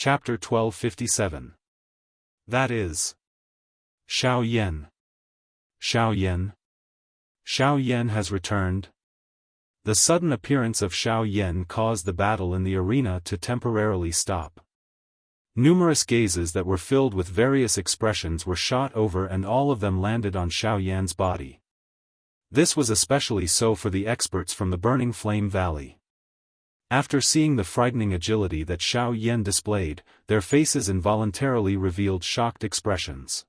Chapter 1257. That is. Xiao Yan. Xiao Yan? Xiao Yan has returned? The sudden appearance of Xiao Yan caused the battle in the arena to temporarily stop. Numerous gazes that were filled with various expressions were shot over and all of them landed on Xiao Yan's body. This was especially so for the experts from the Burning Flame Valley. After seeing the frightening agility that Xiao Yan displayed, their faces involuntarily revealed shocked expressions.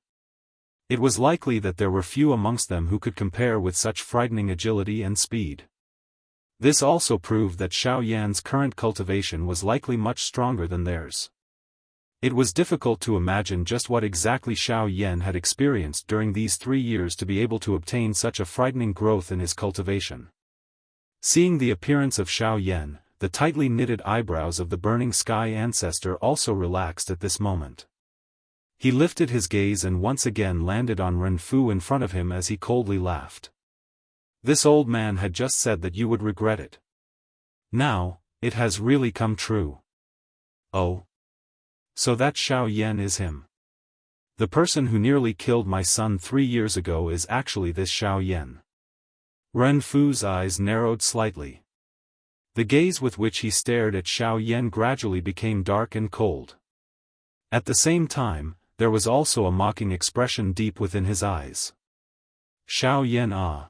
It was likely that there were few amongst them who could compare with such frightening agility and speed. This also proved that Xiao Yan's current cultivation was likely much stronger than theirs. It was difficult to imagine just what exactly Xiao Yan had experienced during these 3 years to be able to obtain such a frightening growth in his cultivation. Seeing the appearance of Xiao Yan, the tightly knitted eyebrows of the Burning Sky ancestor also relaxed at this moment. He lifted his gaze and once again landed on Ren Fu in front of him as he coldly laughed. This old man had just said that you would regret it. Now, it has really come true. Oh. So that Xiao Yan is him. The person who nearly killed my son 3 years ago is actually this Xiao Yan. Ren Fu's eyes narrowed slightly. The gaze with which he stared at Xiao Yan gradually became dark and cold. At the same time, there was also a mocking expression deep within his eyes. Xiao Yan ah.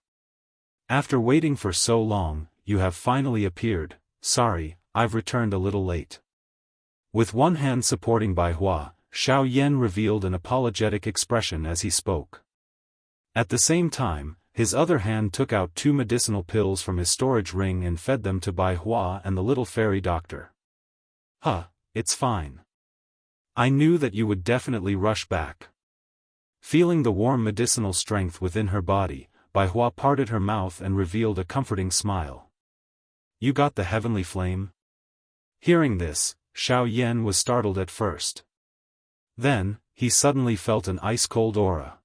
After waiting for so long, you have finally appeared. Sorry, I've returned a little late. With one hand supporting Bai Hua, Xiao Yan revealed an apologetic expression as he spoke. At the same time, his other hand took out 2 medicinal pills from his storage ring and fed them to Bai Hua and the little fairy doctor. Huh, it's fine. I knew that you would definitely rush back. Feeling the warm medicinal strength within her body, Bai Hua parted her mouth and revealed a comforting smile. You got the heavenly flame? Hearing this, Xiao Yan was startled at first. Then, he suddenly felt an ice-cold aura.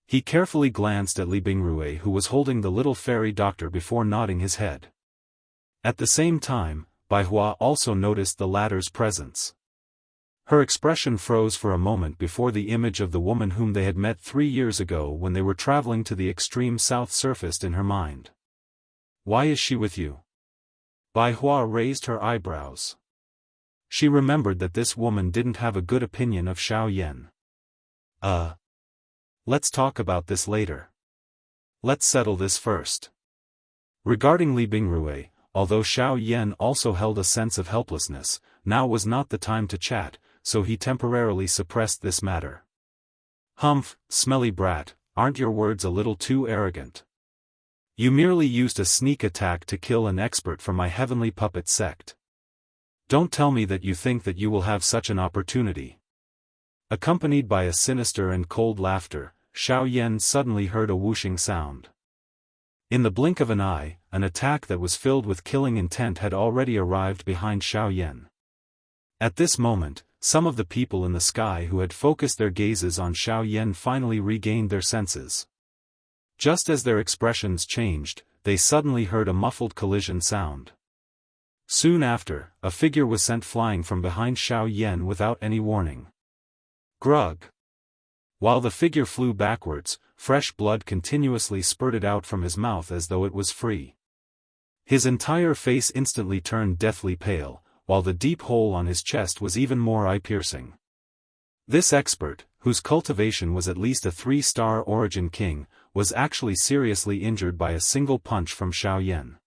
He carefully glanced at Li Bingrui who was holding the little fairy doctor before nodding his head. At the same time, Bai Hua also noticed the latter's presence. Her expression froze for a moment before the image of the woman whom they had met 3 years ago when they were traveling to the extreme south surfaced in her mind. Why is she with you? Bai Hua raised her eyebrows. She remembered that this woman didn't have a good opinion of Xiao Yan. Let's talk about this later. Let's settle this first. Regarding Li Bingrui, although Xiao Yan also held a sense of helplessness, now was not the time to chat, so he temporarily suppressed this matter. Humph, smelly brat, aren't your words a little too arrogant? You merely used a sneak attack to kill an expert from my heavenly puppet sect. Don't tell me that you think that you will have such an opportunity. Accompanied by a sinister and cold laughter, Xiao Yan suddenly heard a whooshing sound. In the blink of an eye, an attack that was filled with killing intent had already arrived behind Xiao Yan. At this moment, some of the people in the sky who had focused their gazes on Xiao Yan finally regained their senses. Just as their expressions changed, they suddenly heard a muffled collision sound. Soon after, a figure was sent flying from behind Xiao Yan without any warning. Grug! While the figure flew backwards, fresh blood continuously spurted out from his mouth as though it was free. His entire face instantly turned deathly pale, while the deep hole on his chest was even more eye-piercing. This expert, whose cultivation was at least a 3-star origin king, was actually seriously injured by a single punch from Xiao Yan.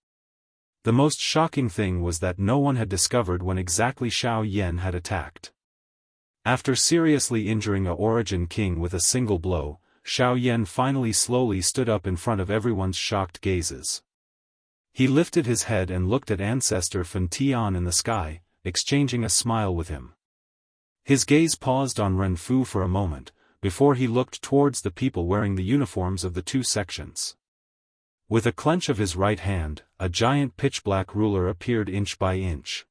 The most shocking thing was that no one had discovered when exactly Xiao Yan had attacked. After seriously injuring a origin king with a single blow, Xiao Yan finally slowly stood up in front of everyone's shocked gazes. He lifted his head and looked at Ancestor Fen Tian in the sky, exchanging a smile with him. His gaze paused on Ren Fu for a moment, before he looked towards the people wearing the uniforms of the 2 sections. With a clench of his right hand, a giant pitch-black ruler appeared inch by inch.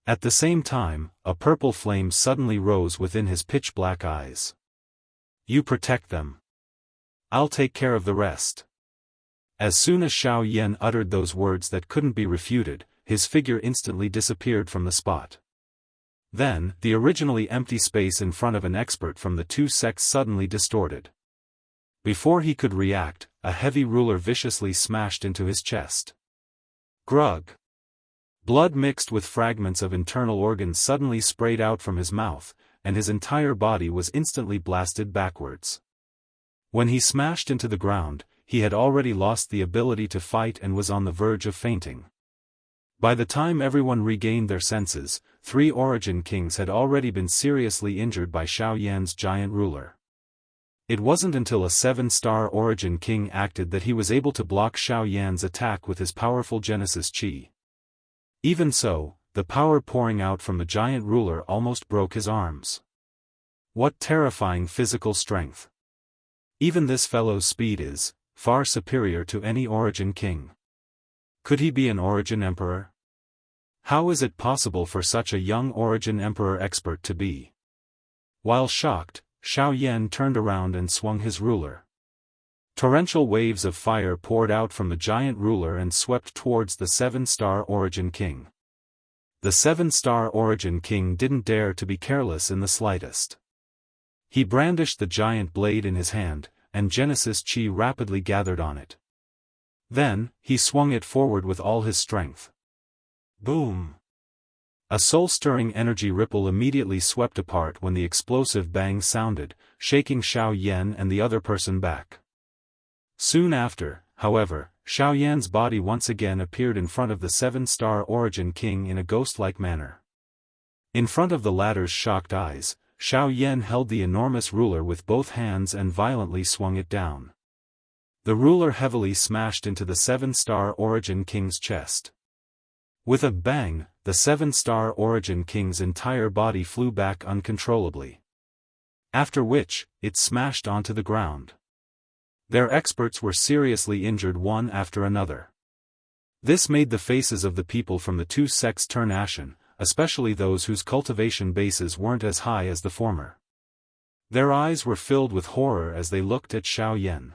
At the same time, a purple flame suddenly rose within his pitch-black eyes. You protect them. I'll take care of the rest. As soon as Xiao Yan uttered those words that couldn't be refuted, his figure instantly disappeared from the spot. Then, the originally empty space in front of an expert from the two sects suddenly distorted. Before he could react, a heavy ruler viciously smashed into his chest. Grug! Blood mixed with fragments of internal organs suddenly sprayed out from his mouth, and his entire body was instantly blasted backwards. When he smashed into the ground, he had already lost the ability to fight and was on the verge of fainting. By the time everyone regained their senses, 3 origin kings had already been seriously injured by Xiao Yan's giant ruler. It wasn't until a 7-star origin king acted that he was able to block Xiao Yan's attack with his powerful Genesis Chi. Even so, the power pouring out from the giant ruler almost broke his arms. What terrifying physical strength! Even this fellow's speed is far superior to any origin king. Could he be an origin emperor? How is it possible for such a young origin emperor expert to be? While shocked, Xiao Yan turned around and swung his ruler. Torrential waves of fire poured out from the giant ruler and swept towards the 7-star origin king. The 7-star origin king didn't dare to be careless in the slightest. He brandished the giant blade in his hand, and Genesis Chi rapidly gathered on it. Then, he swung it forward with all his strength. Boom! A soul-stirring energy ripple immediately swept apart when the explosive bang sounded, shaking Xiao Yan and the other person back. Soon after, however, Xiao Yan's body once again appeared in front of the 7-star origin king in a ghost-like manner. In front of the latter's shocked eyes, Xiao Yan held the enormous ruler with both hands and violently swung it down. The ruler heavily smashed into the 7-star origin king's chest. With a bang, the 7-star origin king's entire body flew back uncontrollably. After which, it smashed onto the ground. Their experts were seriously injured one after another. This made the faces of the people from the two sects turn ashen, especially those whose cultivation bases weren't as high as the former. Their eyes were filled with horror as they looked at Xiao Yan.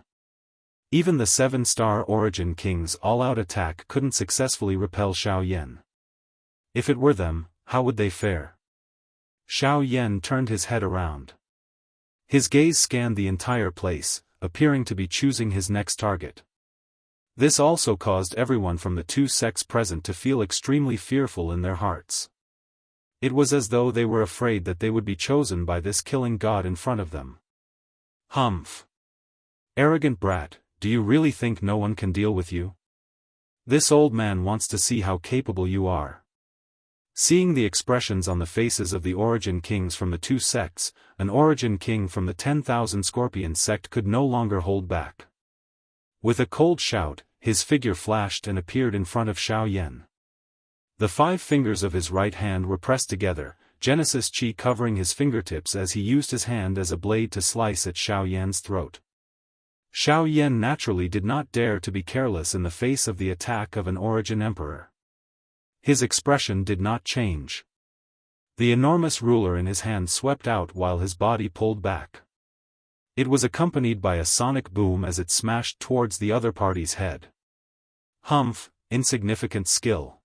Even the 7-star origin king's all-out attack couldn't successfully repel Xiao Yan. If it were them, how would they fare? Xiao Yan turned his head around. His gaze scanned the entire place, appearing to be choosing his next target. This also caused everyone from the two sects present to feel extremely fearful in their hearts. It was as though they were afraid that they would be chosen by this killing god in front of them. Humph! Arrogant brat, do you really think no one can deal with you? This old man wants to see how capable you are. Seeing the expressions on the faces of the origin kings from the two sects, an origin king from the 10,000 Scorpion sect could no longer hold back. With a cold shout, his figure flashed and appeared in front of Xiao Yan. The 5 fingers of his right hand were pressed together, Genesis Chi covering his fingertips as he used his hand as a blade to slice at Xiao Yan's throat. Xiao Yan naturally did not dare to be careless in the face of the attack of an origin emperor. His expression did not change. The enormous ruler in his hand swept out while his body pulled back. It was accompanied by a sonic boom as it smashed towards the other party's head. Humph, insignificant skill.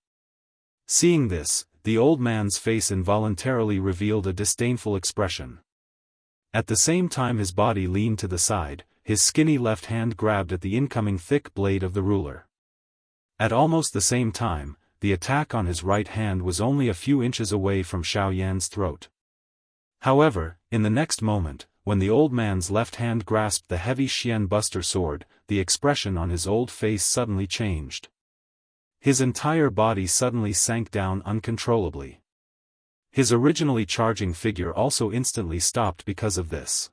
Seeing this, the old man's face involuntarily revealed a disdainful expression. At the same time his body leaned to the side, his skinny left hand grabbed at the incoming thick blade of the ruler. At almost the same time, the attack on his right hand was only a few inches away from Xiao Yan's throat. However, in the next moment, when the old man's left hand grasped the heavy Xian Buster sword, the expression on his old face suddenly changed. His entire body suddenly sank down uncontrollably. His originally charging figure also instantly stopped because of this.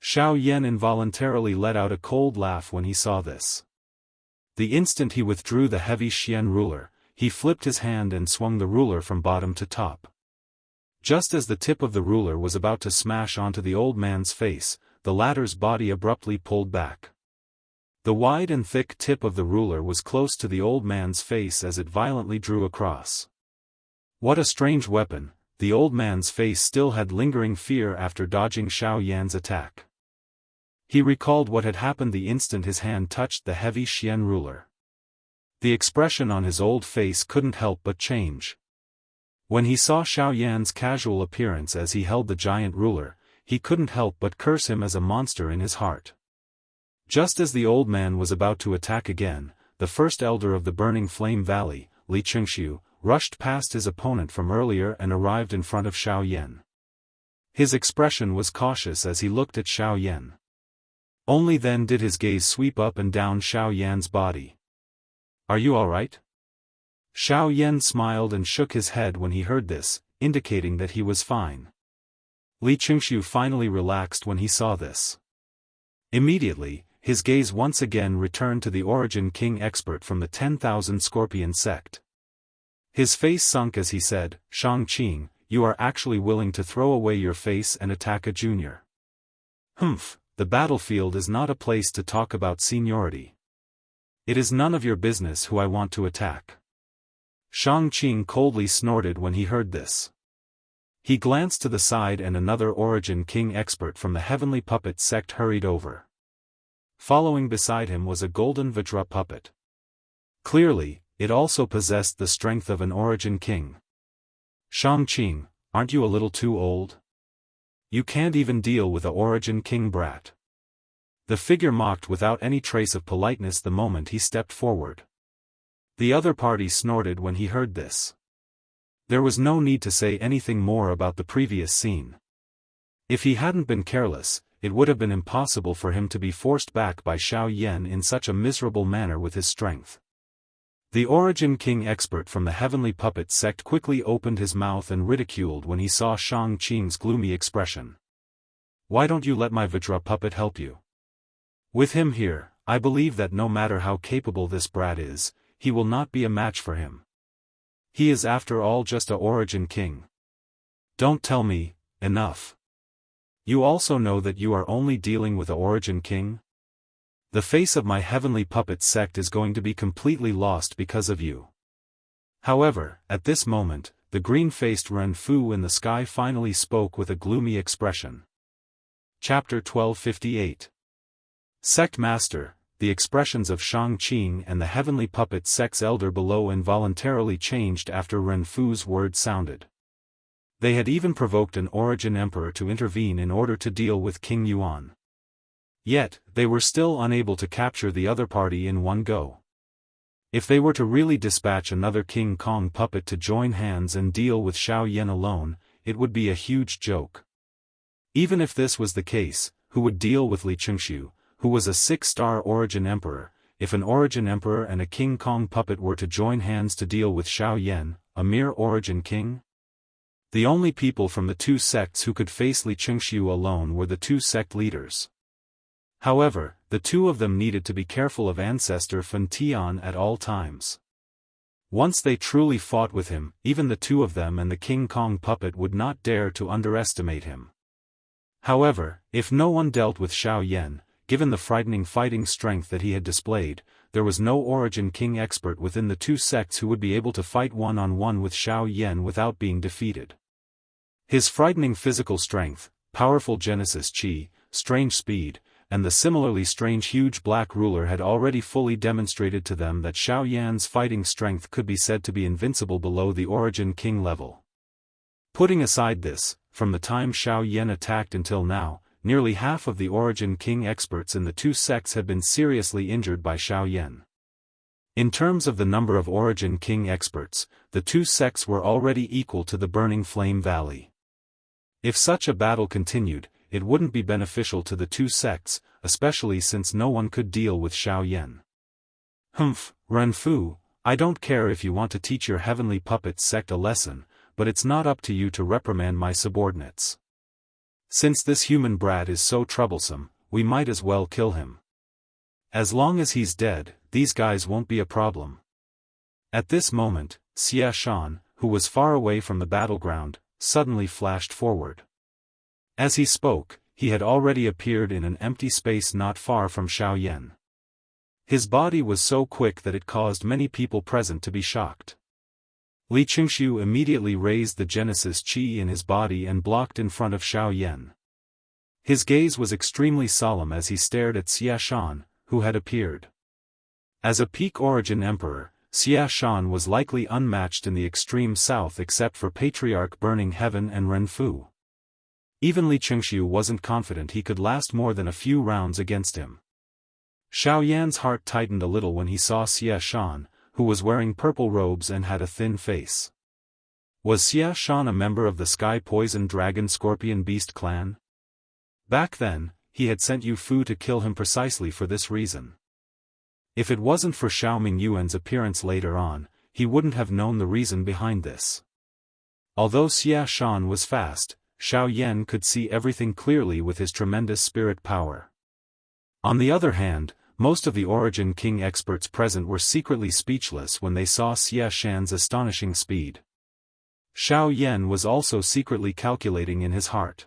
Xiao Yan involuntarily let out a cold laugh when he saw this. The instant he withdrew the heavy Xian ruler, he flipped his hand and swung the ruler from bottom to top. Just as the tip of the ruler was about to smash onto the old man's face, the latter's body abruptly pulled back. The wide and thick tip of the ruler was close to the old man's face as it violently drew across. What a strange weapon, the old man's face still had lingering fear after dodging Xiao Yan's attack. He recalled what had happened the instant his hand touched the heavy Xian ruler. The expression on his old face couldn't help but change. When he saw Xiao Yan's casual appearance as he held the giant ruler, he couldn't help but curse him as a monster in his heart. Just as the old man was about to attack again, the first elder of the Burning Flame Valley, Li Chengxiu, rushed past his opponent from earlier and arrived in front of Xiao Yan. His expression was cautious as he looked at Xiao Yan. Only then did his gaze sweep up and down Xiao Yan's body. "Are you all right?" Xiao Yan smiled and shook his head when he heard this, indicating that he was fine. Li Chengxiu finally relaxed when he saw this. Immediately, his gaze once again returned to the Origin King expert from the 10,000 Scorpion sect. His face sunk as he said, "Shang-Qing, you are actually willing to throw away your face and attack a junior. Humph, the battlefield is not a place to talk about seniority. It is none of your business who I want to attack." Shang-Qing coldly snorted when he heard this. He glanced to the side and another Origin King expert from the Heavenly Puppet sect hurried over. Following beside him was a golden Vajra puppet. Clearly, it also possessed the strength of an Origin King. "Shang-Qing, aren't you a little too old? You can't even deal with a Origin King brat." The figure mocked without any trace of politeness the moment he stepped forward. The other party snorted when he heard this. There was no need to say anything more about the previous scene. If he hadn't been careless, it would have been impossible for him to be forced back by Xiao Yan in such a miserable manner with his strength. The Origin King expert from the Heavenly Puppet sect quickly opened his mouth and ridiculed when he saw Shang-Qing's gloomy expression. "Why don't you let my Vajra puppet help you? With him here, I believe that no matter how capable this brat is, he will not be a match for him. He is after all just a Origin King." "Don't tell me, enough. You also know that you are only dealing with a Origin King? The face of my Heavenly Puppet sect is going to be completely lost because of you." However, at this moment, the green-faced Ren Fu in the sky finally spoke with a gloomy expression. Chapter 1258. Sect Master. The expressions of Shang-Qing and the Heavenly Puppet sect's elder below involuntarily changed after Ren Fu's words sounded. They had even provoked an Origin Emperor to intervene in order to deal with King Yuan. Yet, they were still unable to capture the other party in one go. If they were to really dispatch another King Kong puppet to join hands and deal with Xiao Yan alone, it would be a huge joke. Even if this was the case, who would deal with Li Chengxiu, who was a 6-star Origin Emperor? If an Origin Emperor and a King Kong puppet were to join hands to deal with Xiao Yan, a mere Origin King? The only people from the two sects who could face Li Chengxiu alone were the two sect leaders. However, the two of them needed to be careful of Ancestor Fan Tian at all times. Once they truly fought with him, even the two of them and the King Kong puppet would not dare to underestimate him. However, if no one dealt with Xiao Yan, given the frightening fighting strength that he had displayed, there was no Origin King expert within the two sects who would be able to fight one-on-one with Xiao Yan without being defeated. His frightening physical strength, powerful Genesis Qi, strange speed, and the similarly strange huge black ruler had already fully demonstrated to them that Xiao Yan's fighting strength could be said to be invincible below the Origin King level. Putting aside this, from the time Xiao Yan attacked until now, nearly half of the Origin King experts in the two sects had been seriously injured by Xiao Yan. In terms of the number of Origin King experts, the two sects were already equal to the Burning Flame Valley. If such a battle continued, it wouldn't be beneficial to the two sects, especially since no one could deal with Xiao Yan. "Humph, Ren Fu, I don't care if you want to teach your Heavenly Puppet sect a lesson, but it's not up to you to reprimand my subordinates. Since this human brat is so troublesome, we might as well kill him. As long as he's dead, these guys won't be a problem." At this moment, Xia Shan, who was far away from the battleground, suddenly flashed forward. As he spoke, he had already appeared in an empty space not far from Xiao Yan. His body was so quick that it caused many people present to be shocked. Li Chengxiu immediately raised the Genesis Qi in his body and blocked in front of Xiao Yan. His gaze was extremely solemn as he stared at Xia Shan, who had appeared. As a peak Origin Emperor, Xia Shan was likely unmatched in the extreme south except for Patriarch Burning Heaven and Ren Fu. Even Li Chengxiu wasn't confident he could last more than a few rounds against him. Xiao Yan's heart tightened a little when he saw Xia Shan, who was wearing purple robes and had a thin face. Was Xia Shan a member of the Sky Poison Dragon Scorpion Beast clan? Back then, he had sent Yu Fu to kill him precisely for this reason. If it wasn't for Xiao Mingyuan's appearance later on, he wouldn't have known the reason behind this. Although Xia Shan was fast, Xiao Yan could see everything clearly with his tremendous spirit power. On the other hand, most of the Origin King experts present were secretly speechless when they saw Xia Shan's astonishing speed. Xiao Yan was also secretly calculating in his heart.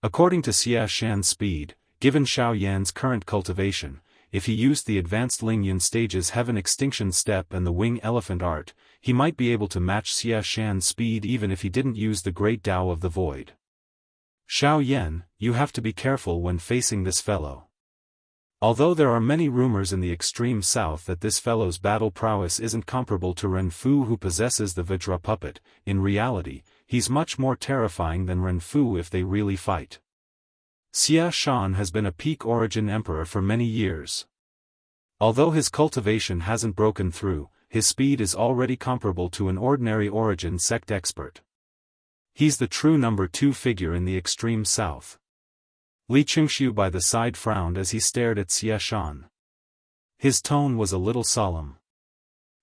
According to Xia Shan's speed, given Xiao Yan's current cultivation, if he used the advanced Lingyun stage's Heaven Extinction Step and the Wing Elephant Art, he might be able to match Xia Shan's speed even if he didn't use the Great Tao of the Void. Xiao Yan, you have to be careful when facing this fellow. Although there are many rumors in the extreme south that this fellow's battle prowess isn't comparable to Ren Fu who possesses the Vajra puppet, in reality, he's much more terrifying than Ren Fu if they really fight. Xia Shan has been a peak Origin Emperor for many years. Although his cultivation hasn't broken through, his speed is already comparable to an ordinary Origin sect expert. He's the true number 2 figure in the extreme south. Li Chengxiu by the side frowned as he stared at Xia Shan. His tone was a little solemn.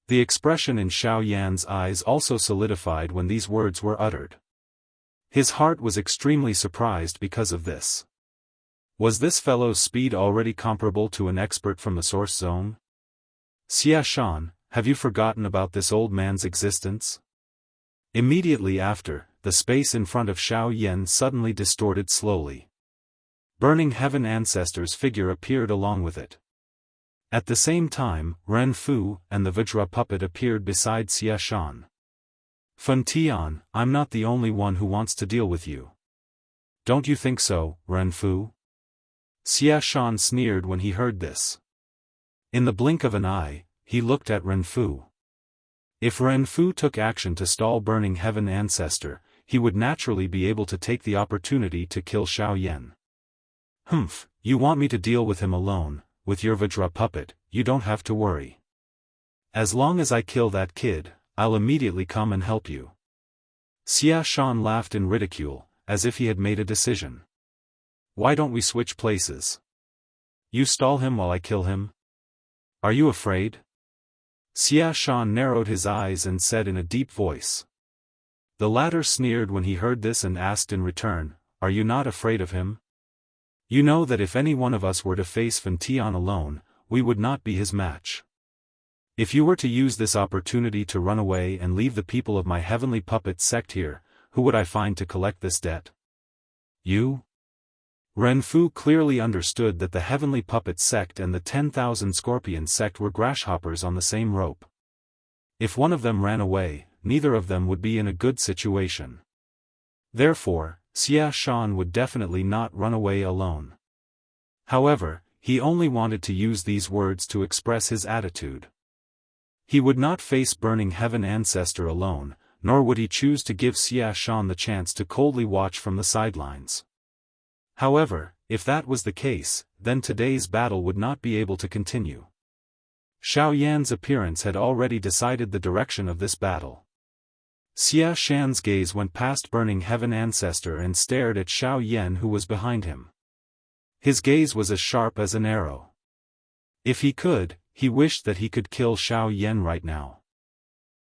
The expression in Xiao Yan's eyes also solidified when these words were uttered. His heart was extremely surprised because of this. Was this fellow's speed already comparable to an expert from the Source Zone? Xia Shan, have you forgotten about this old man's existence? Immediately after, the space in front of Xiao Yan suddenly distorted slowly. Burning Heaven Ancestor's figure appeared along with it. At the same time, Ren Fu and the Vajra puppet appeared beside Xia Shan. Fun Tian, I'm not the only one who wants to deal with you. Don't you think so, Ren Fu? Xia Shan sneered when he heard this. In the blink of an eye, he looked at Ren Fu. If Ren Fu took action to stall Burning Heaven Ancestor, he would naturally be able to take the opportunity to kill Xiao Yan. Humph, you want me to deal with him alone, with your Vajra puppet, you don't have to worry. As long as I kill that kid, I'll immediately come and help you. Xia Shan laughed in ridicule, as if he had made a decision. Why don't we switch places? You stall him while I kill him? Are you afraid? Xia Shan narrowed his eyes and said in a deep voice. The latter sneered when he heard this and asked in return, Are you not afraid of him? You know that if any one of us were to face Fan Tian alone, we would not be his match. If you were to use this opportunity to run away and leave the people of my heavenly puppet sect here, who would I find to collect this debt? You? Ren Fu clearly understood that the heavenly puppet sect and the 10,000 scorpion sect were grasshoppers on the same rope. If one of them ran away, neither of them would be in a good situation. Therefore, Xia Shan would definitely not run away alone. However, he only wanted to use these words to express his attitude. He would not face Burning Heaven Ancestor alone, nor would he choose to give Xia Shan the chance to coldly watch from the sidelines. However, if that was the case, then today's battle would not be able to continue. Xiao Yan's appearance had already decided the direction of this battle. Xia Shan's gaze went past Burning Heaven Ancestor and stared at Xiao Yan who was behind him. His gaze was as sharp as an arrow. If he could, he wished that he could kill Xiao Yan right now.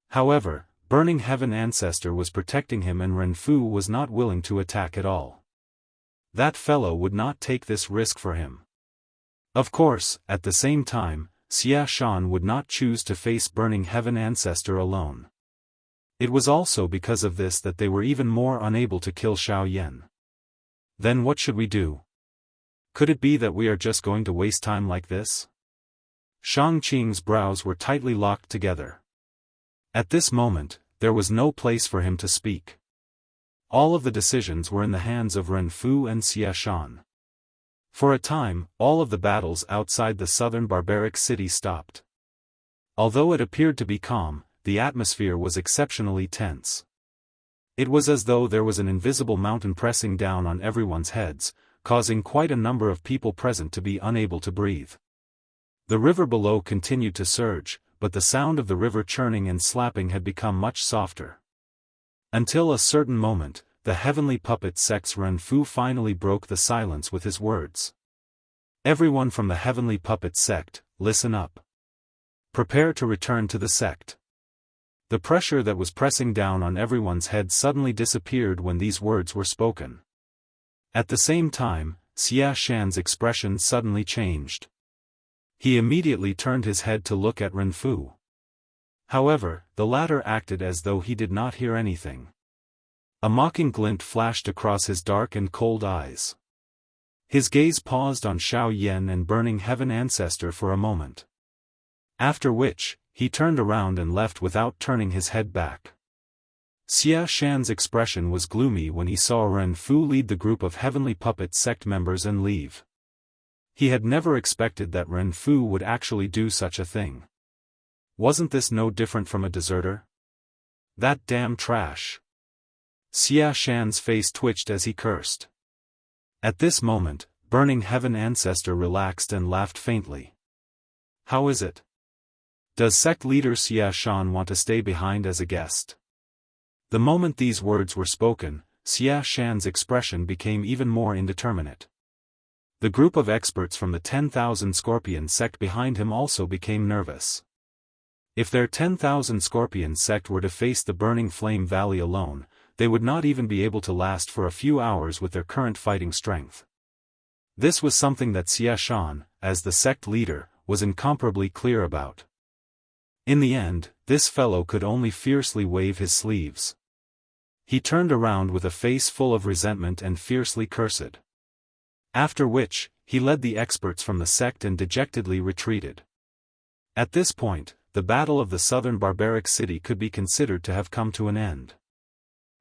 However, Burning Heaven Ancestor was protecting him and Ren Fu was not willing to attack at all. That fellow would not take this risk for him. Of course, at the same time, Xia Shan would not choose to face Burning Heaven Ancestor alone. It was also because of this that they were even more unable to kill Xiao Yan. Then what should we do? Could it be that we are just going to waste time like this? Shang Qing's brows were tightly locked together. At this moment, there was no place for him to speak. All of the decisions were in the hands of Ren Fu and Xia Shan. For a time, all of the battles outside the southern barbaric city stopped. Although it appeared to be calm, the atmosphere was exceptionally tense. It was as though there was an invisible mountain pressing down on everyone's heads, causing quite a number of people present to be unable to breathe. The river below continued to surge, but the sound of the river churning and slapping had become much softer. Until a certain moment, the heavenly puppet sect's Ren Fu finally broke the silence with his words. Everyone from the heavenly puppet sect, listen up. Prepare to return to the sect. The pressure that was pressing down on everyone's head suddenly disappeared when these words were spoken. At the same time, Xia Shan's expression suddenly changed. He immediately turned his head to look at Ren Fu. However, the latter acted as though he did not hear anything. A mocking glint flashed across his dark and cold eyes. His gaze paused on Xiao Yan and Burning Heaven Ancestor for a moment. After which, he turned around and left without turning his head back. Xia Shan's expression was gloomy when he saw Ren Fu lead the group of heavenly puppet sect members and leave. He had never expected that Ren Fu would actually do such a thing. Wasn't this no different from a deserter? That damn trash. Xia Shan's face twitched as he cursed. At this moment, Burning Heaven Ancestor relaxed and laughed faintly. How is it? Does sect leader Xia Shan want to stay behind as a guest? The moment these words were spoken, Xia Shan's expression became even more indeterminate. The group of experts from the 10,000 Scorpion sect behind him also became nervous. If their 10,000 Scorpion sect were to face the Burning Flame Valley alone, they would not even be able to last for a few hours with their current fighting strength. This was something that Xia Shan, as the sect leader, was incomparably clear about. In the end, this fellow could only fiercely wave his sleeves. He turned around with a face full of resentment and fiercely cursed. After which, he led the experts from the sect and dejectedly retreated. At this point, the battle of the southern barbaric city could be considered to have come to an end.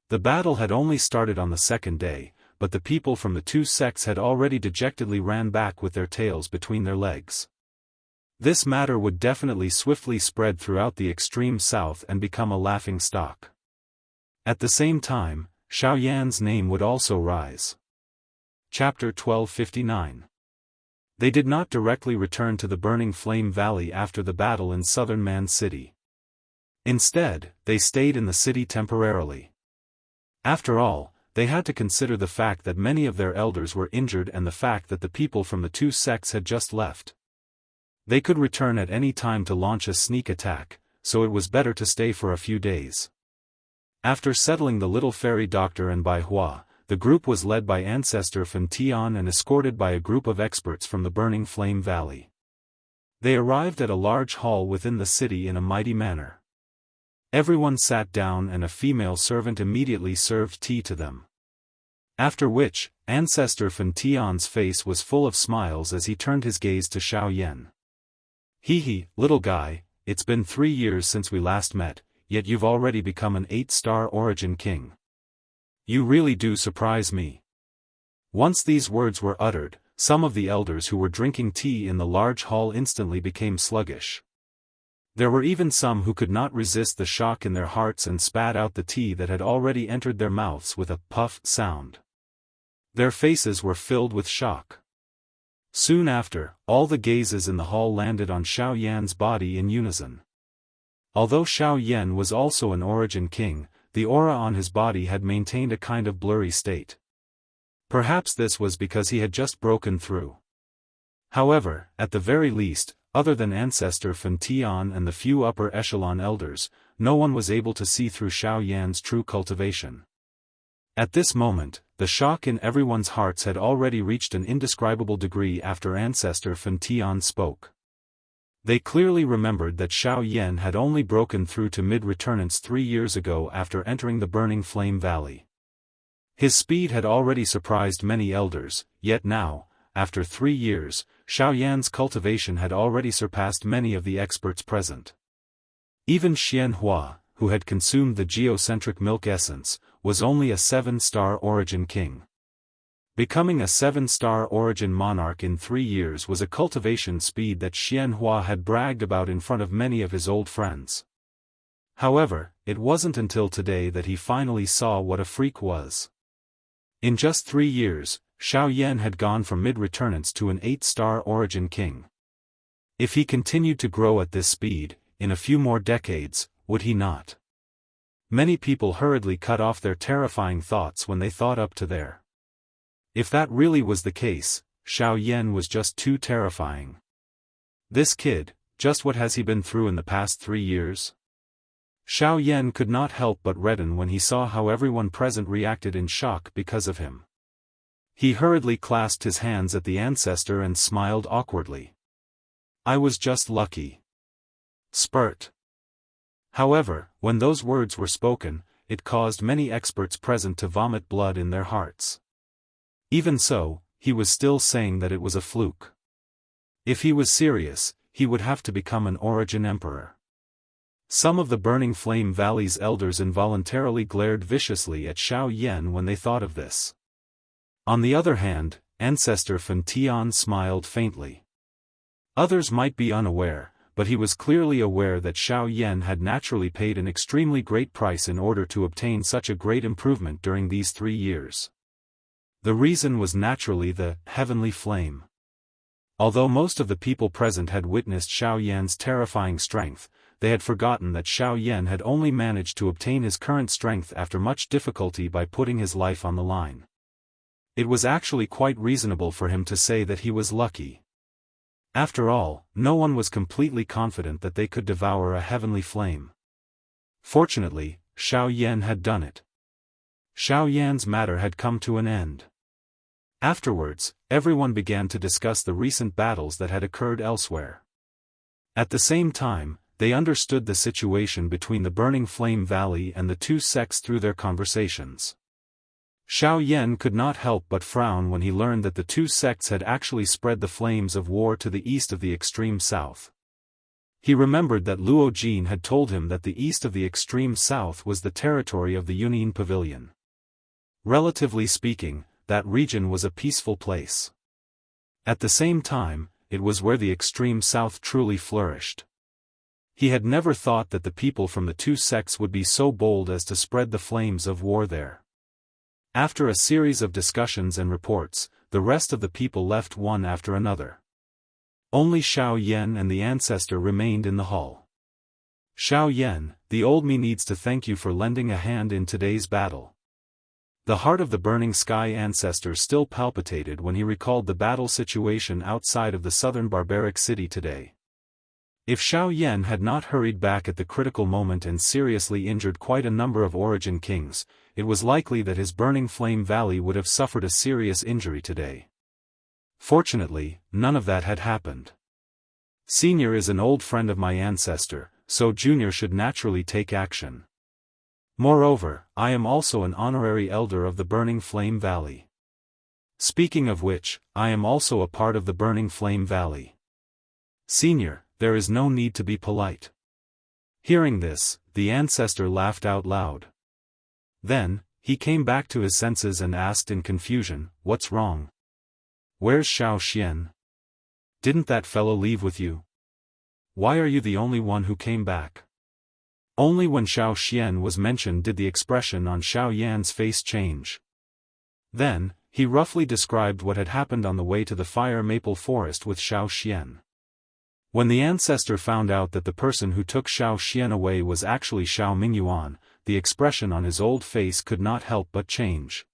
The battle had only started on the second day, but the people from the two sects had already dejectedly ran back with their tails between their legs. This matter would definitely swiftly spread throughout the extreme south and become a laughing stock. At the same time, Xiao Yan's name would also rise. Chapter 1259. They did not directly return to the Burning Flame Valley after the battle in southern Man City. Instead, they stayed in the city temporarily. After all, they had to consider the fact that many of their elders were injured and the fact that the people from the two sects had just left. They could return at any time to launch a sneak attack, so it was better to stay for a few days. After settling the little fairy doctor and Bai Hua, the group was led by Ancestor Fan Tian and escorted by a group of experts from the Burning Flame Valley. They arrived at a large hall within the city in a mighty manner. Everyone sat down and a female servant immediately served tea to them. After which, Ancestor Fan Tian's face was full of smiles as he turned his gaze to Xiao Yan. Hee, little guy, it's been 3 years since we last met, yet you've already become an 8-star origin king. You really do surprise me. Once these words were uttered, some of the elders who were drinking tea in the large hall instantly became sluggish. There were even some who could not resist the shock in their hearts and spat out the tea that had already entered their mouths with a puff sound. Their faces were filled with shock. Soon after, all the gazes in the hall landed on Xiao Yan's body in unison. Although Xiao Yan was also an origin king, the aura on his body had maintained a kind of blurry state. Perhaps this was because he had just broken through. However, at the very least, other than Ancestor Fan Tian and the few upper echelon elders, no one was able to see through Xiao Yan's true cultivation. At this moment, the shock in everyone's hearts had already reached an indescribable degree after Ancestor Fan Tian spoke. They clearly remembered that Xiao Yan had only broken through to mid-returnance 3 years ago after entering the Burning Flame Valley. His speed had already surprised many elders, yet now, after 3 years, Xiao Yan's cultivation had already surpassed many of the experts present. Even Xianhua, who had consumed the geocentric milk essence, was only a 7-star origin king. Becoming a 7-star origin monarch in 3 years was a cultivation speed that Xianhua had bragged about in front of many of his old friends. However, it wasn't until today that he finally saw what a freak was. In just 3 years, Xiao Yan had gone from mid-returnance to an 8-star origin king. If he continued to grow at this speed, in a few more decades, would he not? Many people hurriedly cut off their terrifying thoughts when they thought up to there. If that really was the case, Xiao Yan was just too terrifying. This kid, just what has he been through in the past 3 years? Xiao Yan could not help but redden when he saw how everyone present reacted in shock because of him. He hurriedly clasped his hands at the ancestor and smiled awkwardly. I was just lucky. Spurt. However, when those words were spoken, it caused many experts present to vomit blood in their hearts. Even so, he was still saying that it was a fluke. If he was serious, he would have to become an origin emperor. Some of the Burning Flame Valley's elders involuntarily glared viciously at Xiao Yan when they thought of this. On the other hand, Ancestor Fan Tian smiled faintly. Others might be unaware, but he was clearly aware that Xiao Yan had naturally paid an extremely great price in order to obtain such a great improvement during these 3 years. The reason was naturally the heavenly flame. Although most of the people present had witnessed Xiao Yan's terrifying strength, they had forgotten that Xiao Yan had only managed to obtain his current strength after much difficulty by putting his life on the line. It was actually quite reasonable for him to say that he was lucky. After all, no one was completely confident that they could devour a heavenly flame. Fortunately, Xiao Yan had done it. Xiao Yan's matter had come to an end. Afterwards, everyone began to discuss the recent battles that had occurred elsewhere. At the same time, they understood the situation between the Burning Flame Valley and the 2 sects through their conversations. Xiao Yan could not help but frown when he learned that the 2 sects had actually spread the flames of war to the east of the extreme south. He remembered that Luo Jin had told him that the east of the extreme south was the territory of the Yunyin Pavilion. Relatively speaking, that region was a peaceful place. At the same time, it was where the extreme south truly flourished. He had never thought that the people from the 2 sects would be so bold as to spread the flames of war there. After a series of discussions and reports, the rest of the people left one after another. Only Xiao Yan and the ancestor remained in the hall. Xiao Yan, the old me needs to thank you for lending a hand in today's battle. The heart of the Burning Sky ancestor still palpitated when he recalled the battle situation outside of the southern barbaric city today. If Xiao Yan had not hurried back at the critical moment and seriously injured quite a number of origin kings, it was likely that his Burning Flame Valley would have suffered a serious injury today. Fortunately, none of that had happened. Senior is an old friend of my ancestor, so Junior should naturally take action. Moreover, I am also an honorary elder of the Burning Flame Valley. Speaking of which, I am also a part of the Burning Flame Valley. Senior, there is no need to be polite. Hearing this, the ancestor laughed out loud. Then, he came back to his senses and asked in confusion, "What's wrong? Where's Xiao Xian? Didn't that fellow leave with you? Why are you the only one who came back?" Only when Xiao Xian was mentioned did the expression on Xiao Yan's face change. Then, he roughly described what had happened on the way to the fire maple forest with Xiao Xian. When the ancestor found out that the person who took Xiao Xian away was actually Xiao Mingyuan, the expression on his old face could not help but change.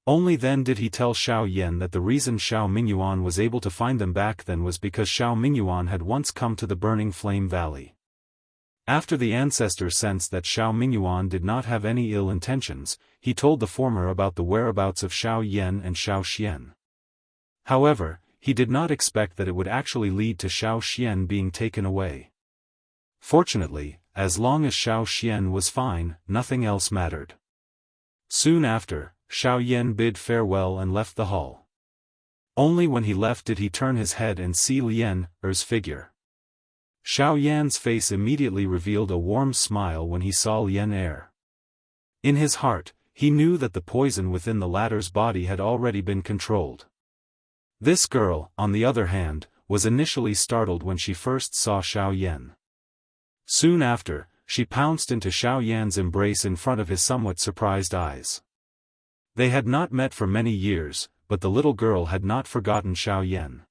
Only then did he tell Xiao Yan that the reason Xiao Mingyuan was able to find them back then was because Xiao Mingyuan had once come to the Burning Flame Valley. After the ancestor sensed that Xiao Mingyuan did not have any ill intentions, he told the former about the whereabouts of Xiao Yan and Xiao Xian. However, he did not expect that it would actually lead to Xiao Xian being taken away. Fortunately, as long as Xiao Xian was fine, nothing else mattered. Soon after, Xiao Yan bid farewell and left the hall. Only when he left did he turn his head and see Lian Er's figure. Xiao Yan's face immediately revealed a warm smile when he saw Lian Er. In his heart, he knew that the poison within the latter's body had already been controlled. This girl, on the other hand, was initially startled when she first saw Xiao Yan. Soon after, she pounced into Xiao Yan's embrace in front of his somewhat surprised eyes. They had not met for many years, but the little girl had not forgotten Xiao Yan.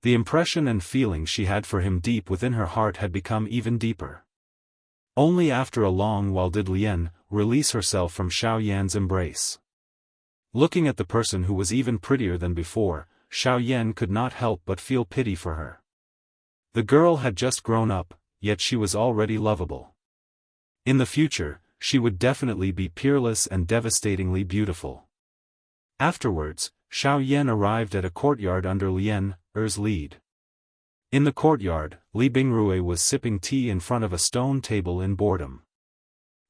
The impression and feeling she had for him deep within her heart had become even deeper. Only after a long while did Lian release herself from Xiao Yan's embrace. Looking at the person who was even prettier than before, Xiao Yan could not help but feel pity for her. The girl had just grown up, yet she was already lovable. In the future, she would definitely be peerless and devastatingly beautiful. Afterwards, Xiao Yan arrived at a courtyard under Lian Er's lead. In the courtyard, Li Bingrui was sipping tea in front of a stone table in boredom.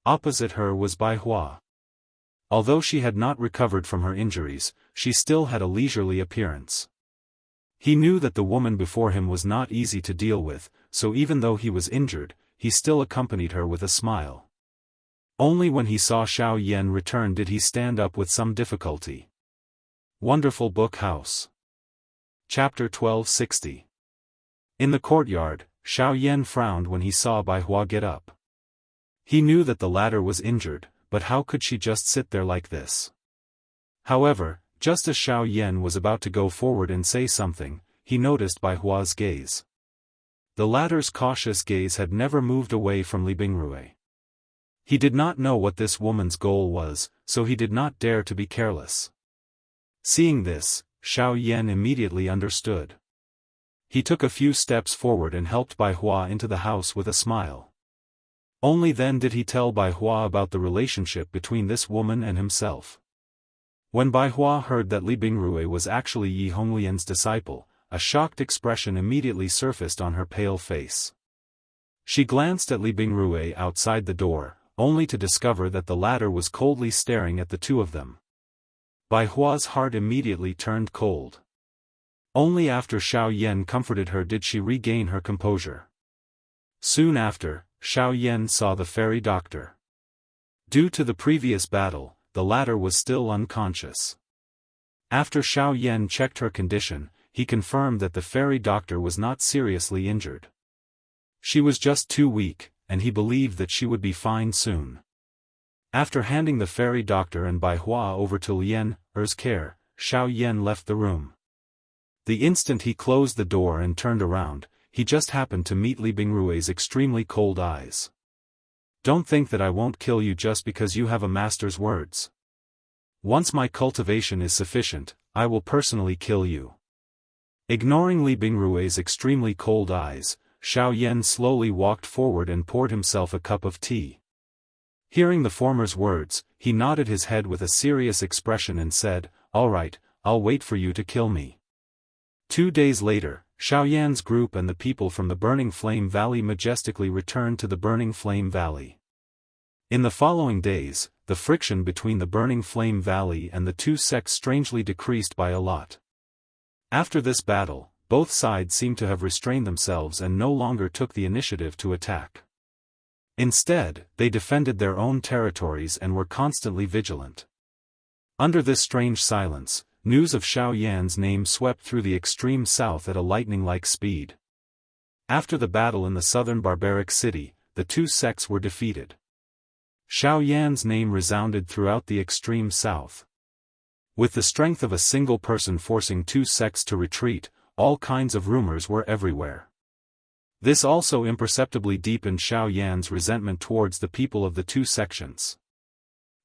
Opposite her was Bai Hua. Although she had not recovered from her injuries, she still had a leisurely appearance. He knew that the woman before him was not easy to deal with, so even though he was injured, he still accompanied her with a smile. Only when he saw Xiao Yan return did he stand up with some difficulty. Wonderful Book House. Chapter 1260. In the courtyard, Xiao Yan frowned when he saw Bai Hua get up. He knew that the latter was injured, but how could she just sit there like this? However, just as Xiao Yan was about to go forward and say something, he noticed Bai Hua's gaze. The latter's cautious gaze had never moved away from Li Bingrui. He did not know what this woman's goal was, so he did not dare to be careless. Seeing this, Xiao Yan immediately understood. He took a few steps forward and helped Bai Hua into the house with a smile. Only then did he tell Bai Hua about the relationship between this woman and himself. When Bai Hua heard that Li Bingrui was actually Yi Honglian's disciple, a shocked expression immediately surfaced on her pale face. She glanced at Li Bingrui outside the door, only to discover that the latter was coldly staring at the two of them. Bai Hua's heart immediately turned cold. Only after Xiao Yan comforted her did she regain her composure. Soon after, Xiao Yan saw the fairy doctor. Due to the previous battle, the latter was still unconscious. After Xiao Yan checked her condition, he confirmed that the fairy doctor was not seriously injured. She was just too weak, and he believed that she would be fine soon. After handing the fairy doctor and Bai Hua over to Lian Er's care, Xiao Yan left the room. The instant he closed the door and turned around, he just happened to meet Li Bingrui's extremely cold eyes. Don't think that I won't kill you just because you have a master's words. Once my cultivation is sufficient, I will personally kill you. Ignoring Li Bingrui's extremely cold eyes, Xiao Yan slowly walked forward and poured himself a cup of tea. Hearing the former's words, he nodded his head with a serious expression and said, "All right, I'll wait for you to kill me." 2 days later, Xiao Yan's group and the people from the Burning Flame Valley majestically returned to the Burning Flame Valley. In the following days, the friction between the Burning Flame Valley and the two sects strangely decreased by a lot. After this battle, both sides seemed to have restrained themselves and no longer took the initiative to attack. Instead, they defended their own territories and were constantly vigilant. Under this strange silence, news of Xiao Yan's name swept through the extreme south at a lightning-like speed. After the battle in the southern barbaric city, the two sects were defeated. Xiao Yan's name resounded throughout the extreme south. With the strength of a single person forcing two sects to retreat, all kinds of rumors were everywhere. This also imperceptibly deepened Xiao Yan's resentment towards the people of the two sections.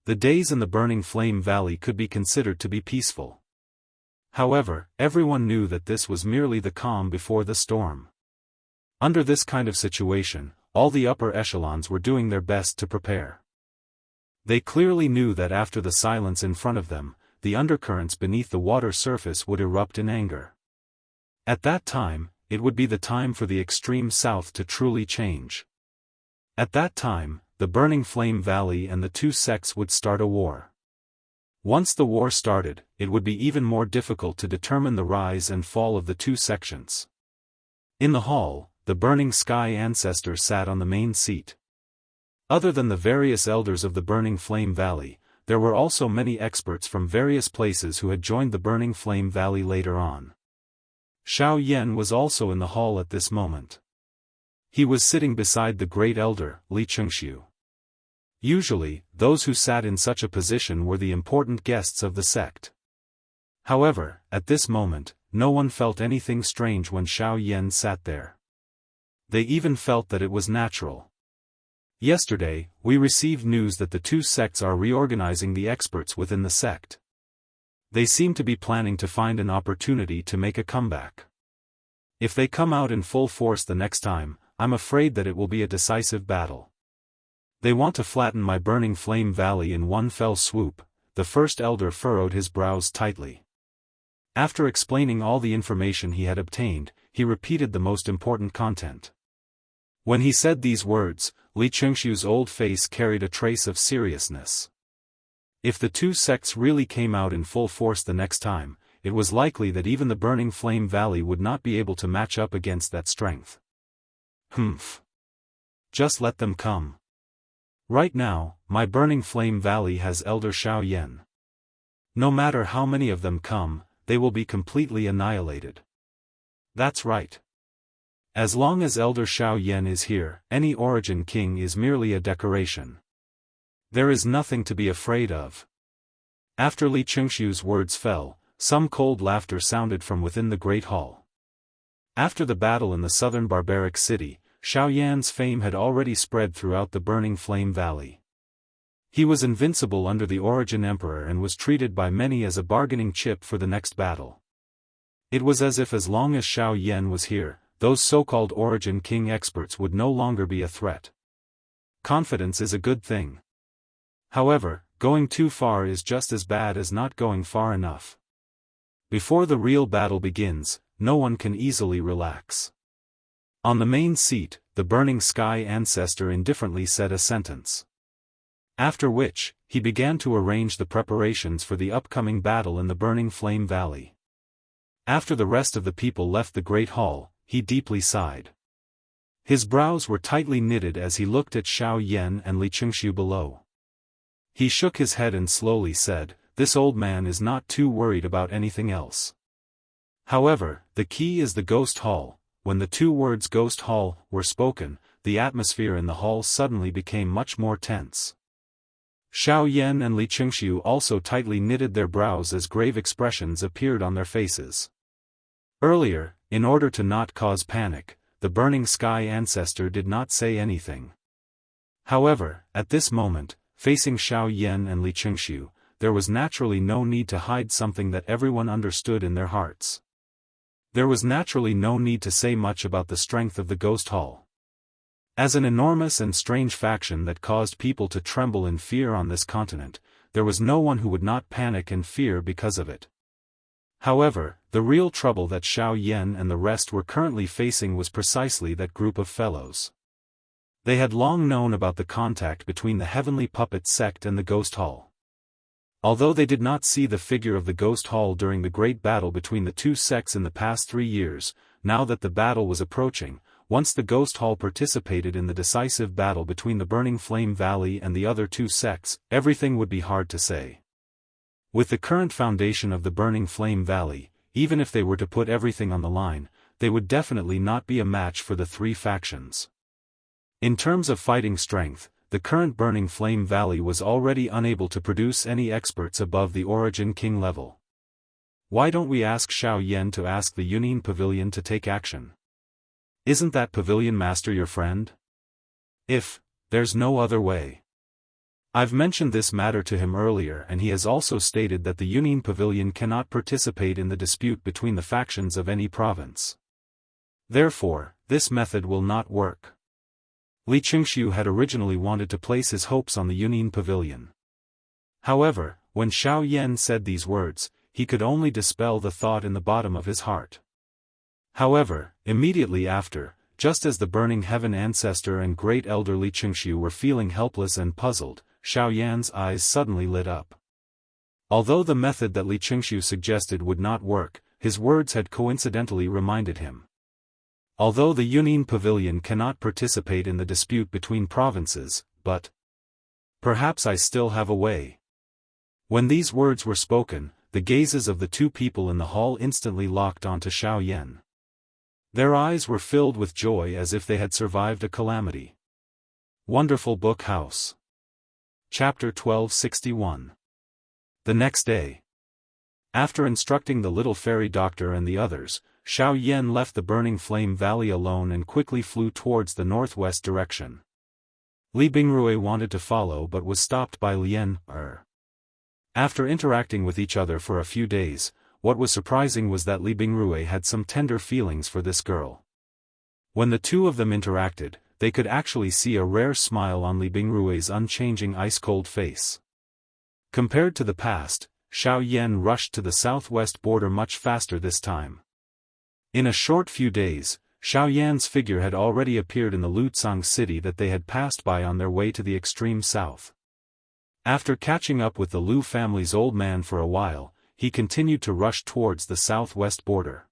The days in the Burning Flame Valley could be considered to be peaceful. However, everyone knew that this was merely the calm before the storm. Under this kind of situation, all the upper echelons were doing their best to prepare. They clearly knew that after the silence in front of them, the undercurrents beneath the water surface would erupt in anger. At that time, it would be the time for the extreme south to truly change. At that time, the Burning Flame Valley and the two sects would start a war. Once the war started, it would be even more difficult to determine the rise and fall of the two sections. In the hall, the Burning Sky Ancestor sat on the main seat. Other than the various elders of the Burning Flame Valley, there were also many experts from various places who had joined the Burning Flame Valley later on. Xiao Yan was also in the hall at this moment. He was sitting beside the great elder, Li Chengxiu. Usually, those who sat in such a position were the important guests of the sect. However, at this moment, no one felt anything strange when Xiao Yan sat there. They even felt that it was natural. Yesterday, we received news that the two sects are reorganizing the experts within the sect. They seem to be planning to find an opportunity to make a comeback. If they come out in full force the next time, I'm afraid that it will be a decisive battle. They want to flatten my Burning Flame Valley in one fell swoop. The first elder furrowed his brows tightly. After explaining all the information he had obtained, he repeated the most important content. When he said these words, Li Chengxiu's old face carried a trace of seriousness. If the two sects really came out in full force the next time, it was likely that even the Burning Flame Valley would not be able to match up against that strength. Humph. Just let them come. Right now, my Burning Flame Valley has Elder Xiao Yan. No matter how many of them come, they will be completely annihilated. That's right. As long as Elder Xiao Yan is here, any Origin King is merely a decoration. There is nothing to be afraid of. After Li Chengxiu's words fell, some cold laughter sounded from within the great hall. After the battle in the southern barbaric city, Xiao Yan's fame had already spread throughout the Burning Flame Valley. He was invincible under the Origin Emperor and was treated by many as a bargaining chip for the next battle. It was as if as long as Xiao Yan was here, those so-called Origin King experts would no longer be a threat. Confidence is a good thing. However, going too far is just as bad as not going far enough. Before the real battle begins, no one can easily relax. On the main seat, the Burning Sky Ancestor indifferently said a sentence. After which, he began to arrange the preparations for the upcoming battle in the Burning Flame Valley. After the rest of the people left the Great Hall, he deeply sighed. His brows were tightly knitted as he looked at Xiao Yan and Li Chengxiu below. He shook his head and slowly said, "This old man is not too worried about anything else." However, the key is the Ghost Hall. When the two words Ghost Hall were spoken, the atmosphere in the hall suddenly became much more tense. Xiao Yan and Li Chengxiu also tightly knitted their brows as grave expressions appeared on their faces. Earlier, in order to not cause panic, the Burning Sky Ancestor did not say anything. However, at this moment, facing Xiao Yan and Li Chengxiu, there was naturally no need to hide something that everyone understood in their hearts. There was naturally no need to say much about the strength of the Ghost Hall. As an enormous and strange faction that caused people to tremble in fear on this continent, there was no one who would not panic and fear because of it. However, the real trouble that Xiao Yan and the rest were currently facing was precisely that group of fellows. They had long known about the contact between the Heavenly Puppet sect and the Ghost Hall. Although they did not see the figure of the Ghost Hall during the great battle between the two sects in the past 3 years, now that the battle was approaching, once the Ghost Hall participated in the decisive battle between the Burning Flame Valley and the other two sects, everything would be hard to say. With the current foundation of the Burning Flame Valley, even if they were to put everything on the line, they would definitely not be a match for the three factions. In terms of fighting strength, the current Burning Flame Valley was already unable to produce any experts above the Origin King level. Why don't we ask Xiao Yan to ask the Yunin Pavilion to take action? Isn't that Pavilion Master your friend? If there's no other way. I've mentioned this matter to him earlier and he has also stated that the Yunin Pavilion cannot participate in the dispute between the factions of any province. Therefore, this method will not work. Li Chengxiu had originally wanted to place his hopes on the Yunin Pavilion. However, when Xiao Yan said these words, he could only dispel the thought in the bottom of his heart. However, immediately after, just as the Burning Heaven Ancestor and Great Elder Li Chengxiu were feeling helpless and puzzled, Xiao Yan's eyes suddenly lit up. Although the method that Li Chengxiu suggested would not work, his words had coincidentally reminded him. Although the Yunin Pavilion cannot participate in the dispute between provinces, but perhaps I still have a way. When these words were spoken, the gazes of the two people in the hall instantly locked onto Xiao Yan. Their eyes were filled with joy as if they had survived a calamity. Wonderful Book House. Chapter 1261. The next day. After instructing the little fairy doctor and the others, Xiao Yan left the burning flame valley alone and quickly flew towards the northwest direction. Li Bingrui wanted to follow but was stopped by Lian Er. After interacting with each other for a few days, what was surprising was that Li Bingrui had some tender feelings for this girl. When the two of them interacted, they could actually see a rare smile on Li Bingrui's unchanging ice-cold face. Compared to the past, Xiao Yan rushed to the southwest border much faster this time. In a short few days, Xiao Yan's figure had already appeared in the Lutsang city that they had passed by on their way to the extreme south. After catching up with the Lu family's old man for a while, he continued to rush towards the southwest border.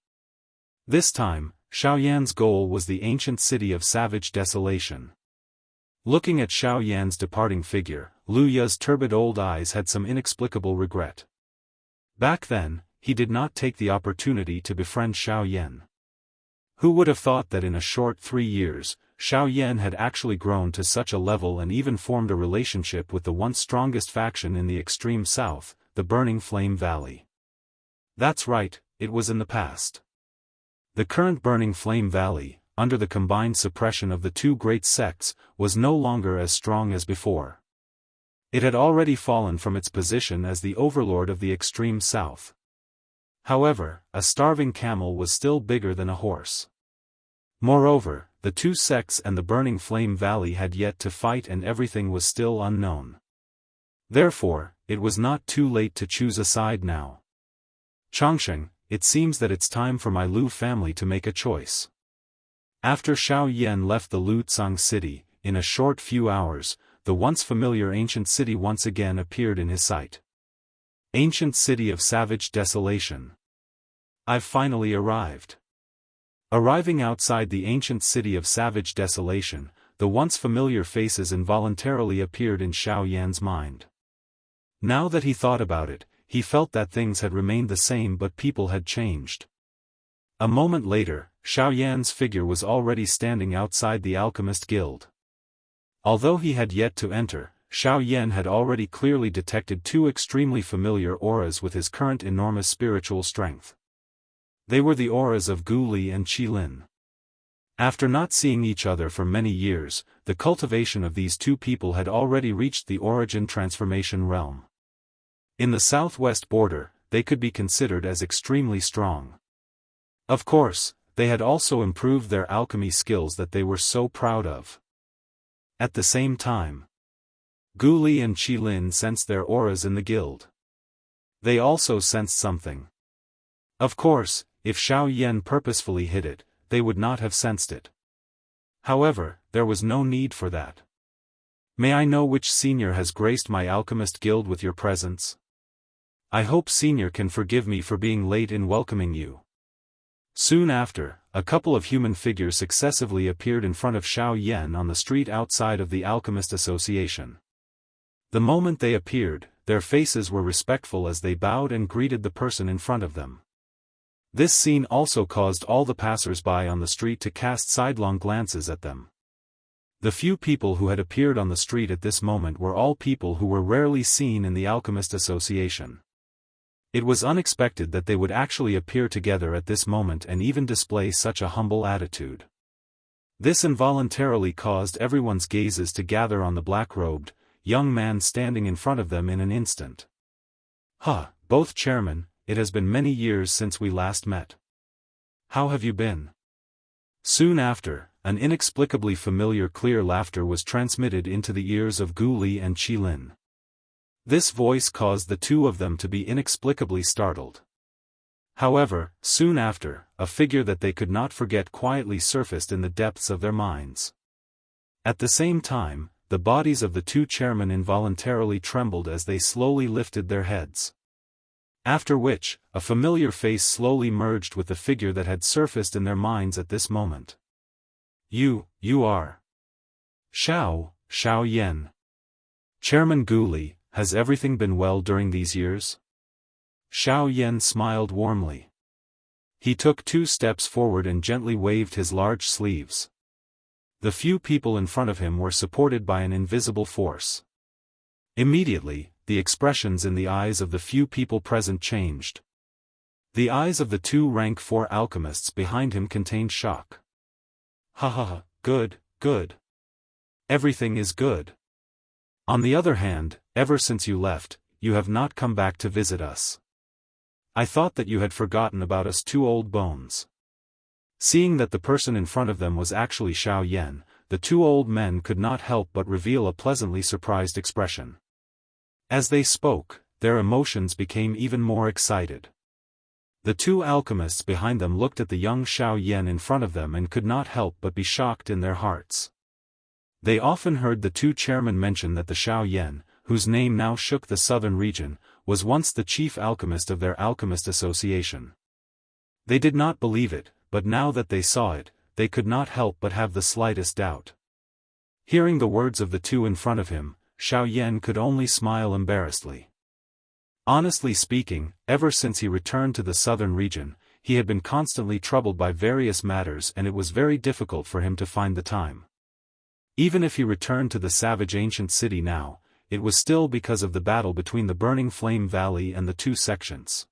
This time, Xiao Yan's goal was the ancient city of Savage Desolation. Looking at Xiao Yan's departing figure, Lu Ya's turbid old eyes had some inexplicable regret. Back then, he did not take the opportunity to befriend Xiao Yan. Who would have thought that in a short 3 years, Xiao Yan had actually grown to such a level and even formed a relationship with the once strongest faction in the extreme south, the Burning Flame Valley. That's right, it was in the past. The current Burning Flame Valley, under the combined suppression of the two great sects, was no longer as strong as before. It had already fallen from its position as the overlord of the extreme south. However, a starving camel was still bigger than a horse. Moreover, the two sects and the Burning Flame Valley had yet to fight and everything was still unknown. Therefore, it was not too late to choose a side now. Changsheng, it seems that it's time for my Lu family to make a choice. After Xiao Yan left the Lutsang city, in a short few hours, the once familiar ancient city once again appeared in his sight. Ancient city of Savage Desolation. I've finally arrived. Arriving outside the ancient city of Savage Desolation, the once familiar faces involuntarily appeared in Xiao Yan's mind. Now that he thought about it, he felt that things had remained the same but people had changed. A moment later, Xiao Yan's figure was already standing outside the Alchemist Guild. Although he had yet to enter, Xiao Yan had already clearly detected two extremely familiar auras with his current enormous spiritual strength. They were the auras of Gu Li and Qi Lin. After not seeing each other for many years, the cultivation of these two people had already reached the origin transformation realm. In the southwest border, they could be considered as extremely strong. Of course, they had also improved their alchemy skills that they were so proud of. At the same time, Gu Li and Qi Lin sensed their auras in the guild. They also sensed something. Of course, if Xiao Yan purposefully hid it, they would not have sensed it. However, there was no need for that. May I know which senior has graced my alchemist guild with your presence? I hope senior can forgive me for being late in welcoming you. Soon after, a couple of human figures successively appeared in front of Xiao Yan on the street outside of the Alchemist Association. The moment they appeared, their faces were respectful as they bowed and greeted the person in front of them. This scene also caused all the passers-by on the street to cast sidelong glances at them. The few people who had appeared on the street at this moment were all people who were rarely seen in the Alchemist Association. It was unexpected that they would actually appear together at this moment and even display such a humble attitude. This involuntarily caused everyone's gazes to gather on the black-robed, young man standing in front of them in an instant. Both chairmen, it has been many years since we last met. How have you been? Soon after, an inexplicably familiar clear laughter was transmitted into the ears of Gu Li and Qi Lin. This voice caused the two of them to be inexplicably startled. However, soon after, a figure that they could not forget quietly surfaced in the depths of their minds. At the same time, the bodies of the two chairmen involuntarily trembled as they slowly lifted their heads. After which, a familiar face slowly merged with the figure that had surfaced in their minds at this moment. You are Xiao Yan. Chairman Gu Li, has everything been well during these years? Xiao Yan smiled warmly. He took 2 steps forward and gently waved his large sleeves. The few people in front of him were supported by an invisible force. Immediately, the expressions in the eyes of the few people present changed. The eyes of the 2 rank 4 alchemists behind him contained shock. Ha ha ha, good, good. Everything is good. On the other hand, ever since you left, you have not come back to visit us. I thought that you had forgotten about us 2 old bones. Seeing that the person in front of them was actually Xiao Yan, the 2 old men could not help but reveal a pleasantly surprised expression. As they spoke, their emotions became even more excited. The 2 alchemists behind them looked at the young Xiao Yan in front of them and could not help but be shocked in their hearts. They often heard the 2 chairmen mention that the Xiao Yan, whose name now shook the southern region, was once the chief alchemist of their alchemist association. They did not believe it, but now that they saw it, they could not help but have the slightest doubt. Hearing the words of the 2 in front of him, Xiao Yan could only smile embarrassedly. Honestly speaking, ever since he returned to the southern region, he had been constantly troubled by various matters and it was very difficult for him to find the time. Even if he returned to the savage ancient city now, it was still because of the battle between the Burning Flame Valley and the 2 sections.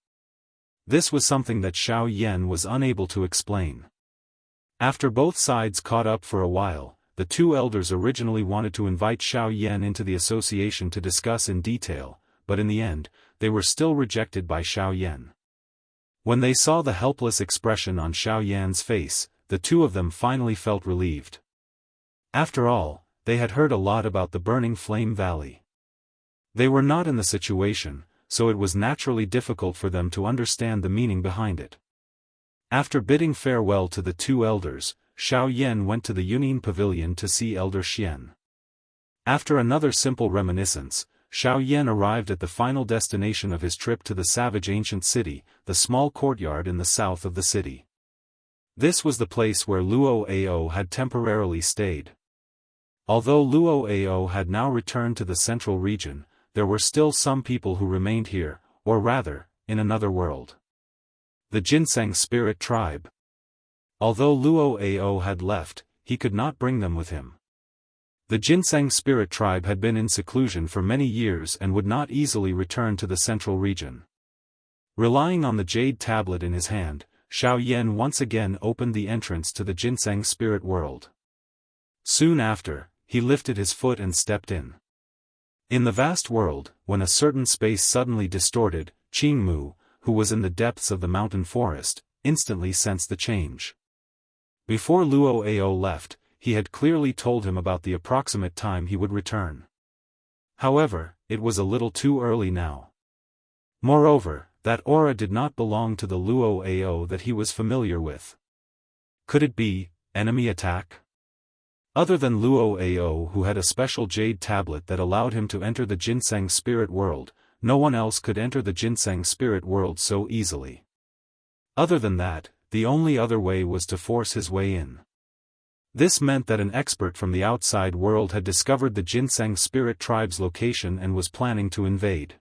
This was something that Xiao Yan was unable to explain. After both sides caught up for a while, the 2 elders originally wanted to invite Xiao Yan into the association to discuss in detail, but in the end, they were still rejected by Xiao Yan. When they saw the helpless expression on Xiao Yan's face, the 2 of them finally felt relieved. After all, they had heard a lot about the Burning Flame Valley. They were not in the situation, so it was naturally difficult for them to understand the meaning behind it. After bidding farewell to the 2 elders, Xiao Yan went to the Yunin Pavilion to see Elder Xian. After another simple reminiscence, Xiao Yan arrived at the final destination of his trip to the savage ancient city, the small courtyard in the south of the city. This was the place where Luo Ao had temporarily stayed. Although Luo Ao had now returned to the central region, there were still some people who remained here, or rather, in another world. The Ginseng spirit tribe. Although Luo Ao had left, he could not bring them with him. The Ginseng spirit tribe had been in seclusion for many years and would not easily return to the central region. Relying on the jade tablet in his hand, Xiao Yan once again opened the entrance to the Ginseng spirit world. Soon after, he lifted his foot and stepped in. In the vast world, when a certain space suddenly distorted, Jianghu, who was in the depths of the mountain forest, instantly sensed the change. Before Luo Ao left, he had clearly told him about the approximate time he would return. However, it was a little too early now. Moreover, that aura did not belong to the Luo Ao that he was familiar with. Could it be enemy attack? Other than Luo Ao, who had a special jade tablet that allowed him to enter the Ginseng spirit world, no one else could enter the Ginseng spirit world so easily. Other than that, the only other way was to force his way in. This meant that an expert from the outside world had discovered the Ginseng spirit tribe's location and was planning to invade.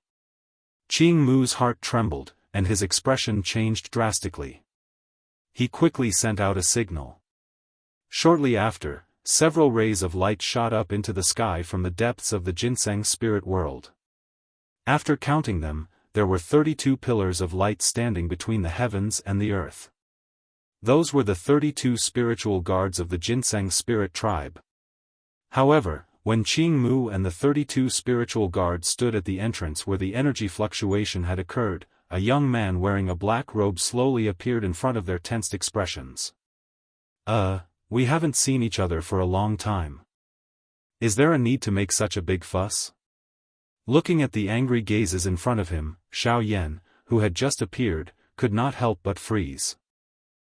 Jianghu's heart trembled, and his expression changed drastically. He quickly sent out a signal. Shortly after, several rays of light shot up into the sky from the depths of the Ginseng spirit world. After counting them, there were 32 pillars of light standing between the heavens and the earth. Those were the 32 spiritual guards of the Ginseng spirit tribe. However, when Jianghu and the 32 spiritual guards stood at the entrance where the energy fluctuation had occurred, a young man wearing a black robe slowly appeared in front of their tensed expressions. We haven't seen each other for a long time. Is there a need to make such a big fuss? Looking at the angry gazes in front of him, Xiao Yan, who had just appeared, could not help but freeze.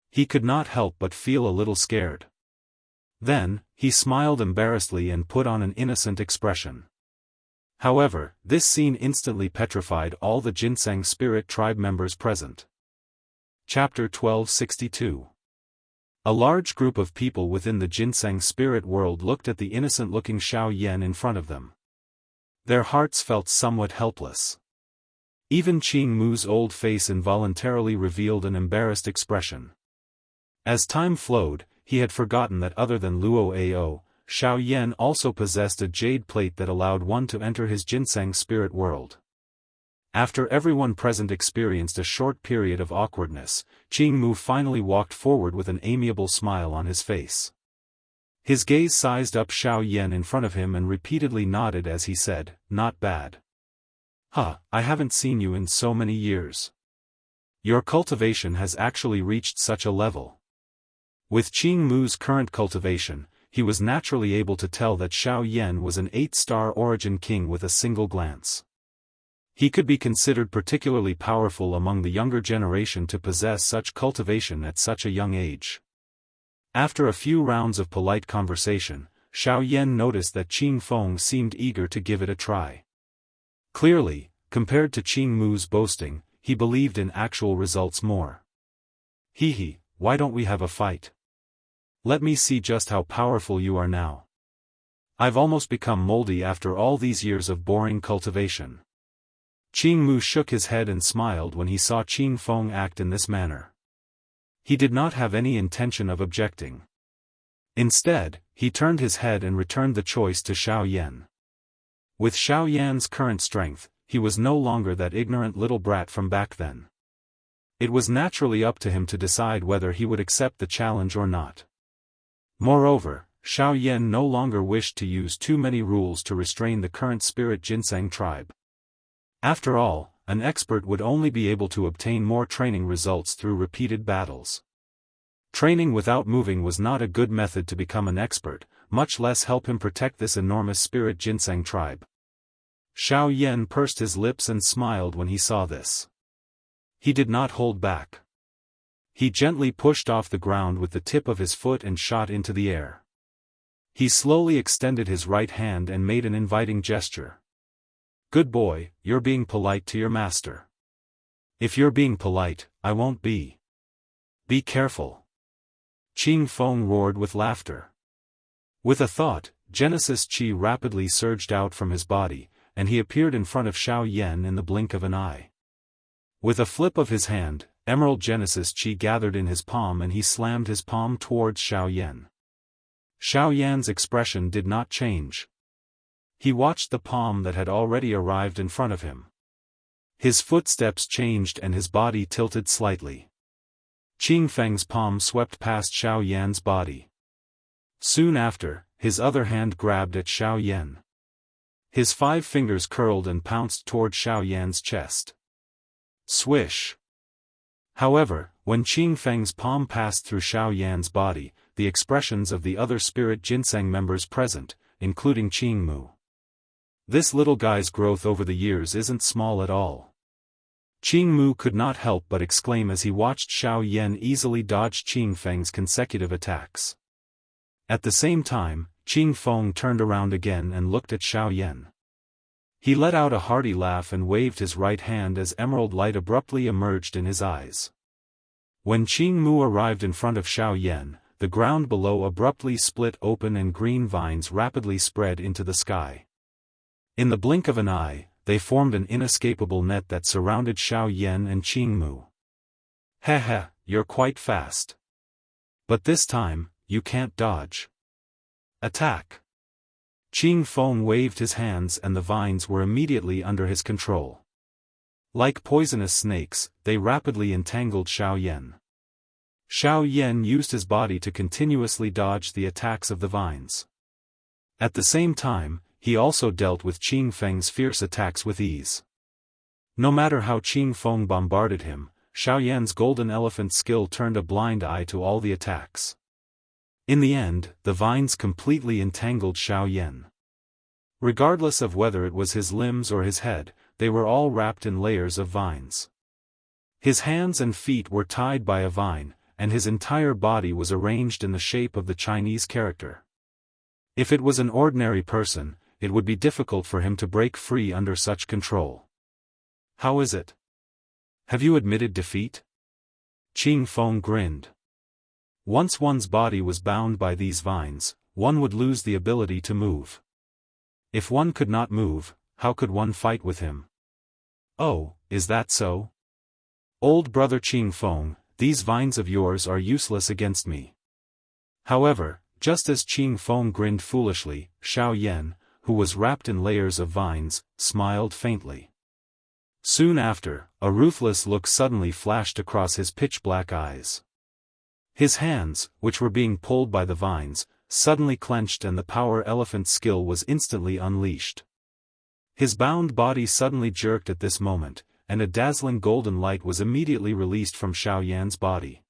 He could not help but feel a little scared. Then, he smiled embarrassedly and put on an innocent expression. However, this scene instantly petrified all the Ginseng spirit tribe members present. Chapter 1262. A large group of people within the Ginseng spirit world looked at the innocent-looking Xiao Yan in front of them. Their hearts felt somewhat helpless. Even Qing Mu's old face involuntarily revealed an embarrassed expression. As time flowed, he had forgotten that other than Luo Ao, Xiao Yan also possessed a jade plate that allowed one to enter his ginseng spirit world. After everyone present experienced a short period of awkwardness, Qing Mu finally walked forward with an amiable smile on his face. His gaze sized up Xiao Yan in front of him and repeatedly nodded as he said, "Not bad. I haven't seen you in so many years. Your cultivation has actually reached such a level." With Qing Mu's current cultivation, he was naturally able to tell that Xiao Yan was an 8-star origin king with a single glance. He could be considered particularly powerful among the younger generation to possess such cultivation at such a young age. After a few rounds of polite conversation, Xiao Yan noticed that Qing Feng seemed eager to give it a try. Clearly, compared to Qing Mu's boasting, he believed in actual results more. Why don't we have a fight? Let me see just how powerful you are now. I've almost become moldy after all these years of boring cultivation. Qing Mu shook his head and smiled when he saw Qing Feng act in this manner. He did not have any intention of objecting. Instead, he turned his head and returned the choice to Xiao Yan. With Xiao Yan's current strength, he was no longer that ignorant little brat from back then. It was naturally up to him to decide whether he would accept the challenge or not. Moreover, Xiao Yan no longer wished to use too many rules to restrain the current spirit ginseng tribe. After all, an expert would only be able to obtain more training results through repeated battles. Training without moving was not a good method to become an expert, much less help him protect this enormous spirit ginseng tribe. Xiao Yan pursed his lips and smiled when he saw this. He did not hold back. He gently pushed off the ground with the tip of his foot and shot into the air. He slowly extended his right hand and made an inviting gesture. "Good boy, you're being polite to your master. If you're being polite, I won't be. Be careful." Qing Feng roared with laughter. With a thought, Genesis Qi rapidly surged out from his body, and he appeared in front of Xiao Yan in the blink of an eye. With a flip of his hand, Emerald Genesis Qi gathered in his palm and he slammed his palm towards Xiao Yan. Xiao Yan's expression did not change. He watched the palm that had already arrived in front of him. His footsteps changed and his body tilted slightly. Qing Feng's palm swept past Xiao Yan's body. Soon after, his other hand grabbed at Xiao Yan. His 5 fingers curled and pounced toward Xiao Yan's chest. Swish! However, when Qing Feng's palm passed through Xiao Yan's body, the expressions of the other spirit ginseng members present, including Qing Mu. This little guy's growth over the years isn't small at all. Qing Mu could not help but exclaim as he watched Xiao Yan easily dodge Qing Feng's consecutive attacks. At the same time, Qing Feng turned around again and looked at Xiao Yan. He let out a hearty laugh and waved his right hand as emerald light abruptly emerged in his eyes. When Qing Mu arrived in front of Xiao Yan, the ground below abruptly split open and green vines rapidly spread into the sky. In the blink of an eye, they formed an inescapable net that surrounded Xiao Yan and Qing Mu. "Heh, you're quite fast. But this time, you can't dodge. Attack!" Qing Feng waved his hands and the vines were immediately under his control. Like poisonous snakes, they rapidly entangled Xiao Yan. Xiao Yan used his body to continuously dodge the attacks of the vines. At the same time, he also dealt with Qing Feng's fierce attacks with ease. No matter how Qing Feng bombarded him, Xiao Yan's golden elephant skill turned a blind eye to all the attacks. In the end, the vines completely entangled Xiao Yan. Regardless of whether it was his limbs or his head, they were all wrapped in layers of vines. His hands and feet were tied by a vine, and his entire body was arranged in the shape of the Chinese character. If it was an ordinary person, it would be difficult for him to break free under such control. "How is it? Have you admitted defeat?" Qing Feng grinned. Once one's body was bound by these vines, one would lose the ability to move. If one could not move, how could one fight with him? Oh, is that so? Old brother Qing Feng, these vines of yours are useless against me. However, just as Qing Feng grinned foolishly, Xiao Yan, who was wrapped in layers of vines, smiled faintly. Soon after, a ruthless look suddenly flashed across his pitch-black eyes. His hands, which were being pulled by the vines, suddenly clenched and the power elephant skill was instantly unleashed. His bound body suddenly jerked at this moment, and a dazzling golden light was immediately released from Xiao Yan's body.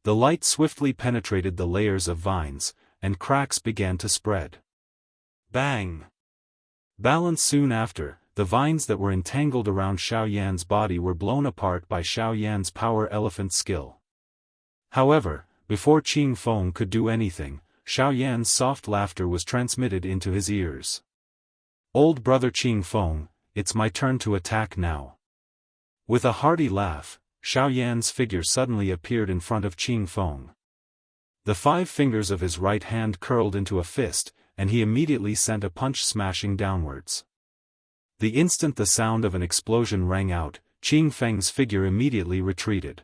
The light swiftly penetrated the layers of vines, and cracks began to spread. Bang! Balance soon after, the vines that were entangled around Xiao Yan's body were blown apart by Xiao Yan's power elephant skill. However, before Qing Feng could do anything, Xiao Yan's soft laughter was transmitted into his ears. Old brother Qing Feng, it's my turn to attack now. With a hearty laugh, Xiao Yan's figure suddenly appeared in front of Qing Feng. The 5 fingers of his right hand curled into a fist, and he immediately sent a punch smashing downwards. The instant the sound of an explosion rang out, Qing Feng's figure immediately retreated.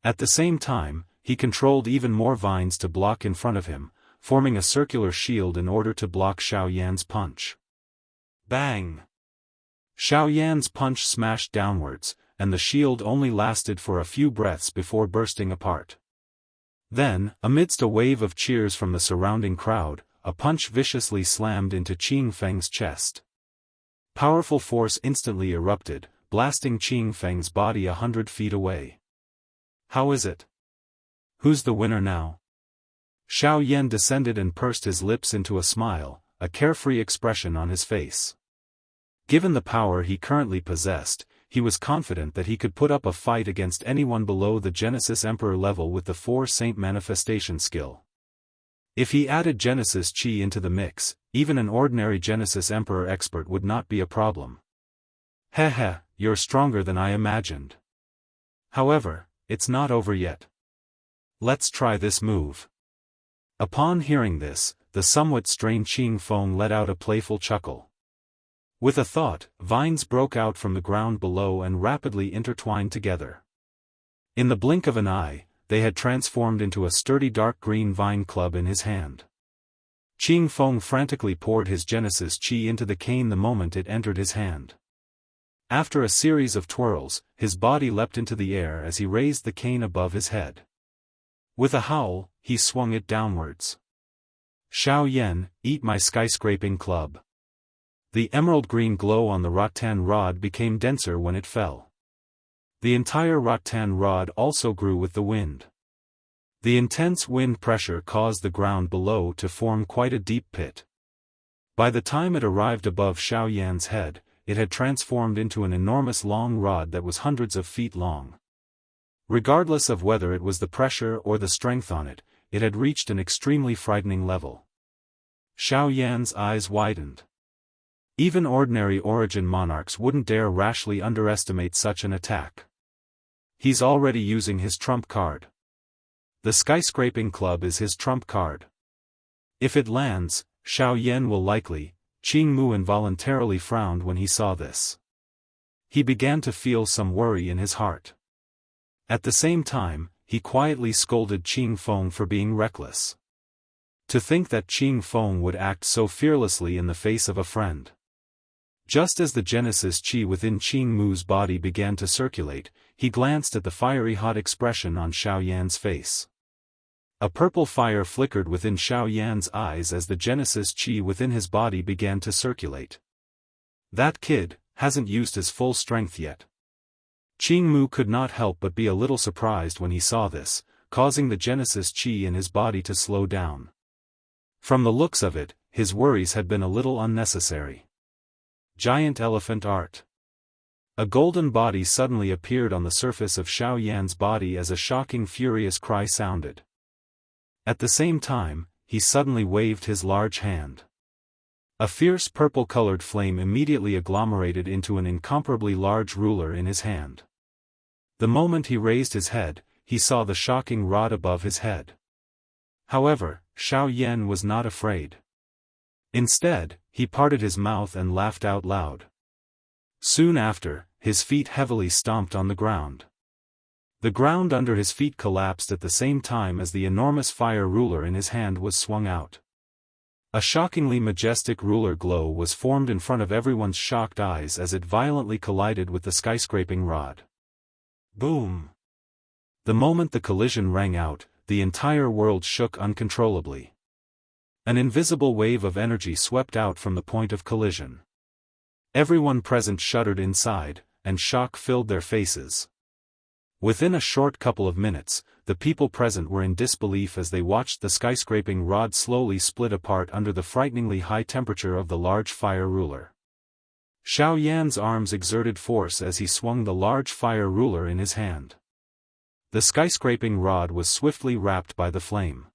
At the same time, he controlled even more vines to block in front of him, forming a circular shield in order to block Xiao Yan's punch. Bang! Xiao Yan's punch smashed downwards, and the shield only lasted for a few breaths before bursting apart. Then, amidst a wave of cheers from the surrounding crowd, a punch viciously slammed into Qing Feng's chest. Powerful force instantly erupted, blasting Qing Feng's body 100 feet away. How is it? Who's the winner now? Xiao Yan descended and pursed his lips into a smile, a carefree expression on his face. Given the power he currently possessed, he was confident that he could put up a fight against anyone below the Genesis Emperor level with the 4 Saint Manifestation skill. If he added Genesis Qi into the mix, even an ordinary Genesis Emperor expert would not be a problem. Heh, you're stronger than I imagined. However, it's not over yet. Let's try this move. Upon hearing this, the somewhat strained Qing Feng let out a playful chuckle. With a thought, vines broke out from the ground below and rapidly intertwined together. In the blink of an eye, they had transformed into a sturdy dark green vine club in his hand. Qing Feng frantically poured his Genesis Qi into the cane the moment it entered his hand. After a series of twirls, his body leapt into the air as he raised the cane above his head. With a howl, he swung it downwards. Xiao Yan, eat my skyscraping club. The emerald green glow on the rattan rod became denser when it fell. The entire rattan rod also grew with the wind. The intense wind pressure caused the ground below to form quite a deep pit. By the time it arrived above Xiao Yan's head, it had transformed into an enormous long rod that was hundreds of feet long. Regardless of whether it was the pressure or the strength on it, it had reached an extremely frightening level. Xiao Yan's eyes widened. Even ordinary origin monarchs wouldn't dare rashly underestimate such an attack. He's already using his trump card. The skyscraping club is his trump card. If it lands, Xiao Yan will likely. Qing Mu involuntarily frowned when he saw this. He began to feel some worry in his heart. At the same time, he quietly scolded Qing Feng for being reckless. To think that Qing Feng would act so fearlessly in the face of a friend. Just as the Genesis Qi within Qing Mu's body began to circulate, he glanced at the fiery hot expression on Xiao Yan's face. A purple fire flickered within Xiao Yan's eyes as the Genesis Qi within his body began to circulate. That kid hasn't used his full strength yet. Qing Mu could not help but be a little surprised when he saw this, causing the Genesis Qi in his body to slow down. From the looks of it, his worries had been a little unnecessary. Giant Elephant Art. A golden body suddenly appeared on the surface of Xiao Yan's body as a shocking furious cry sounded. At the same time, he suddenly waved his large hand. A fierce purple-colored flame immediately agglomerated into an incomparably large ruler in his hand. The moment he raised his head, he saw the shocking rod above his head. However, Xiao Yan was not afraid. Instead, he parted his mouth and laughed out loud. Soon after, his feet heavily stomped on the ground. The ground under his feet collapsed at the same time as the enormous fire ruler in his hand was swung out. A shockingly majestic ruler glow was formed in front of everyone's shocked eyes as it violently collided with the skyscraping rod. Boom! The moment the collision rang out, the entire world shook uncontrollably. An invisible wave of energy swept out from the point of collision. Everyone present shuddered inside, and shock filled their faces. Within a short couple of minutes, the people present were in disbelief as they watched the skyscraping rod slowly split apart under the frighteningly high temperature of the large fire ruler. Xiao Yan's arms exerted force as he swung the large fire ruler in his hand. The skyscraping rod was swiftly wrapped by the flame.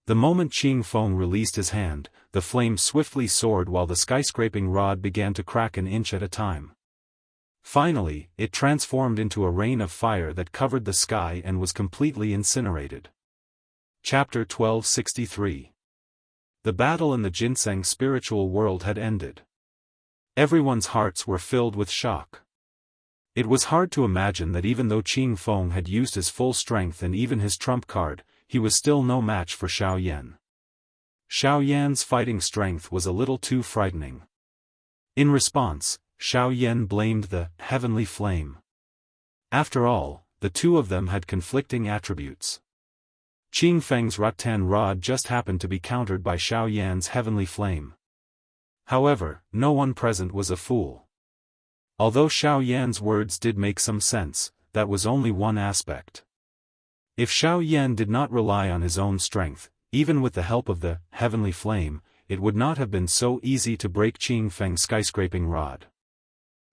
The moment Qing Feng released his hand, the flame swiftly soared while the skyscraping rod began to crack an inch at a time. Finally, it transformed into a rain of fire that covered the sky and was completely incinerated. Chapter 1263. The battle in the ginseng spiritual world had ended. Everyone's hearts were filled with shock. It was hard to imagine that even though Qing Feng had used his full strength and even his trump card, he was still no match for Xiao Yan. Xiao Yan's fighting strength was a little too frightening. In response, Xiao Yan blamed the heavenly flame. After all, the two of them had conflicting attributes. Qing Feng's rattan rod just happened to be countered by Xiao Yan's heavenly flame. However, no one present was a fool. Although Xiao Yan's words did make some sense, that was only one aspect. If Xiao Yan did not rely on his own strength, even with the help of the heavenly flame, it would not have been so easy to break Qing Feng's skyscraping rod.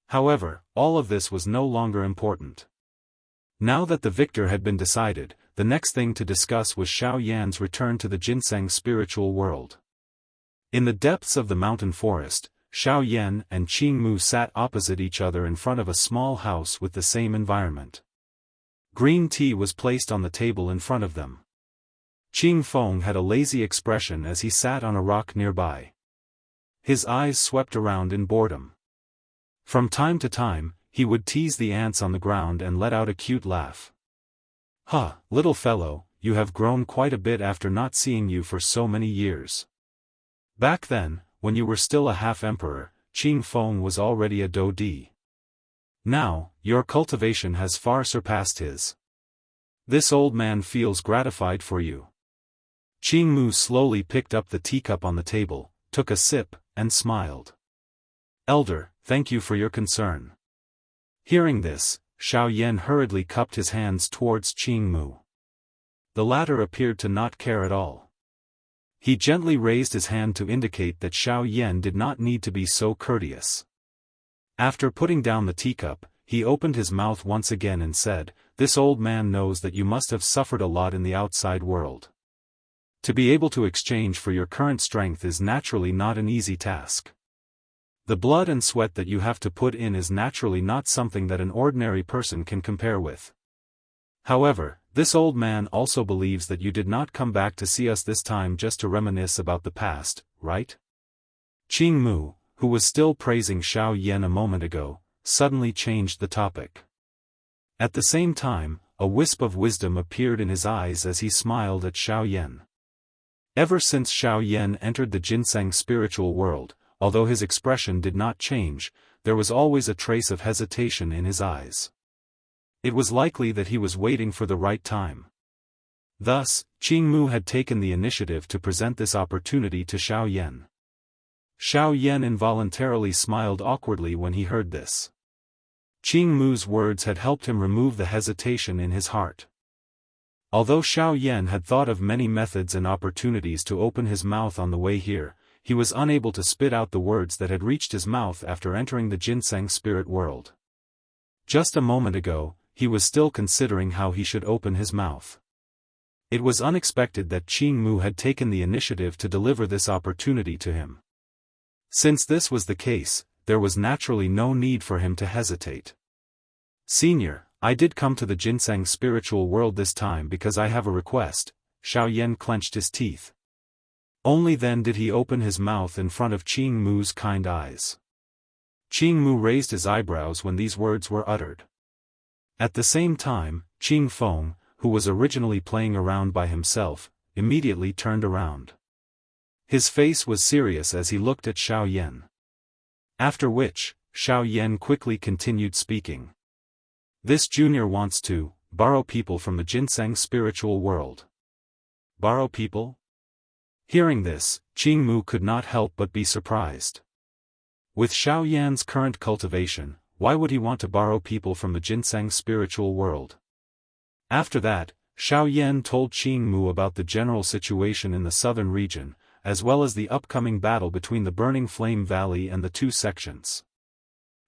However, all of this was no longer important. Now that the victor had been decided, the next thing to discuss was Xiao Yan's return to the ginseng spiritual world. In the depths of the mountain forest, Xiao Yan and Qing Mu sat opposite each other in front of a small house with the same environment. Green tea was placed on the table in front of them. Qing Feng had a lazy expression as he sat on a rock nearby. His eyes swept around in boredom. From time to time, he would tease the ants on the ground and let out a cute laugh. "Huh, little fellow, you have grown quite a bit after not seeing you for so many years. Back then, when you were still a half-emperor, Qing Feng was already a Daoist. Now, your cultivation has far surpassed his. This old man feels gratified for you." Qing Mu slowly picked up the teacup on the table, took a sip, and smiled. "Elder, thank you for your concern." Hearing this, Xiao Yan hurriedly cupped his hands towards Qing Mu. The latter appeared to not care at all. He gently raised his hand to indicate that Xiao Yan did not need to be so courteous. After putting down the teacup, he opened his mouth once again and said, "This old man knows that you must have suffered a lot in the outside world. To be able to exchange for your current strength is naturally not an easy task. The blood and sweat that you have to put in is naturally not something that an ordinary person can compare with. However, this old man also believes that you did not come back to see us this time just to reminisce about the past, right?" Qing Mu, who was still praising Xiao Yan a moment ago, suddenly changed the topic. At the same time, a wisp of wisdom appeared in his eyes as he smiled at Xiao Yan. Ever since Xiao Yan entered the ginseng spiritual world, although his expression did not change, there was always a trace of hesitation in his eyes. It was likely that he was waiting for the right time. Thus, Qing Mu had taken the initiative to present this opportunity to Xiao Yan. Xiao Yan involuntarily smiled awkwardly when he heard this. Qing Mu's words had helped him remove the hesitation in his heart. Although Xiao Yan had thought of many methods and opportunities to open his mouth on the way here, he was unable to spit out the words that had reached his mouth after entering the ginseng spirit world. Just a moment ago, he was still considering how he should open his mouth. It was unexpected that Qing Mu had taken the initiative to deliver this opportunity to him. Since this was the case, there was naturally no need for him to hesitate. "Senior, I did come to the ginseng spiritual world this time because I have a request." Xiao Yan clenched his teeth. Only then did he open his mouth in front of Qing Mu's kind eyes. Qing Mu raised his eyebrows when these words were uttered. At the same time, Qing Feng, who was originally playing around by himself, immediately turned around. His face was serious as he looked at Xiao Yan. After which, Xiao Yan quickly continued speaking. This junior wants to borrow people from the ginseng spiritual world. Borrow people? Hearing this, Qing Mu could not help but be surprised. With Xiao Yan's current cultivation, why would he want to borrow people from the ginseng spiritual world? After that, Xiao Yan told Qing Mu about the general situation in the southern region, as well as the upcoming battle between the Burning Flame Valley and the two sections.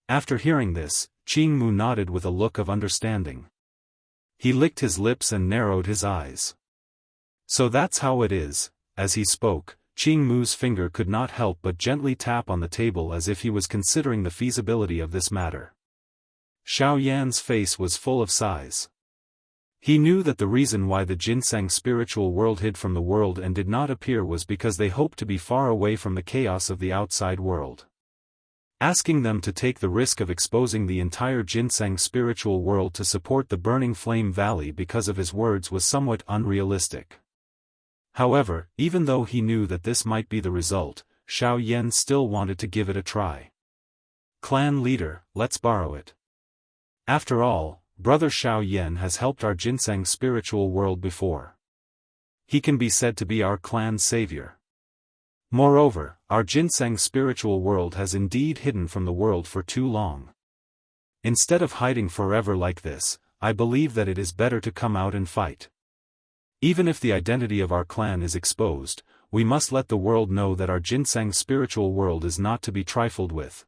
After hearing this, Qing Mu nodded with a look of understanding. He licked his lips and narrowed his eyes. So that's how it is. As he spoke, Qing Mu's finger could not help but gently tap on the table as if he was considering the feasibility of this matter. Xiao Yan's face was full of sighs. He knew that the reason why the ginseng spiritual world hid from the world and did not appear was because they hoped to be far away from the chaos of the outside world. Asking them to take the risk of exposing the entire ginseng spiritual world to support the Burning Flame Valley because of his words was somewhat unrealistic. However, even though he knew that this might be the result, Xiao Yan still wanted to give it a try. Clan leader, let's borrow it. After all, Brother Xiao Yan has helped our ginseng spiritual world before. He can be said to be our clan's savior. Moreover, our ginseng spiritual world has indeed hidden from the world for too long. Instead of hiding forever like this, I believe that it is better to come out and fight. Even if the identity of our clan is exposed, we must let the world know that our ginseng spiritual world is not to be trifled with.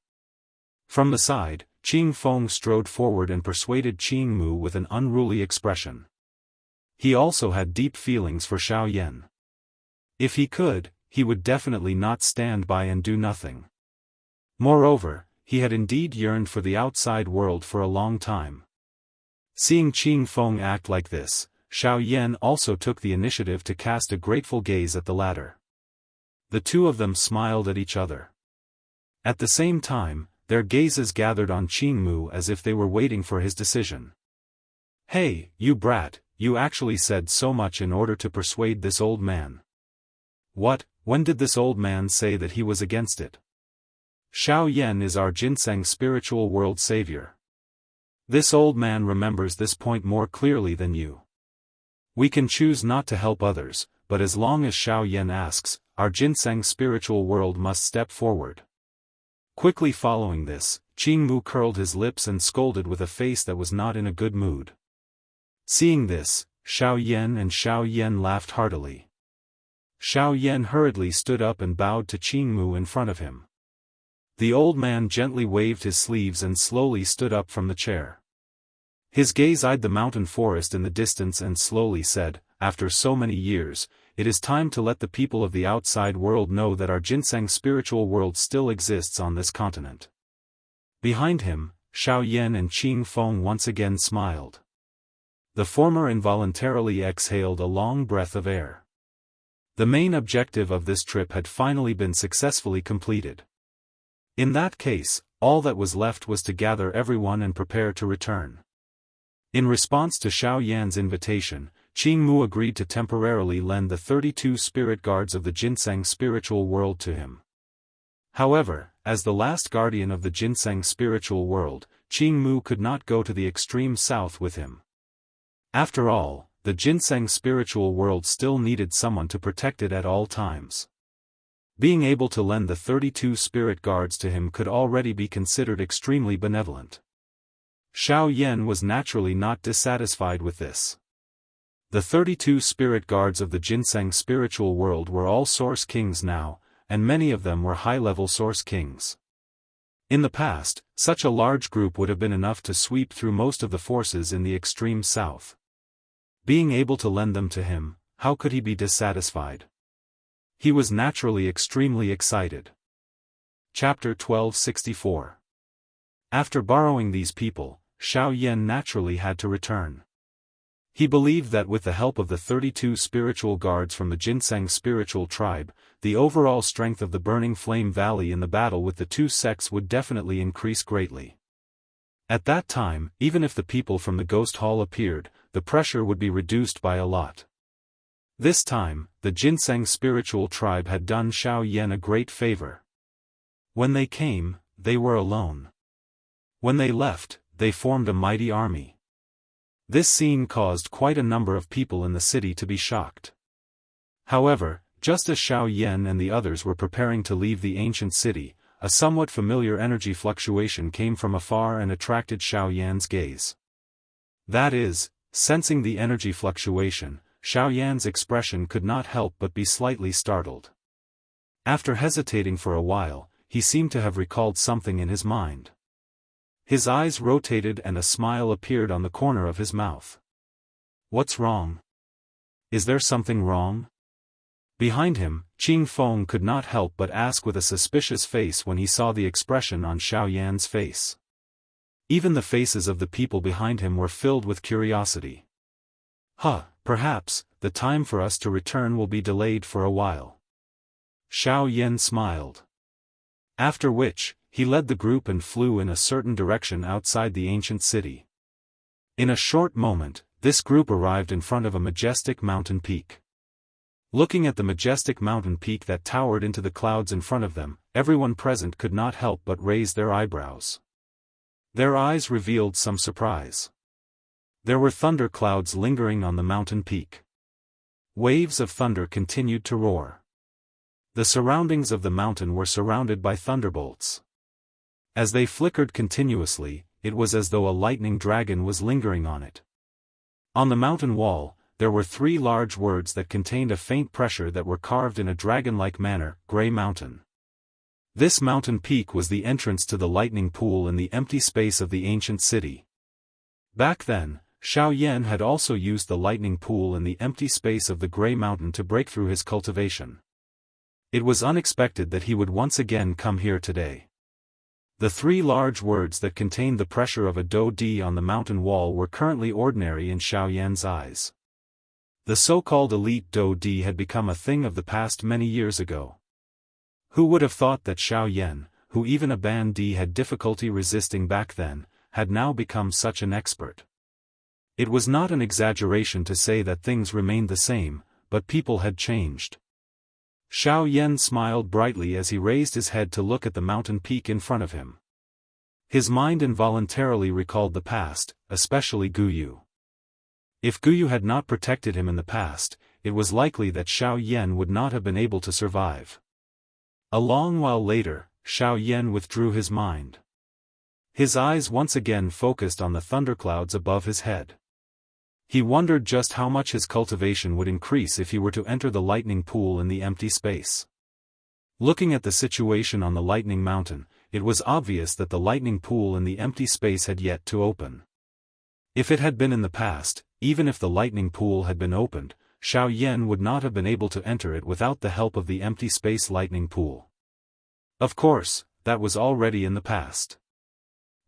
From the side, Qing Feng strode forward and persuaded Qing Mu with an unruly expression. He also had deep feelings for Xiao Yan. If he could, he would definitely not stand by and do nothing. Moreover, he had indeed yearned for the outside world for a long time. Seeing Qing Feng act like this, Xiao Yan also took the initiative to cast a grateful gaze at the latter. The two of them smiled at each other. At the same time, their gazes gathered on Qing Mu as if they were waiting for his decision. Hey, you brat, you actually said so much in order to persuade this old man. What, when did this old man say that he was against it? Xiao Yan is our ginseng spiritual world savior. This old man remembers this point more clearly than you. We can choose not to help others, but as long as Xiao Yan asks, our ginseng spiritual world must step forward. Quickly following this, Qing Mu curled his lips and scolded with a face that was not in a good mood. Seeing this, Xiao Yan and Xiao Yan laughed heartily. Xiao Yan hurriedly stood up and bowed to Qing Mu in front of him. The old man gently waved his sleeves and slowly stood up from the chair. His gaze eyed the mountain forest in the distance and slowly said, after so many years, it is time to let the people of the outside world know that our ginseng spiritual world still exists on this continent. Behind him, Xiao Yan and Qing Feng once again smiled. The former involuntarily exhaled a long breath of air. The main objective of this trip had finally been successfully completed. In that case, all that was left was to gather everyone and prepare to return. In response to Xiao Yan's invitation, Qing Mu agreed to temporarily lend the 32 spirit guards of the ginseng spiritual world to him. However, as the last guardian of the ginseng spiritual world, Qing Mu could not go to the extreme south with him. After all, the ginseng spiritual world still needed someone to protect it at all times. Being able to lend the 32 spirit guards to him could already be considered extremely benevolent. Xiao Yan was naturally not dissatisfied with this. The 32 spirit guards of the ginseng spiritual world were all source kings now, and many of them were high-level source kings. In the past, such a large group would have been enough to sweep through most of the forces in the extreme south. Being able to lend them to him, how could he be dissatisfied? He was naturally extremely excited. Chapter 1264. After borrowing these people, Xiao Yan naturally had to return. He believed that with the help of the 32 spiritual guards from the Ginseng spiritual tribe, the overall strength of the Burning Flame Valley in the battle with the two sects would definitely increase greatly. At that time, even if the people from the Ghost Hall appeared, the pressure would be reduced by a lot. This time, the Ginseng spiritual tribe had done Xiao Yan a great favor. When they came, they were alone. When they left, they formed a mighty army. This scene caused quite a number of people in the city to be shocked. However, just as Xiao Yan and the others were preparing to leave the ancient city, a somewhat familiar energy fluctuation came from afar and attracted Xiao Yan's gaze. That is, sensing the energy fluctuation, Xiao Yan's expression could not help but be slightly startled. After hesitating for a while, he seemed to have recalled something in his mind. His eyes rotated and a smile appeared on the corner of his mouth. What's wrong? Is there something wrong? Behind him, Qing Feng could not help but ask with a suspicious face when he saw the expression on Xiao Yan's face. Even the faces of the people behind him were filled with curiosity. Perhaps, the time for us to return will be delayed for a while. Xiao Yan smiled. After which, he led the group and flew in a certain direction outside the ancient city. In a short moment, this group arrived in front of a majestic mountain peak. Looking at the majestic mountain peak that towered into the clouds in front of them, everyone present could not help but raise their eyebrows. Their eyes revealed some surprise. There were thunder clouds lingering on the mountain peak. Waves of thunder continued to roar. The surroundings of the mountain were surrounded by thunderbolts. As they flickered continuously, it was as though a lightning dragon was lingering on it. On the mountain wall, there were 3 large words that contained a faint pressure that were carved in a dragon-like manner, Grey Mountain. This mountain peak was the entrance to the lightning pool in the empty space of the ancient city. Back then, Xiao Yan had also used the lightning pool in the empty space of the Grey Mountain to break through his cultivation. It was unexpected that he would once again come here today. The 3 large words that contained the pressure of a Do-di on the mountain wall were currently ordinary in Xiao Yan's eyes. The so-called elite Do-di had become a thing of the past many years ago. Who would have thought that Xiao Yan, who even a Ban-di had difficulty resisting back then, had now become such an expert? It was not an exaggeration to say that things remained the same, but people had changed. Xiao Yan smiled brightly as he raised his head to look at the mountain peak in front of him. His mind involuntarily recalled the past, especially Guyu. If Guyu had not protected him in the past, it was likely that Xiao Yan would not have been able to survive. A long while later, Xiao Yan withdrew his mind. His eyes once again focused on the thunderclouds above his head. He wondered just how much his cultivation would increase if he were to enter the lightning pool in the empty space. Looking at the situation on the lightning mountain, it was obvious that the lightning pool in the empty space had yet to open. If it had been in the past, even if the lightning pool had been opened, Xiao Yan would not have been able to enter it without the help of the empty space lightning pool. Of course, that was already in the past.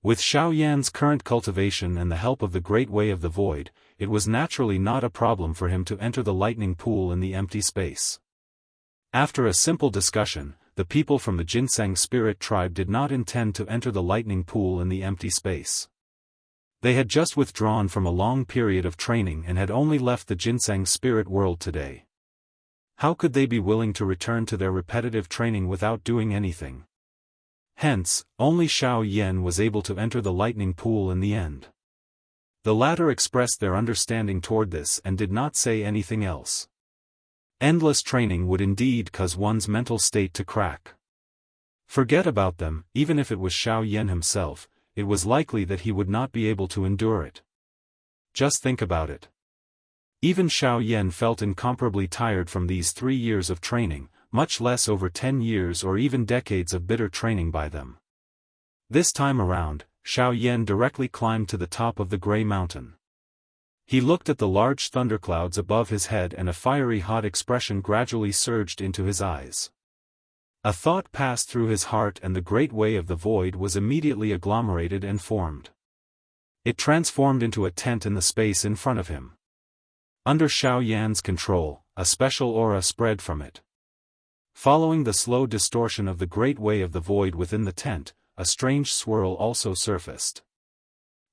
With Xiao Yan's current cultivation and the help of the Great Way of the Void, it was naturally not a problem for him to enter the lightning pool in the empty space. After a simple discussion, the people from the Ginseng spirit tribe did not intend to enter the lightning pool in the empty space. They had just withdrawn from a long period of training and had only left the Ginseng spirit world today. How could they be willing to return to their repetitive training without doing anything? Hence, only Xiao Yan was able to enter the lightning pool in the end. The latter expressed their understanding toward this and did not say anything else. Endless training would indeed cause one's mental state to crack. Forget about them, even if it was Xiao Yan himself, it was likely that he would not be able to endure it. Just think about it. Even Xiao Yan felt incomparably tired from these 3 years of training, much less over 10 years or even decades of bitter training by them. This time around, Xiao Yan directly climbed to the top of the Grey Mountain. He looked at the large thunderclouds above his head and a fiery hot expression gradually surged into his eyes. A thought passed through his heart and the Great Way of the Void was immediately agglomerated and formed. It transformed into a tent in the space in front of him. Under Xiao Yan's control, a special aura spread from it. Following the slow distortion of the great way of the void within the tent, a strange swirl also surfaced.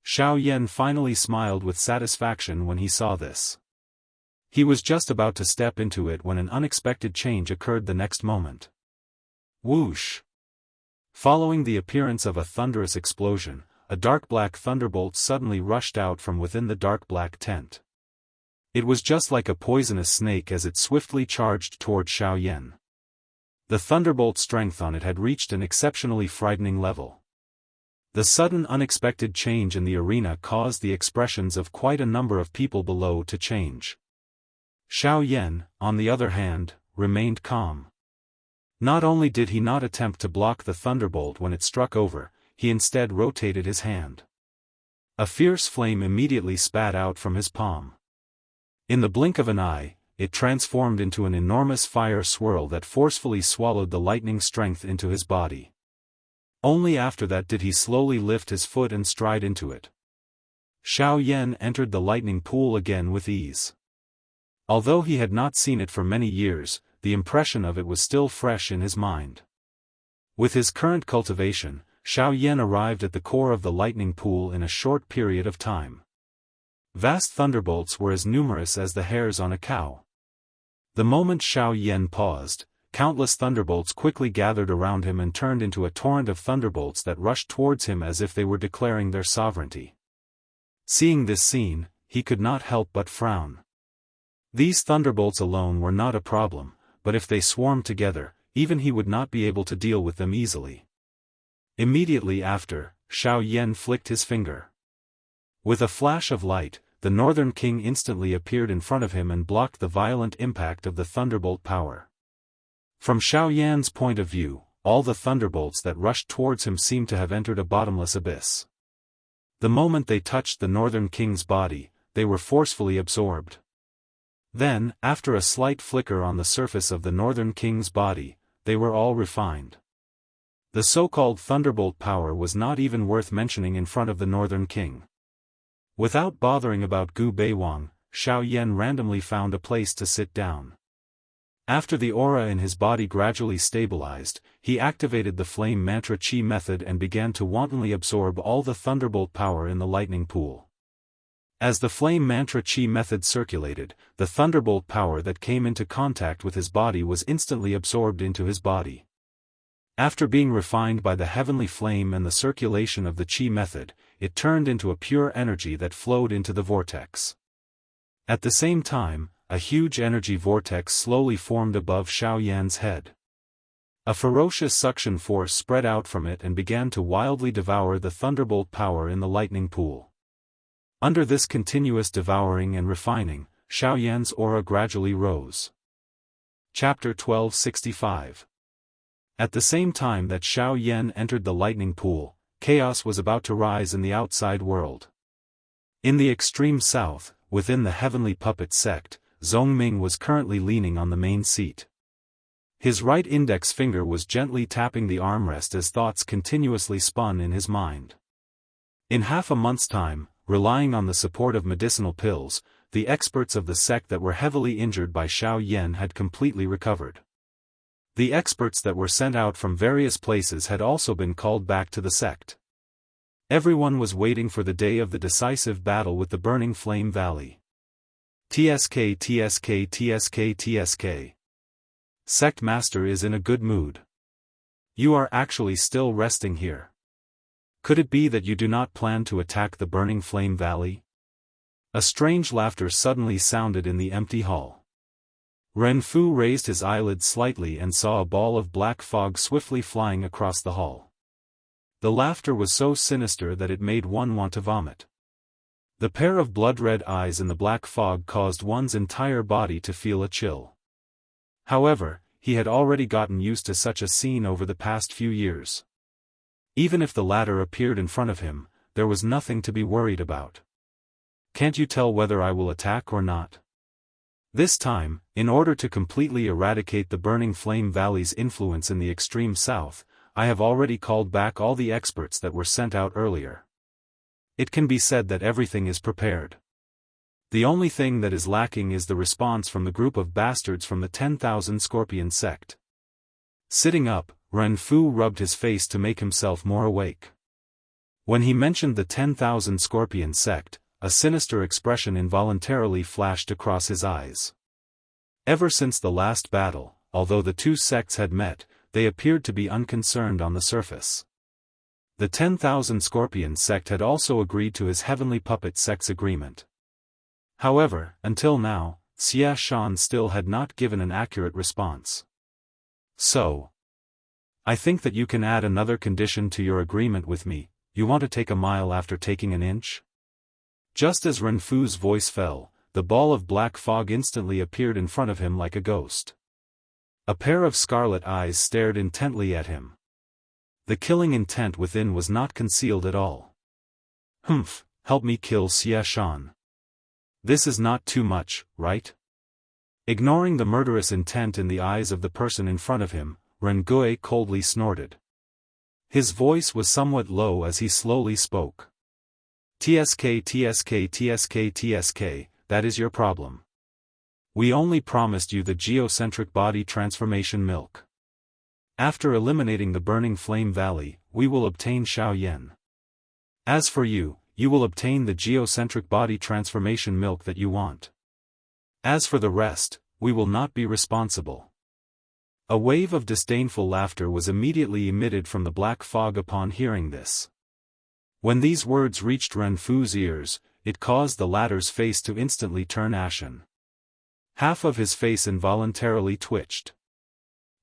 Xiao Yan finally smiled with satisfaction when he saw this. He was just about to step into it when an unexpected change occurred the next moment. Whoosh! Following the appearance of a thunderous explosion, a dark black thunderbolt suddenly rushed out from within the dark black tent. It was just like a poisonous snake as it swiftly charged toward Xiao Yan. The thunderbolt strength on it had reached an exceptionally frightening level. The sudden unexpected change in the arena caused the expressions of quite a number of people below to change. Xiao Yan, on the other hand, remained calm. Not only did he not attempt to block the thunderbolt when it struck over, he instead rotated his hand. A fierce flame immediately spat out from his palm. In the blink of an eye, it transformed into an enormous fire swirl that forcefully swallowed the lightning strength into his body. Only after that did he slowly lift his foot and stride into it. Xiao Yan entered the lightning pool again with ease. Although he had not seen it for many years, the impression of it was still fresh in his mind. With his current cultivation, Xiao Yan arrived at the core of the lightning pool in a short period of time. Vast thunderbolts were as numerous as the hairs on a cow. The moment Xiao Yan paused, countless thunderbolts quickly gathered around him and turned into a torrent of thunderbolts that rushed towards him as if they were declaring their sovereignty. Seeing this scene, he could not help but frown. These thunderbolts alone were not a problem, but if they swarmed together, even he would not be able to deal with them easily. Immediately after, Xiao Yan flicked his finger. With a flash of light, the Northern King instantly appeared in front of him and blocked the violent impact of the thunderbolt power. From Xiao Yan's point of view, all the thunderbolts that rushed towards him seemed to have entered a bottomless abyss. The moment they touched the Northern King's body, they were forcefully absorbed. Then, after a slight flicker on the surface of the Northern King's body, they were all refined. The so-called thunderbolt power was not even worth mentioning in front of the Northern King. Without bothering about Gu Beiwang, Xiao Yan randomly found a place to sit down. After the aura in his body gradually stabilized, he activated the flame mantra chi method and began to wantonly absorb all the thunderbolt power in the lightning pool. As the flame mantra chi method circulated, the thunderbolt power that came into contact with his body was instantly absorbed into his body. After being refined by the heavenly flame and the circulation of the chi method, it turned into a pure energy that flowed into the vortex. At the same time, a huge energy vortex slowly formed above Xiao Yan's head. A ferocious suction force spread out from it and began to wildly devour the thunderbolt power in the lightning pool. Under this continuous devouring and refining, Xiao Yan's aura gradually rose. Chapter 1265. At the same time that Xiao Yan entered the lightning pool, chaos was about to rise in the outside world. In the extreme south, within the heavenly puppet sect, Zhongming was currently leaning on the main seat. His right index finger was gently tapping the armrest as thoughts continuously spun in his mind. In half a month's time, relying on the support of medicinal pills, the experts of the sect that were heavily injured by Xiao Yan had completely recovered. The experts that were sent out from various places had also been called back to the sect. Everyone was waiting for the day of the decisive battle with the Burning Flame Valley. TSK TSK TSK TSK. Sect Master is in a good mood. You are actually still resting here. Could it be that you do not plan to attack the Burning Flame Valley? A strange laughter suddenly sounded in the empty hall. Ren Fu raised his eyelids slightly and saw a ball of black fog swiftly flying across the hall. The laughter was so sinister that it made one want to vomit. The pair of blood-red eyes in the black fog caused one's entire body to feel a chill. However, he had already gotten used to such a scene over the past few years. Even if the latter appeared in front of him, there was nothing to be worried about. Can't you tell whether I will attack or not? This time, in order to completely eradicate the Burning Flame Valley's influence in the extreme south, I have already called back all the experts that were sent out earlier. It can be said that everything is prepared. The only thing that is lacking is the response from the group of bastards from the 10,000 Scorpion sect. Sitting up, Ren Fu rubbed his face to make himself more awake. When he mentioned the 10,000 Scorpion sect, a sinister expression involuntarily flashed across his eyes. Ever since the last battle, although the two sects had met, they appeared to be unconcerned on the surface. The 10,000 Scorpion sect had also agreed to his Heavenly Puppet sect's agreement. However, until now, Xia Shan still had not given an accurate response. So, I think that you can add another condition to your agreement with me. You want to take a mile after taking an inch? Just as Ren Fu's voice fell, the ball of black fog instantly appeared in front of him like a ghost. A pair of scarlet eyes stared intently at him. The killing intent within was not concealed at all. Humph, help me kill Xia Shan. This is not too much, right? Ignoring the murderous intent in the eyes of the person in front of him, Ren Gui coldly snorted. His voice was somewhat low as he slowly spoke. TSK, that is your problem. We only promised you the geocentric body transformation milk. After eliminating the burning flame valley, we will obtain Xiaoyan. As for you, you will obtain the geocentric body transformation milk that you want. As for the rest, we will not be responsible. A wave of disdainful laughter was immediately emitted from the black fog upon hearing this. When these words reached Ren Fu's ears, it caused the latter's face to instantly turn ashen. Half of his face involuntarily twitched.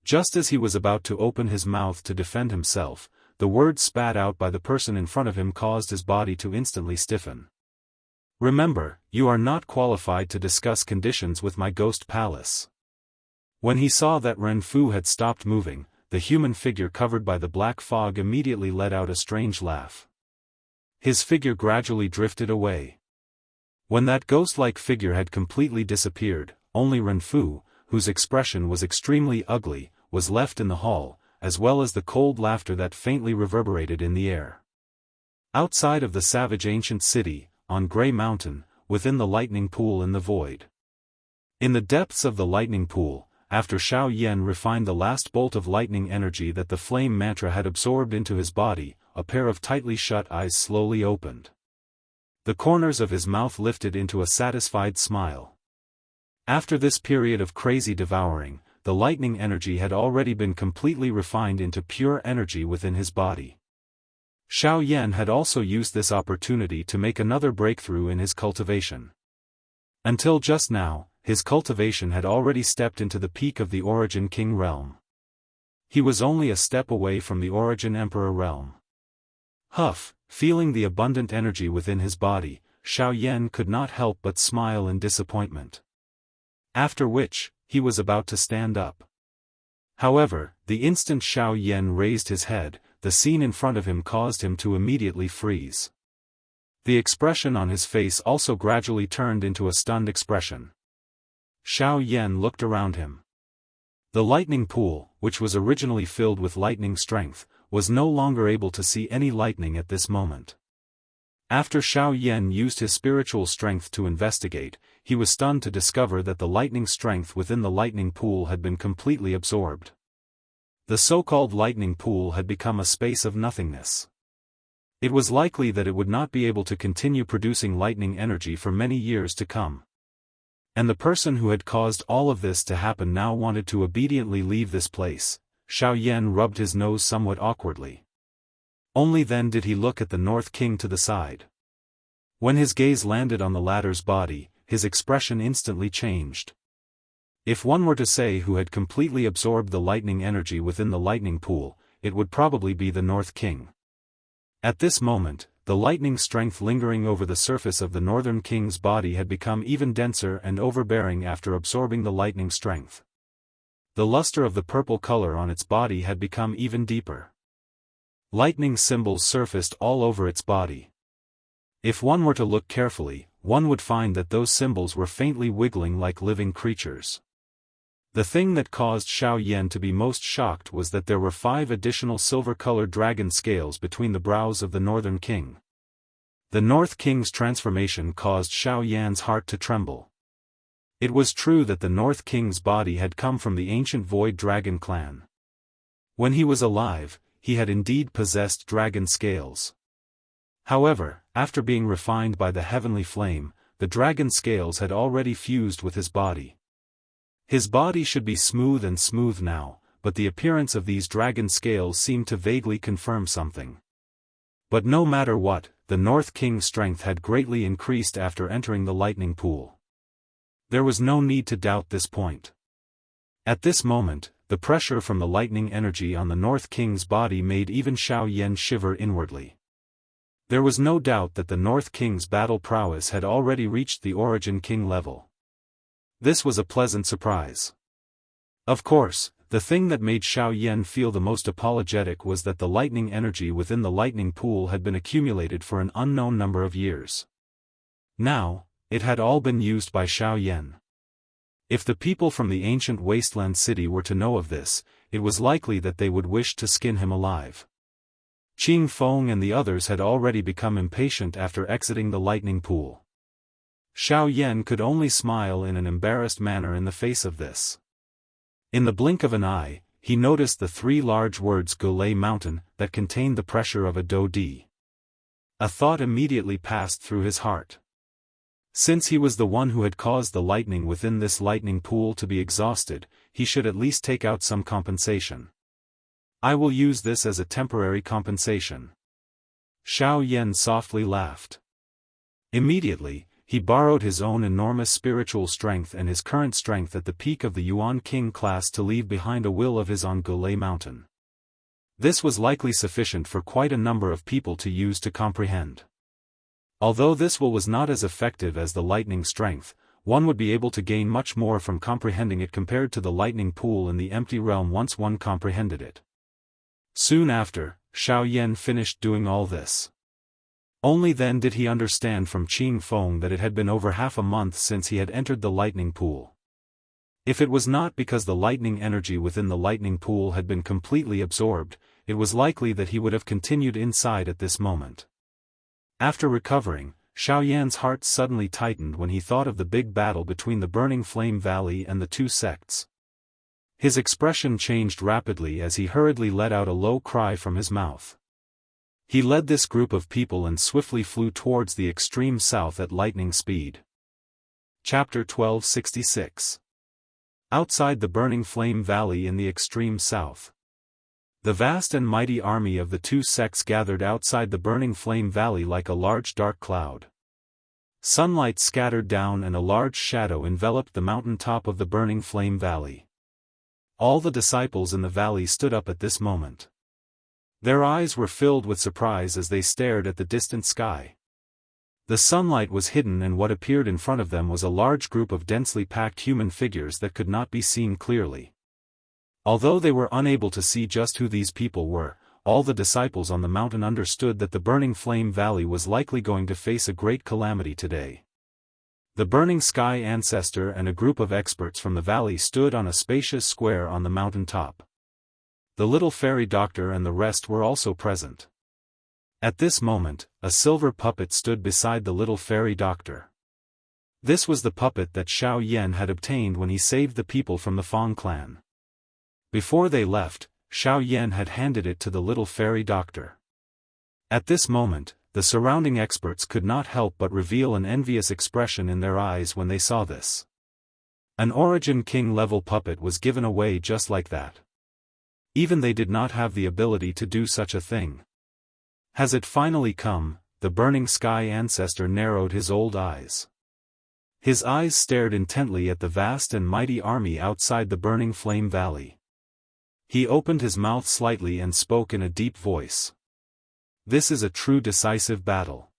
Just as he was about to open his mouth to defend himself, the words spat out by the person in front of him caused his body to instantly stiffen. Remember, you are not qualified to discuss conditions with my ghost palace. When he saw that Ren Fu had stopped moving, the human figure covered by the black fog immediately let out a strange laugh. His figure gradually drifted away. When that ghost-like figure had completely disappeared, only Ren Fu, whose expression was extremely ugly, was left in the hall, as well as the cold laughter that faintly reverberated in the air. Outside of the savage ancient city, on Grey Mountain, within the lightning pool in the void. In the depths of the lightning pool, after Xiaoyan refined the last bolt of lightning energy that the flame mantra had absorbed into his body, a pair of tightly shut eyes slowly opened. The corners of his mouth lifted into a satisfied smile. After this period of crazy devouring, the lightning energy had already been completely refined into pure energy within his body. Xiaoyan had also used this opportunity to make another breakthrough in his cultivation. Until just now, his cultivation had already stepped into the peak of the Origin King realm. He was only a step away from the Origin Emperor realm. Huff, feeling the abundant energy within his body, Xiaoyan could not help but smile in disappointment. After which, he was about to stand up. However, the instant Xiaoyan raised his head, the scene in front of him caused him to immediately freeze. The expression on his face also gradually turned into a stunned expression. Xiaoyan looked around him. The lightning pool, which was originally filled with lightning strength, was no longer able to see any lightning at this moment. After Xiaoyan used his spiritual strength to investigate, he was stunned to discover that the lightning strength within the lightning pool had been completely absorbed. The so-called lightning pool had become a space of nothingness. It was likely that it would not be able to continue producing lightning energy for many years to come. And the person who had caused all of this to happen now wanted to obediently leave this place. Xiaoyan rubbed his nose somewhat awkwardly. Only then did he look at the North King to the side. When his gaze landed on the latter's body, his expression instantly changed. If one were to say who had completely absorbed the lightning energy within the lightning pool, it would probably be the North King. At this moment, the lightning strength lingering over the surface of the Northern King's body had become even denser and overbearing after absorbing the lightning strength. The luster of the purple color on its body had become even deeper. Lightning symbols surfaced all over its body. If one were to look carefully, one would find that those symbols were faintly wiggling like living creatures. The thing that caused Xiaoyan to be most shocked was that there were 5 additional silver-colored dragon scales between the brows of the Northern King. The North King's transformation caused Xiao Yan's heart to tremble. It was true that the North King's body had come from the ancient Void Dragon clan. When he was alive, he had indeed possessed dragon scales. However, after being refined by the heavenly flame, the dragon scales had already fused with his body. His body should be smooth and smooth now, but the appearance of these dragon scales seemed to vaguely confirm something. But no matter what, the North King's strength had greatly increased after entering the lightning pool. There was no need to doubt this point. At this moment, the pressure from the lightning energy on the North King's body made even Xiao Yan shiver inwardly. There was no doubt that the North King's battle prowess had already reached the Origin King level. This was a pleasant surprise. Of course, the thing that made Xiao Yan feel the most apologetic was that the lightning energy within the lightning pool had been accumulated for an unknown number of years. Now, it had all been used by Xiao Yan. If the people from the ancient wasteland city were to know of this, it was likely that they would wish to skin him alive. Qing Feng and the others had already become impatient after exiting the lightning pool. Xiao Yan could only smile in an embarrassed manner in the face of this. In the blink of an eye, he noticed the 3 large words Gulei Mountain that contained the pressure of a Do-di. A thought immediately passed through his heart. Since he was the one who had caused the lightning within this lightning pool to be exhausted, he should at least take out some compensation. I will use this as a temporary compensation. Xiao Yan softly laughed. Immediately, he borrowed his own enormous spiritual strength and his current strength at the peak of the Yuan King class to leave behind a will of his on Gulei Mountain. This was likely sufficient for quite a number of people to use to comprehend. Although this will was not as effective as the lightning strength, one would be able to gain much more from comprehending it compared to the lightning pool in the empty realm once one comprehended it. Soon after, Xiao Yan finished doing all this. Only then did he understand from Qing Feng that it had been over half a month since he had entered the lightning pool. If it was not because the lightning energy within the lightning pool had been completely absorbed, it was likely that he would have continued inside at this moment. After recovering, Xiao Yan's heart suddenly tightened when he thought of the big battle between the Burning Flame Valley and the 2 sects. His expression changed rapidly as he hurriedly let out a low cry from his mouth. He led this group of people and swiftly flew towards the extreme south at lightning speed. Chapter 1266. Outside the Burning Flame Valley in the extreme south. The vast and mighty army of the 2 sects gathered outside the Burning Flame Valley like a large dark cloud. Sunlight scattered down and a large shadow enveloped the mountain top of the Burning Flame Valley. All the disciples in the valley stood up at this moment. Their eyes were filled with surprise as they stared at the distant sky. The sunlight was hidden and what appeared in front of them was a large group of densely packed human figures that could not be seen clearly. Although they were unable to see just who these people were, all the disciples on the mountain understood that the Burning Flame Valley was likely going to face a great calamity today. The Burning Sky Ancestor and a group of experts from the valley stood on a spacious square on the mountain top. The little fairy doctor and the rest were also present. At this moment, a silver puppet stood beside the little fairy doctor. This was the puppet that Xiao Yan had obtained when he saved the people from the Fang clan. Before they left, Xiao Yan had handed it to the little fairy doctor. At this moment, the surrounding experts could not help but reveal an envious expression in their eyes when they saw this. An Origin King level puppet was given away just like that. Even they did not have the ability to do such a thing. Has it finally come? The Burning Sky Ancestor narrowed his old eyes. His eyes stared intently at the vast and mighty army outside the Burning Flame Valley. He opened his mouth slightly and spoke in a deep voice. This is a true decisive battle.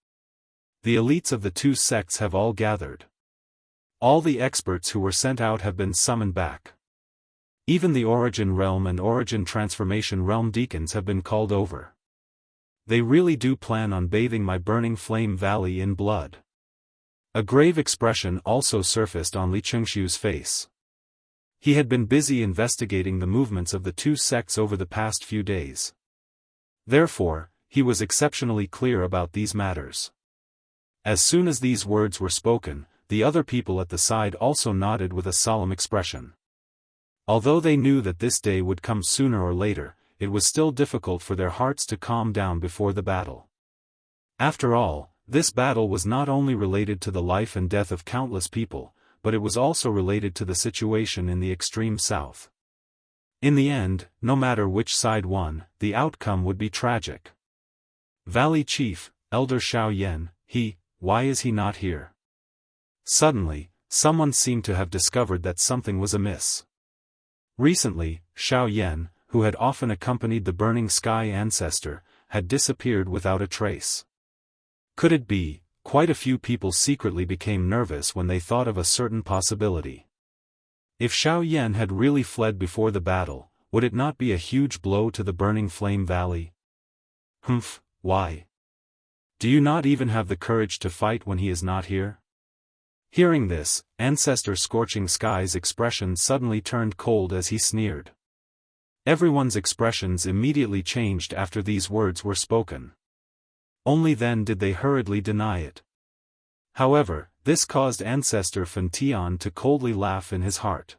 The elites of the 2 sects have all gathered. All the experts who were sent out have been summoned back. Even the Origin Realm and Origin Transformation Realm deacons have been called over. They really do plan on bathing my Burning Flame Valley in blood. A grave expression also surfaced on Li Chengxiu's face. He had been busy investigating the movements of the 2 sects over the past few days. Therefore, he was exceptionally clear about these matters. As soon as these words were spoken, the other people at the side also nodded with a solemn expression. Although they knew that this day would come sooner or later, it was still difficult for their hearts to calm down before the battle. After all, this battle was not only related to the life and death of countless people, but it was also related to the situation in the extreme south. In the end, no matter which side won, the outcome would be tragic. Valley Chief, Elder Xiaoyan, why is he not here? Suddenly, someone seemed to have discovered that something was amiss. Recently, Xiaoyan, who had often accompanied the Burning Sky ancestor, had disappeared without a trace. Could it be, quite a few people secretly became nervous when they thought of a certain possibility. If Xiaoyan had really fled before the battle, would it not be a huge blow to the Burning Flame Valley? Why? Do you not even have the courage to fight when he is not here? Hearing this, Ancestor Scorching Sky's expression suddenly turned cold as he sneered. Everyone's expressions immediately changed after these words were spoken. Only then did they hurriedly deny it. However, this caused Ancestor Fentian to coldly laugh in his heart.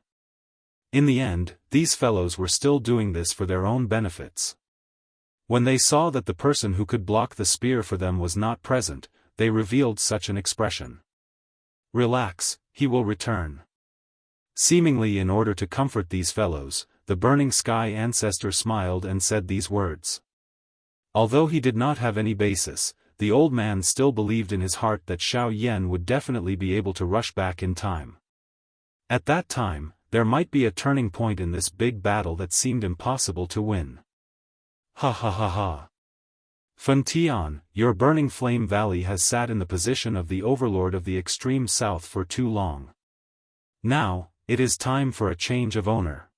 In the end, these fellows were still doing this for their own benefits. When they saw that the person who could block the spear for them was not present, they revealed such an expression. Relax, he will return. Seemingly in order to comfort these fellows, the Burning Sky ancestor smiled and said these words. Although he did not have any basis, the old man still believed in his heart that Xiaoyan would definitely be able to rush back in time. At that time, there might be a turning point in this big battle that seemed impossible to win. Ha ha ha ha. Fentian, your Burning Flame Valley has sat in the position of the overlord of the extreme south for too long. Now, it is time for a change of owner.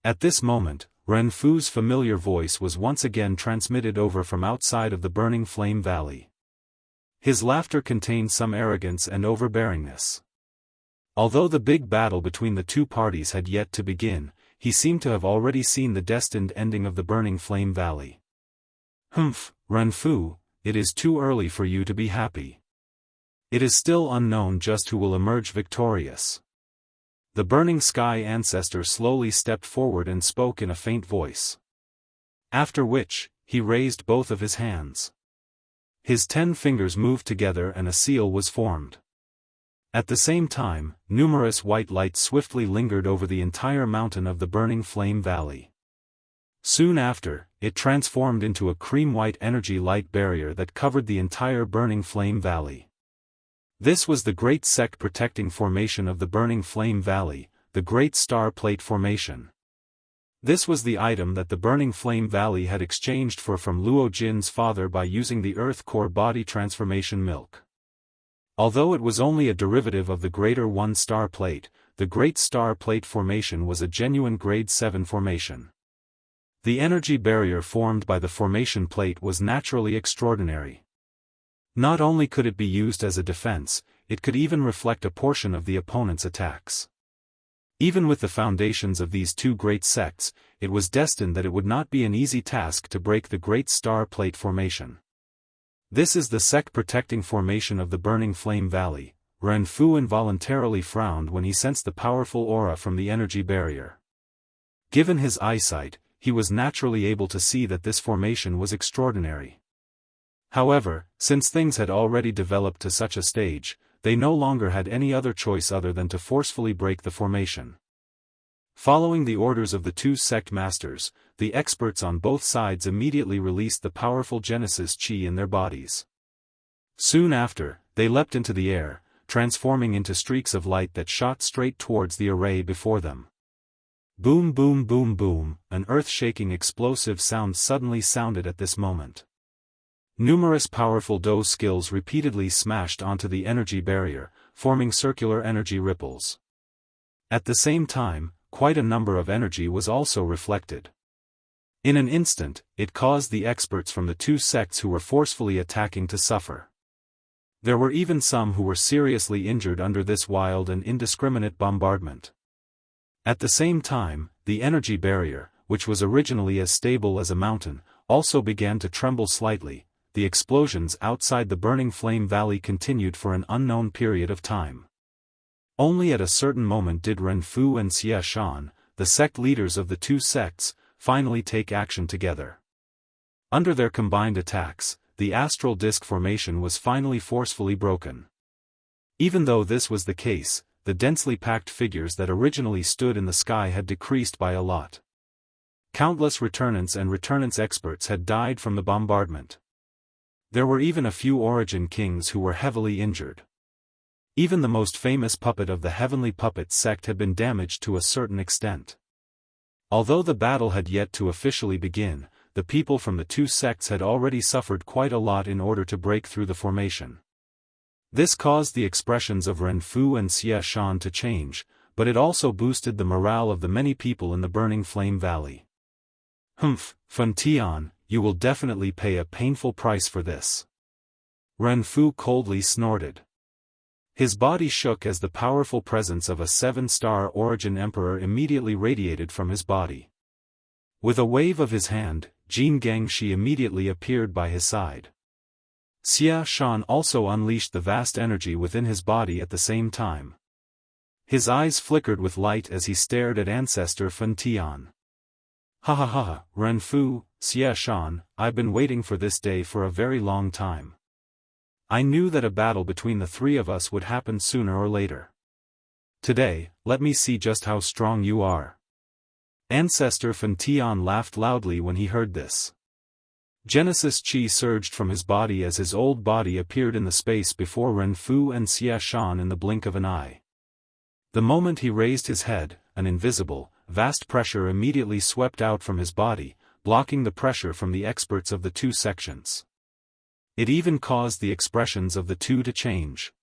At this moment, Renfu's familiar voice was once again transmitted over from outside of the Burning Flame Valley. His laughter contained some arrogance and overbearingness. Although the big battle between the two parties had yet to begin, he seemed to have already seen the destined ending of the Burning Flame Valley. Renfu, it is too early for you to be happy. It is still unknown just who will emerge victorious. The Burning Sky ancestor slowly stepped forward and spoke in a faint voice. After which, he raised both of his hands. His 10 fingers moved together and a seal was formed. At the same time, numerous white lights swiftly lingered over the entire mountain of the Burning Flame Valley. Soon after, it transformed into a cream-white energy light barrier that covered the entire Burning Flame Valley. This was the Great Sect Protecting Formation of the Burning Flame Valley, the Great Star Plate Formation. This was the item that the Burning Flame Valley had exchanged from Luo Jin's father by using the Earth Core Body Transformation Milk. Although it was only a derivative of the Greater One Star Plate, the Great Star Plate Formation was a genuine Grade 7 formation. The energy barrier formed by the formation plate was naturally extraordinary. Not only could it be used as a defense, it could even reflect a portion of the opponent's attacks. Even with the foundations of these two great sects, it was destined that it would not be an easy task to break the Great Star Plate Formation. This is the sect protecting formation of the Burning Flame Valley. Renfu involuntarily frowned when he sensed the powerful aura from the energy barrier. Given his eyesight, he was naturally able to see that this formation was extraordinary. However, since things had already developed to such a stage, they no longer had any other choice other than to forcefully break the formation. Following the orders of the two sect masters, the experts on both sides immediately released the powerful Genesis Chi in their bodies. Soon after, they leapt into the air, transforming into streaks of light that shot straight towards the array before them. Boom boom boom boom, an earth-shaking explosive sound suddenly sounded at this moment. Numerous powerful Do skills repeatedly smashed onto the energy barrier, forming circular energy ripples. At the same time, quite a number of energy was also reflected. In an instant, it caused the experts from the two sects who were forcefully attacking to suffer. There were even some who were seriously injured under this wild and indiscriminate bombardment. At the same time, the energy barrier, which was originally as stable as a mountain, also began to tremble slightly. the explosions outside the burning flame valley continued for an unknown period of time. Only at a certain moment did Renfu and Xia Shan, the sect leaders of the two sects, finally take action together. Under their combined attacks, the astral disk formation was finally forcefully broken. Even though this was the case, the densely packed figures that originally stood in the sky had decreased by a lot. Countless returnants and returnance experts had died from the bombardment. There were even a few origin kings who were heavily injured. Even the most famous puppet of the Heavenly Puppet sect had been damaged to a certain extent. Although the battle had yet to officially begin, the people from the two sects had already suffered quite a lot in order to break through the formation. This caused the expressions of Renfu and Xia Shan to change, but it also boosted the morale of the many people in the burning flame valley. Humph, Fen Tian, you will definitely pay a painful price for this. Renfu coldly snorted. His body shook as the powerful presence of a 7-star origin emperor immediately radiated from his body. With a wave of his hand, Jin Gangshi immediately appeared by his side. Xia Shan also unleashed the vast energy within his body at the same time. His eyes flickered with light as he stared at Ancestor Fen Tian. Ha ha ha, Renfu, Xia Shan, I've been waiting for this day for a very long time. I knew that a battle between the three of us would happen sooner or later. Today, let me see just how strong you are. Ancestor Fen Tian laughed loudly when he heard this. Genesis Chi surged from his body as his old body appeared in the space before Renfu and Xia Shan in the blink of an eye. The moment he raised his head, an invisible, vast pressure immediately swept out from his body, blocking the pressure from the experts of the two sections. It even caused the expressions of the two to change.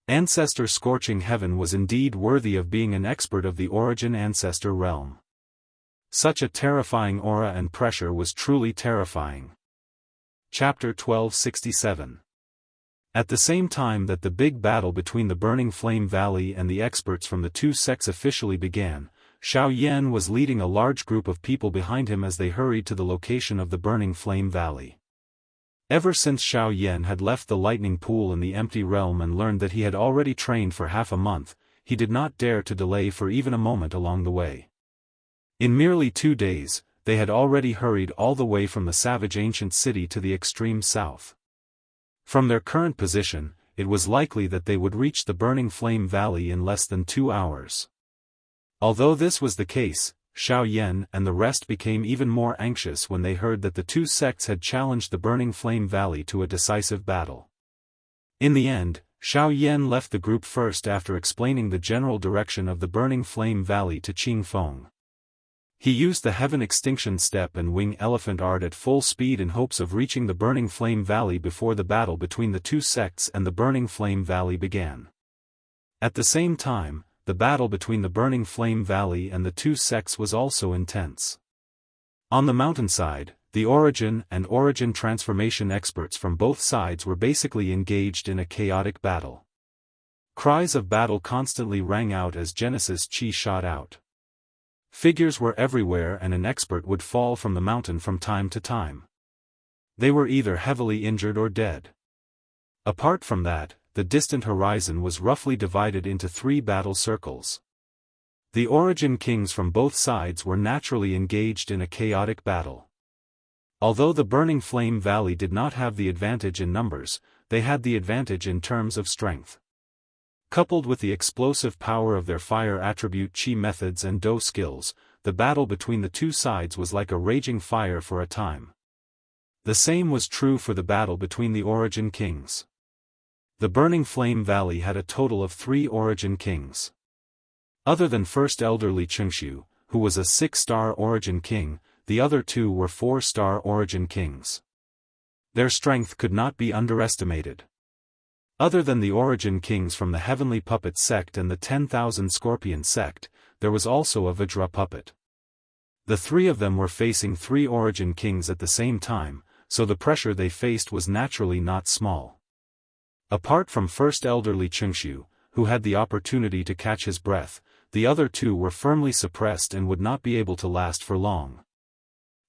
Ancestor Scorching Heaven was indeed worthy of being an expert of the origin ancestor realm. Such a terrifying aura and pressure was truly terrifying. Chapter 1267. At the same time that the big battle between the Burning Flame Valley and the experts from the two sects officially began, Xiao Yan was leading a large group of people behind him as they hurried to the location of the Burning Flame Valley. Ever since Xiao Yan had left the lightning pool in the empty realm and learned that he had already trained for half a month, he did not dare to delay for even a moment along the way. In merely 2 days, they had already hurried all the way from the savage ancient city to the extreme south. From their current position, it was likely that they would reach the Burning Flame Valley in less than 2 hours. Although this was the case, Xiao Yan and the rest became even more anxious when they heard that the two sects had challenged the Burning Flame Valley to a decisive battle. In the end, Xiao Yan left the group first after explaining the general direction of the Burning Flame Valley to Qing Feng. He used the Heaven Extinction Step and Wing Elephant Art at full speed in hopes of reaching the Burning Flame Valley before the battle between the two sects and the Burning Flame Valley began. At the same time, the battle between the Burning Flame Valley and the two sects was also intense. On the mountainside, the origin and origin transformation experts from both sides were basically engaged in a chaotic battle. Cries of battle constantly rang out as Genesis Chi shot out. Figures were everywhere and an expert would fall from the mountain from time to time. They were either heavily injured or dead. Apart from that, the distant horizon was roughly divided into 3 battle circles. The origin kings from both sides were naturally engaged in a chaotic battle. Although the Burning Flame Valley did not have the advantage in numbers, they had the advantage in terms of strength. Coupled with the explosive power of their fire attribute Qi methods and Do skills, the battle between the two sides was like a raging fire for a time. The same was true for the battle between the origin kings. The Burning Flame Valley had a total of 3 origin kings. Other than First Elder Li Chengxiu, who was a 6-star origin king, the other 2 were 4-star origin kings. Their strength could not be underestimated. Other than the origin kings from the Heavenly Puppet sect and the 10,000 Scorpion sect, there was also a Vajra puppet. The 3 of them were facing 3 origin kings at the same time, so the pressure they faced was naturally not small. Apart from First Elder Li Chengxiu, who had the opportunity to catch his breath, the other 2 were firmly suppressed and would not be able to last for long.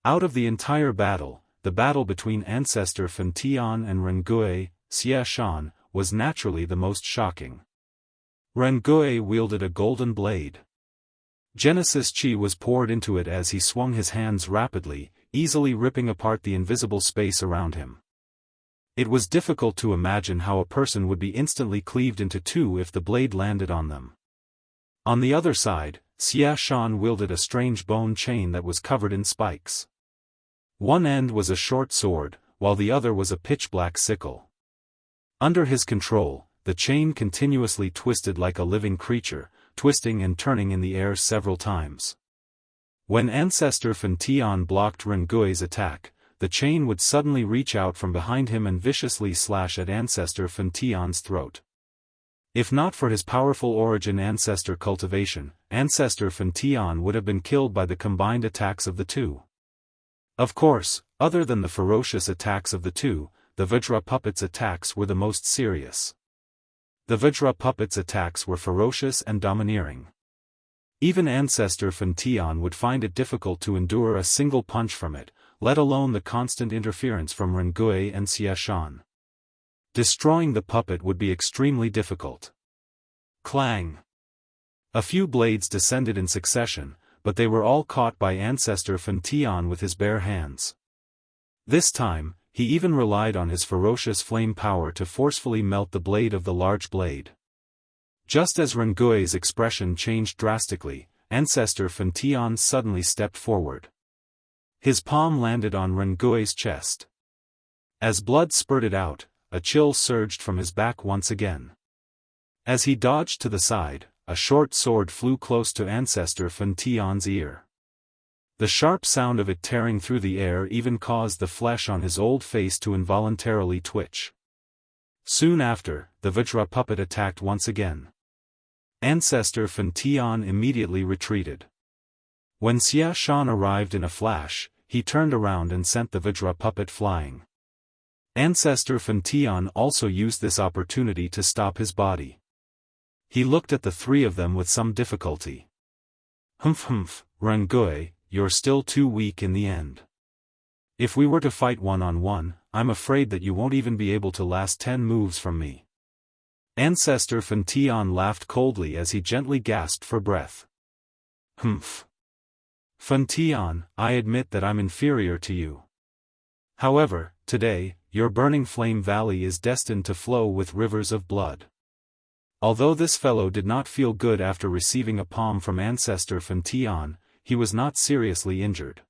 Out of the entire battle, the battle between Ancestor Fantian and Wuxia Xianxia was naturally the most shocking. Wuxia wielded a golden blade. Genesis Chi was poured into it as he swung his hands rapidly, easily ripping apart the invisible space around him. It was difficult to imagine how a person would be instantly cleaved into two if the blade landed on them. On the other side, Xianxia wielded a strange bone chain that was covered in spikes. One end was a short sword, while the other was a pitch-black sickle. Under his control, the chain continuously twisted like a living creature, twisting and turning in the air several times. When Ancestor Fantian blocked Wuxia's attack, the chain would suddenly reach out from behind him and viciously slash at Ancestor Fantian's throat. If not for his powerful origin Ancestor Cultivation, Ancestor Fantian would have been killed by the combined attacks of the two. Of course, other than the ferocious attacks of the two, the Vajra puppet's attacks were the most serious. The Vajra puppet's attacks were ferocious and domineering. Even Ancestor Fantian would find it difficult to endure a single punch from it, let alone the constant interference from Wuxia and Xianxia. Destroying the puppet would be extremely difficult. Clang! A few blades descended in succession, but they were all caught by Ancestor Fantian with his bare hands. This time, he even relied on his ferocious flame power to forcefully melt the blade of the large blade. Just as Wuxia's expression changed drastically, Ancestor Fantian suddenly stepped forward. His palm landed on Wuxia's chest. As blood spurted out, a chill surged from his back once again. As he dodged to the side, a short sword flew close to Ancestor Fantian's ear. The sharp sound of it tearing through the air even caused the flesh on his old face to involuntarily twitch. Soon after, the Vajra puppet attacked once again. Ancestor Fantian immediately retreated. When Xianxia arrived in a flash, he turned around and sent the Vajra puppet flying. Ancestor Fantian also used this opportunity to stop his body. He looked at the three of them with some difficulty. Humph, Wuxia, you're still too weak in the end. If we were to fight one-on-one, I'm afraid that you won't even be able to last 10 moves from me. Ancestor Fantian laughed coldly as he gently gasped for breath. Humph. Fantian, I admit that I'm inferior to you. However, today, your burning flame valley is destined to flow with rivers of blood. Although this fellow did not feel good after receiving a palm from Ancestor Fantian, he was not seriously injured.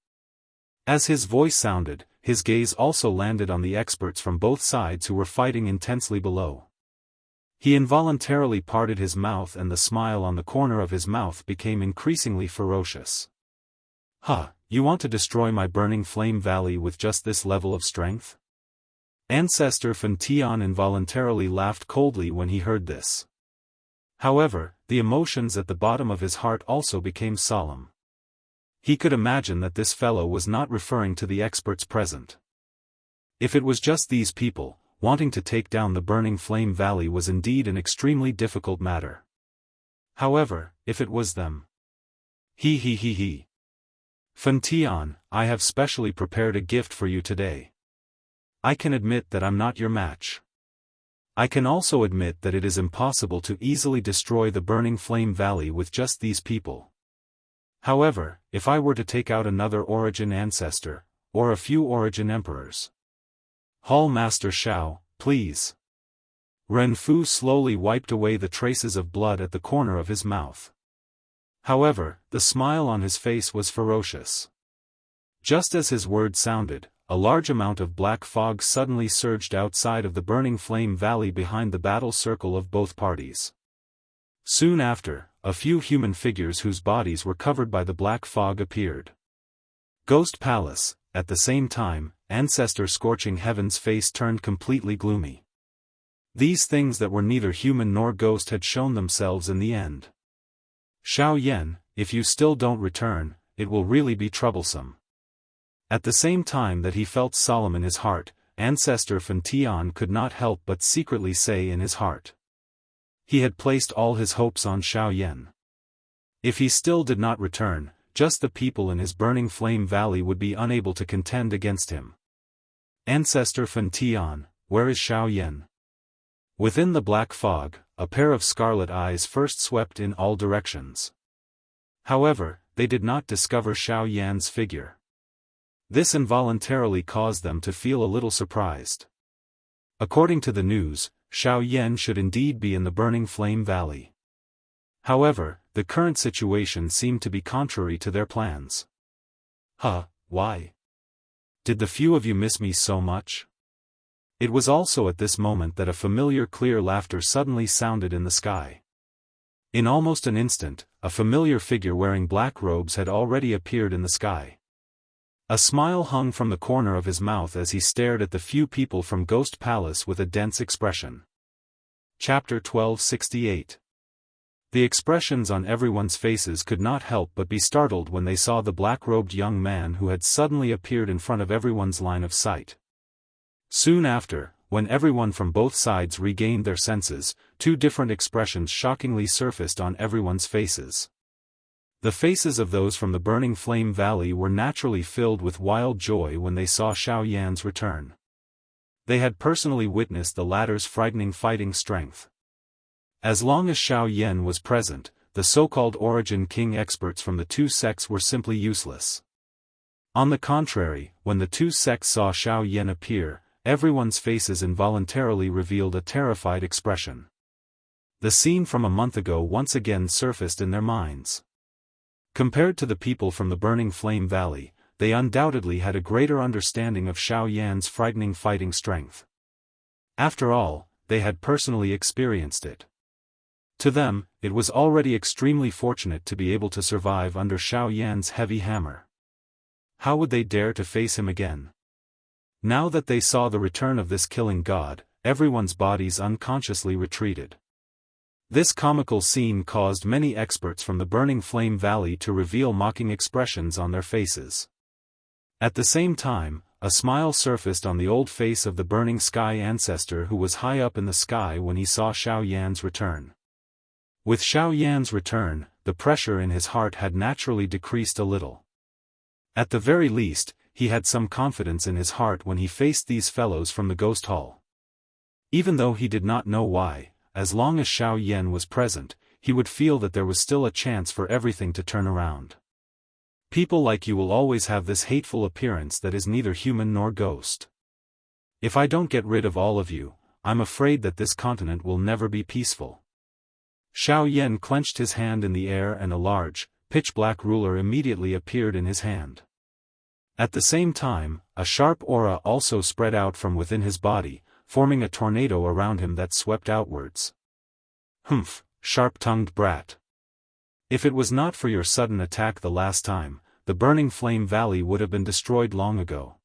As his voice sounded, his gaze also landed on the experts from both sides who were fighting intensely below. He involuntarily parted his mouth and the smile on the corner of his mouth became increasingly ferocious. Huh, you want to destroy my burning flame valley with just this level of strength? Ancestor Fantian involuntarily laughed coldly when he heard this. However, the emotions at the bottom of his heart also became solemn. He could imagine that this fellow was not referring to the experts present. If it was just these people, wanting to take down the burning flame valley was indeed an extremely difficult matter. However, if it was them. He. Fantian, I have specially prepared a gift for you today. I can admit that I'm not your match. I can also admit that it is impossible to easily destroy the burning flame valley with just these people. However, if I were to take out another origin ancestor, or a few origin emperors. Hall Master Shao, please. Renfu slowly wiped away the traces of blood at the corner of his mouth. However, the smile on his face was ferocious. Just as his words sounded, a large amount of black fog suddenly surged outside of the burning flame valley behind the battle circle of both parties. Soon after, a few human figures whose bodies were covered by the black fog appeared. Ghost Palace, at the same time, Ancestor Scorching Heaven's face turned completely gloomy. These things that were neither human nor ghost had shown themselves in the end. Xiao Yan, if you still don't return, it will really be troublesome. At the same time that he felt solemn in his heart, Ancestor Fantian could not help but secretly say in his heart. He had placed all his hopes on Xiao Yan. If he still did not return, just the people in his burning flame valley would be unable to contend against him. Ancestor Fan Tian, where is Xiao Yan? Within the black fog, a pair of scarlet eyes first swept in all directions. However, they did not discover Xiao Yan's figure. This involuntarily caused them to feel a little surprised. According to the news, Xiao Yan should indeed be in the Burning Flame Valley. However, the current situation seemed to be contrary to their plans. Why? Did the few of you miss me so much? It was also at this moment that a familiar clear laughter suddenly sounded in the sky. In almost an instant, a familiar figure wearing black robes had already appeared in the sky. A smile hung from the corner of his mouth as he stared at the few people from Ghost Palace with a dense expression. Chapter 1268. The expressions on everyone's faces could not help but be startled when they saw the black-robed young man who had suddenly appeared in front of everyone's line of sight. Soon after, when everyone from both sides regained their senses, two different expressions shockingly surfaced on everyone's faces. The faces of those from the Burning Flame Valley were naturally filled with wild joy when they saw Xiao Yan's return. They had personally witnessed the latter's frightening fighting strength. As long as Xiao Yan was present, the so-called Origin King experts from the two sects were simply useless. On the contrary, when the two sects saw Xiao Yan appear, everyone's faces involuntarily revealed a terrified expression. The scene from a month ago once again surfaced in their minds. Compared to the people from the Burning Flame Valley, they undoubtedly had a greater understanding of Xiao Yan's frightening fighting strength. After all, they had personally experienced it. To them, it was already extremely fortunate to be able to survive under Xiao Yan's heavy hammer. How would they dare to face him again? Now that they saw the return of this killing god, everyone's bodies unconsciously retreated. This comical scene caused many experts from the Burning Flame Valley to reveal mocking expressions on their faces. At the same time, a smile surfaced on the old face of the Burning Sky ancestor who was high up in the sky when he saw Xiao Yan's return. With Xiao Yan's return, the pressure in his heart had naturally decreased a little. At the very least, he had some confidence in his heart when he faced these fellows from the Ghost Hall. Even though he did not know why, as long as Xiao Yan was present, he would feel that there was still a chance for everything to turn around. People like you will always have this hateful appearance that is neither human nor ghost. If I don't get rid of all of you, I'm afraid that this continent will never be peaceful. Xiao Yan clenched his hand in the air and a large, pitch-black ruler immediately appeared in his hand. At the same time, a sharp aura also spread out from within his body, forming a tornado around him that swept outwards. Humph, sharp-tongued brat. If it was not for your sudden attack the last time, the Burning Flame Valley would have been destroyed long ago.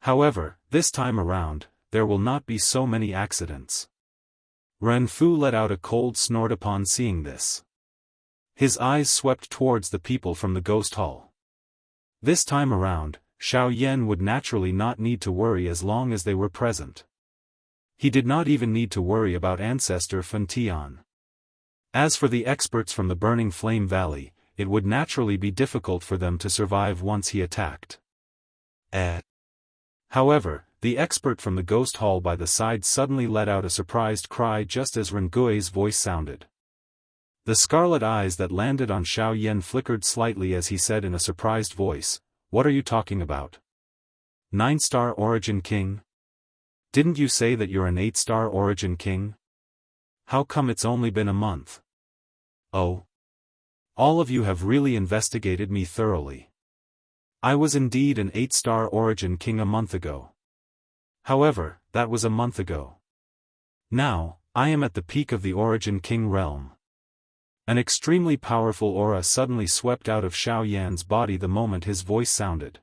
However, this time around, there will not be so many accidents. Ren Fu let out a cold snort upon seeing this. His eyes swept towards the people from the Ghost Hall. This time around, Xiao Yan would naturally not need to worry as long as they were present. He did not even need to worry about Ancestor Fan Tian. As for the experts from the Burning Flame Valley, it would naturally be difficult for them to survive once he attacked. However, the expert from the Ghost Hall by the side suddenly let out a surprised cry just as Rengui's voice sounded. The scarlet eyes that landed on Xiao Yan flickered slightly as he said in a surprised voice, "What are you talking about? 9-star Origin King? Didn't you say that you're an 8-star Origin King? How come it's only been a month? Oh. All of you have really investigated me thoroughly. I was indeed an 8-star Origin King a month ago. However, that was a month ago. Now, I am at the peak of the Origin King realm." An extremely powerful aura suddenly swept out of Xiao Yan's body the moment his voice sounded.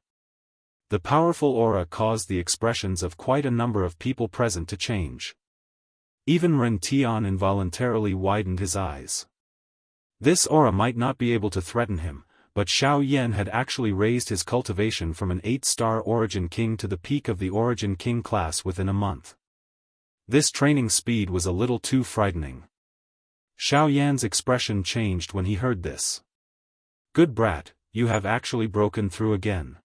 The powerful aura caused the expressions of quite a number of people present to change. Even Ren Tian involuntarily widened his eyes. This aura might not be able to threaten him, but Xiao Yan had actually raised his cultivation from an 8-star Origin King to the peak of the Origin King class within a month. This training speed was a little too frightening. Xiao Yan's expression changed when he heard this. "Good brat, you have actually broken through again.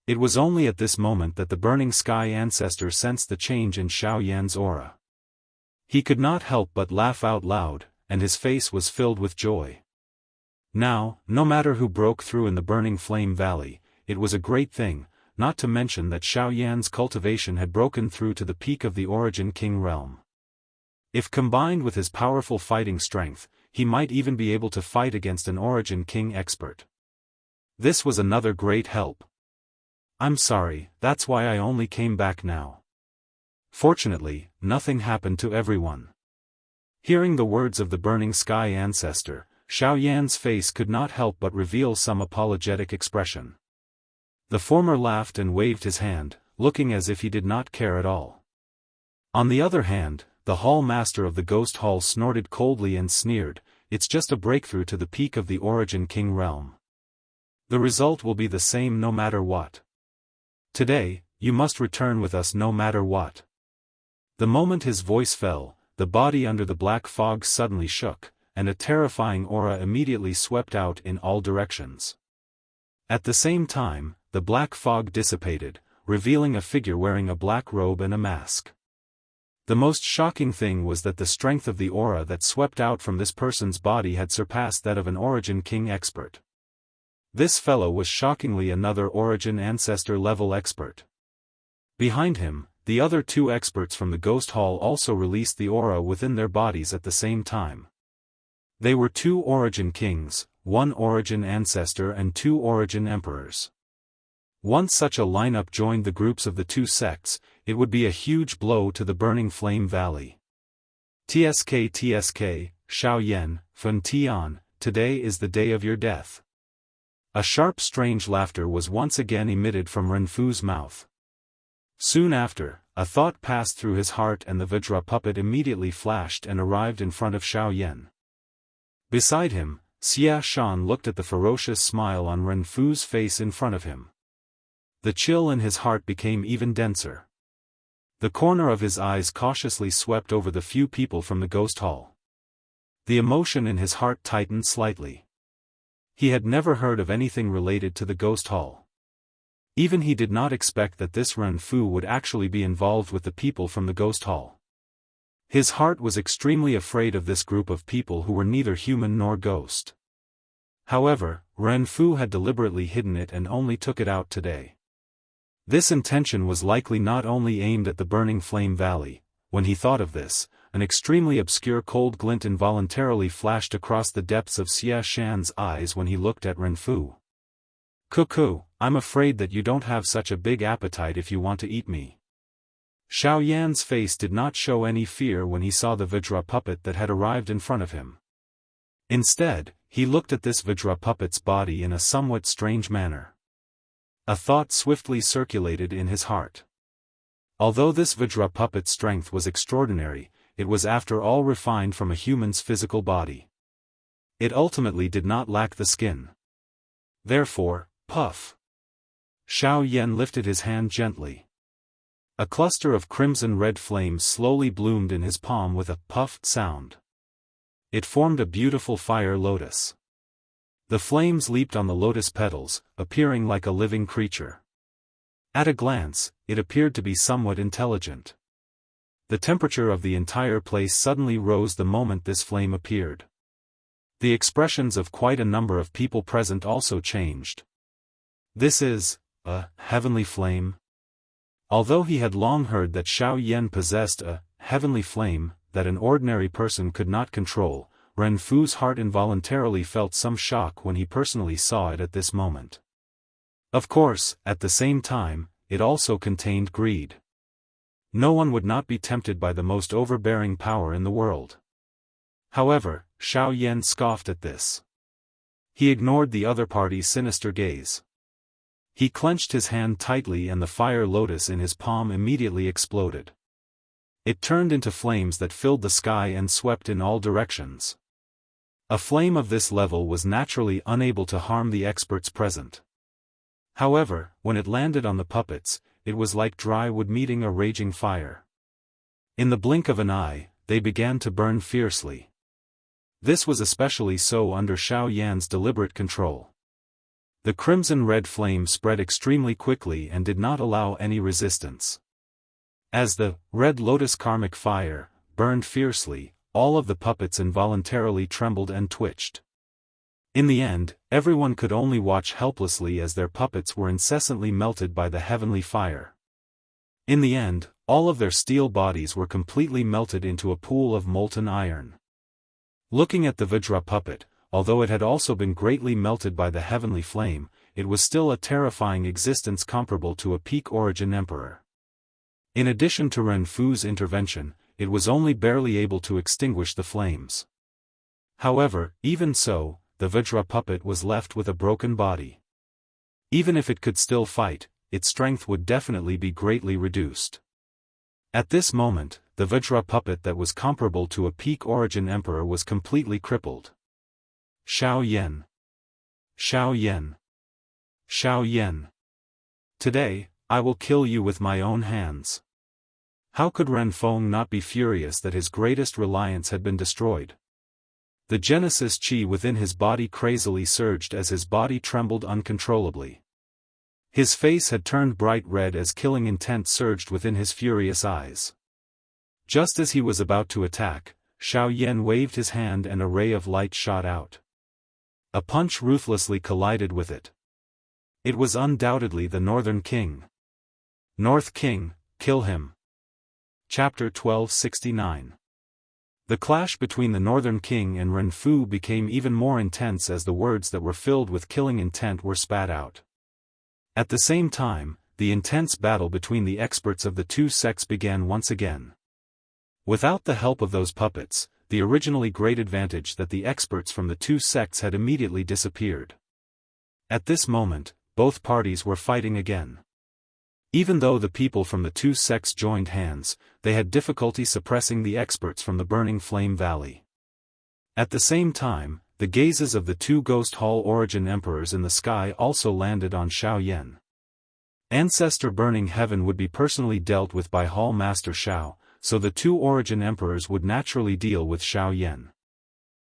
It was only at this moment that the burning sky ancestor sensed the change in Xiao Yan's aura. He could not help but laugh out loud, and his face was filled with joy. Now, no matter who broke through in the burning flame valley, it was a great thing, not to mention that Xiao Yan's cultivation had broken through to the peak of the Origin King realm. If combined with his powerful fighting strength, he might even be able to fight against an Origin King expert. This was another great help. I'm sorry, that's why I only came back now. Fortunately, nothing happened to everyone. Hearing the words of the burning sky ancestor, Xiao Yan's face could not help but reveal some apologetic expression. The former laughed and waved his hand, looking as if he did not care at all. On the other hand, the hall master of the ghost hall snorted coldly and sneered, "It's just a breakthrough to the peak of the Origin King realm. The result will be the same no matter what. Today, you must return with us no matter what." The moment his voice fell, the body under the black fog suddenly shook, and a terrifying aura immediately swept out in all directions. At the same time, the black fog dissipated, revealing a figure wearing a black robe and a mask. The most shocking thing was that the strength of the aura that swept out from this person's body had surpassed that of an Origin King expert. This fellow was shockingly another Origin Ancestor level expert. Behind him, the other two experts from the Ghost Hall also released the aura within their bodies at the same time. They were 2 Origin Kings, 1 Origin Ancestor and 2 Origin Emperors. Once such a lineup joined the groups of the 2 sects, it would be a huge blow to the Burning Flame Valley. TSK, Xiao Yan, Fun Tian, today is the day of your death. A sharp strange laughter was once again emitted from Renfu's mouth. Soon after, a thought passed through his heart and the Vajra puppet immediately flashed and arrived in front of Xiao Yan. Beside him, Xia Shan looked at the ferocious smile on Renfu's face in front of him. The chill in his heart became even denser. The corner of his eyes cautiously swept over the few people from the ghost hall. The emotion in his heart tightened slightly. He had never heard of anything related to the ghost hall. Even he did not expect that this Renfu would actually be involved with the people from the ghost hall. His heart was extremely afraid of this group of people who were neither human nor ghost. However, Renfu had deliberately hidden it and only took it out today. This intention was likely not only aimed at the Burning Flame Valley. When he thought of this, an extremely obscure cold glint involuntarily flashed across the depths of Xia Shan's eyes when he looked at Renfu. "Cuckoo, I'm afraid that you don't have such a big appetite if you want to eat me." Xiao Yan's face did not show any fear when he saw the Vajra puppet that had arrived in front of him. Instead, he looked at this Vajra puppet's body in a somewhat strange manner. A thought swiftly circulated in his heart. Although this Vajra puppet's strength was extraordinary, it was after all refined from a human's physical body. It ultimately did not lack the skin. Therefore, puff. Xiao Yan lifted his hand gently. A cluster of crimson-red flames slowly bloomed in his palm with a puffed sound. It formed a beautiful fire lotus. The flames leaped on the lotus petals, appearing like a living creature. At a glance, it appeared to be somewhat intelligent. The temperature of the entire place suddenly rose the moment this flame appeared. The expressions of quite a number of people present also changed. "This is a heavenly flame?" Although he had long heard that Xiao Yan possessed a heavenly flame that an ordinary person could not control, Renfu's heart involuntarily felt some shock when he personally saw it at this moment. Of course, at the same time, it also contained greed. No one would not be tempted by the most overbearing power in the world. However, Xiao Yan scoffed at this. He ignored the other party's sinister gaze. He clenched his hand tightly and the fire lotus in his palm immediately exploded. It turned into flames that filled the sky and swept in all directions. A flame of this level was naturally unable to harm the experts present. However, when it landed on the puppets, it was like dry wood meeting a raging fire. In the blink of an eye, they began to burn fiercely. This was especially so under Xiao Yan's deliberate control. The crimson-red flame spread extremely quickly and did not allow any resistance. As the red lotus karmic fire burned fiercely, all of the puppets involuntarily trembled and twitched. In the end, everyone could only watch helplessly as their puppets were incessantly melted by the heavenly fire. In the end, all of their steel bodies were completely melted into a pool of molten iron. Looking at the Vajra puppet, although it had also been greatly melted by the heavenly flame, it was still a terrifying existence comparable to a peak origin emperor. In addition to Ren Fu's intervention, it was only barely able to extinguish the flames. However, even so, the Vajra puppet was left with a broken body. Even if it could still fight, its strength would definitely be greatly reduced. At this moment, the Vajra puppet that was comparable to a peak origin emperor was completely crippled. Xiao Yan. Xiao Yan. Xiao Yan. Today, I will kill you with my own hands. How could Ren Feng not be furious that his greatest reliance had been destroyed? The Genesis chi within his body crazily surged as his body trembled uncontrollably. His face had turned bright red as killing intent surged within his furious eyes. Just as he was about to attack, Xiao Yan waved his hand and a ray of light shot out. A punch ruthlessly collided with it. It was undoubtedly the Northern King. North King, kill him. Chapter 1269. The clash between the Northern King and Ren Fu became even more intense as the words that were filled with killing intent were spat out. At the same time, the intense battle between the experts of the two sects began once again. Without the help of those puppets, the originally great advantage that the experts from the two sects had immediately disappeared. At this moment, both parties were fighting again. Even though the people from the two sects joined hands, they had difficulty suppressing the experts from the burning flame valley. At the same time, the gazes of the two Ghost Hall origin emperors in the sky also landed on Xiao Yan. Ancestor Burning Heaven would be personally dealt with by Hall Master Xiao, so the two origin emperors would naturally deal with Xiao Yan.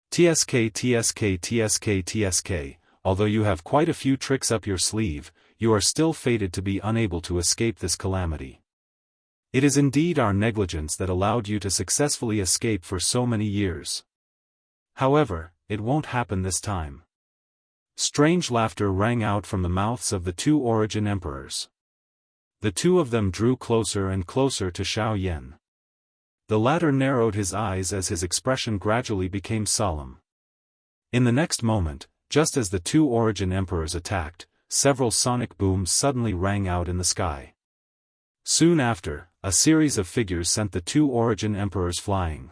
TSK, although you have quite a few tricks up your sleeve, you are still fated to be unable to escape this calamity. It is indeed our negligence that allowed you to successfully escape for so many years. However, it won't happen this time. Strange laughter rang out from the mouths of the two origin emperors. The two of them drew closer and closer to Xiao Yan. The latter narrowed his eyes as his expression gradually became solemn. In the next moment, just as the two origin emperors attacked, several sonic booms suddenly rang out in the sky. Soon after, a series of figures sent the two origin emperors flying.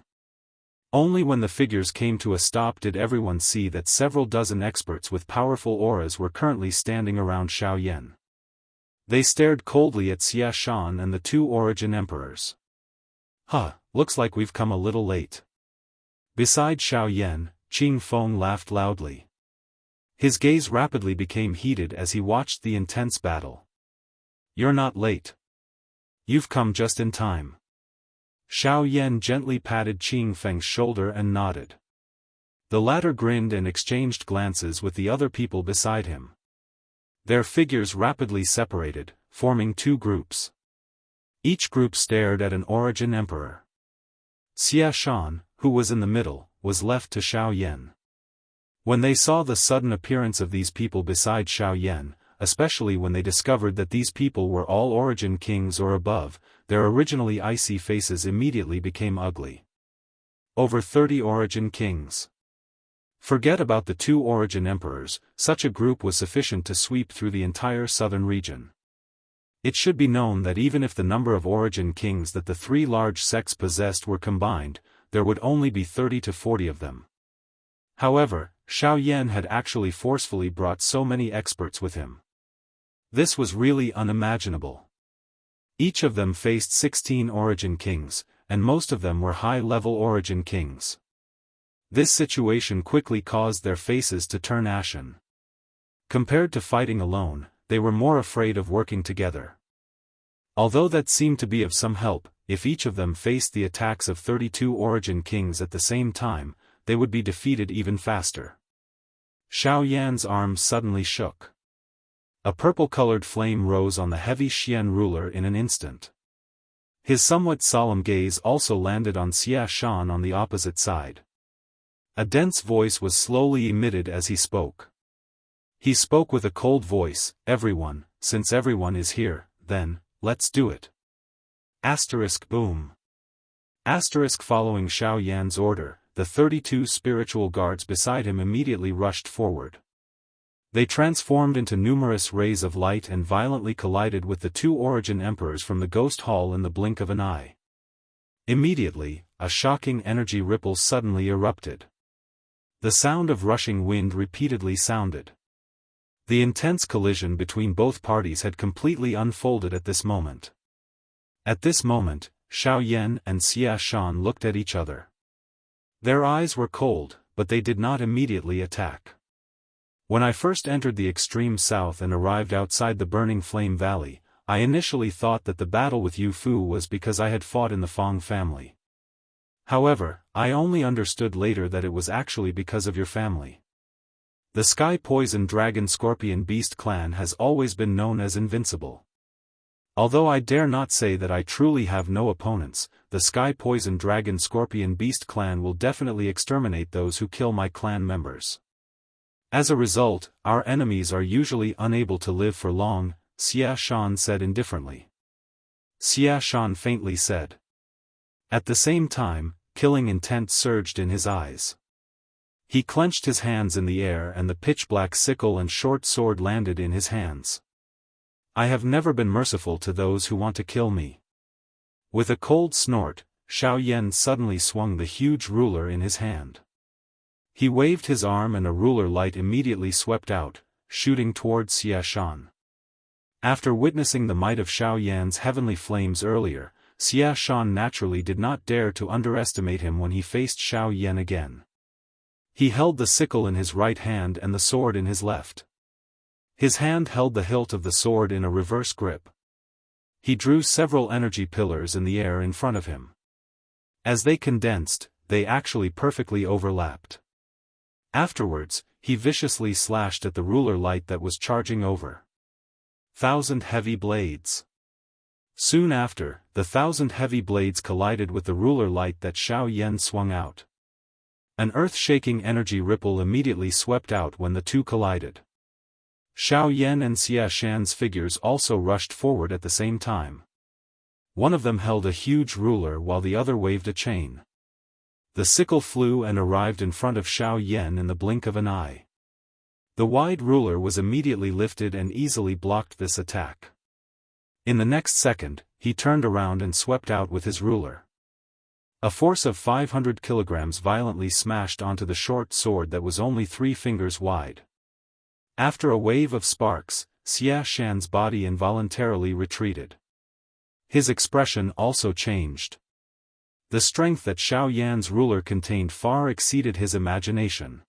Only when the figures came to a stop did everyone see that several dozen experts with powerful auras were currently standing around Xiao Yan. They stared coldly at Xia Shan and the two origin emperors. Looks like we've come a little late. Beside Xiao Yan, Qing Feng laughed loudly. His gaze rapidly became heated as he watched the intense battle. You're not late. You've come just in time. Xiao Yan gently patted Qing Feng's shoulder and nodded. The latter grinned and exchanged glances with the other people beside him. Their figures rapidly separated, forming two groups. Each group stared at an origin emperor. Xia Shan, who was in the middle, was left to Xiao Yan. When they saw the sudden appearance of these people beside Xiao Yan, especially when they discovered that these people were all origin kings or above, their originally icy faces immediately became ugly. Over 30 origin kings. Forget about the two origin emperors, such a group was sufficient to sweep through the entire southern region. It should be known that even if the number of origin kings that the three large sects possessed were combined, there would only be 30 to 40 of them. However, Xiao Yan had actually forcefully brought so many experts with him. This was really unimaginable. Each of them faced 16 origin kings, and most of them were high-level origin kings. This situation quickly caused their faces to turn ashen. Compared to fighting alone, they were more afraid of working together. Although that seemed to be of some help, if each of them faced the attacks of 32 origin kings at the same time, they would be defeated even faster. Xiao Yan's arms suddenly shook. A purple-colored flame rose on the heavy Xian ruler in an instant. His somewhat solemn gaze also landed on Xia Shan on the opposite side. A dense voice was slowly emitted as he spoke. He spoke with a cold voice, "Everyone, since everyone is here, then, let's do it." Boom. Following Xiao Yan's order, the 32 spiritual guards beside him immediately rushed forward. They transformed into numerous rays of light and violently collided with the two origin emperors from the Ghost Hall in the blink of an eye. Immediately, a shocking energy ripple suddenly erupted. The sound of rushing wind repeatedly sounded. The intense collision between both parties had completely unfolded at this moment. At this moment, Xiao Yan and Xia Shan looked at each other. Their eyes were cold, but they did not immediately attack. When I first entered the extreme south and arrived outside the Burning Flame Valley, I initially thought that the battle with Yu Fu was because I had fought in the Fong family. However, I only understood later that it was actually because of your family. The Sky Poison Dragon Scorpion Beast clan has always been known as invincible. Although I dare not say that I truly have no opponents, the Sky Poison Dragon Scorpion Beast clan will definitely exterminate those who kill my clan members. As a result, our enemies are usually unable to live for long, Xia Shan said indifferently. Xia Shan faintly said. At the same time, killing intent surged in his eyes. He clenched his hands in the air and the pitch-black sickle and short sword landed in his hands. I have never been merciful to those who want to kill me. With a cold snort, Xiao Yan suddenly swung the huge ruler in his hand. He waved his arm and a ruler light immediately swept out, shooting towards Xia Shan. After witnessing the might of Xiao Yan's heavenly flames earlier, Xia Shan naturally did not dare to underestimate him when he faced Xiao Yan again. He held the sickle in his right hand and the sword in his left. His hand held the hilt of the sword in a reverse grip. He drew several energy pillars in the air in front of him. As they condensed, they actually perfectly overlapped. Afterwards, he viciously slashed at the ruler light that was charging over. 1,000 heavy blades. Soon after, the 1,000 heavy blades collided with the ruler light that Xiao Yan swung out. An earth-shaking energy ripple immediately swept out when the two collided. Xiao Yan and Xia Shan's figures also rushed forward at the same time. One of them held a huge ruler while the other waved a chain. The sickle flew and arrived in front of Xiao Yan in the blink of an eye. The wide ruler was immediately lifted and easily blocked this attack. In the next second, he turned around and swept out with his ruler. A force of 500 kilograms violently smashed onto the short sword that was only 3 fingers wide. After a wave of sparks, Xia Shan's body involuntarily retreated. His expression also changed. The strength that Xiao Yan's ruler contained far exceeded his imagination.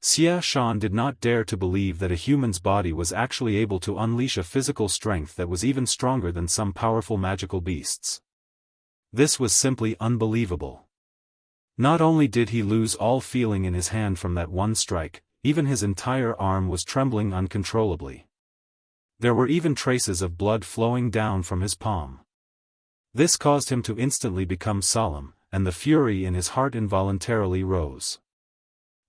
Xia Shan did not dare to believe that a human's body was actually able to unleash a physical strength that was even stronger than some powerful magical beasts. This was simply unbelievable. Not only did he lose all feeling in his hand from that one strike, even his entire arm was trembling uncontrollably. There were even traces of blood flowing down from his palm. This caused him to instantly become solemn, and the fury in his heart involuntarily rose.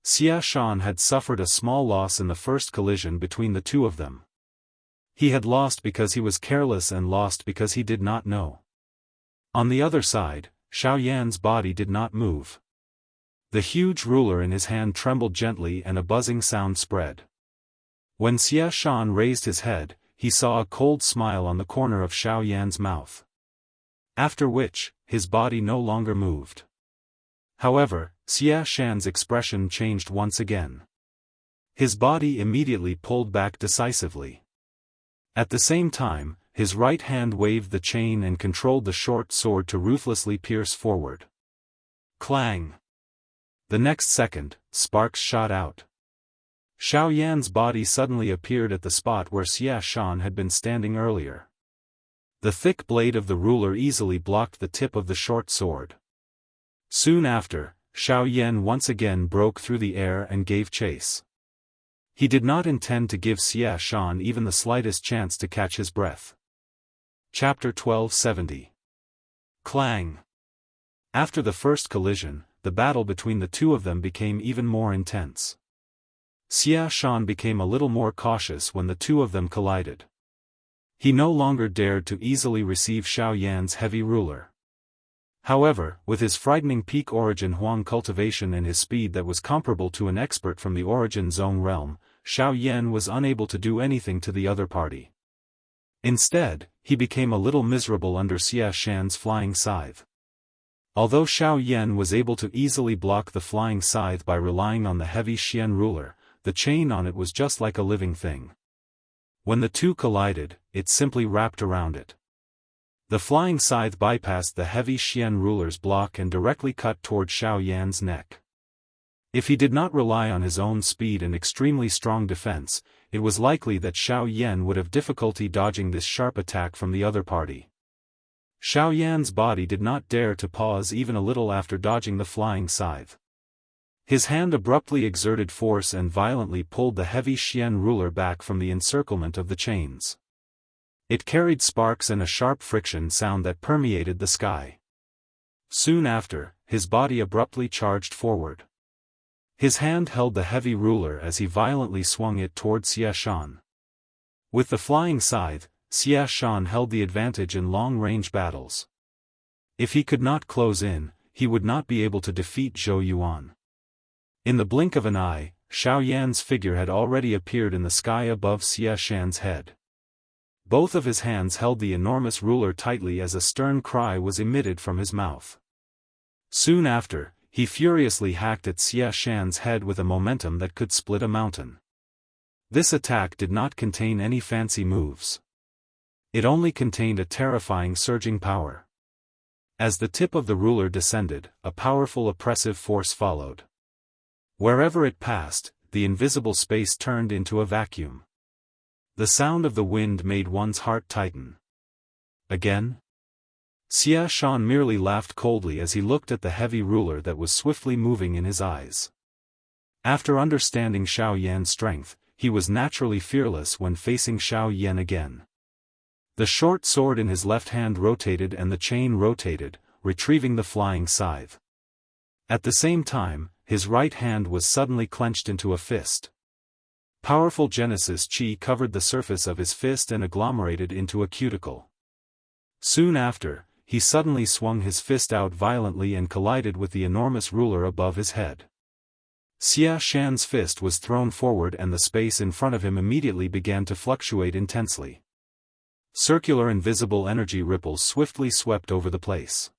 Xia Shan had suffered a small loss in the first collision between the two of them. He had lost because he was careless and lost because he did not know. On the other side, Xiao Yan's body did not move. The huge ruler in his hand trembled gently and a buzzing sound spread. When Xia Shan raised his head, he saw a cold smile on the corner of Xiao Yan's mouth. After which, his body no longer moved. However, Xia Shan's expression changed once again. His body immediately pulled back decisively. At the same time, his right hand waved the chain and controlled the short sword to ruthlessly pierce forward. Clang! The next second, sparks shot out. Xiao Yan's body suddenly appeared at the spot where Xia Shan had been standing earlier. The thick blade of the ruler easily blocked the tip of the short sword. Soon after, Xiao Yan once again broke through the air and gave chase. He did not intend to give Wuxia Xianxia even the slightest chance to catch his breath. Chapter 1270. Clang. After the first collision, the battle between the two of them became even more intense. Wuxia Xianxia became a little more cautious when the two of them collided. He no longer dared to easily receive Xiao Yan's heavy ruler. However, with his frightening peak origin Huang cultivation and his speed that was comparable to an expert from the origin zone realm, Xiao Yan was unable to do anything to the other party. Instead, he became a little miserable under Wuxia Xianxia's flying scythe. Although Xiao Yan was able to easily block the flying scythe by relying on the heavy Xian ruler, the chain on it was just like a living thing. When the two collided, it simply wrapped around it. The flying scythe bypassed the heavy Xian ruler's block and directly cut toward Xiao Yan's neck. If he did not rely on his own speed and extremely strong defense, it was likely that Xiao Yan would have difficulty dodging this sharp attack from the other party. Xiao Yan's body did not dare to pause even a little after dodging the flying scythe. His hand abruptly exerted force and violently pulled the heavy Xian ruler back from the encirclement of the chains. It carried sparks and a sharp friction sound that permeated the sky. Soon after, his body abruptly charged forward. His hand held the heavy ruler as he violently swung it toward Wuxia Xianxia. With the flying scythe, Wuxia Xianxia held the advantage in long-range battles. If he could not close in, he would not be able to defeat Zhou Yuan. In the blink of an eye, Xiao Yan's figure had already appeared in the sky above Wuxia Xianxia's head. Both of his hands held the enormous ruler tightly as a stern cry was emitted from his mouth. Soon after, he furiously hacked at Wuxia Xianxia's head with a momentum that could split a mountain. This attack did not contain any fancy moves. It only contained a terrifying surging power. As the tip of the ruler descended, a powerful oppressive force followed. Wherever it passed, the invisible space turned into a vacuum. The sound of the wind made one's heart tighten. Again? Wuxia Xianxia merely laughed coldly as he looked at the heavy ruler that was swiftly moving in his eyes. After understanding Xiao Yan's strength, he was naturally fearless when facing Xiao Yan again. The short sword in his left hand rotated and the chain rotated, retrieving the flying scythe. At the same time, his right hand was suddenly clenched into a fist. Powerful Genesis Chi covered the surface of his fist and agglomerated into a cuticle. Soon after, he suddenly swung his fist out violently and collided with the enormous ruler above his head. Wuxia Xianxia's fist was thrown forward and the space in front of him immediately began to fluctuate intensely. Circular invisible energy ripples swiftly swept over the place.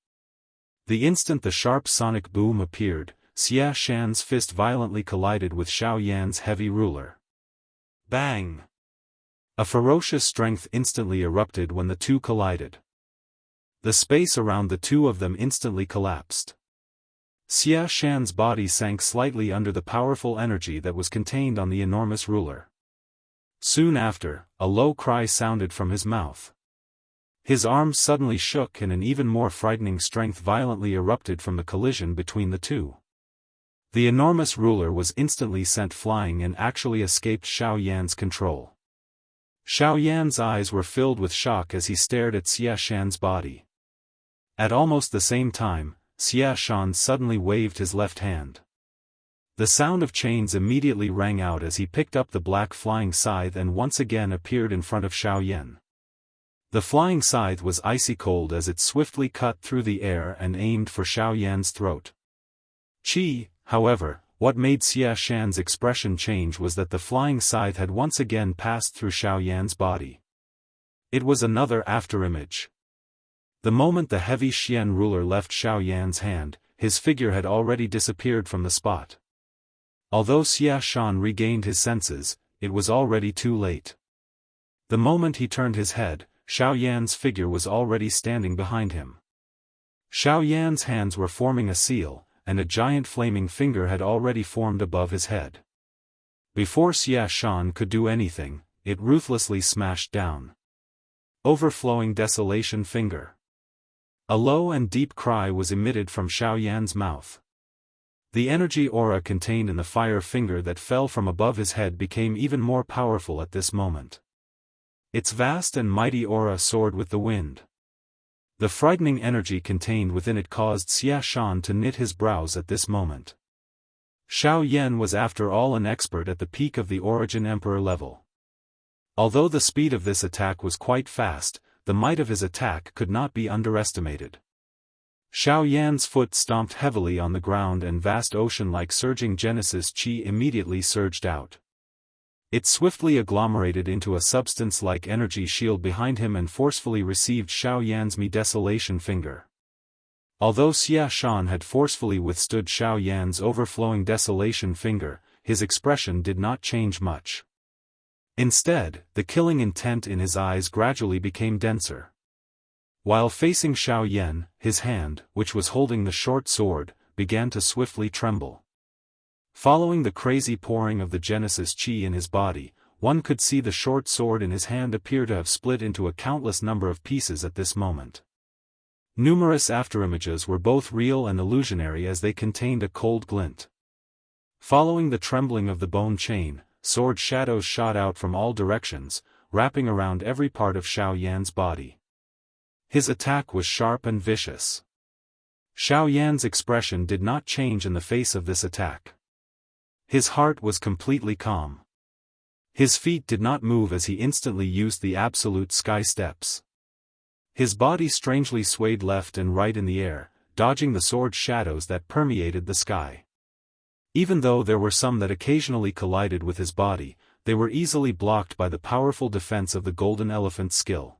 The instant the sharp sonic boom appeared, Wuxia Xianxia's fist violently collided with Xiao Yan's heavy ruler. Bang! A ferocious strength instantly erupted when the two collided. The space around the two of them instantly collapsed. Wuxia Xianxia's body sank slightly under the powerful energy that was contained on the enormous ruler. Soon after, a low cry sounded from his mouth. His arms suddenly shook and an even more frightening strength violently erupted from the collision between the two. The enormous ruler was instantly sent flying and actually escaped Xiao Yan's control. Xiao Yan's eyes were filled with shock as he stared at Wuxia Xianxia's body. At almost the same time, Wuxia Xianxia suddenly waved his left hand. The sound of chains immediately rang out as he picked up the black flying scythe and once again appeared in front of Xiao Yan. The flying scythe was icy cold as it swiftly cut through the air and aimed for Xiao Yan's throat. However, what made Wuxia Xianxia's expression change was that the flying scythe had once again passed through Xiao Yan's body. It was another afterimage. The moment the heavy Xian ruler left Xiao Yan's hand, his figure had already disappeared from the spot. Although Wuxia Xianxia regained his senses, it was already too late. The moment he turned his head, Xiao Yan's figure was already standing behind him. Xiao Yan's hands were forming a seal, and a giant flaming finger had already formed above his head. Before Wuxia Xianxia could do anything, it ruthlessly smashed down. Overflowing desolation finger. A low and deep cry was emitted from Xiao Yan's mouth. The energy aura contained in the fire finger that fell from above his head became even more powerful at this moment. Its vast and mighty aura soared with the wind. The frightening energy contained within it caused Xia Shan to knit his brows at this moment. Xiao Yan was after all an expert at the peak of the origin emperor level. Although the speed of this attack was quite fast, the might of his attack could not be underestimated. Xiao Yan's foot stomped heavily on the ground and vast ocean-like surging Genesis Qi immediately surged out. It swiftly agglomerated into a substance-like energy shield behind him and forcefully received Xiao Yan's desolation finger. Although Xia Shan had forcefully withstood Xiao Yan's overflowing desolation finger, his expression did not change much. Instead, the killing intent in his eyes gradually became denser. While facing Xiao Yan, his hand, which was holding the short sword, began to swiftly tremble. Following the crazy pouring of the Genesis Qi in his body, one could see the short sword in his hand appear to have split into a countless number of pieces at this moment. Numerous afterimages were both real and illusionary as they contained a cold glint. Following the trembling of the bone chain, sword shadows shot out from all directions, wrapping around every part of Xiao Yan's body. His attack was sharp and vicious. Xiao Yan's expression did not change in the face of this attack. His heart was completely calm. His feet did not move as he instantly used the absolute sky steps. His body strangely swayed left and right in the air, dodging the sword shadows that permeated the sky. Even though there were some that occasionally collided with his body, they were easily blocked by the powerful defense of the golden elephant's skill.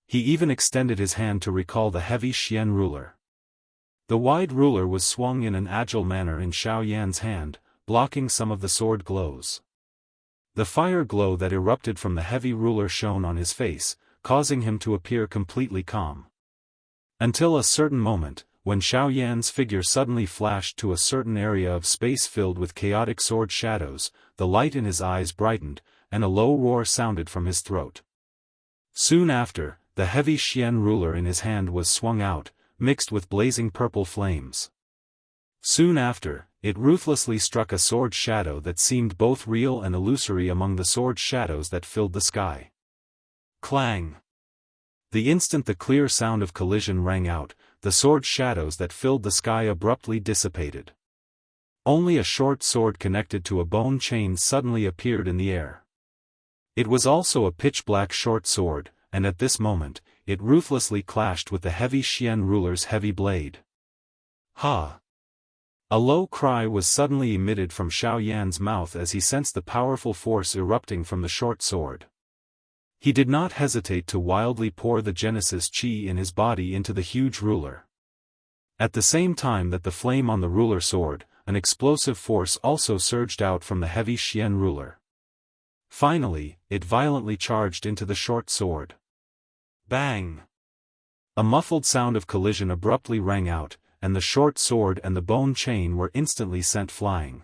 He even extended his hand to recall the heavy Xian ruler. The wide ruler was swung in an agile manner in Xiao Yan's hand, blocking some of the sword glows. The fire glow that erupted from the heavy ruler shone on his face, causing him to appear completely calm. Until a certain moment, when Xiao Yan's figure suddenly flashed to a certain area of space filled with chaotic sword shadows, the light in his eyes brightened, and a low roar sounded from his throat. Soon after, the heavy Xian ruler in his hand was swung out, mixed with blazing purple flames. Soon after, it ruthlessly struck a sword shadow that seemed both real and illusory among the sword shadows that filled the sky. Clang! The instant the clear sound of collision rang out, the sword shadows that filled the sky abruptly dissipated. Only a short sword connected to a bone chain suddenly appeared in the air. It was also a pitch-black short sword, and at this moment, it ruthlessly clashed with the heavy Xian ruler's heavy blade. Ha! A low cry was suddenly emitted from Xiao Yan's mouth as he sensed the powerful force erupting from the short sword. He did not hesitate to wildly pour the Genesis Qi in his body into the huge ruler. At the same time that the flame on the ruler soared, an explosive force also surged out from the heavy Xian ruler. Finally, it violently charged into the short sword. Bang! A muffled sound of collision abruptly rang out, and the short sword and the bone chain were instantly sent flying.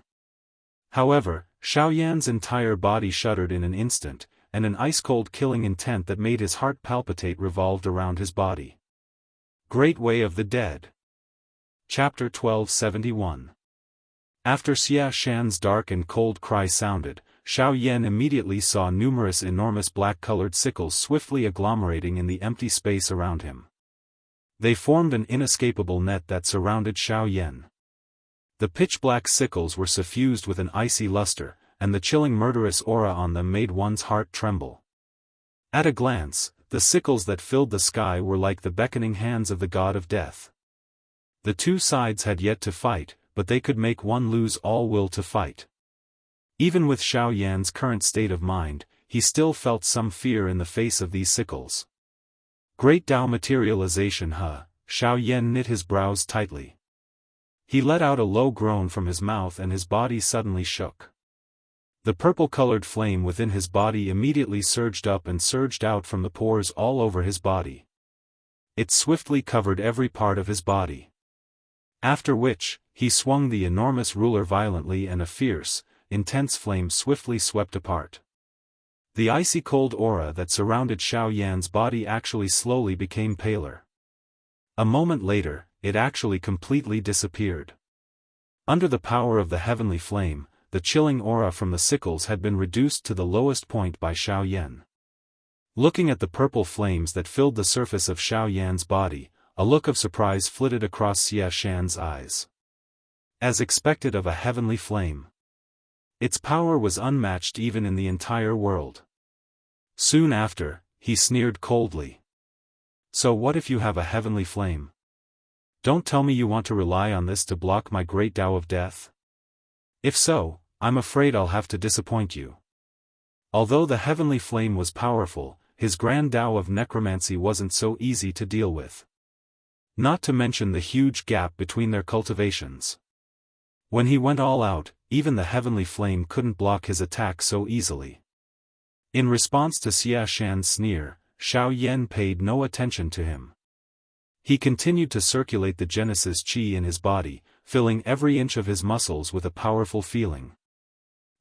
However, Xiao Yan's entire body shuddered in an instant, and an ice-cold killing intent that made his heart palpitate revolved around his body. Great Way of the Dead. Chapter 1271. After Xia Shan's dark and cold cry sounded, Xiao Yan immediately saw numerous enormous black-colored sickles swiftly agglomerating in the empty space around him. They formed an inescapable net that surrounded Xiao Yan. The pitch-black sickles were suffused with an icy luster, and the chilling murderous aura on them made one's heart tremble. At a glance, the sickles that filled the sky were like the beckoning hands of the god of death. The two sides had yet to fight, but they could make one lose all will to fight. Even with Xiao Yan's current state of mind, he still felt some fear in the face of these sickles. Great Tao materialization Xiao Yan knit his brows tightly. He let out a low groan from his mouth and his body suddenly shook. The purple-colored flame within his body immediately surged up and surged out from the pores all over his body. It swiftly covered every part of his body. After which, he swung the enormous ruler violently and a fierce, intense flame swiftly swept apart. The icy cold aura that surrounded Xiao Yan's body actually slowly became paler. A moment later, it actually completely disappeared. Under the power of the heavenly flame, the chilling aura from the sickles had been reduced to the lowest point by Xiao Yan. Looking at the purple flames that filled the surface of Xiao Yan's body, a look of surprise flitted across Xia Shan's eyes. As expected of a heavenly flame, its power was unmatched even in the entire world. Soon after, he sneered coldly. So what if you have a heavenly flame? Don't tell me you want to rely on this to block my great Tao of death? If so, I'm afraid I'll have to disappoint you. Although the heavenly flame was powerful, his grand Tao of necromancy wasn't so easy to deal with. Not to mention the huge gap between their cultivations. When he went all out, even the heavenly flame couldn't block his attack so easily. In response to Xia Shan's sneer, Xiao Yan paid no attention to him. He continued to circulate the Genesis Qi in his body, filling every inch of his muscles with a powerful feeling.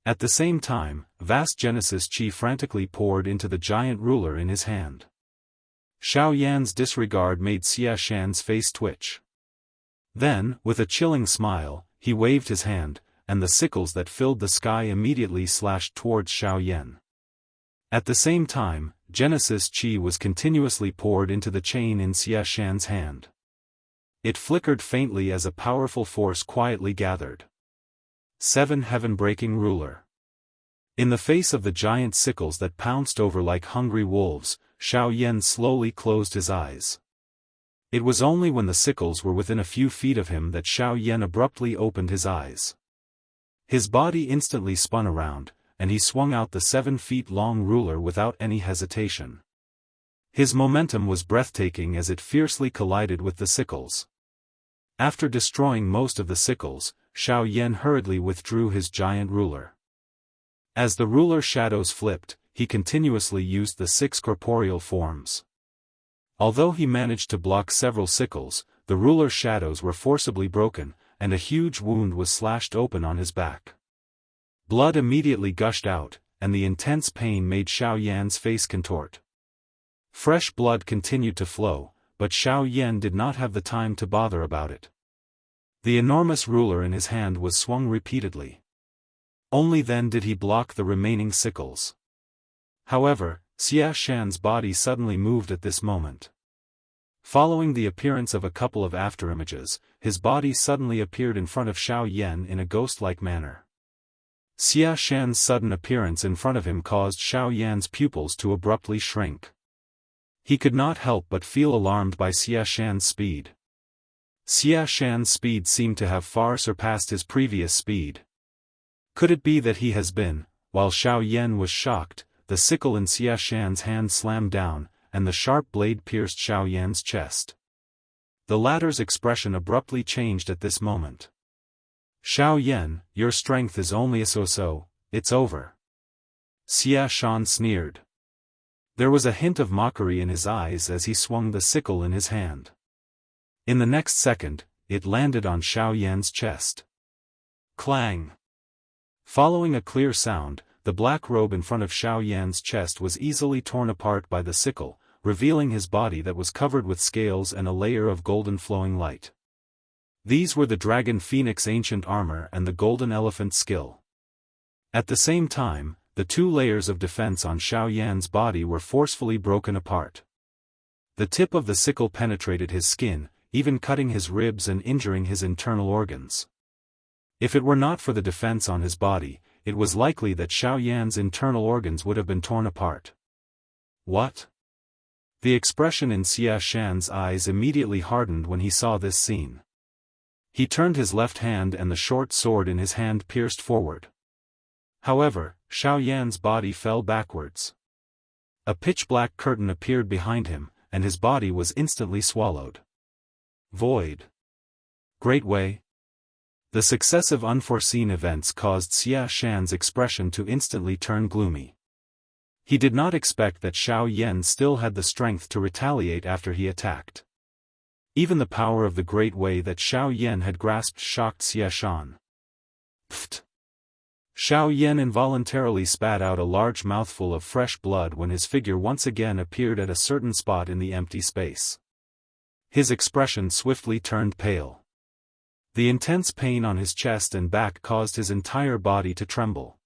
At the same time, vast Genesis Qi frantically poured into the giant ruler in his hand. Xiao Yan's disregard made Xia Shan's face twitch. Then, with a chilling smile, he waved his hand, and the sickles that filled the sky immediately slashed towards Xiao Yan. At the same time, Genesis Qi was continuously poured into the chain in Xia Shan's hand. It flickered faintly as a powerful force quietly gathered. 7 Heaven-breaking ruler. In the face of the giant sickles that pounced over like hungry wolves, Xiao Yan slowly closed his eyes. It was only when the sickles were within a few feet of him that Xiao Yan abruptly opened his eyes. His body instantly spun around, and he swung out the 7-feet-long ruler without any hesitation. His momentum was breathtaking as it fiercely collided with the sickles. After destroying most of the sickles, Xiao Yan hurriedly withdrew his giant ruler. As the ruler shadows flipped, he continuously used the 6 corporeal forms. Although he managed to block several sickles, the ruler's shadows were forcibly broken, and a huge wound was slashed open on his back. Blood immediately gushed out, and the intense pain made Xiao Yan's face contort. Fresh blood continued to flow, but Xiao Yan did not have the time to bother about it. The enormous ruler in his hand was swung repeatedly. Only then did he block the remaining sickles. However, Xia Shan's body suddenly moved at this moment. Following the appearance of a couple of afterimages, his body suddenly appeared in front of Xiao Yan in a ghost-like manner. Xia Shan's sudden appearance in front of him caused Xiao Yan's pupils to abruptly shrink. He could not help but feel alarmed by Xia Shan's speed. Xia Shan's speed seemed to have far surpassed his previous speed. Could it be that he has been, while Xiao Yan was shocked, the sickle in Xia Shan's hand slammed down, and the sharp blade pierced Xiao Yan's chest. The latter's expression abruptly changed at this moment. Xiao Yan, your strength is only a so-so, it's over. Xia Shan sneered. There was a hint of mockery in his eyes as he swung the sickle in his hand. In the next second, it landed on Xiao Yan's chest. Clang! Following a clear sound, the black robe in front of Xiao Yan's chest was easily torn apart by the sickle, revealing his body that was covered with scales and a layer of golden flowing light. These were the Dragon Phoenix ancient armor and the Golden Elephant skill. At the same time, the 2 layers of defense on Xiao Yan's body were forcefully broken apart. The tip of the sickle penetrated his skin, even cutting his ribs and injuring his internal organs. If it were not for the defense on his body, it was likely that Xiao Yan's internal organs would have been torn apart. What? The expression in Xia Shan's eyes immediately hardened when he saw this scene. He turned his left hand and the short sword in his hand pierced forward. However, Xiao Yan's body fell backwards. A pitch-black curtain appeared behind him, and his body was instantly swallowed. Void. Great Way. The successive unforeseen events caused Xia Shan's expression to instantly turn gloomy. He did not expect that Xiao Yan still had the strength to retaliate after he attacked. Even the power of the Great Way that Xiao Yan had grasped shocked Xia Shan. Pfft! Xiao Yan involuntarily spat out a large mouthful of fresh blood when his figure once again appeared at a certain spot in the empty space. His expression swiftly turned pale. The intense pain on his chest and back caused his entire body to tremble.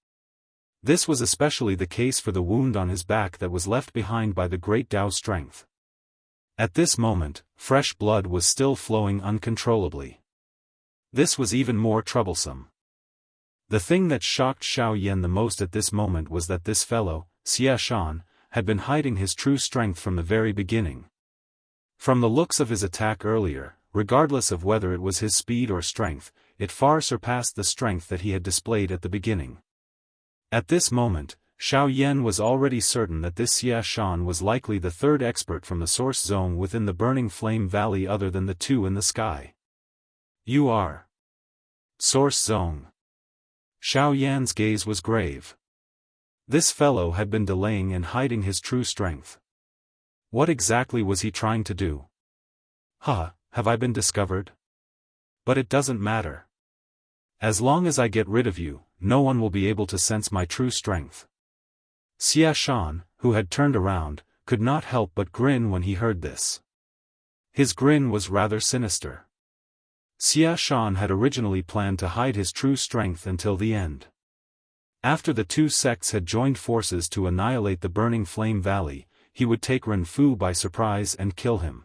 This was especially the case for the wound on his back that was left behind by the great Dao strength. At this moment, fresh blood was still flowing uncontrollably. This was even more troublesome. The thing that shocked Xiao Yan the most at this moment was that this fellow, Xia Shan, had been hiding his true strength from the very beginning. From the looks of his attack earlier, regardless of whether it was his speed or strength, it far surpassed the strength that he had displayed at the beginning. At this moment, Xiao Yan was already certain that this Xia Shan was likely the third expert from the source zone within the burning flame valley other than the two in the sky. You are source zone. Xiao Yan's gaze was grave. This fellow had been delaying and hiding his true strength. What exactly was he trying to do? Have I been discovered? But it doesn't matter. As long as I get rid of you, no one will be able to sense my true strength. Xia Shan, who had turned around, could not help but grin when he heard this. His grin was rather sinister. Xia Shan had originally planned to hide his true strength until the end. After the two sects had joined forces to annihilate the burning flame valley, he would take Ren Fu by surprise and kill him.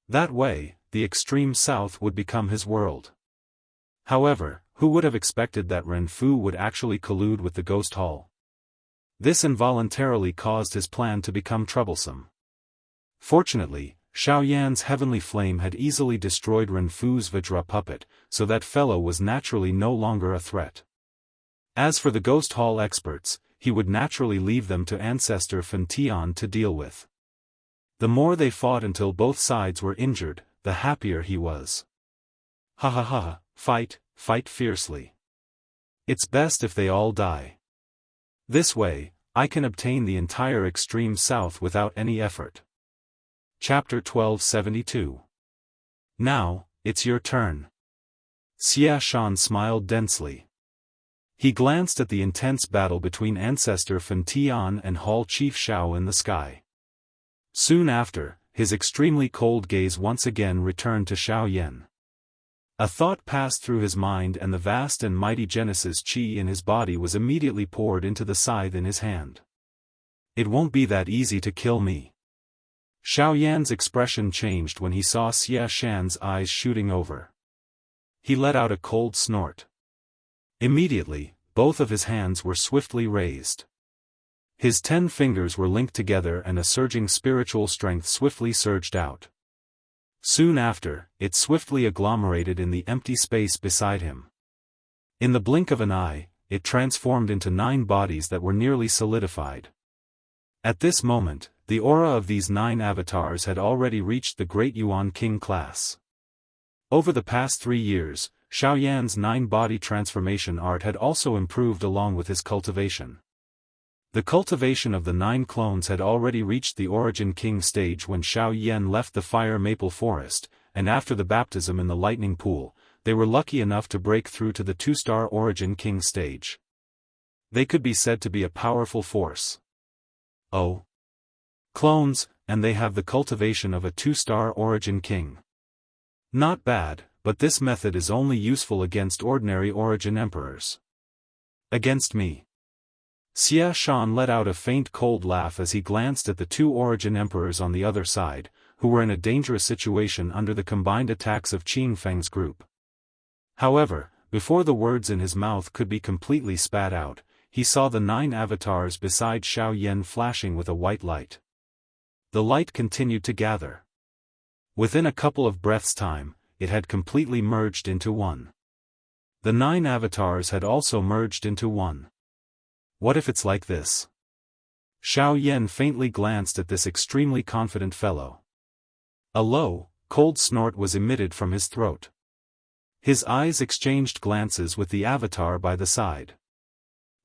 That way, the extreme south would become his world. However, who would have expected that Ren Fu would actually collude with the Ghost Hall? This involuntarily caused his plan to become troublesome. Fortunately, Xiao Yan's heavenly flame had easily destroyed Ren Fu's Vajra puppet, so that fellow was naturally no longer a threat. As for the Ghost Hall experts, he would naturally leave them to Ancestor Fan Tian to deal with. The more they fought until both sides were injured, the happier he was. Fight fiercely. It's best if they all die. This way, I can obtain the entire extreme south without any effort. Chapter 1272. Now, it's your turn. Xia Shan smiled densely. He glanced at the intense battle between Ancestor Fan Tian and Hall Chief Shao in the sky. Soon after, his extremely cold gaze once again returned to Xiao Yan. A thought passed through his mind and the vast and mighty Genesis Qi in his body was immediately poured into the scythe in his hand. It won't be that easy to kill me. Xiao Yan's expression changed when he saw Xia Shan's eyes shooting over. He let out a cold snort. Immediately, both of his hands were swiftly raised. His 10 fingers were linked together and a surging spiritual strength swiftly surged out. Soon after, it swiftly agglomerated in the empty space beside him. In the blink of an eye, it transformed into 9 bodies that were nearly solidified. At this moment, the aura of these 9 avatars had already reached the Great Yuan King class. Over the past 3 years, Xiao Yan's 9-body transformation art had also improved along with his cultivation. The cultivation of the 9 clones had already reached the Origin King stage when Xiao Yan left the Fire Maple Forest, and after the baptism in the Lightning Pool, they were lucky enough to break through to the 2-star Origin King stage. They could be said to be a powerful force. Oh. Clones, and they have the cultivation of a 2-star Origin King. Not bad, but this method is only useful against ordinary Origin Emperors. Against me. Xia Shan let out a faint cold laugh as he glanced at the 2 Origin Emperors on the other side, who were in a dangerous situation under the combined attacks of Qin Feng's group. However, before the words in his mouth could be completely spat out, he saw the 9 avatars beside Xiao Yan flashing with a white light. The light continued to gather. Within a couple of breaths' time, it had completely merged into one. The 9 avatars had also merged into one. What if it's like this? Xiao Yan faintly glanced at this extremely confident fellow. A low, cold snort was emitted from his throat. His eyes exchanged glances with the avatar by the side.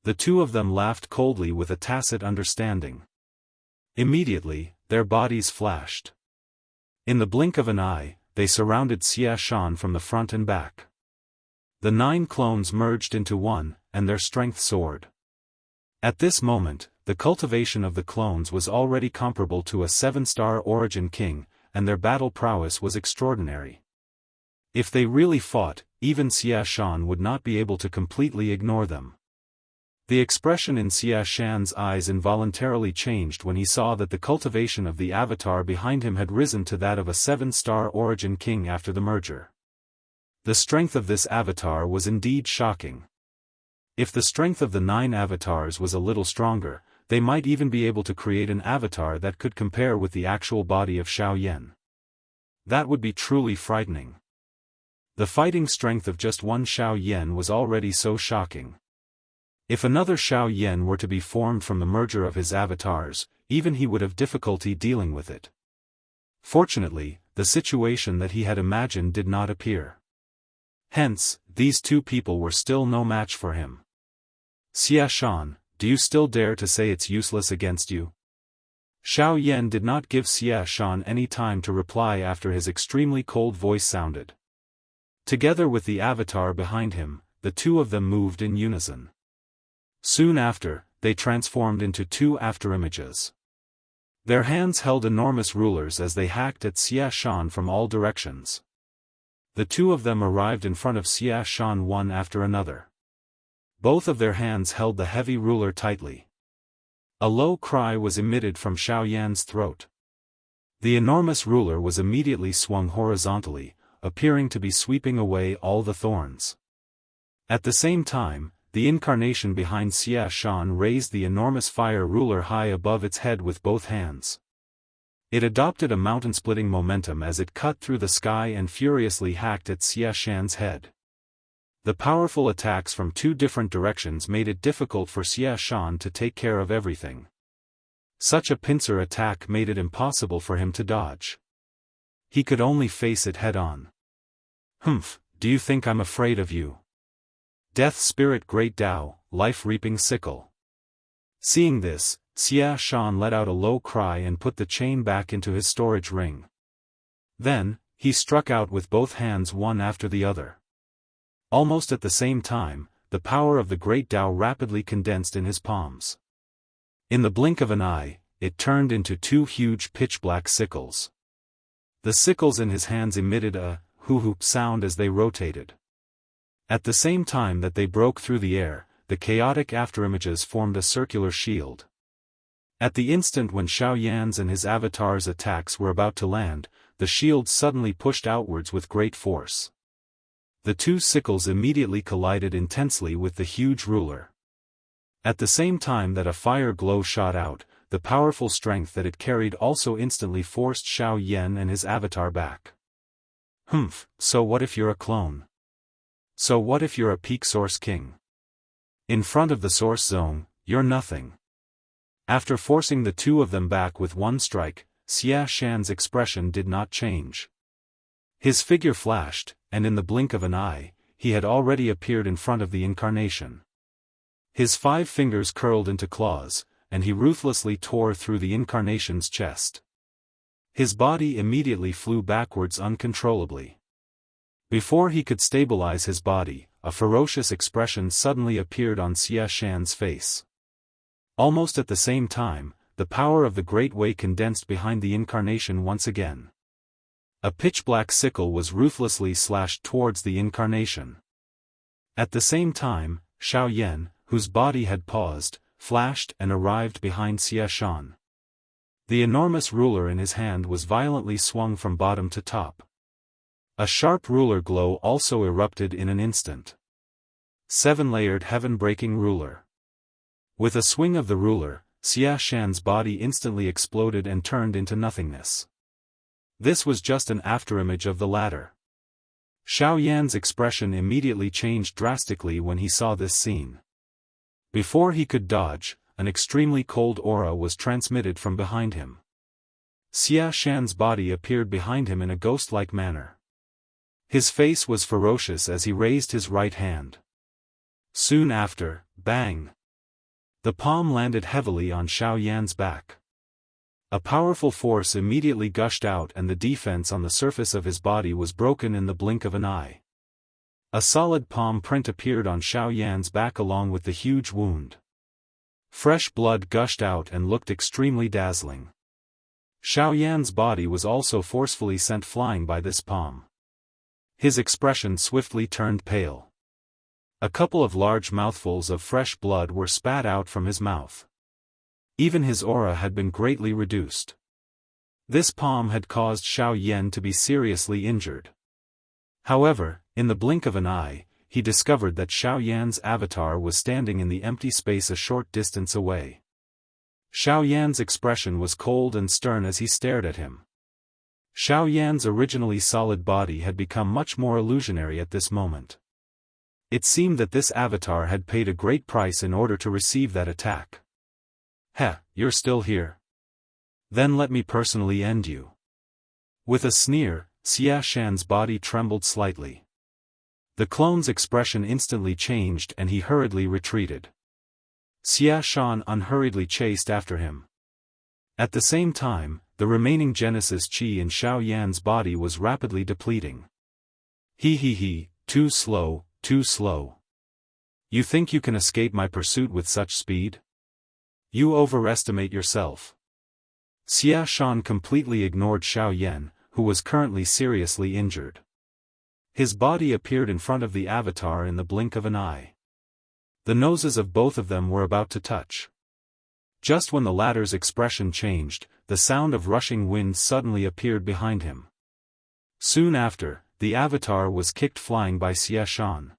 The 2 of them laughed coldly with a tacit understanding. Immediately, their bodies flashed. In the blink of an eye, they surrounded Xia Shan from the front and back. The 9 clones merged into one, and their strength soared. At this moment, the cultivation of the clones was already comparable to a 7-star Origin King, and their battle prowess was extraordinary. If they really fought, even Xia Shan would not be able to completely ignore them. The expression in Xia Shan's eyes involuntarily changed when he saw that the cultivation of the avatar behind him had risen to that of a 7-star origin king after the merger. The strength of this avatar was indeed shocking. If the strength of the 9 avatars was a little stronger, they might even be able to create an avatar that could compare with the actual body of Xiao Yan. That would be truly frightening. The fighting strength of just one Xiao Yan was already so shocking. If another Xiao Yan were to be formed from the merger of his avatars, even he would have difficulty dealing with it. Fortunately, the situation that he had imagined did not appear. Hence, these 2 people were still no match for him. Xia Shan, do you still dare to say it's useless against you? Xiao Yan did not give Xia Shan any time to reply after his extremely cold voice sounded. Together with the avatar behind him, the 2 of them moved in unison. Soon after, they transformed into 2 afterimages. Their hands held enormous rulers as they hacked at Xia Shan from all directions. The 2 of them arrived in front of Xia Shan one after another. Both of their hands held the heavy ruler tightly. A low cry was emitted from Xiao Yan's throat. The enormous ruler was immediately swung horizontally, appearing to be sweeping away all the thorns. At the same time, the incarnation behind Xia Shan raised the enormous fire ruler high above its head with both hands. It adopted a mountain-splitting momentum as it cut through the sky and furiously hacked at Xia Shan's head. The powerful attacks from 2 different directions made it difficult for Xia Shan to take care of everything. Such a pincer attack made it impossible for him to dodge. He could only face it head-on. "Humph, do you think I'm afraid of you? Death Spirit Great Tao, Life-Reaping Sickle." Seeing this, Xia Shan let out a low cry and put the chain back into his storage ring. Then, he struck out with both hands one after the other. Almost at the same time, the power of the Great Tao rapidly condensed in his palms. In the blink of an eye, it turned into 2 huge pitch-black sickles. The sickles in his hands emitted a hoo-hoop sound as they rotated. At the same time that they broke through the air, the chaotic afterimages formed a circular shield. At the instant when Xiao Yan's and his avatar's attacks were about to land, the shield suddenly pushed outwards with great force. The 2 sickles immediately collided intensely with the huge ruler. At the same time that a fire glow shot out, the powerful strength that it carried also instantly forced Xiao Yan and his avatar back. "Humph, so what if you're a clone? So what if you're a peak source king? In front of the source zone, you're nothing." After forcing the 2 of them back with one strike, Xia Shan's expression did not change. His figure flashed, and in the blink of an eye, he had already appeared in front of the incarnation. His 5 fingers curled into claws, and he ruthlessly tore through the incarnation's chest. His body immediately flew backwards uncontrollably. Before he could stabilize his body, a ferocious expression suddenly appeared on Xia Shan's face. Almost at the same time, the power of the Great Way condensed behind the incarnation once again. A pitch-black sickle was ruthlessly slashed towards the incarnation. At the same time, Xiao Yan, whose body had paused, flashed and arrived behind Xia Shan. The enormous ruler in his hand was violently swung from bottom to top. A sharp ruler glow also erupted in an instant. 7-layered heaven-breaking ruler. With a swing of the ruler, Xia Shan's body instantly exploded and turned into nothingness. This was just an afterimage of the latter. Xiao Yan's expression immediately changed drastically when he saw this scene. Before he could dodge, an extremely cold aura was transmitted from behind him. Xia Shan's body appeared behind him in a ghost-like manner. His face was ferocious as he raised his right hand. Soon after, bang! The palm landed heavily on Xiao Yan's back. A powerful force immediately gushed out and the defense on the surface of his body was broken in the blink of an eye. A solid palm print appeared on Xiao Yan's back along with the huge wound. Fresh blood gushed out and looked extremely dazzling. Xiao Yan's body was also forcefully sent flying by this palm. His expression swiftly turned pale. A couple of large mouthfuls of fresh blood were spat out from his mouth. Even his aura had been greatly reduced. This palm had caused Xiao Yan to be seriously injured. However, in the blink of an eye, he discovered that Xiao Yan's avatar was standing in the empty space a short distance away. Xiao Yan's expression was cold and stern as he stared at him. Xiao Yan's originally solid body had become much more illusionary at this moment. It seemed that this avatar had paid a great price in order to receive that attack. "Heh, you're still here? Then let me personally end you." With a sneer, Xia Shan's body trembled slightly. The clone's expression instantly changed and he hurriedly retreated. Xia Shan unhurriedly chased after him. At the same time, the remaining Genesis Qi in Xiao Yan's body was rapidly depleting. He, too slow, too slow. You think you can escape my pursuit with such speed? You overestimate yourself. Xia Shan completely ignored Xiao Yan, who was currently seriously injured. His body appeared in front of the avatar in the blink of an eye. The noses of both of them were about to touch. Just when the latter's expression changed, the sound of rushing wind suddenly appeared behind him. Soon after, the avatar was kicked flying by Xia Shan.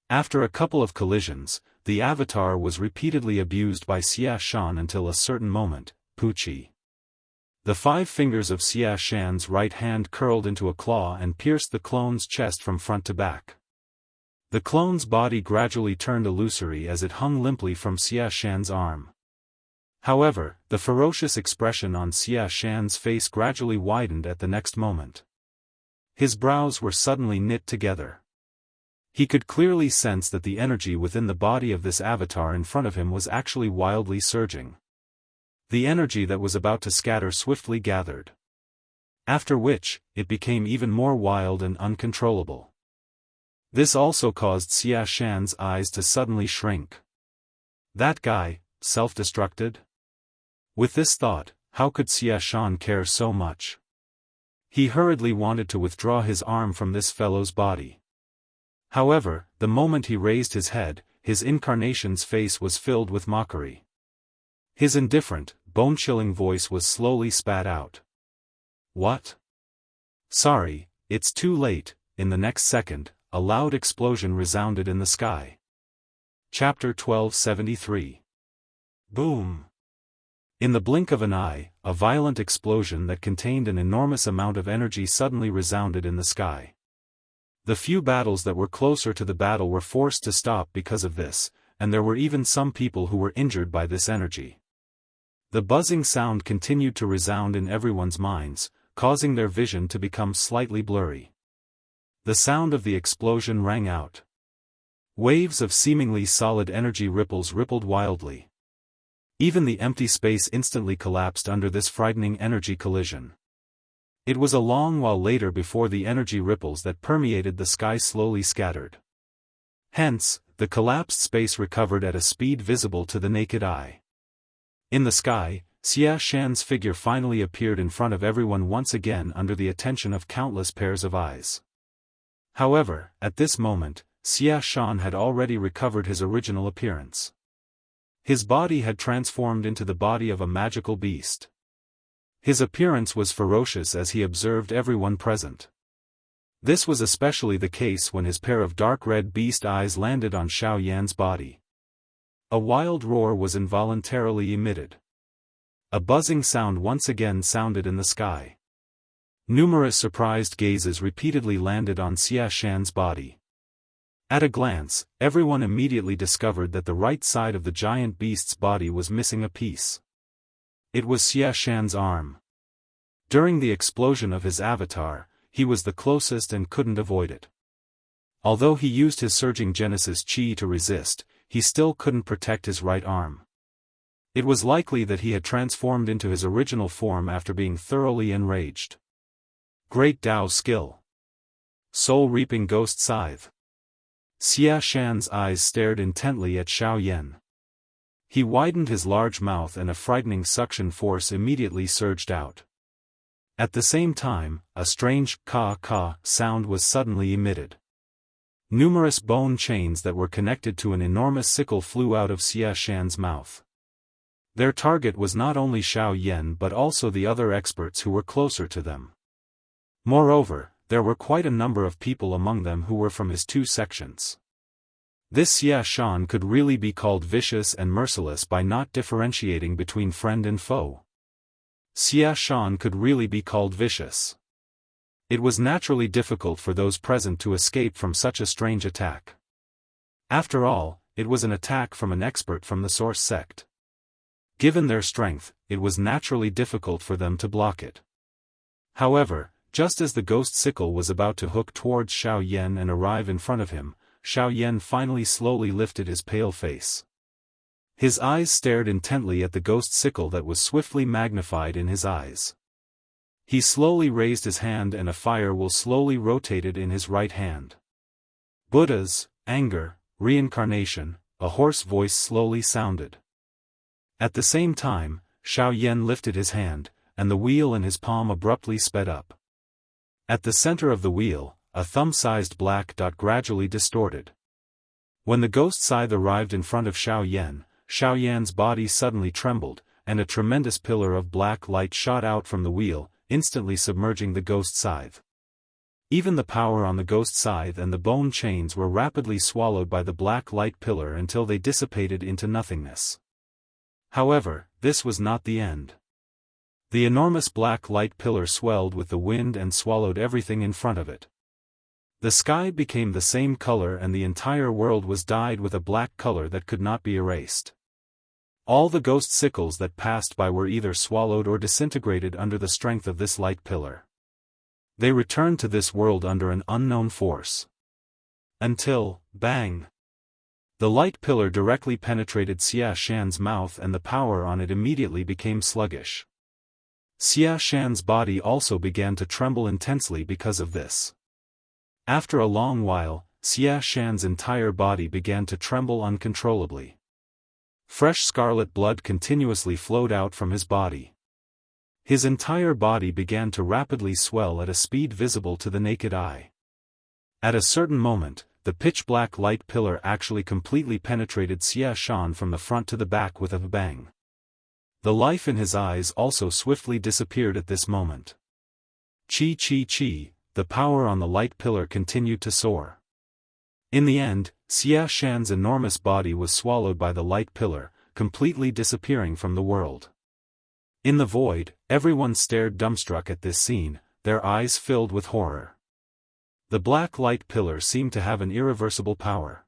After a couple of collisions, the avatar was repeatedly abused by Xia Shan until a certain moment, Puchi. The 5 fingers of Xia Shan's right hand curled into a claw and pierced the clone's chest from front to back. The clone's body gradually turned illusory as it hung limply from Xia Shan's arm. However, the ferocious expression on Xia Shan's face gradually widened at the next moment. His brows were suddenly knit together. He could clearly sense that the energy within the body of this avatar in front of him was actually wildly surging. The energy that was about to scatter swiftly gathered. After which, it became even more wild and uncontrollable. This also caused Xia Shan's eyes to suddenly shrink. That guy, self-destructed? With this thought, how could Xia Shan care so much? He hurriedly wanted to withdraw his arm from this fellow's body. However, the moment he raised his head, his incarnation's face was filled with mockery. His indifferent, bone-chilling voice was slowly spat out. "What? Sorry, it's too late." In the next second, a loud explosion resounded in the sky. Chapter 1273. Boom! In the blink of an eye, a violent explosion that contained an enormous amount of energy suddenly resounded in the sky. The few battles that were closer to the battle were forced to stop because of this, and there were even some people who were injured by this energy. The buzzing sound continued to resound in everyone's minds, causing their vision to become slightly blurry. The sound of the explosion rang out. Waves of seemingly solid energy ripples rippled wildly. Even the empty space instantly collapsed under this frightening energy collision. It was a long while later before the energy ripples that permeated the sky slowly scattered. Hence, the collapsed space recovered at a speed visible to the naked eye. In the sky, Xia Shan's figure finally appeared in front of everyone once again under the attention of countless pairs of eyes. However, at this moment, Xia Shan had already recovered his original appearance. His body had transformed into the body of a magical beast. His appearance was ferocious as he observed everyone present. This was especially the case when his pair of dark red beast eyes landed on Xiao Yan's body. A wild roar was involuntarily emitted. A buzzing sound once again sounded in the sky. Numerous surprised gazes repeatedly landed on Xia Shan's body. At a glance, everyone immediately discovered that the right side of the giant beast's body was missing a piece. It was Xia Shan's arm. During the explosion of his avatar, he was the closest and couldn't avoid it. Although he used his surging Genesis Qi to resist, he still couldn't protect his right arm. It was likely that he had transformed into his original form after being thoroughly enraged. Great Dao skill. Soul-reaping ghost scythe. Xia Shan's eyes stared intently at Xiao Yan. He widened his large mouth and a frightening suction force immediately surged out. At the same time, a strange ka-ka sound was suddenly emitted. Numerous bone chains that were connected to an enormous sickle flew out of Xia Shan's mouth. Their target was not only Xiao Yan but also the other experts who were closer to them. Moreover, there were quite a number of people among them who were from his two sections. This Xia Shan could really be called vicious and merciless by not differentiating between friend and foe. Xia Shan could really be called vicious. It was naturally difficult for those present to escape from such a strange attack. After all, it was an attack from an expert from the source sect. Given their strength, it was naturally difficult for them to block it. However, just as the ghost sickle was about to hook towards Xiao Yan and arrive in front of him, Xiao Yan finally slowly lifted his pale face. His eyes stared intently at the ghost sickle that was swiftly magnified in his eyes. He slowly raised his hand and a fire will slowly rotated in his right hand. Buddhas, anger, reincarnation, a hoarse voice slowly sounded. At the same time, Xiao Yan lifted his hand, and the wheel in his palm abruptly sped up. At the center of the wheel, a thumb-sized black dot gradually distorted. When the ghost scythe arrived in front of Xiao Yan's body suddenly trembled, and a tremendous pillar of black light shot out from the wheel, instantly submerging the ghost scythe. Even the power on the ghost scythe and the bone chains were rapidly swallowed by the black light pillar until they dissipated into nothingness. However, this was not the end. The enormous black light pillar swelled with the wind and swallowed everything in front of it. The sky became the same color and the entire world was dyed with a black color that could not be erased. All the ghost sickles that passed by were either swallowed or disintegrated under the strength of this light pillar. They returned to this world under an unknown force. Until, bang! The light pillar directly penetrated Xia Shan's mouth and the power on it immediately became sluggish. Xia Shan's body also began to tremble intensely because of this. After a long while, Xia Shan's entire body began to tremble uncontrollably. Fresh scarlet blood continuously flowed out from his body. His entire body began to rapidly swell at a speed visible to the naked eye. At a certain moment, the pitch-black light pillar actually completely penetrated Xia Shan from the front to the back with a bang. The life in his eyes also swiftly disappeared at this moment. Chi, the power on the light pillar continued to soar. In the end, Xia Shan's enormous body was swallowed by the light pillar, completely disappearing from the world. In the void, everyone stared dumbstruck at this scene, their eyes filled with horror. The black light pillar seemed to have an irreversible power.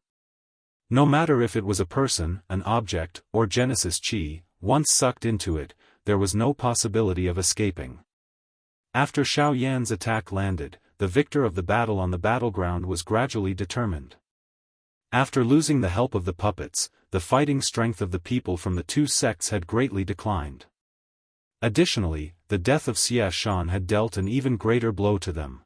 No matter if it was a person, an object, or Genesis Chi, once sucked into it, there was no possibility of escaping. After Xiao Yan's attack landed, the victor of the battle on the battleground was gradually determined. After losing the help of the puppets, the fighting strength of the people from the two sects had greatly declined. Additionally, the death of Xia Shan had dealt an even greater blow to them.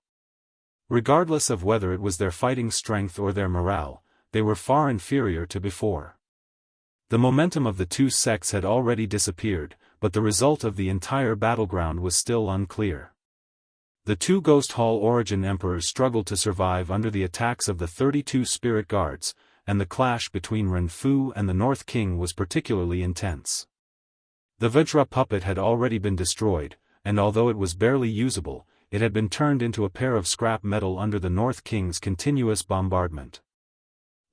Regardless of whether it was their fighting strength or their morale, they were far inferior to before. The momentum of the two sects had already disappeared, but the result of the entire battleground was still unclear. The two Ghost Hall origin emperors struggled to survive under the attacks of the 32 spirit guards, and the clash between Ren Fu and the North King was particularly intense. The Vajra puppet had already been destroyed, and although it was barely usable, it had been turned into a pair of scrap metal under the North King's continuous bombardment.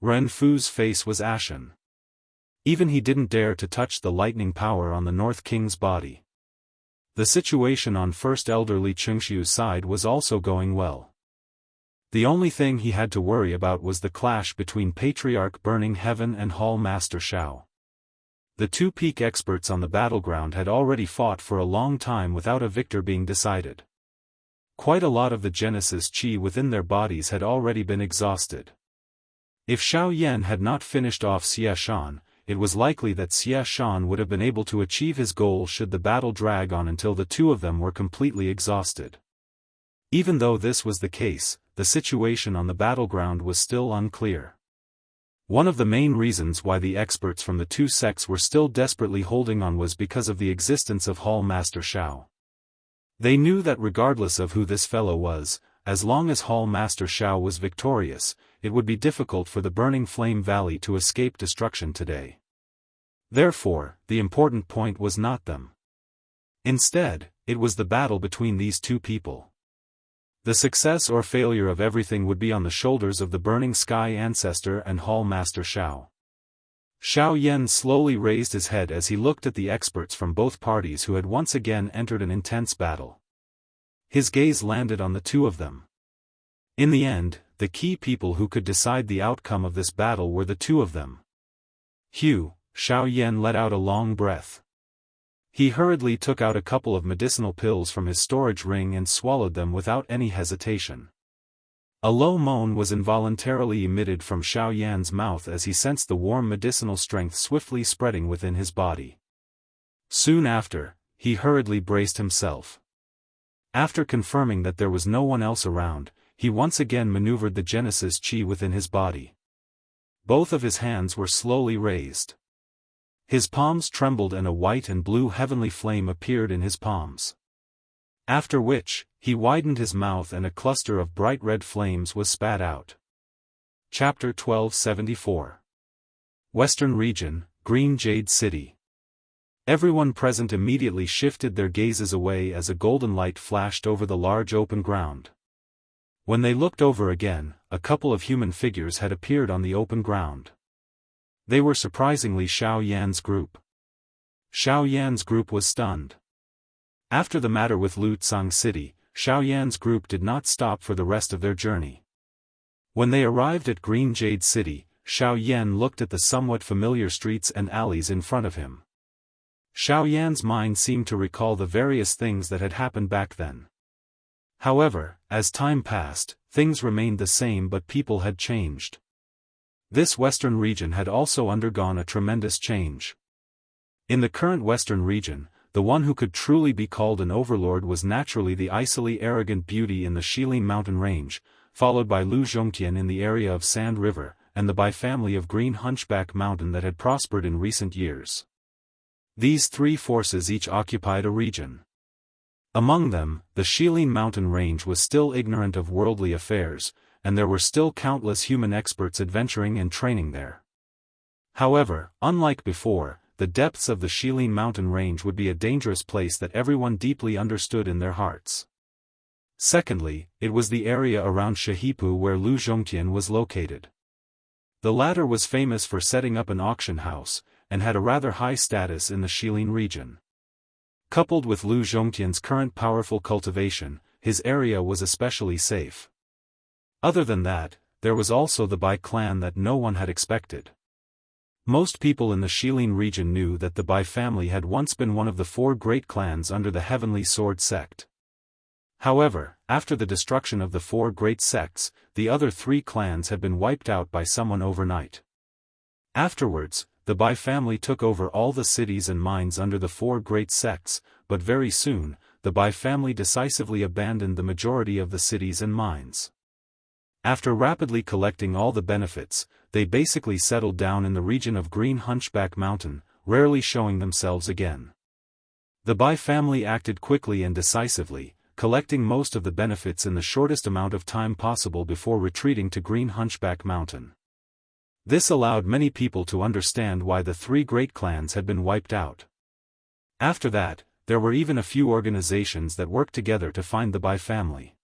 Ren Fu's face was ashen. Even he didn't dare to touch the lightning power on the North King's body. The situation on First Elderly Chengxiu's side was also going well. The only thing he had to worry about was the clash between Patriarch Burning Heaven and Hall Master Shao. The two peak experts on the battleground had already fought for a long time without a victor being decided. Quite a lot of the Genesis Chi within their bodies had already been exhausted. If Xiao Yan had not finished off Xia Shan, it was likely that Xia Shan would have been able to achieve his goal should the battle drag on until the two of them were completely exhausted. Even though this was the case, the situation on the battleground was still unclear. One of the main reasons why the experts from the two sects were still desperately holding on was because of the existence of Hall Master Shao. They knew that regardless of who this fellow was, as long as Hall Master Shao was victorious, it would be difficult for the Burning Flame Valley to escape destruction today. Therefore, the important point was not them. Instead, it was the battle between these two people. The success or failure of everything would be on the shoulders of the Burning Sky Ancestor and Hall Master Shao. Xiao Yan slowly raised his head as he looked at the experts from both parties who had once again entered an intense battle. His gaze landed on the two of them. In the end, the key people who could decide the outcome of this battle were the two of them. Xiao Yan let out a long breath. He hurriedly took out a couple of medicinal pills from his storage ring and swallowed them without any hesitation. A low moan was involuntarily emitted from Xiao Yan's mouth as he sensed the warm medicinal strength swiftly spreading within his body. Soon after, he hurriedly braced himself. After confirming that there was no one else around, he once again maneuvered the Genesis Chi within his body. Both of his hands were slowly raised. His palms trembled and a white and blue heavenly flame appeared in his palms. After which, he widened his mouth and a cluster of bright red flames was spat out. Chapter 1274. Western Region, Green Jade City. Everyone present immediately shifted their gazes away as a golden light flashed over the large open ground. When they looked over again, a couple of human figures had appeared on the open ground. They were surprisingly Xiao Yan's group. Xiao Yan's group was stunned. After the matter with Lutsang City, Xiao Yan's group did not stop for the rest of their journey. When they arrived at Green Jade City, Xiao Yan looked at the somewhat familiar streets and alleys in front of him. Xiao Yan's mind seemed to recall the various things that had happened back then. However, as time passed, things remained the same but people had changed. This western region had also undergone a tremendous change. In the current western region, the one who could truly be called an overlord was naturally the icily arrogant beauty in the Shilin mountain range, followed by Lu Zhongtian in the area of Sand River, and the Bai family of Green Hunchback Mountain that had prospered in recent years. These three forces each occupied a region. Among them, the Shilin mountain range was still ignorant of worldly affairs, and there were still countless human experts adventuring and training there. However, unlike before, the depths of the Shilin mountain range would be a dangerous place that everyone deeply understood in their hearts. Secondly, it was the area around Shahipu where Lu Zhongtian was located. The latter was famous for setting up an auction house, and had a rather high status in the Shilin region. Coupled with Lu Zhongtian's current powerful cultivation, his area was especially safe. Other than that, there was also the Bai clan that no one had expected. Most people in the Shilin region knew that the Bai family had once been one of the four great clans under the Heavenly Sword sect. However, after the destruction of the four great sects, the other three clans had been wiped out by someone overnight. Afterwards, the Bai family took over all the cities and mines under the four great sects, but very soon, the Bai family decisively abandoned the majority of the cities and mines. After rapidly collecting all the benefits, they basically settled down in the region of Green Hunchback Mountain, rarely showing themselves again. The Bai family acted quickly and decisively, collecting most of the benefits in the shortest amount of time possible before retreating to Green Hunchback Mountain. This allowed many people to understand why the three great clans had been wiped out. After that, there were even a few organizations that worked together to find the Bai family.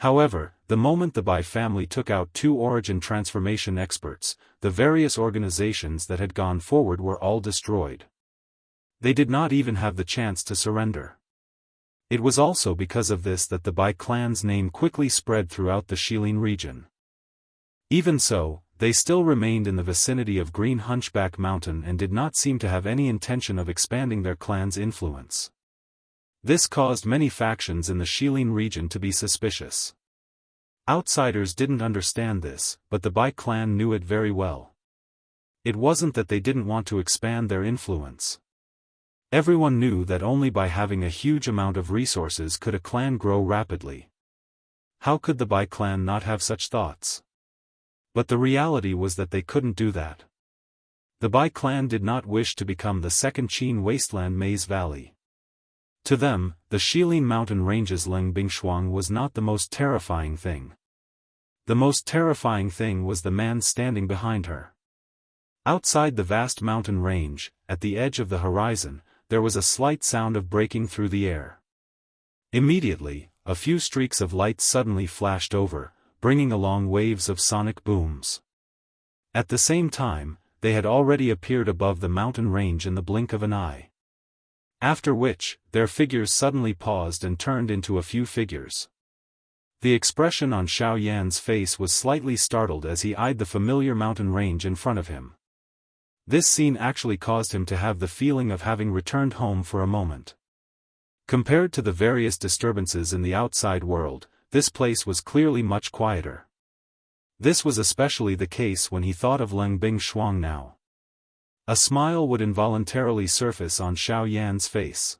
However, the moment the Bai family took out two origin transformation experts, the various organizations that had gone forward were all destroyed. They did not even have the chance to surrender. It was also because of this that the Bai clan's name quickly spread throughout the Shilin region. Even so, they still remained in the vicinity of Green Hunchback Mountain and did not seem to have any intention of expanding their clan's influence. This caused many factions in the Shilin region to be suspicious. Outsiders didn't understand this, but the Bai clan knew it very well. It wasn't that they didn't want to expand their influence. Everyone knew that only by having a huge amount of resources could a clan grow rapidly. How could the Bai clan not have such thoughts? But the reality was that they couldn't do that. The Bai clan did not wish to become the second Qin wasteland Maze Valley. To them, the Shilin mountain range's Ling Bingshuang was not the most terrifying thing. The most terrifying thing was the man standing behind her. Outside the vast mountain range, at the edge of the horizon, there was a slight sound of breaking through the air. Immediately, a few streaks of light suddenly flashed over, bringing along waves of sonic booms. At the same time, they had already appeared above the mountain range in the blink of an eye. After which, their figures suddenly paused and turned into a few figures. The expression on Xiao Yan's face was slightly startled as he eyed the familiar mountain range in front of him. This scene actually caused him to have the feeling of having returned home for a moment. Compared to the various disturbances in the outside world, this place was clearly much quieter. This was especially the case when he thought of Ling Bingshuang now. A smile would involuntarily surface on Xiao Yan's face.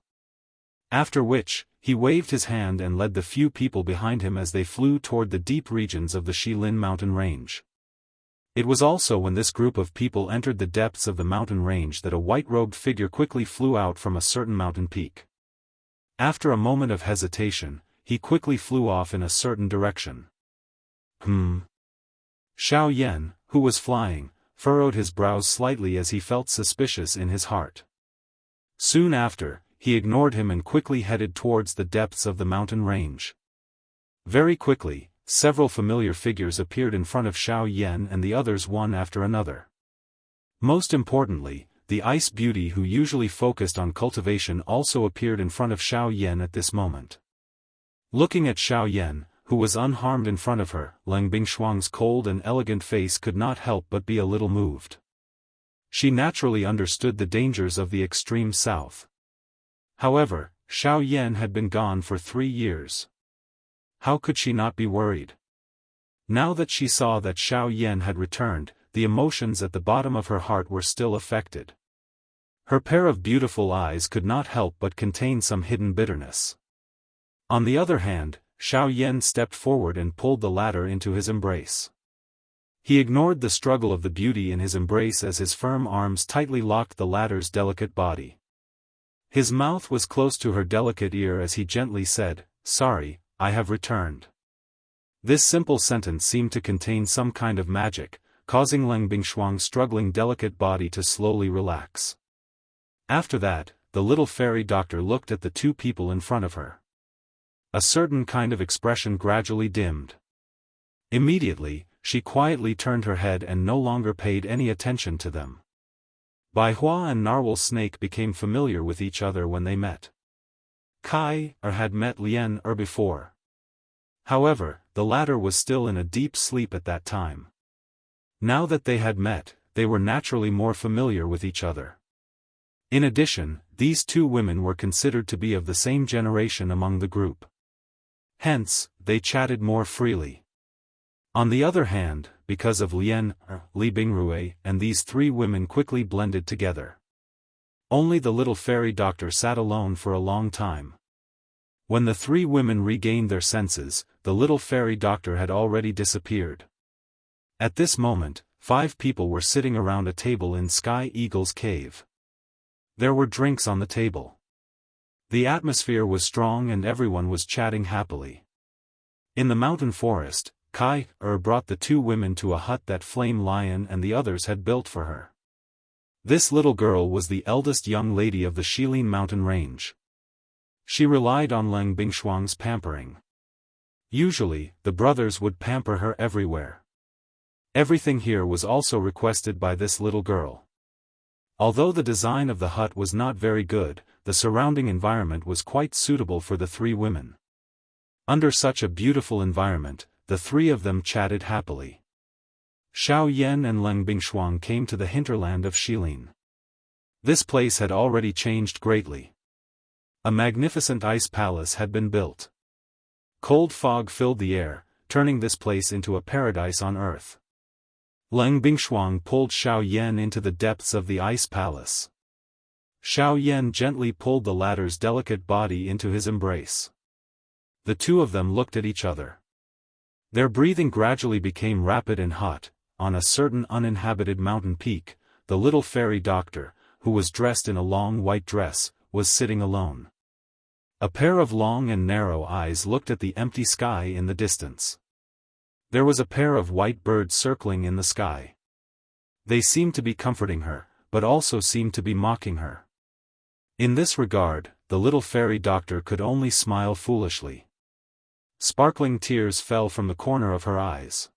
After which, he waved his hand and led the few people behind him as they flew toward the deep regions of the Shilin mountain range. It was also when this group of people entered the depths of the mountain range that a white-robed figure quickly flew out from a certain mountain peak. After a moment of hesitation, he quickly flew off in a certain direction. Xiao Yan, who was flying, furrowed his brows slightly as he felt suspicious in his heart. Soon after, he ignored him and quickly headed towards the depths of the mountain range. Very quickly, several familiar figures appeared in front of Xiao Yan and the others one after another. Most importantly, the ice beauty who usually focused on cultivation also appeared in front of Xiao Yan at this moment. Looking at Xiao Yan, who was unharmed in front of her, Ling Bingshuang's cold and elegant face could not help but be a little moved. She naturally understood the dangers of the extreme south. However, Xiao Yan had been gone for 3 years. How could she not be worried? Now that she saw that Xiao Yan had returned, the emotions at the bottom of her heart were still affected. Her pair of beautiful eyes could not help but contain some hidden bitterness. On the other hand, Xiao Yan stepped forward and pulled the latter into his embrace. He ignored the struggle of the beauty in his embrace as his firm arms tightly locked the latter's delicate body. His mouth was close to her delicate ear as he gently said, "Sorry, I have returned." This simple sentence seemed to contain some kind of magic, causing Ling Bingshuang's struggling delicate body to slowly relax. After that, the little fairy doctor looked at the two people in front of her. A certain kind of expression gradually dimmed. Immediately, she quietly turned her head and no longer paid any attention to them. Bai Hua and Narwhal Snake became familiar with each other when they met. Kai had met Lian before. However, the latter was still in a deep sleep at that time. Now that they had met, they were naturally more familiar with each other. In addition, these two women were considered to be of the same generation among the group. Hence, they chatted more freely. On the other hand, because of Lian, Li Bingrui, and these three women quickly blended together. Only the little fairy doctor sat alone for a long time. When the three women regained their senses, the little fairy doctor had already disappeared. At this moment, 5 people were sitting around a table in Sky Eagle's cave. There were drinks on the table. The atmosphere was strong and everyone was chatting happily. In the mountain forest, Kai brought the 2 women to a hut that Flame Lion and the others had built for her. This little girl was the eldest young lady of the Shilin mountain range. She relied on Ling Bingshuang's pampering. Usually, the brothers would pamper her everywhere. Everything here was also requested by this little girl. Although the design of the hut was not very good, the surrounding environment was quite suitable for the 3 women. Under such a beautiful environment, the 3 of them chatted happily. Xiao Yan and Ling Bingshuang came to the hinterland of Shilin. This place had already changed greatly. A magnificent ice palace had been built. Cold fog filled the air, turning this place into a paradise on earth. Ling Bingshuang pulled Xiao Yan into the depths of the ice palace. Xiao Yan gently pulled the latter's delicate body into his embrace. The 2 of them looked at each other. Their breathing gradually became rapid and hot. On a certain uninhabited mountain peak, the little fairy doctor, who was dressed in a long white dress, was sitting alone. A pair of long and narrow eyes looked at the empty sky in the distance. There was a pair of white birds circling in the sky. They seemed to be comforting her, but also seemed to be mocking her. In this regard, the little fairy doctor could only smile foolishly. Sparkling tears fell from the corner of her eyes.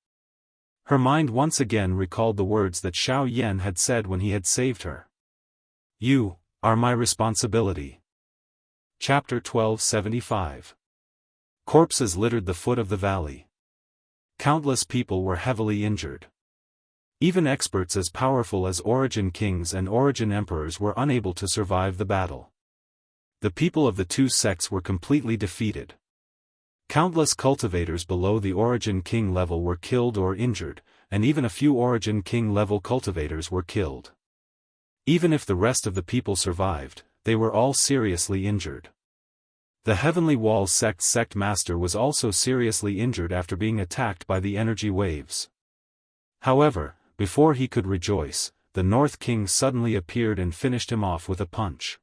Her mind once again recalled the words that Xiao Yan had said when he had saved her. "You are my responsibility." Chapter 1275. Corpses littered the foot of the valley. Countless people were heavily injured. Even experts as powerful as Origin Kings and Origin Emperors were unable to survive the battle. The people of the two sects were completely defeated. Countless cultivators below the Origin King level were killed or injured, and even a few Origin King level cultivators were killed. Even if the rest of the people survived, they were all seriously injured. The Heavenly Wall sect master was also seriously injured after being attacked by the energy waves. However, before he could rejoice, the North King suddenly appeared and finished him off with a punch.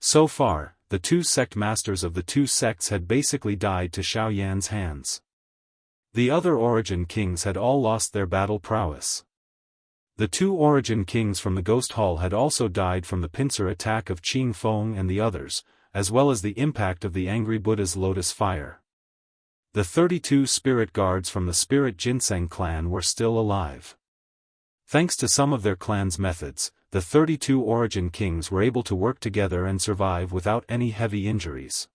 So far, the two sect masters of the two sects had basically died to Xiao Yan's hands. The other Origin Kings had all lost their battle prowess. The two Origin Kings from the Ghost Hall had also died from the pincer attack of Qing Feng and the others, as well as the impact of the Angry Buddha's lotus fire. The 32 spirit guards from the Spirit Ginseng clan were still alive. Thanks to some of their clan's methods, the 32 Origin Kings were able to work together and survive without any heavy injuries.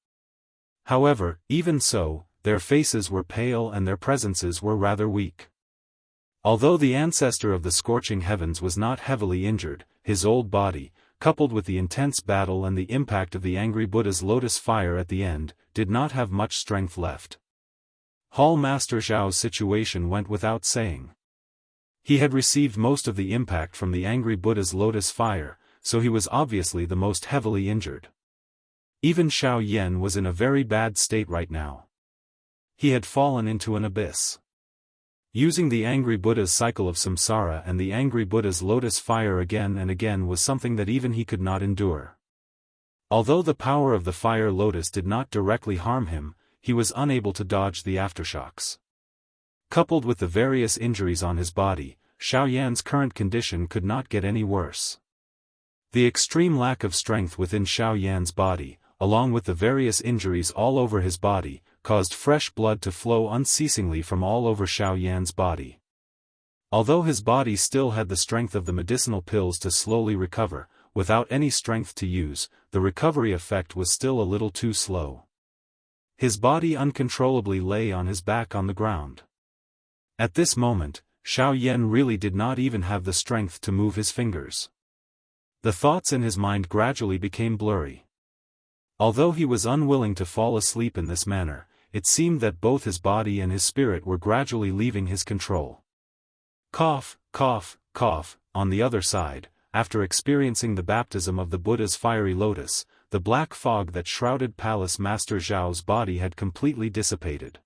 However, even so, their faces were pale and their presences were rather weak. Although the ancestor of the scorching heavens was not heavily injured, his old body, coupled with the intense battle and the impact of the Angry Buddha's lotus fire at the end, did not have much strength left. Hall Master Zhao's situation went without saying. He had received most of the impact from the Angry Buddha's lotus fire, so he was obviously the most heavily injured. Even Xiao Yan was in a very bad state right now. He had fallen into an abyss. Using the Angry Buddha's cycle of samsara and the Angry Buddha's lotus fire again and again was something that even he could not endure. Although the power of the fire lotus did not directly harm him, he was unable to dodge the aftershocks. Coupled with the various injuries on his body, Xiao Yan's current condition could not get any worse. The extreme lack of strength within Xiao Yan's body, along with the various injuries all over his body, caused fresh blood to flow unceasingly from all over Xiao Yan's body. Although his body still had the strength of the medicinal pills to slowly recover, without any strength to use, the recovery effect was still a little too slow. His body uncontrollably lay on his back on the ground. At this moment, Xiao Yan really did not even have the strength to move his fingers. The thoughts in his mind gradually became blurry. Although he was unwilling to fall asleep in this manner, it seemed that both his body and his spirit were gradually leaving his control. Cough, cough, cough. On the other side, after experiencing the baptism of the Buddha's fiery lotus, the black fog that shrouded Palace Master Zhao's body had completely dissipated.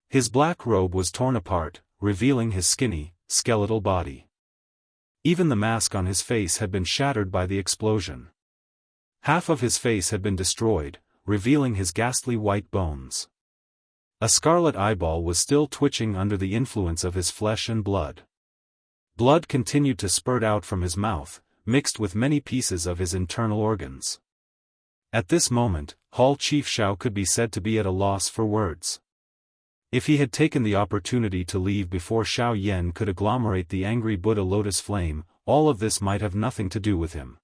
His black robe was torn apart, revealing his skinny, skeletal body. Even the mask on his face had been shattered by the explosion. Half of his face had been destroyed, revealing his ghastly white bones. A scarlet eyeball was still twitching under the influence of his flesh and blood. Blood continued to spurt out from his mouth, mixed with many pieces of his internal organs. At this moment, Hall Chief Xiao could be said to be at a loss for words. If he had taken the opportunity to leave before Xiao Yan could agglomerate the Angry Buddha lotus flame, all of this might have nothing to do with him.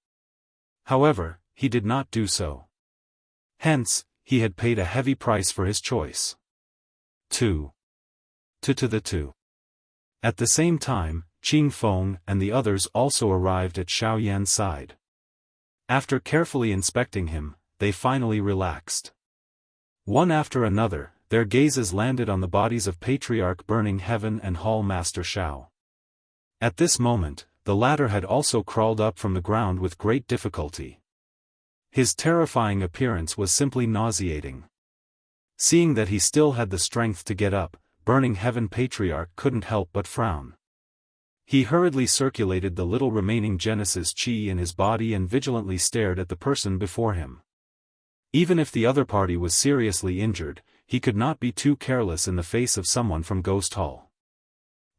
However, he did not do so. Hence, he had paid a heavy price for his choice. 2. To the 2. At the same time, Qing Feng and the others also arrived at Xiao Yan's side. After carefully inspecting him, they finally relaxed. One after another, their gazes landed on the bodies of Patriarch Burning Heaven and Hall Master Xiao. At this moment, the latter had also crawled up from the ground with great difficulty. His terrifying appearance was simply nauseating. Seeing that he still had the strength to get up, Burning Heaven Patriarch couldn't help but frown. He hurriedly circulated the little remaining Genesis Chi in his body and vigilantly stared at the person before him. Even if the other party was seriously injured, he could not be too careless in the face of someone from Ghost Hall.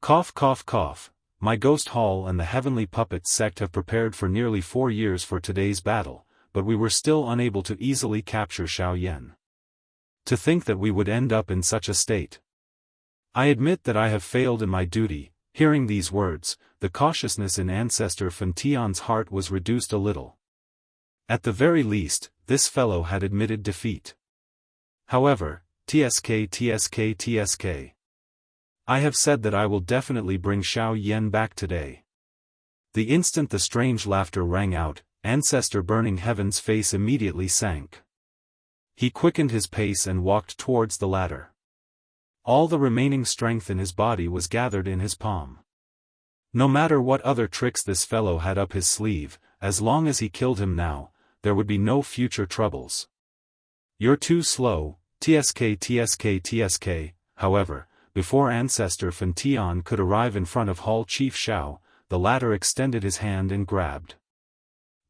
Cough cough cough, my Ghost Hall and the Heavenly Puppets sect have prepared for nearly 4 years for today's battle, but we were still unable to easily capture Xiaoyan. To think that we would end up in such a state. I admit that I have failed in my duty. Hearing these words, the cautiousness in Ancestor Fantion's heart was reduced a little. At the very least, this fellow had admitted defeat. However, TSK. I have said that I will definitely bring Xiaoyan back today. The instant the strange laughter rang out, Ancestor Burning Heaven's face immediately sank. He quickened his pace and walked towards the ladder. All the remaining strength in his body was gathered in his palm. No matter what other tricks this fellow had up his sleeve, as long as he killed him now, there would be no future troubles. You're too slow, TSK. However, before Ancestor Fantion could arrive in front of Hall Chief Xiao, the latter extended his hand and grabbed.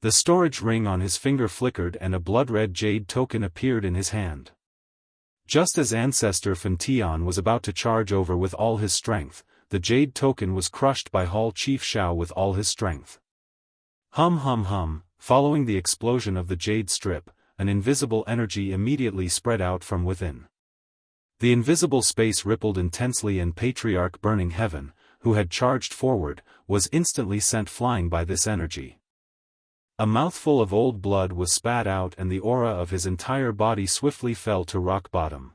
The storage ring on his finger flickered and a blood-red jade token appeared in his hand. Just as Ancestor Fantion was about to charge over with all his strength, the jade token was crushed by Hall Chief Xiao with all his strength. Hum. Following the explosion of the jade strip, an invisible energy immediately spread out from within. The invisible space rippled intensely and Patriarch Burning Heaven, who had charged forward, was instantly sent flying by this energy. A mouthful of old blood was spat out and the aura of his entire body swiftly fell to rock bottom.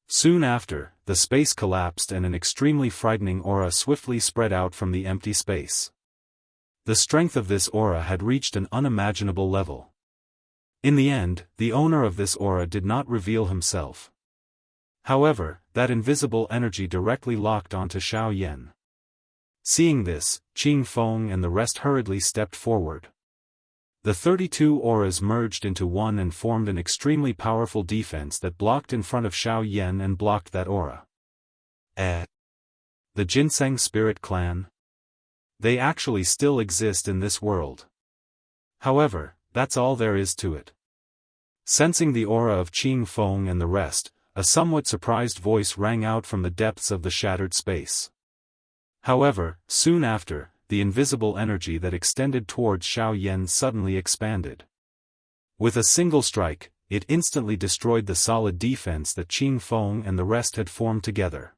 Soon after, the space collapsed and an extremely frightening aura swiftly spread out from the empty space. The strength of this aura had reached an unimaginable level. In the end, the owner of this aura did not reveal himself. However, that invisible energy directly locked onto Xiaoyan. Seeing this, Qing Feng and the rest hurriedly stepped forward. The 32 auras merged into one and formed an extremely powerful defense that blocked in front of Xiaoyan and blocked that aura. The Ginseng Spirit Clan? They actually still exist in this world. However, that's all there is to it. Sensing the aura of Qing Feng and the rest, a somewhat surprised voice rang out from the depths of the shattered space. However, soon after, the invisible energy that extended towards Xiaoyan suddenly expanded. With a single strike, it instantly destroyed the solid defense that Qing Feng and the rest had formed together.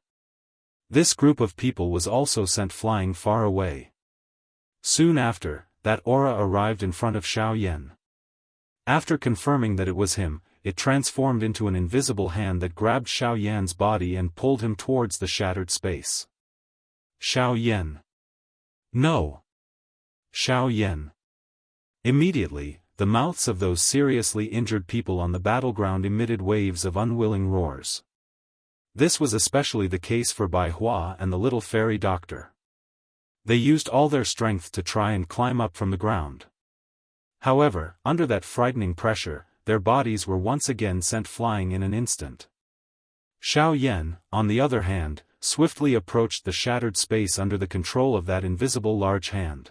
This group of people was also sent flying far away. Soon after, that aura arrived in front of Xiaoyan. After confirming that it was him, it transformed into an invisible hand that grabbed Xiaoyan's body and pulled him towards the shattered space. Xiaoyan. No. Xiaoyan. Immediately, the mouths of those seriously injured people on the battleground emitted waves of unwilling roars. This was especially the case for Bai Hua and the little fairy doctor. They used all their strength to try and climb up from the ground. However, under that frightening pressure, their bodies were once again sent flying in an instant. Xiaoyan, on the other hand, swiftly approached the shattered space under the control of that invisible large hand.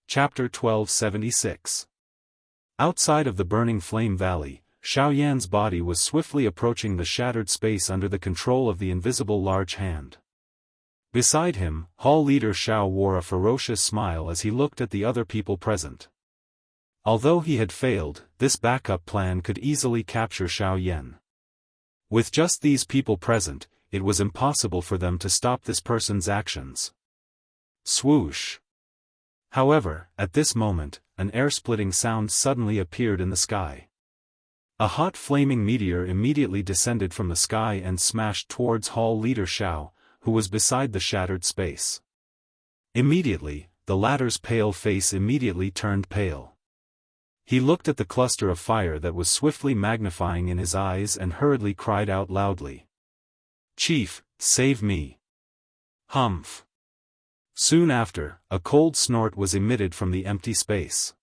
Chapter 1276. Outside of the burning flame valley, Xiaoyan's body was swiftly approaching the shattered space under the control of the invisible large hand. Beside him, Hall Leader Xiao wore a ferocious smile as he looked at the other people present. Although he had failed, this backup plan could easily capture Xiaoyan. With just these people present, it was impossible for them to stop this person's actions. Swoosh! However, at this moment, an air-splitting sound suddenly appeared in the sky. A hot flaming meteor immediately descended from the sky and smashed towards Hall Leader Xiao, who was beside the shattered space. Immediately, the latter's pale face immediately turned pale. He looked at the cluster of fire that was swiftly magnifying in his eyes and hurriedly cried out loudly. "Chief, save me!" Humph! Soon after, a cold snort was emitted from the empty space.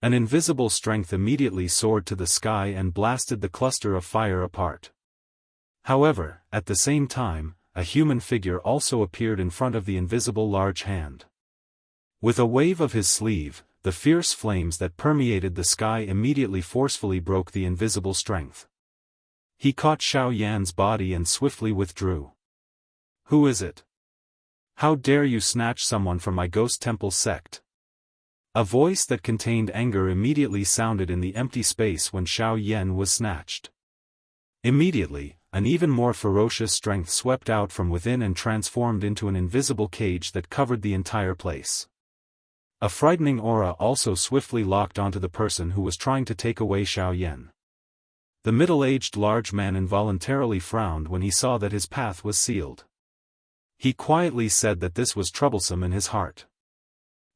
An invisible strength immediately soared to the sky and blasted the cluster of fire apart. However, at the same time, a human figure also appeared in front of the invisible large hand. With a wave of his sleeve, the fierce flames that permeated the sky immediately forcefully broke the invisible strength. He caught Xiao Yan's body and swiftly withdrew. "Who is it? How dare you snatch someone from my ghost temple sect?" A voice that contained anger immediately sounded in the empty space when Xiao Yan was snatched. Immediately, an even more ferocious strength swept out from within and transformed into an invisible cage that covered the entire place. A frightening aura also swiftly locked onto the person who was trying to take away Xiao Yan. The middle-aged large man involuntarily frowned when he saw that his path was sealed. He quietly said that this was troublesome in his heart.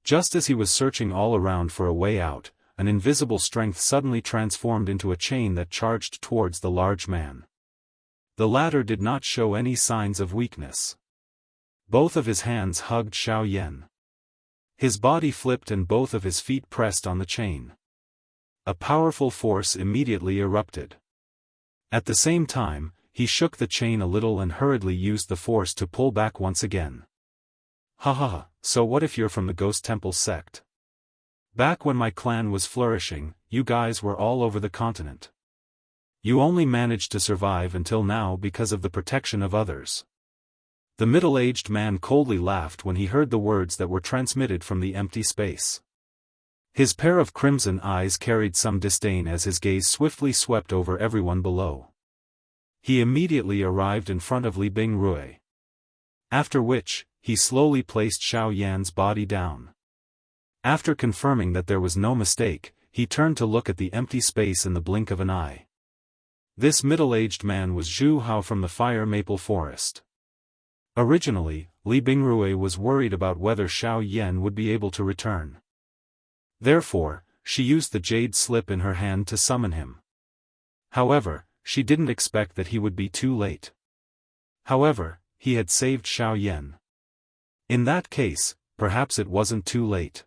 Just as he was searching all around for a way out, an invisible strength suddenly transformed into a chain that charged towards the large man. The latter did not show any signs of weakness. Both of his hands hugged Xiao Yan. His body flipped and both of his feet pressed on the chain. A powerful force immediately erupted. At the same time, he shook the chain a little and hurriedly used the force to pull back once again. "Ha ha ha, so what if you're from the Ghost Temple sect? Back when my clan was flourishing, you guys were all over the continent. You only managed to survive until now because of the protection of others." The middle-aged man coldly laughed when he heard the words that were transmitted from the empty space. His pair of crimson eyes carried some disdain as his gaze swiftly swept over everyone below. He immediately arrived in front of Li Bingrui. After which, he slowly placed Xiao Yan's body down. After confirming that there was no mistake, he turned to look at the empty space in the blink of an eye. This middle-aged man was Zhu Hao from the Fire Maple Forest. Originally, Li Bingrui was worried about whether Xiao Yan would be able to return. Therefore, she used the jade slip in her hand to summon him. However, she didn't expect that he would be too late. However, he had saved Xiao Yan. In that case, perhaps it wasn't too late.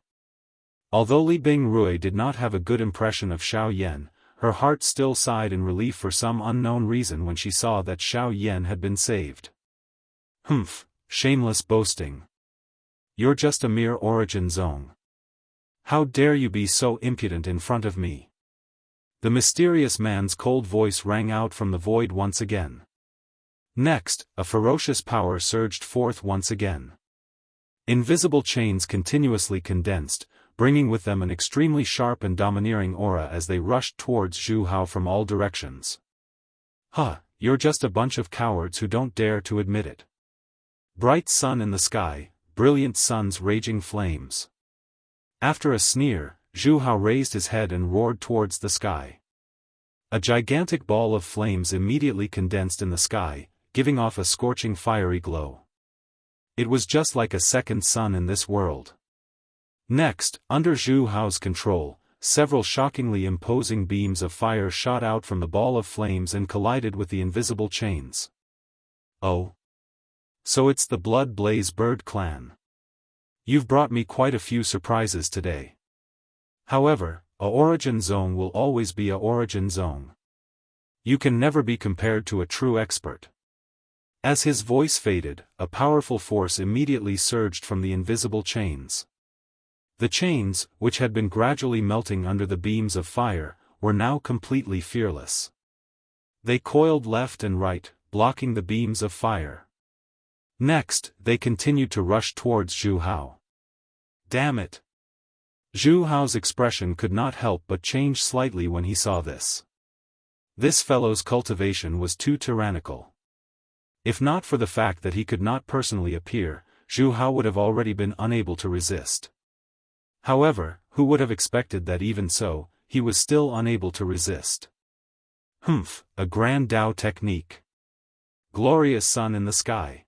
Although Li Bingrui did not have a good impression of Xiao Yan, her heart still sighed in relief for some unknown reason when she saw that Xiao Yan had been saved. "Humph, shameless boasting. You're just a mere origin zone. How dare you be so impudent in front of me?" The mysterious man's cold voice rang out from the void once again. Next, a ferocious power surged forth once again. Invisible chains continuously condensed, bringing with them an extremely sharp and domineering aura as they rushed towards Zhu Hao from all directions. "Huh, you're just a bunch of cowards who don't dare to admit it. Bright sun in the sky, brilliant sun's raging flames." After a sneer, Zhu Hao raised his head and roared towards the sky. A gigantic ball of flames immediately condensed in the sky, giving off a scorching fiery glow. It was just like a second sun in this world. Next, under Zhu Hao's control, several shockingly imposing beams of fire shot out from the ball of flames and collided with the invisible chains. "Oh. So it's the Blood Blaze Bird clan. You've brought me quite a few surprises today. However, a origin zone will always be a origin zone. You can never be compared to a true expert." As his voice faded, a powerful force immediately surged from the invisible chains. The chains, which had been gradually melting under the beams of fire, were now completely fearless. They coiled left and right, blocking the beams of fire. Next, they continued to rush towards Zhu Hao. "Damn it!" Zhu Hao's expression could not help but change slightly when he saw this. This fellow's cultivation was too tyrannical. If not for the fact that he could not personally appear, Zhu Hao would have already been unable to resist. However, who would have expected that even so, he was still unable to resist. "Humph, a grand Dao technique. Glorious sun in the sky."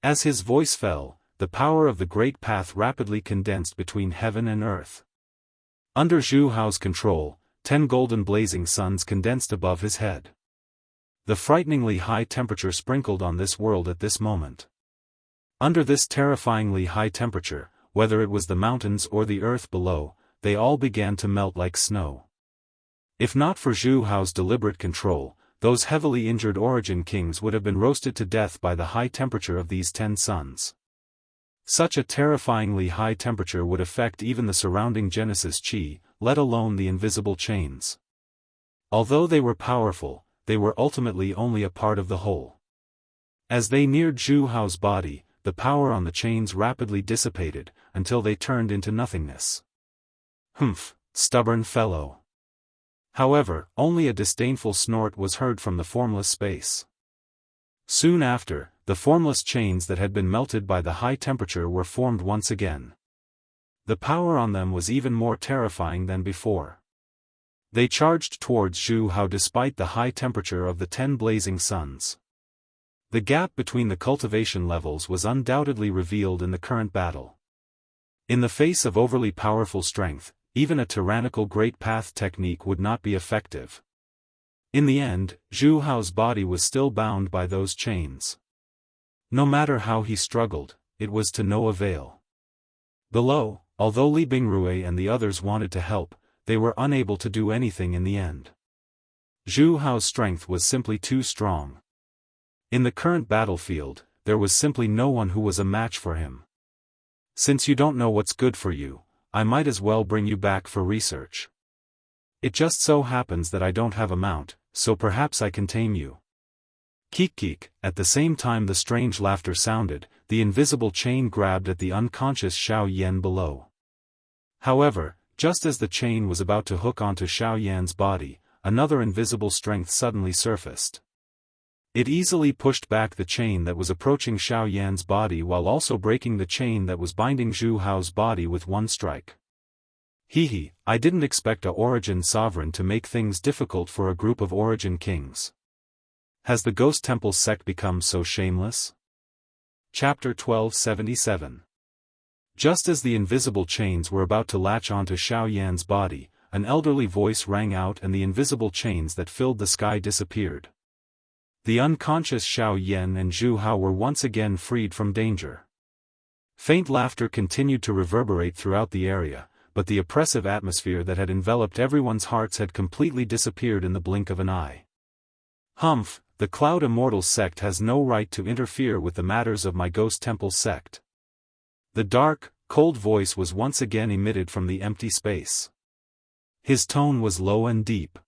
As his voice fell, the power of the Great Path rapidly condensed between heaven and earth. Under Zhu Hao's control, 10 golden blazing suns condensed above his head. The frighteningly high temperature sprinkled on this world at this moment. Under this terrifyingly high temperature, whether it was the mountains or the earth below, they all began to melt like snow. If not for Zhu Hao's deliberate control, those heavily injured origin kings would have been roasted to death by the high temperature of these 10 suns. Such a terrifyingly high temperature would affect even the surrounding Genesis Chi, let alone the invisible chains. Although they were powerful, they were ultimately only a part of the whole. As they neared Zhu Hao's body, the power on the chains rapidly dissipated, until they turned into nothingness. Humph, stubborn fellow. However, only a disdainful snort was heard from the formless space. Soon after, the formless chains that had been melted by the high temperature were formed once again. The power on them was even more terrifying than before. They charged towards Zhu Hao despite the high temperature of the 10 blazing suns. The gap between the cultivation levels was undoubtedly revealed in the current battle. In the face of overly powerful strength, even a tyrannical Great Path technique would not be effective. In the end, Zhu Hao's body was still bound by those chains. No matter how he struggled, it was to no avail. Below, although Li Bingrui and the others wanted to help, they were unable to do anything in the end. Zhu Hao's strength was simply too strong. In the current battlefield, there was simply no one who was a match for him. Since you don't know what's good for you, I might as well bring you back for research. It just so happens that I don't have a mount, so perhaps I can tame you. Keek. At the same time the strange laughter sounded, the invisible chain grabbed at the unconscious Xiao Yan below. However, just as the chain was about to hook onto Xiao Yan's body, another invisible strength suddenly surfaced. It easily pushed back the chain that was approaching Xiao Yan's body while also breaking the chain that was binding Zhu Hao's body with one strike. I didn't expect a Origin sovereign to make things difficult for a group of Origin kings. Has the Ghost Temple sect become so shameless? Chapter 1277. Just as the invisible chains were about to latch onto Xiao Yan's body, an elderly voice rang out and the invisible chains that filled the sky disappeared. The unconscious Xiao Yan and Zhu Hao were once again freed from danger. Faint laughter continued to reverberate throughout the area, but the oppressive atmosphere that had enveloped everyone's hearts had completely disappeared in the blink of an eye. Humph, the Cloud Immortal sect has no right to interfere with the matters of my Ghost Temple sect. The dark, cold voice was once again emitted from the empty space. His tone was low and deep.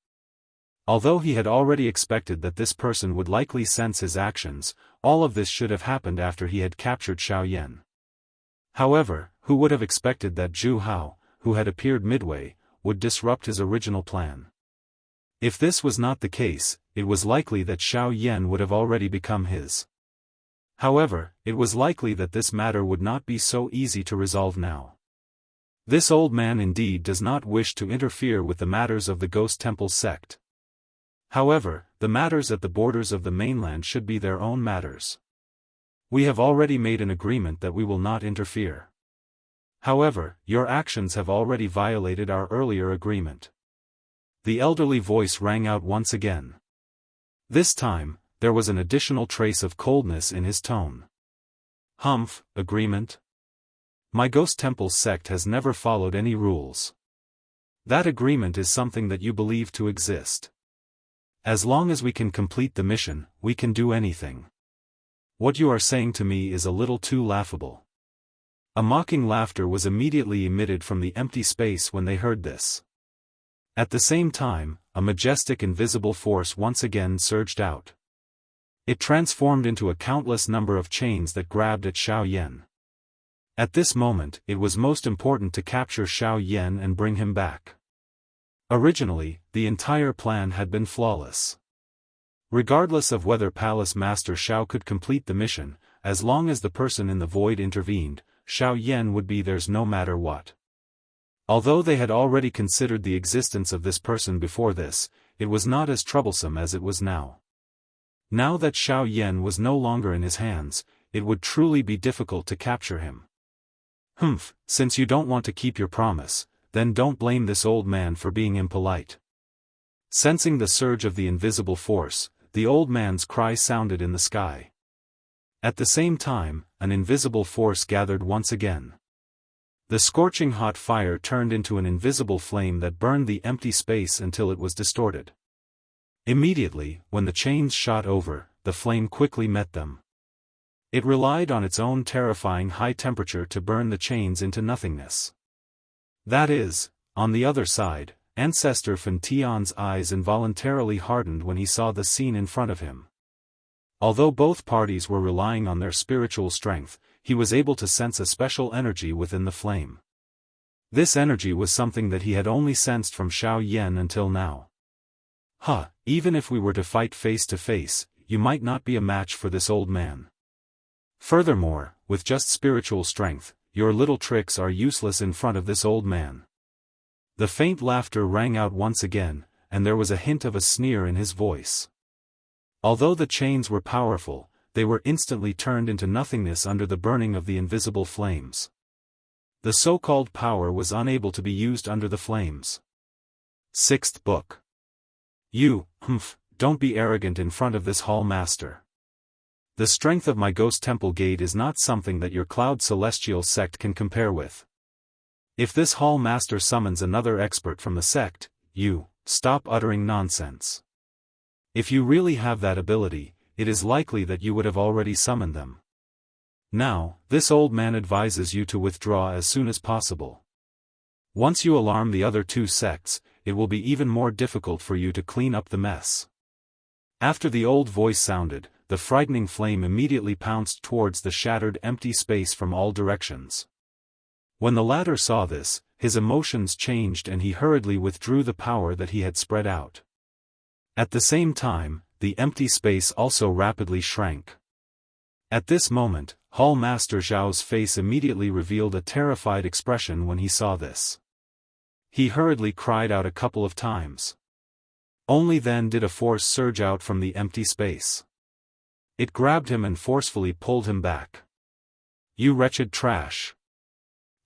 Although he had already expected that this person would likely sense his actions, all of this should have happened after he had captured Xiao Yan. However, who would have expected that Zhu Hao, who had appeared midway, would disrupt his original plan? If this was not the case, it was likely that Xiao Yan would have already become his. However, it was likely that this matter would not be so easy to resolve now. This old man indeed does not wish to interfere with the matters of the Ghost Temple sect. However, the matters at the borders of the mainland should be their own matters. We have already made an agreement that we will not interfere. However, your actions have already violated our earlier agreement. The elderly voice rang out once again. This time, there was an additional trace of coldness in his tone. Humph, agreement? My Ghost Temple sect has never followed any rules. That agreement is something that you believe to exist. As long as we can complete the mission, we can do anything. What you are saying to me is a little too laughable. A mocking laughter was immediately emitted from the empty space when they heard this. At the same time, a majestic invisible force once again surged out. It transformed into a countless number of chains that grabbed at Xiao Yan. At this moment, it was most important to capture Xiao Yan and bring him back. Originally, the entire plan had been flawless. Regardless of whether Palace Master Xiao could complete the mission, as long as the person in the void intervened, Xiao Yan would be theirs no matter what. Although they had already considered the existence of this person before this, it was not as troublesome as it was now. Now that Xiao Yan was no longer in his hands, it would truly be difficult to capture him. Humph, since you don't want to keep your promise, then don't blame this old man for being impolite. Sensing the surge of the invisible force, the old man's cry sounded in the sky. At the same time, an invisible force gathered once again. The scorching hot fire turned into an invisible flame that burned the empty space until it was distorted. Immediately, when the chains shot over, the flame quickly met them. It relied on its own terrifying high temperature to burn the chains into nothingness. That is, on the other side, Ancestor Fan Tian's eyes involuntarily hardened when he saw the scene in front of him. Although both parties were relying on their spiritual strength, he was able to sense a special energy within the flame. This energy was something that he had only sensed from Xiao Yan until now. Even if we were to fight face to face, you might not be a match for this old man. Furthermore, with just spiritual strength, your little tricks are useless in front of this old man. The faint laughter rang out once again, and there was a hint of a sneer in his voice. Although the chains were powerful, they were instantly turned into nothingness under the burning of the invisible flames. The so-called power was unable to be used under the flames. 6th Book. You, don't be arrogant in front of this hall master. The strength of my ghost temple gate is not something that your cloud celestial sect can compare with. If this hall master summons another expert from the sect, you, stop uttering nonsense. If you really have that ability, it is likely that you would have already summoned them. Now, this old man advises you to withdraw as soon as possible. Once you alarm the other two sects, it will be even more difficult for you to clean up the mess. After the old voice sounded, the frightening flame immediately pounced towards the shattered empty space from all directions. When the latter saw this, his emotions changed and he hurriedly withdrew the power that he had spread out. At the same time, the empty space also rapidly shrank. At this moment, Hall Master Zhao's face immediately revealed a terrified expression when he saw this. He hurriedly cried out a couple of times. Only then did a force surge out from the empty space. It grabbed him and forcefully pulled him back. You wretched trash!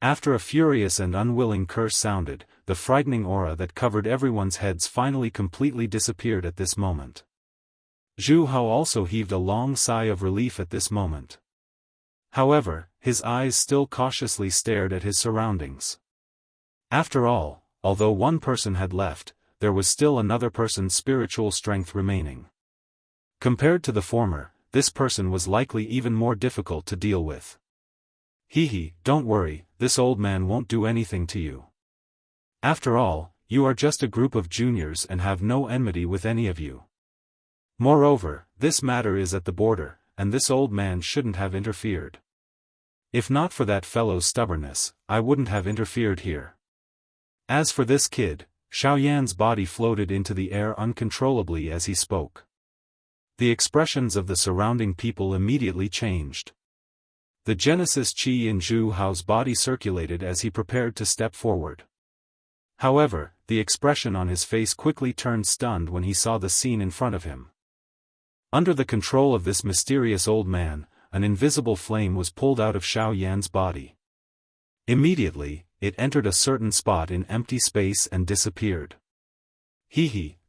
After a furious and unwilling curse sounded, the frightening aura that covered everyone's heads finally completely disappeared at this moment. Zhu Hao also heaved a long sigh of relief at this moment. However, his eyes still cautiously stared at his surroundings. After all, although one person had left, there was still another person's spiritual strength remaining. Compared to the former, this person was likely even more difficult to deal with. Don't worry, this old man won't do anything to you. After all, you are just a group of juniors and have no enmity with any of you. Moreover, this matter is at the border, and this old man shouldn't have interfered. If not for that fellow's stubbornness, I wouldn't have interfered here. As for this kid, Xiao Yan's body floated into the air uncontrollably as he spoke. The expressions of the surrounding people immediately changed. The Genesis Qi in Zhu Hao's body circulated as he prepared to step forward. However, the expression on his face quickly turned stunned when he saw the scene in front of him. Under the control of this mysterious old man, an invisible flame was pulled out of Xiao Yan's body. Immediately, it entered a certain spot in empty space and disappeared.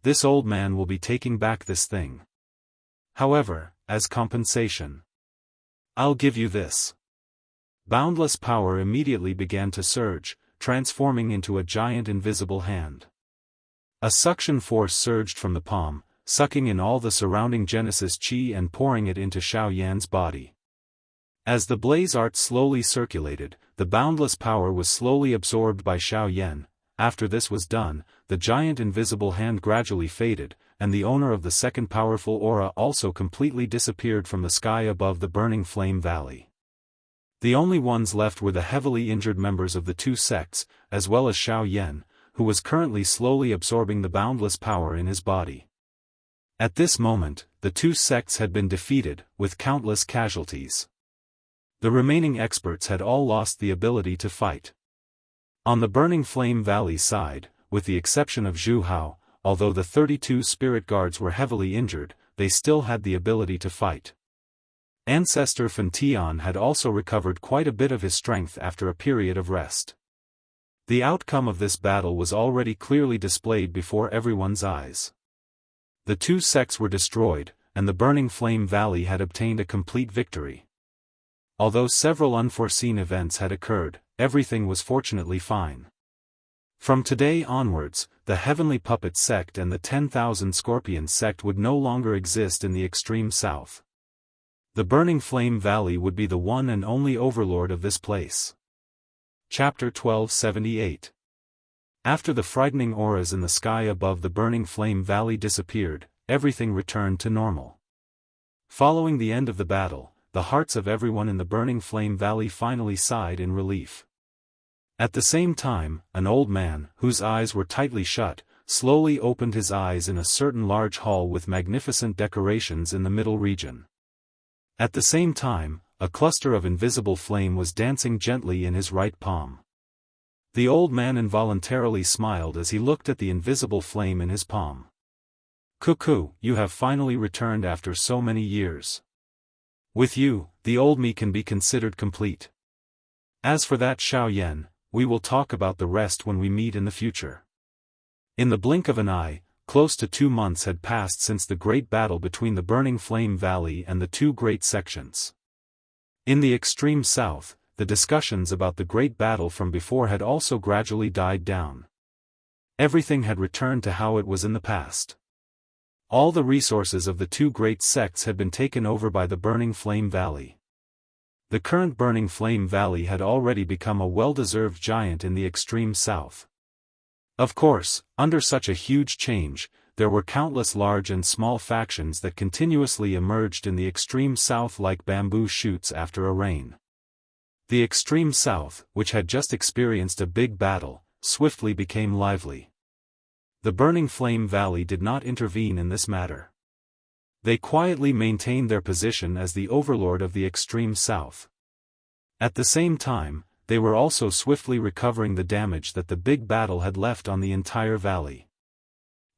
This old man will be taking back this thing. However, as compensation, I'll give you this. Boundless power immediately began to surge, transforming into a giant invisible hand. A suction force surged from the palm, sucking in all the surrounding Genesis Qi and pouring it into Xiao Yan's body. As the blaze art slowly circulated, the boundless power was slowly absorbed by Xiao Yan. After this was done, the giant invisible hand gradually faded, and the owner of the second powerful aura also completely disappeared from the sky above the burning flame valley. The only ones left were the heavily injured members of the two sects, as well as Xiao Yan, who was currently slowly absorbing the boundless power in his body. At this moment, the two sects had been defeated, with countless casualties. The remaining experts had all lost the ability to fight. On the burning flame valley side, with the exception of Zhu Hao, although the 32 spirit guards were heavily injured, they still had the ability to fight. Ancestor Fan Tian had also recovered quite a bit of his strength after a period of rest. The outcome of this battle was already clearly displayed before everyone's eyes. The two sects were destroyed, and the burning flame valley had obtained a complete victory. Although several unforeseen events had occurred, everything was fortunately fine. From today onwards, the Heavenly Puppet sect and the 10,000 Scorpion sect would no longer exist in the extreme south. The Burning Flame Valley would be the one and only overlord of this place. Chapter 1278. After the frightening auras in the sky above the Burning Flame Valley disappeared, everything returned to normal. Following the end of the battle, the hearts of everyone in the Burning Flame Valley finally sighed in relief. At the same time, an old man, whose eyes were tightly shut, slowly opened his eyes in a certain large hall with magnificent decorations in the middle region. At the same time, a cluster of invisible flame was dancing gently in his right palm. The old man involuntarily smiled as he looked at the invisible flame in his palm. "Cuckoo, you have finally returned after so many years. With you, the old me can be considered complete. As for that Xiaoyan, we will talk about the rest when we meet in the future." In the blink of an eye, close to 2 months had passed since the great battle between the Burning Flame Valley and the two great sections. In the extreme south, the discussions about the great battle from before had also gradually died down. Everything had returned to how it was in the past. All the resources of the two great sects had been taken over by the Burning Flame Valley. The current Burning Flame Valley had already become a well-deserved giant in the extreme south. Of course, under such a huge change, there were countless large and small factions that continuously emerged in the extreme south like bamboo shoots after a rain. The extreme south, which had just experienced a big battle, swiftly became lively. The Burning Flame Valley did not intervene in this matter. They quietly maintained their position as the overlord of the extreme south. At the same time, they were also swiftly recovering the damage that the big battle had left on the entire valley.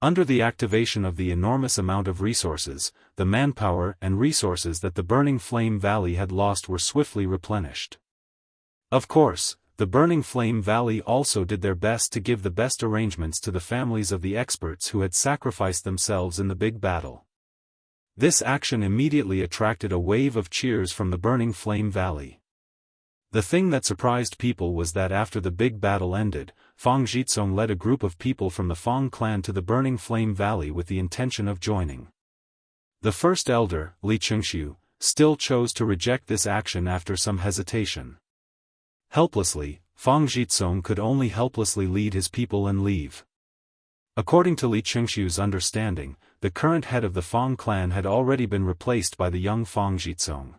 Under the activation of the enormous amount of resources, the manpower and resources that the Burning Flame Valley had lost were swiftly replenished. Of course, the Burning Flame Valley also did their best to give the best arrangements to the families of the experts who had sacrificed themselves in the big battle. This action immediately attracted a wave of cheers from the Burning Flame Valley. The thing that surprised people was that after the big battle ended, Fang Zhizong led a group of people from the Fang clan to the Burning Flame Valley with the intention of joining. The first elder, Li Chengxiu, still chose to reject this action after some hesitation. Helplessly, Fang Zhizong could only helplessly lead his people and leave. According to Li Chengxiu's understanding, the current head of the Fang clan had already been replaced by the young Fang Zhizong.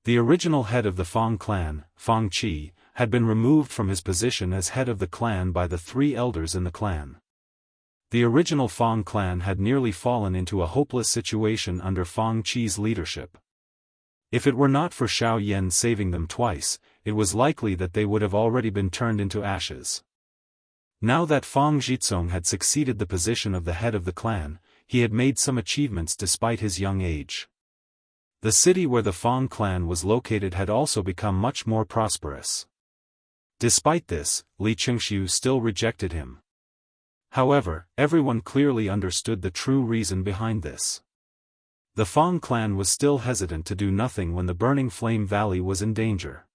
The original head of the Fang clan, Fang Qi, had been removed from his position as head of the clan by the 3 elders in the clan. The original Fang clan had nearly fallen into a hopeless situation under Fang Qi's leadership. If it were not for Xiaoyan saving them twice, it was likely that they would have already been turned into ashes. Now that Fang Zhizong had succeeded the position of the head of the clan, he had made some achievements despite his young age. The city where the Fang clan was located had also become much more prosperous. Despite this, Li Chengxiu still rejected him. However, everyone clearly understood the true reason behind this. The Fang clan was still hesitant to do nothing when the Burning Flame Valley was in danger.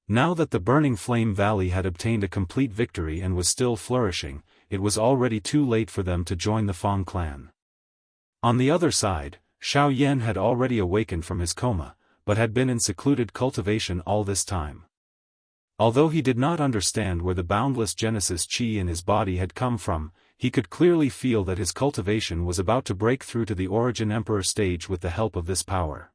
Now that the Burning Flame Valley had obtained a complete victory and was still flourishing, it was already too late for them to join the Fang clan. On the other side, Xiaoyan had already awakened from his coma, but had been in secluded cultivation all this time. Although he did not understand where the boundless Genesis Qi in his body had come from, he could clearly feel that his cultivation was about to break through to the Origin Emperor stage with the help of this power.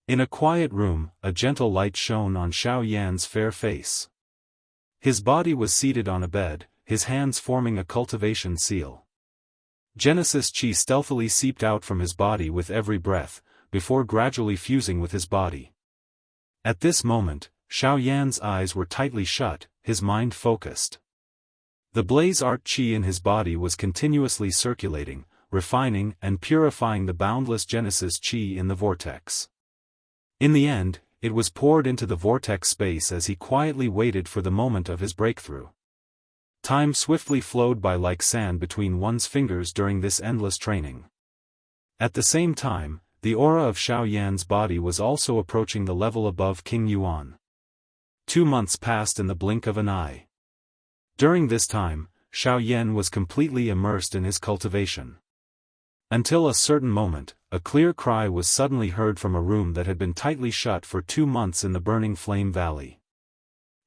In a quiet room, a gentle light shone on Xiaoyan's fair face. His body was seated on a bed, his hands forming a cultivation seal. Genesis Qi stealthily seeped out from his body with every breath, before gradually fusing with his body. At this moment, Xiaoyan's eyes were tightly shut, his mind focused. The blaze art Qi in his body was continuously circulating, refining and purifying the boundless Genesis Qi in the vortex. In the end, it was poured into the vortex space as he quietly waited for the moment of his breakthrough. Time swiftly flowed by like sand between one's fingers during this endless training. At the same time, the aura of Xiaoyan's body was also approaching the level above King Yuan. 2 months passed in the blink of an eye. During this time, Xiaoyan was completely immersed in his cultivation. Until a certain moment, a clear cry was suddenly heard from a room that had been tightly shut for 2 months in the burning flame valley.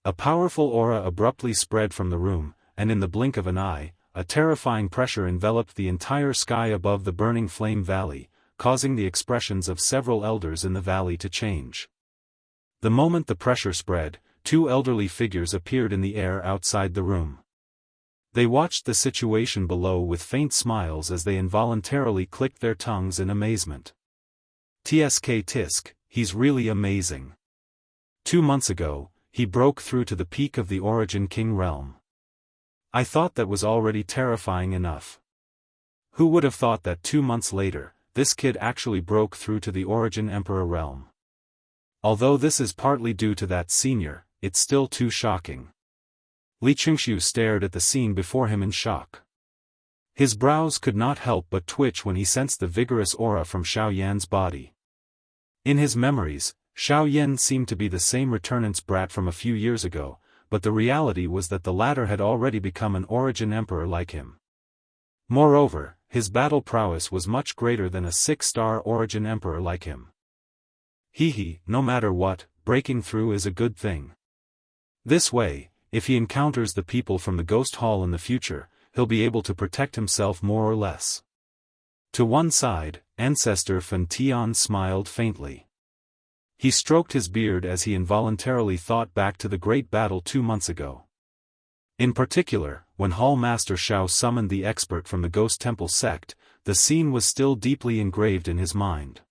A powerful aura abruptly spread from the room, and in the blink of an eye, a terrifying pressure enveloped the entire sky above the burning flame valley, causing the expressions of several elders in the valley to change. The moment the pressure spread, 2 elderly figures appeared in the air outside the room. They watched the situation below with faint smiles as they involuntarily clicked their tongues in amazement. "Tsk tisk, he's really amazing. 2 months ago, he broke through to the peak of the Origin King realm. I thought that was already terrifying enough. Who would have thought that 2 months later, this kid actually broke through to the Origin Emperor realm? Although this is partly due to that senior, it's still too shocking." Li Qingshu stared at the scene before him in shock. His brows could not help but twitch when he sensed the vigorous aura from Xiao Yan's body. In his memories, Xiao Yan seemed to be the same returnant's brat from a few years ago, but the reality was that the latter had already become an Origin Emperor like him. Moreover, his battle prowess was much greater than a 6-star Origin Emperor like him. No matter what, breaking through is a good thing. This way, if he encounters the people from the Ghost Hall in the future, he'll be able to protect himself more or less. To one side, Ancestor Fan Tian smiled faintly. He stroked his beard as he involuntarily thought back to the great battle 2 months ago. In particular, when Hall Master Shao summoned the expert from the Ghost Temple sect, the scene was still deeply engraved in his mind.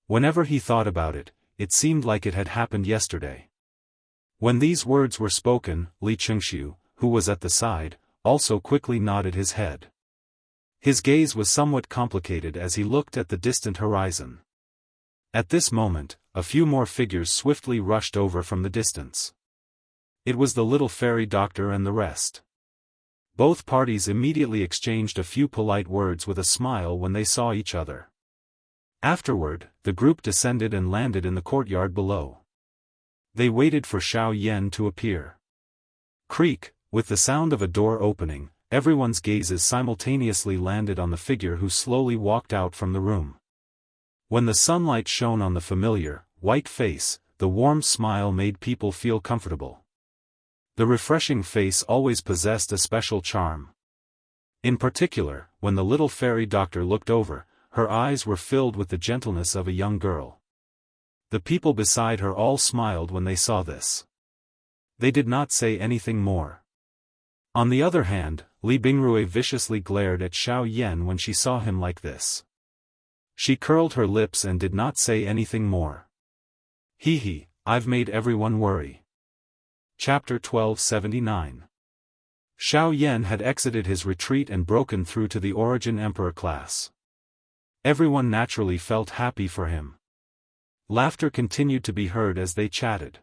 Whenever he thought about it, it seemed like it had happened yesterday. When these words were spoken, Li Qingshu, who was at the side, also quickly nodded his head. His gaze was somewhat complicated as he looked at the distant horizon. At this moment, a few more figures swiftly rushed over from the distance. It was the little fairy doctor and the rest. Both parties immediately exchanged a few polite words with a smile when they saw each other. Afterward, the group descended and landed in the courtyard below. They waited for Xiao Yan to appear. Creak, with the sound of a door opening, everyone's gazes simultaneously landed on the figure who slowly walked out from the room. When the sunlight shone on the familiar, white face, the warm smile made people feel comfortable. The refreshing face always possessed a special charm. In particular, when the little fairy doctor looked over, her eyes were filled with the gentleness of a young girl. The people beside her all smiled when they saw this. They did not say anything more. On the other hand, Li Bingrui viciously glared at Xiao Yan when she saw him like this. She curled her lips and did not say anything more. I've made everyone worry. Chapter 1279. Xiao Yan had exited his retreat and broken through to the Origin Emperor class. Everyone naturally felt happy for him. Laughter continued to be heard as they chatted.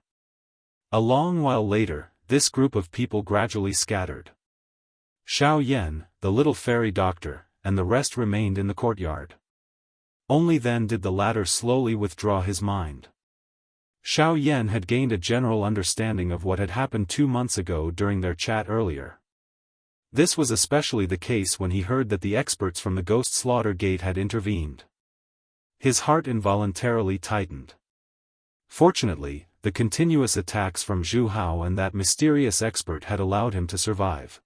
A long while later, this group of people gradually scattered. Xiao Yan, the little fairy doctor, and the rest remained in the courtyard. Only then did the latter slowly withdraw his mind. Xiao Yan had gained a general understanding of what had happened 2 months ago during their chat earlier. This was especially the case when he heard that the experts from the Ghost Slaughter Gate had intervened. His heart involuntarily tightened. Fortunately, the continuous attacks from Zhu Hao and that mysterious expert had allowed him to survive.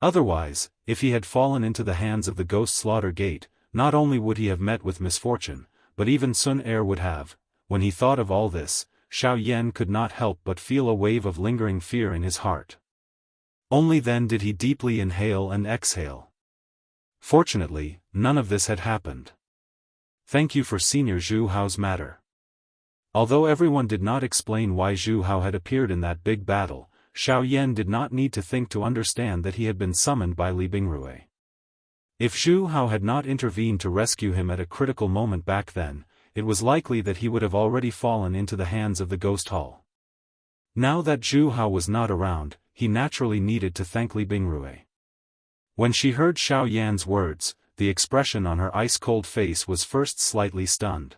Otherwise, if he had fallen into the hands of the Ghost Slaughter Gate, not only would he have met with misfortune, but even Sun Er would have. When he thought of all this, Xiao Yan could not help but feel a wave of lingering fear in his heart. Only then did he deeply inhale and exhale. Fortunately, none of this had happened. Thank you for Senior Zhu Hao's matter. Although everyone did not explain why Zhu Hao had appeared in that big battle, Xiao Yan did not need to think to understand that he had been summoned by Li Bingrui. If Zhu Hao had not intervened to rescue him at a critical moment back then, it was likely that he would have already fallen into the hands of the Ghost Hall. Now that Zhu Hao was not around, he naturally needed to thank Li Bingrui. When she heard Xiao Yan's words, the expression on her ice-cold face was first slightly stunned.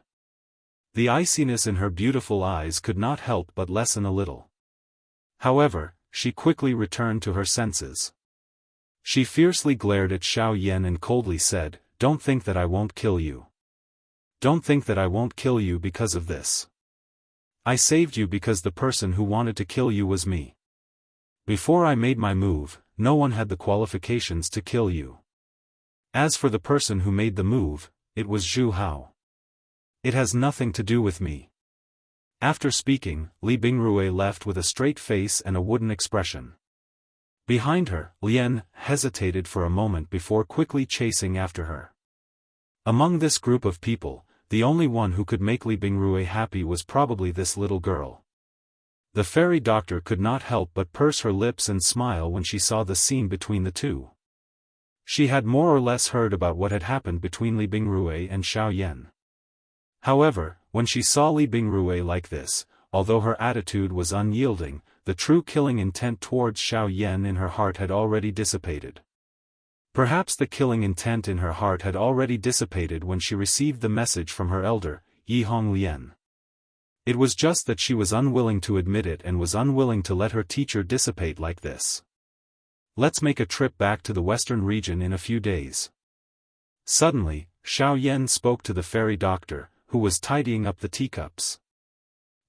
The iciness in her beautiful eyes could not help but lessen a little. However, she quickly returned to her senses. She fiercely glared at Xiao Yan and coldly said, "Don't think that I won't kill you. Don't think that I won't kill you because of this. I saved you because the person who wanted to kill you was me. Before I made my move, no one had the qualifications to kill you. As for the person who made the move, it was Zhu Hao. It has nothing to do with me." After speaking, Li Bingrui left with a straight face and a wooden expression. Behind her, Lien hesitated for a moment before quickly chasing after her. Among this group of people, the only one who could make Li Bingrui happy was probably this little girl. The fairy doctor could not help but purse her lips and smile when she saw the scene between the two. She had more or less heard about what had happened between Li Bingrui and Xiao Yan. However, when she saw Li Bingrui like this, although her attitude was unyielding, the true killing intent towards Xiao Yan in her heart had already dissipated. Perhaps the killing intent in her heart had already dissipated when she received the message from her elder, Yi Honglien. It was just that she was unwilling to admit it and was unwilling to let her teacher dissipate like this. "Let's make a trip back to the western region in a few days." Suddenly, Xiao Yan spoke to the fairy doctor, who was tidying up the teacups.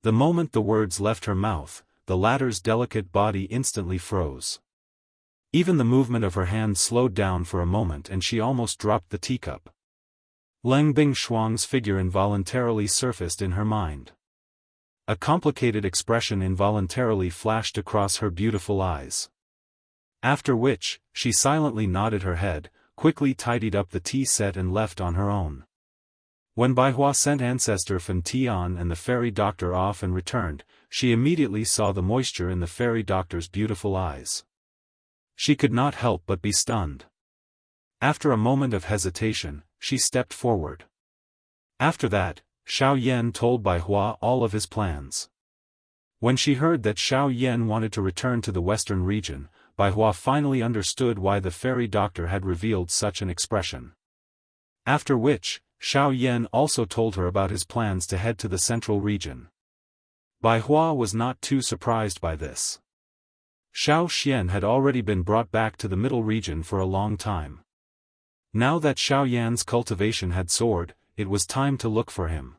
The moment the words left her mouth, the latter's delicate body instantly froze. Even the movement of her hand slowed down for a moment and she almost dropped the teacup. Leng Bingshuang's figure involuntarily surfaced in her mind. A complicated expression involuntarily flashed across her beautiful eyes. After which, she silently nodded her head, quickly tidied up the tea set and left on her own. When Baihua sent Ancestor Fan Tian and the fairy doctor off and returned, she immediately saw the moisture in the fairy doctor's beautiful eyes. She could not help but be stunned. After a moment of hesitation, she stepped forward. After that, Xiao Yan told Baihua all of his plans. When she heard that Xiao Yan wanted to return to the western region, Baihua finally understood why the fairy doctor had revealed such an expression. After which, Xiao Yan also told her about his plans to head to the central region. Baihua was not too surprised by this. Xiao Xian had already been brought back to the middle region for a long time. Now that Xiao Yan's cultivation had soared, it was time to look for him.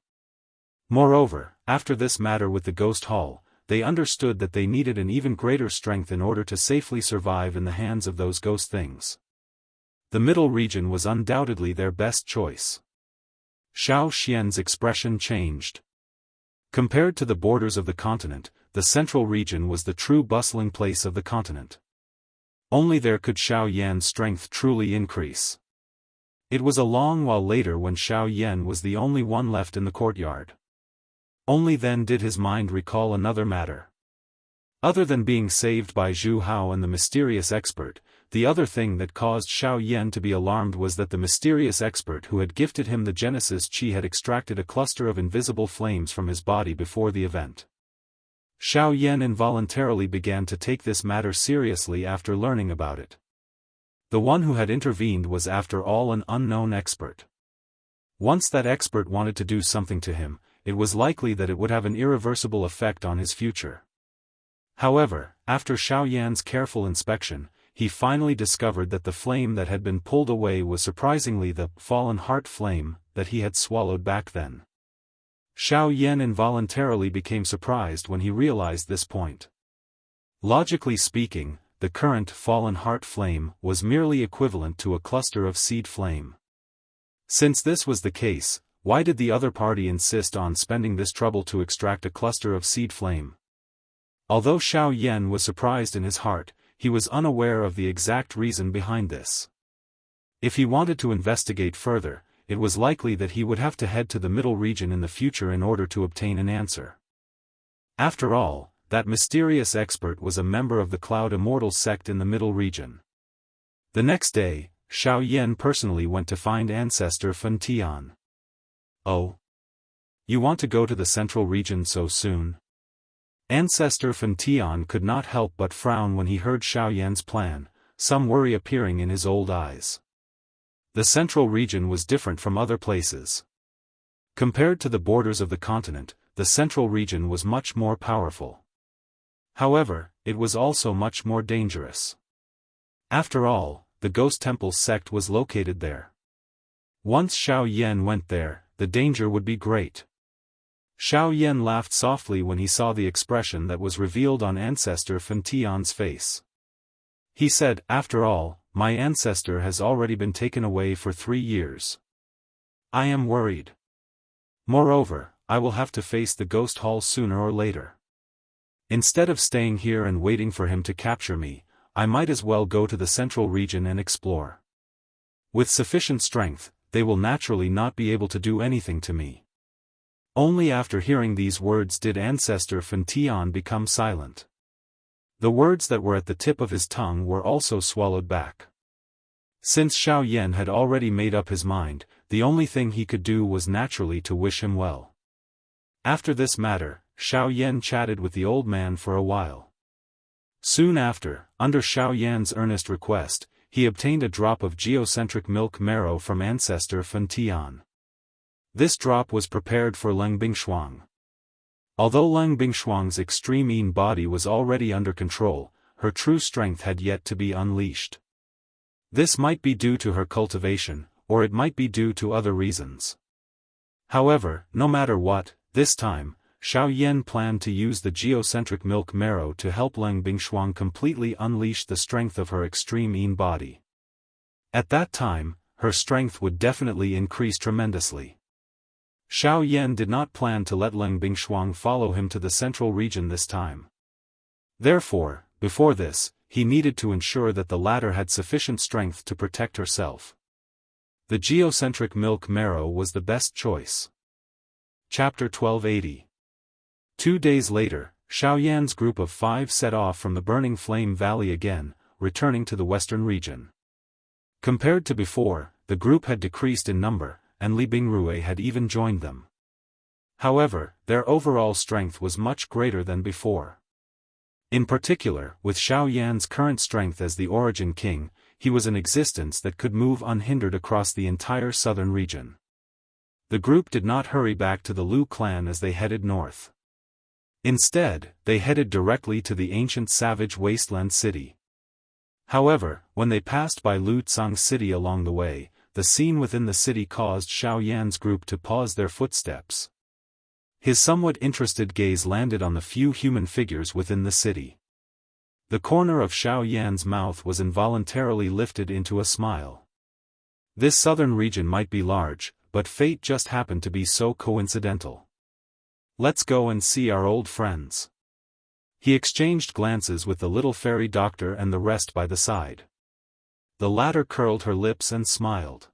Moreover, after this matter with the ghost hall, they understood that they needed an even greater strength in order to safely survive in the hands of those ghost things. The middle region was undoubtedly their best choice. Xiao Xian's expression changed. Compared to the borders of the continent, the central region was the true bustling place of the continent. Only there could Xiao Yan's strength truly increase. It was a long while later when Xiao Yan was the only one left in the courtyard. Only then did his mind recall another matter. Other than being saved by Zhu Hao and the mysterious expert, the other thing that caused Xiao Yan to be alarmed was that the mysterious expert who had gifted him the Genesis Chi had extracted a cluster of invisible flames from his body before the event. Xiao Yan involuntarily began to take this matter seriously after learning about it. The one who had intervened was after all an unknown expert. Once that expert wanted to do something to him, it was likely that it would have an irreversible effect on his future. However, after Xiao Yan's careful inspection, he finally discovered that the flame that had been pulled away was surprisingly the fallen heart flame that he had swallowed back then. Xiao Yan involuntarily became surprised when he realized this point. Logically speaking, the current fallen heart flame was merely equivalent to a cluster of seed flame. Since this was the case, why did the other party insist on spending this trouble to extract a cluster of seed flame? Although Xiao Yan was surprised in his heart, he was unaware of the exact reason behind this. If he wanted to investigate further, it was likely that he would have to head to the middle region in the future in order to obtain an answer. After all, that mysterious expert was a member of the Cloud Immortal sect in the middle region. The next day, Xiao Yan personally went to find Ancestor Fan Tian. "Oh? You want to go to the central region so soon?" Ancestor Fan Tian could not help but frown when he heard Xiao Yan's plan, some worry appearing in his old eyes. The central region was different from other places. Compared to the borders of the continent, the central region was much more powerful. However, it was also much more dangerous. After all, the Ghost Temple sect was located there. Once Xiao Yan went there, the danger would be great. Xiao Yan laughed softly when he saw the expression that was revealed on Ancestor Fan Tian's face. He said, "After all, my ancestor has already been taken away for 3 years. I am worried. Moreover, I will have to face the ghost hall sooner or later. Instead of staying here and waiting for him to capture me, I might as well go to the central region and explore. With sufficient strength, they will naturally not be able to do anything to me." Only after hearing these words did Ancestor Fan Tian become silent. The words that were at the tip of his tongue were also swallowed back. Since Xiao Yan had already made up his mind, the only thing he could do was naturally to wish him well. After this matter, Xiao Yan chatted with the old man for a while. Soon after, under Xiao Yan's earnest request, he obtained a drop of geocentric milk marrow from Ancestor Fan Tian. This drop was prepared for Leng Bingshuang. Although Leng Bingshuang's extreme Yin body was already under control, her true strength had yet to be unleashed. This might be due to her cultivation, or it might be due to other reasons. However, no matter what, this time, Xiao Yan planned to use the geocentric milk marrow to help Leng Bingshuang completely unleash the strength of her extreme Yin body. At that time, her strength would definitely increase tremendously. Xiao Yan did not plan to let Leng Bingshuang follow him to the central region this time. Therefore, before this, he needed to ensure that the latter had sufficient strength to protect herself. The geocentric milk marrow was the best choice. Chapter 1280. 2 days later, Xiao Yan's group of 5 set off from the Burning Flame Valley again, returning to the western region. Compared to before, the group had decreased in number, and Li Bingrui had even joined them. However, their overall strength was much greater than before. In particular, with Xiao Yan's current strength as the Origin King, he was an existence that could move unhindered across the entire southern region. The group did not hurry back to the Lu clan as they headed north. Instead, they headed directly to the ancient savage wasteland city. However, when they passed by Lu Tsang's city along the way, the scene within the city caused Xiao Yan's group to pause their footsteps. His somewhat interested gaze landed on the few human figures within the city. The corner of Xiao Yan's mouth was involuntarily lifted into a smile. This southern region might be large, but fate just happened to be so coincidental. Let's go and see our old friends. He exchanged glances with the little fairy doctor and the rest by the side. The latter curled her lips and smiled.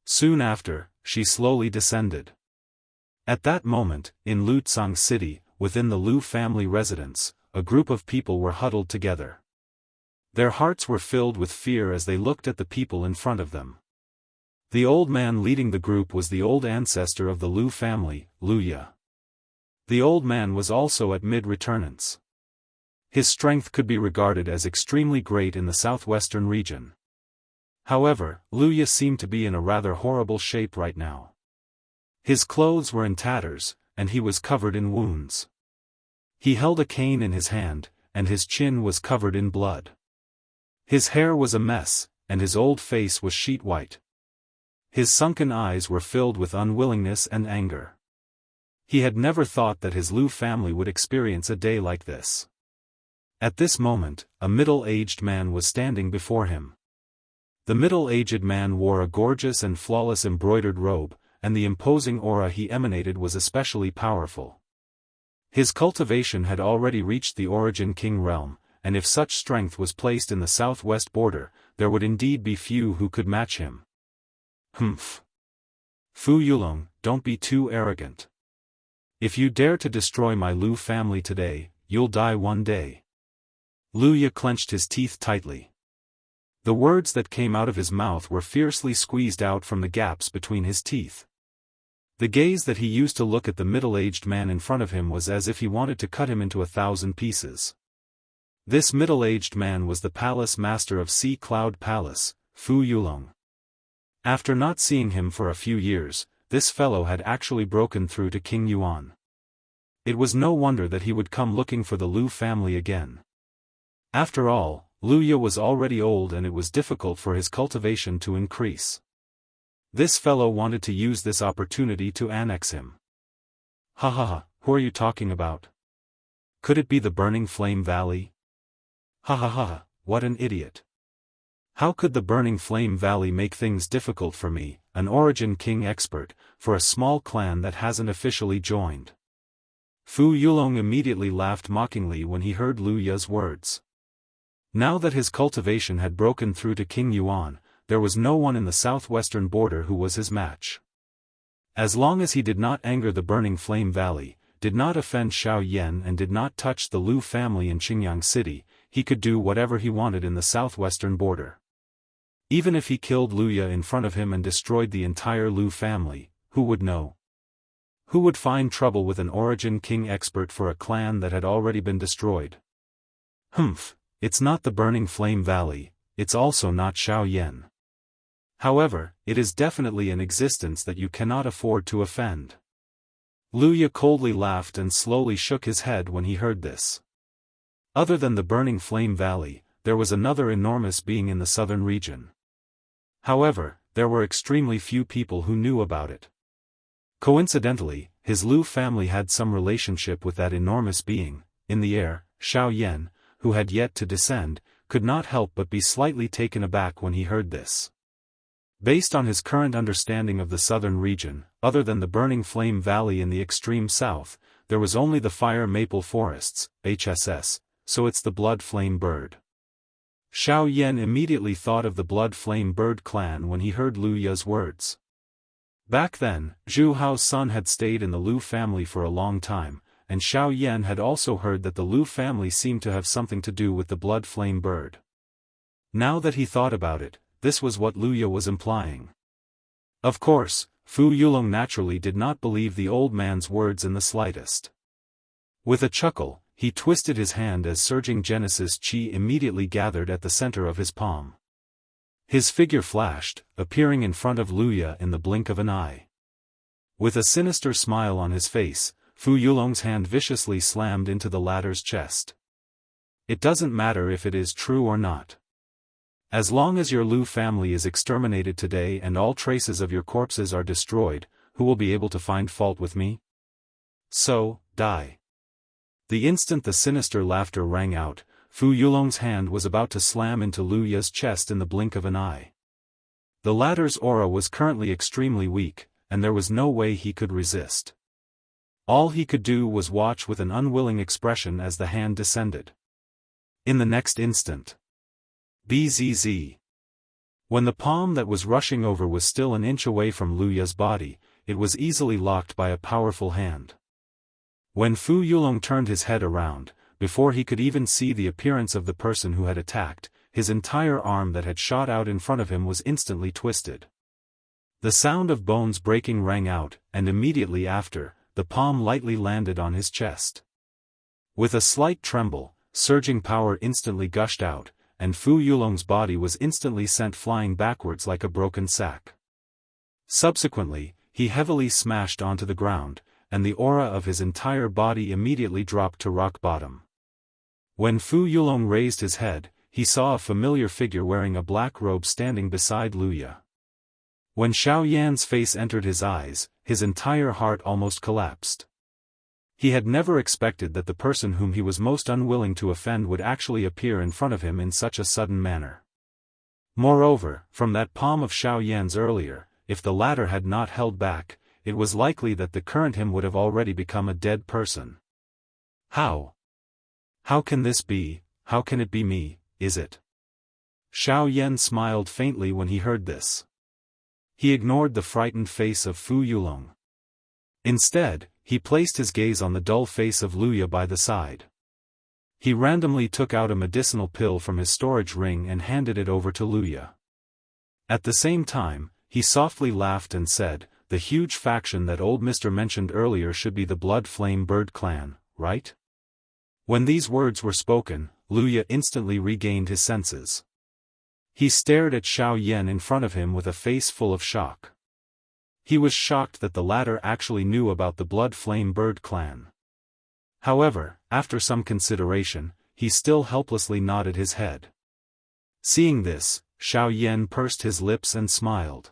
Soon after, she slowly descended. At that moment, in Lu Tsang City, within the Lu family residence, a group of people were huddled together. Their hearts were filled with fear as they looked at the people in front of them. The old man leading the group was the old ancestor of the Lu family, Luya. The old man was also at mid-returnance. His strength could be regarded as extremely great in the southwestern region. However, Luya seemed to be in a rather horrible shape right now. His clothes were in tatters, and he was covered in wounds. He held a cane in his hand, and his chin was covered in blood. His hair was a mess, and his old face was sheet white. His sunken eyes were filled with unwillingness and anger. He had never thought that his Lu family would experience a day like this. At this moment, a middle-aged man was standing before him. The middle-aged man wore a gorgeous and flawless embroidered robe, and the imposing aura he emanated was especially powerful. His cultivation had already reached the Origin King realm, and if such strength was placed in the southwest border, there would indeed be few who could match him. Humph. Fu Yulong, don't be too arrogant. If you dare to destroy my Lu family today, you'll die one day. Luya clenched his teeth tightly. The words that came out of his mouth were fiercely squeezed out from the gaps between his teeth. The gaze that he used to look at the middle-aged man in front of him was as if he wanted to cut him into 1,000 pieces. This middle-aged man was the palace master of Sea Cloud Palace, Fu Yulong. After not seeing him for a few years, this fellow had actually broken through to King Yuan. It was no wonder that he would come looking for the Lu family again. After all, Luya was already old and it was difficult for his cultivation to increase. This fellow wanted to use this opportunity to annex him. Ha ha ha, who are you talking about? Could it be the Burning Flame Valley? Ha ha ha, what an idiot. How could the Burning Flame Valley make things difficult for me, an Origin King expert, for a small clan that hasn't officially joined? Fu Yulong immediately laughed mockingly when he heard Lu Ya's words. Now that his cultivation had broken through to King Yuan, there was no one in the southwestern border who was his match. As long as he did not anger the Burning Flame Valley, did not offend Xiao Yan and did not touch the Lu family in Qingyang City, he could do whatever he wanted in the southwestern border. Even if he killed Lu Ya in front of him and destroyed the entire Lu family, who would know? Who would find trouble with an Origin King expert for a clan that had already been destroyed? Humph, it's not the Burning Flame Valley, it's also not Xiao Yan. However, it is definitely an existence that you cannot afford to offend. Lu Ya coldly laughed and slowly shook his head when he heard this. Other than the Burning Flame Valley, there was another enormous being in the southern region. However, there were extremely few people who knew about it. Coincidentally, his Lu family had some relationship with that enormous being. In the air, Xiao Yan, who had yet to descend, could not help but be slightly taken aback when he heard this. Based on his current understanding of the southern region, other than the Burning Flame Valley in the extreme south, there was only the Fire Maple Forests, HSS, so it's the Blood Flame Bird. Xiao Yan immediately thought of the Blood Flame Bird clan when he heard Lu Ya's words. Back then, Zhu Hao's son had stayed in the Lu family for a long time, and Xiao Yan had also heard that the Lu family seemed to have something to do with the Blood Flame Bird. Now that he thought about it, this was what Lu Ya was implying. Of course, Fu Yulong naturally did not believe the old man's words in the slightest. With a chuckle, he twisted his hand as surging Genesis Qi immediately gathered at the center of his palm. His figure flashed, appearing in front of Lu Ya in the blink of an eye. With a sinister smile on his face, Fu Yulong's hand viciously slammed into the latter's chest. It doesn't matter if it is true or not. As long as your Lu family is exterminated today and all traces of your corpses are destroyed, who will be able to find fault with me? So, die. The instant the sinister laughter rang out, Fu Yulong's hand was about to slam into Lu Ya's chest in the blink of an eye. The latter's aura was currently extremely weak, and there was no way he could resist. All he could do was watch with an unwilling expression as the hand descended. In the next instant. Bzz. When the palm that was rushing over was still an inch away from Lu Ya's body, it was easily locked by a powerful hand. When Fu Yulong turned his head around, before he could even see the appearance of the person who had attacked, his entire arm that had shot out in front of him was instantly twisted. The sound of bones breaking rang out, and immediately after, the palm lightly landed on his chest. With a slight tremble, surging power instantly gushed out, and Fu Yulong's body was instantly sent flying backwards like a broken sack. Subsequently, he heavily smashed onto the ground, and the aura of his entire body immediately dropped to rock bottom. When Fu Yulong raised his head, he saw a familiar figure wearing a black robe standing beside Lu Ya. When Xiao Yan's face entered his eyes, his entire heart almost collapsed. He had never expected that the person whom he was most unwilling to offend would actually appear in front of him in such a sudden manner. Moreover, from that palm of Xiao Yan's earlier, if the latter had not held back, it was likely that the current him would have already become a dead person. How? How can this be? How can it be me, is it? Xiao Yan smiled faintly when he heard this. He ignored the frightened face of Fu Yulong. Instead, he placed his gaze on the dull face of Lu Ya by the side. He randomly took out a medicinal pill from his storage ring and handed it over to Lu Ya. At the same time, he softly laughed and said, "The huge faction that old Mr. mentioned earlier should be the Blood Flame Bird clan, right?" When these words were spoken, Lu Ya instantly regained his senses. He stared at Xiao Yan in front of him with a face full of shock. He was shocked that the latter actually knew about the Blood Flame Bird clan. However, after some consideration, he still helplessly nodded his head. Seeing this, Xiao Yan pursed his lips and smiled.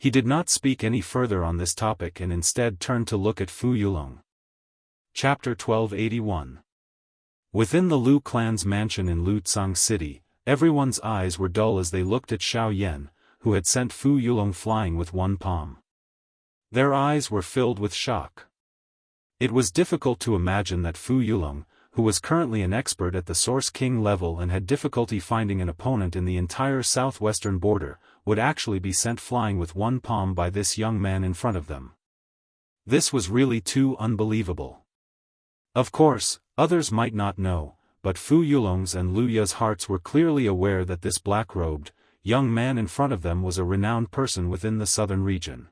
He did not speak any further on this topic and instead turned to look at Fu Yulong. Chapter 1281. Within the Lu clan's mansion in Lutsang City, everyone's eyes were dull as they looked at Xiao Yan, who had sent Fu Yulong flying with one palm. Their eyes were filled with shock. It was difficult to imagine that Fu Yulong, who was currently an expert at the Source King level and had difficulty finding an opponent in the entire southwestern border, would actually be sent flying with one palm by this young man in front of them. This was really too unbelievable. Of course, others might not know, but Fu Yulong's and Lu Ya's hearts were clearly aware that this black-robed, young man in front of them was a renowned person within the southern region.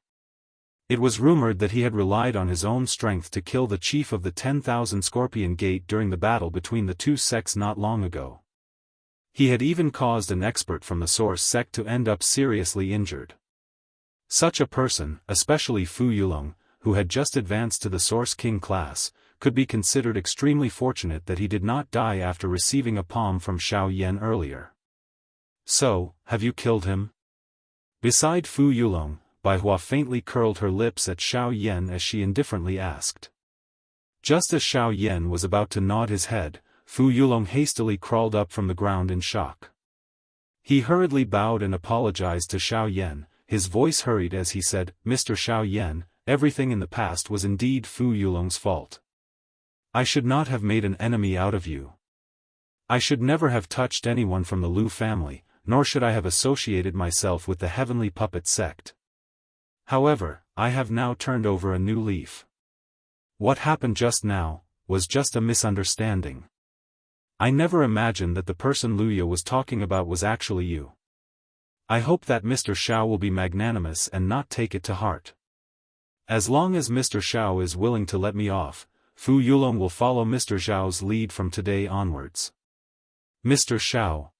It was rumored that he had relied on his own strength to kill the chief of the 10,000 Scorpion Gate during the battle between the two sects not long ago. He had even caused an expert from the Source sect to end up seriously injured. Such a person, especially Fu Yulong, who had just advanced to the Source King class, could be considered extremely fortunate that he did not die after receiving a palm from Xiao Yan earlier. So, have you killed him? Beside Fu Yulong, Bai Hua faintly curled her lips at Xiao Yan as she indifferently asked. Just as Xiao Yan was about to nod his head, Fu Yulong hastily crawled up from the ground in shock. He hurriedly bowed and apologized to Xiao Yan, his voice hurried as he said, "Mr. Xiao Yan, everything in the past was indeed Fu Yulong's fault. I should not have made an enemy out of you. I should never have touched anyone from the Lu family, nor should I have associated myself with the Heavenly Puppet sect. However, I have now turned over a new leaf. What happened just now was just a misunderstanding. I never imagined that the person Lu Ya was talking about was actually you. I hope that Mr. Xiao will be magnanimous and not take it to heart. As long as Mr. Xiao is willing to let me off, Fu Yulong will follow Mr. Xiao's lead from today onwards." Mr. Xiao.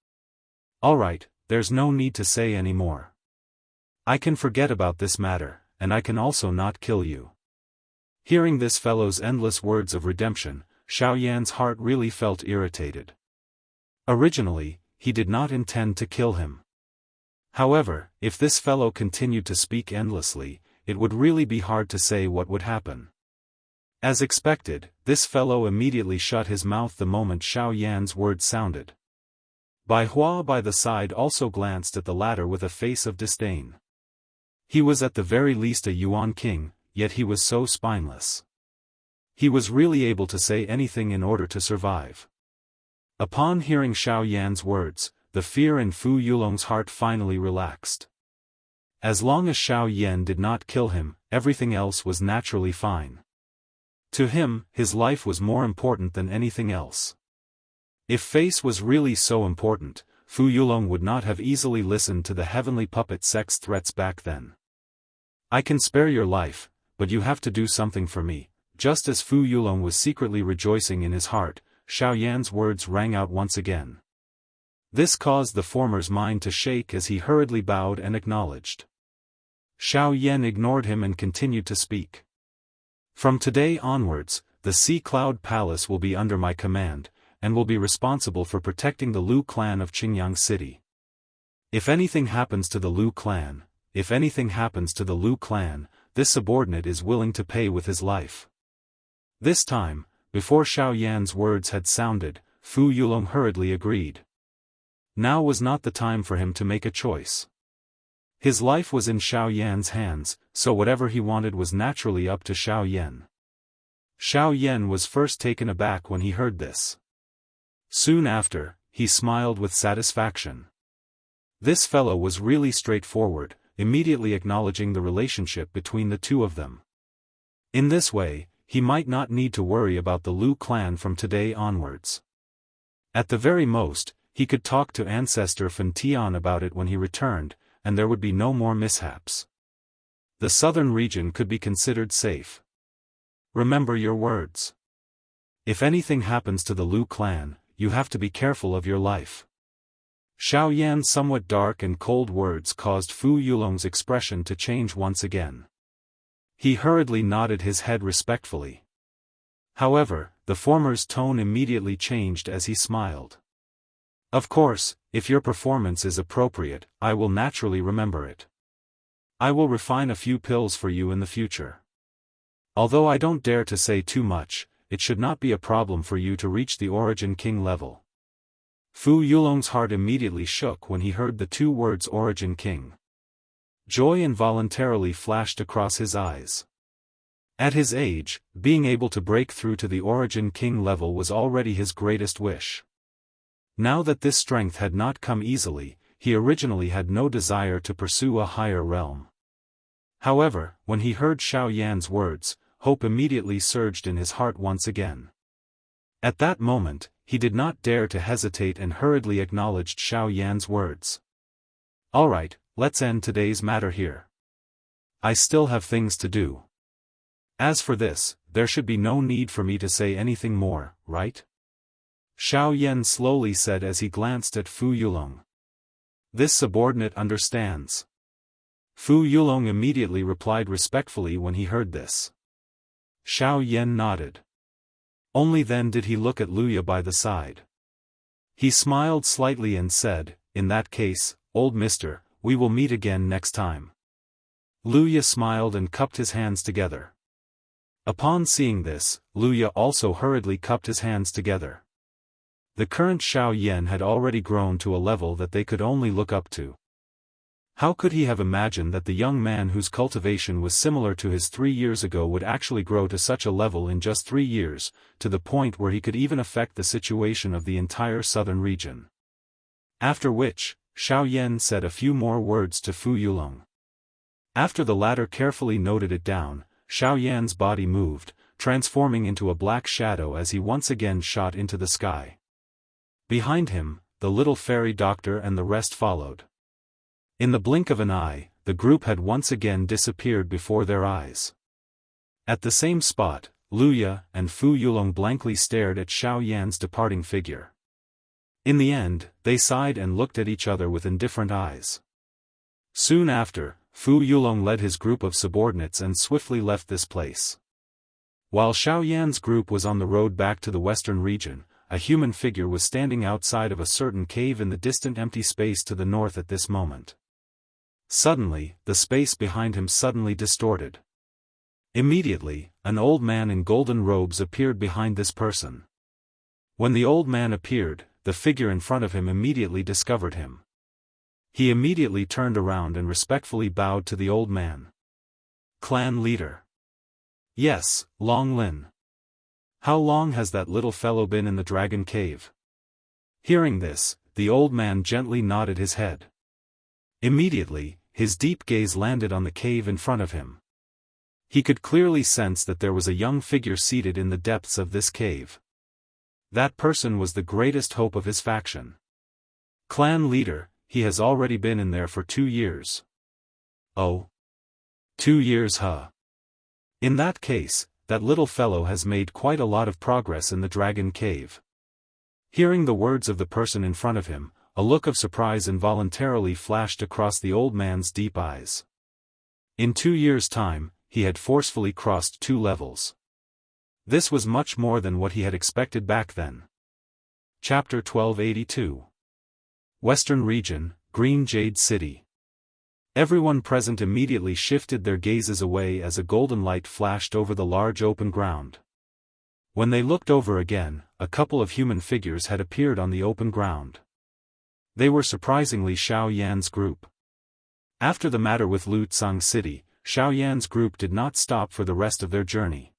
Alright, there's no need to say any more. I can forget about this matter, and I can also not kill you. Hearing this fellow's endless words of redemption, Xiao Yan's heart really felt irritated. Originally, he did not intend to kill him. However, if this fellow continued to speak endlessly, it would really be hard to say what would happen. As expected, this fellow immediately shut his mouth the moment Xiao Yan's words sounded. Bai Hua by the side also glanced at the latter with a face of disdain. He was at the very least a Yuan king, yet he was so spineless. He was really able to say anything in order to survive. Upon hearing Xiao Yan's words, the fear in Fu Yulong's heart finally relaxed. As long as Xiao Yan did not kill him, everything else was naturally fine. To him, his life was more important than anything else. If face was really so important, Fu Yulong would not have easily listened to the Heavenly Puppet sect's threats back then. I can spare your life, but you have to do something for me. Just as Fu Yulong was secretly rejoicing in his heart, Xiao Yan's words rang out once again. This caused the former's mind to shake as he hurriedly bowed and acknowledged. Xiao Yan ignored him and continued to speak. From today onwards, the Sea Cloud Palace will be under my command, and will be responsible for protecting the Lu clan of Qingyang City. If anything happens to the Lu clan, this subordinate is willing to pay with his life. This time, before Xiao Yan's words had sounded, Fu Yulong hurriedly agreed. Now was not the time for him to make a choice. His life was in Xiao Yan's hands, so whatever he wanted was naturally up to Xiao Yan. Xiao Yan was first taken aback when he heard this. Soon after, he smiled with satisfaction. This fellow was really straightforward, immediately acknowledging the relationship between the two of them. In this way, he might not need to worry about the Lu clan from today onwards. At the very most, he could talk to Ancestor Fan Tian about it when he returned, and there would be no more mishaps. The southern region could be considered safe. Remember your words. If anything happens to the Lu clan, you have to be careful of your life. Xiao Yan's somewhat dark and cold words caused Fu Yulong's expression to change once again. He hurriedly nodded his head respectfully. However, the former's tone immediately changed as he smiled. Of course, if your performance is appropriate, I will naturally remember it. I will refine a few pills for you in the future. Although I don't dare to say too much, it should not be a problem for you to reach the Origin King level. Fu Yulong's heart immediately shook when he heard the two words Origin King. Joy involuntarily flashed across his eyes. At his age, being able to break through to the Origin King level was already his greatest wish. Now that this strength had not come easily, he originally had no desire to pursue a higher realm. However, when he heard Xiao Yan's words, hope immediately surged in his heart once again. At that moment, he did not dare to hesitate and hurriedly acknowledged Xiao Yan's words. Alright, let's end today's matter here. I still have things to do. As for this, there should be no need for me to say anything more, right? Xiao Yan slowly said as he glanced at Fu Yulong. This subordinate understands. Fu Yulong immediately replied respectfully when he heard this. Xiao Yan nodded. Only then did he look at Luya by the side. He smiled slightly and said, in that case, old mister, we will meet again next time. Luya smiled and cupped his hands together. Upon seeing this, Luya also hurriedly cupped his hands together. The current Xiao Yan had already grown to a level that they could only look up to. How could he have imagined that the young man whose cultivation was similar to his 3 years ago would actually grow to such a level in just 3 years, to the point where he could even affect the situation of the entire southern region? After which, Xiao Yan said a few more words to Fu Yulong. After the latter carefully noted it down, Xiao Yan's body moved, transforming into a black shadow as he once again shot into the sky. Behind him, the little fairy doctor and the rest followed. In the blink of an eye, the group had once again disappeared before their eyes. At the same spot, Luya and Fu Yulong blankly stared at Xiao Yan's departing figure. In the end, they sighed and looked at each other with indifferent eyes. Soon after, Fu Yulong led his group of subordinates and swiftly left this place. While Xiao Yan's group was on the road back to the western region, a human figure was standing outside of a certain cave in the distant empty space to the north at this moment. Suddenly, the space behind him suddenly distorted. Immediately, an old man in golden robes appeared behind this person. When the old man appeared, the figure in front of him immediately discovered him. He immediately turned around and respectfully bowed to the old man. Clan leader. Yes, Long Lin. How long has that little fellow been in the dragon cave? Hearing this, the old man gently nodded his head. Immediately, his deep gaze landed on the cave in front of him. He could clearly sense that there was a young figure seated in the depths of this cave. That person was the greatest hope of his faction. Clan leader, he has already been in there for 2 years. Oh. 2 years, huh? In that case, that little fellow has made quite a lot of progress in the dragon cave. Hearing the words of the person in front of him, a look of surprise involuntarily flashed across the old man's deep eyes. In 2 years' time, he had forcefully crossed 2 levels. This was much more than what he had expected back then. Chapter 1282. Western Region, Green Jade City. Everyone present immediately shifted their gazes away as a golden light flashed over the large open ground. When they looked over again, a couple of human figures had appeared on the open ground. They were surprisingly Xiao Yan's group. After the matter with Lutsang City, Xiao Yan's group did not stop for the rest of their journey.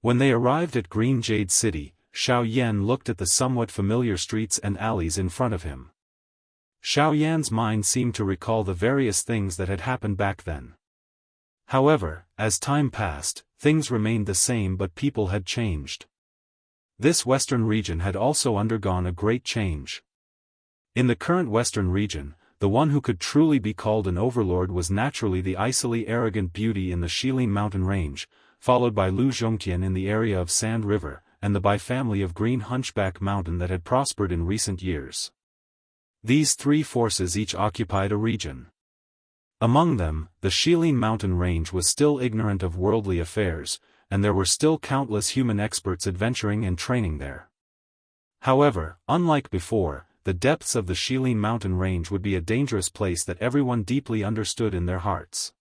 When they arrived at Green Jade City, Xiao Yan looked at the somewhat familiar streets and alleys in front of him. Xiao Yan's mind seemed to recall the various things that had happened back then. However, as time passed, things remained the same but people had changed. This western region had also undergone a great change. In the current western region, the one who could truly be called an overlord was naturally the icily arrogant beauty in the Shilin mountain range, followed by Lu Zhongtian in the area of Sand River, and the Bai family of Green Hunchback Mountain that had prospered in recent years. These 3 forces each occupied a region. Among them, the Shilin mountain range was still ignorant of worldly affairs, and there were still countless human experts adventuring and training there. However, unlike before, the depths of the Shilin mountain range would be a dangerous place that everyone deeply understood in their hearts.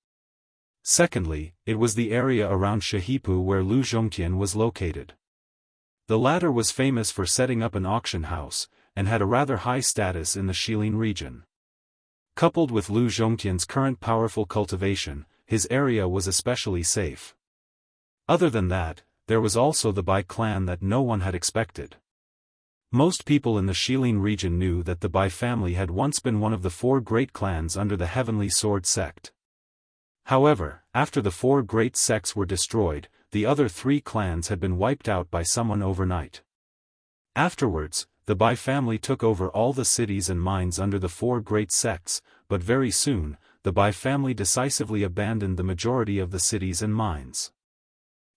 Secondly, it was the area around Shihipu where Lu Zhongtian was located. The latter was famous for setting up an auction house, and had a rather high status in the Shilin region. Coupled with Lu Zhongtian's current powerful cultivation, his area was especially safe. Other than that, there was also the Bai clan that no one had expected. Most people in the Shilin region knew that the Bai family had once been one of the 4 great clans under the Heavenly Sword sect. However, after the 4 great sects were destroyed, the other 3 clans had been wiped out by someone overnight. Afterwards, the Bai family took over all the cities and mines under the 4 great sects, but very soon, the Bai family decisively abandoned the majority of the cities and mines.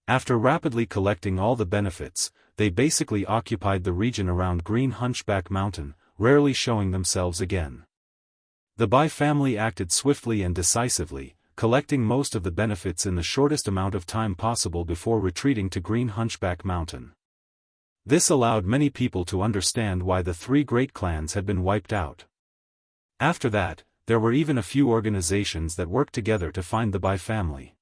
After rapidly collecting all the benefits, they basically occupied the region around Green Hunchback Mountain, rarely showing themselves again. The Bai family acted swiftly and decisively, collecting most of the benefits in the shortest amount of time possible before retreating to Green Hunchback Mountain. This allowed many people to understand why the 3 great clans had been wiped out. After that, there were even a few organizations that worked together to find the Bai family.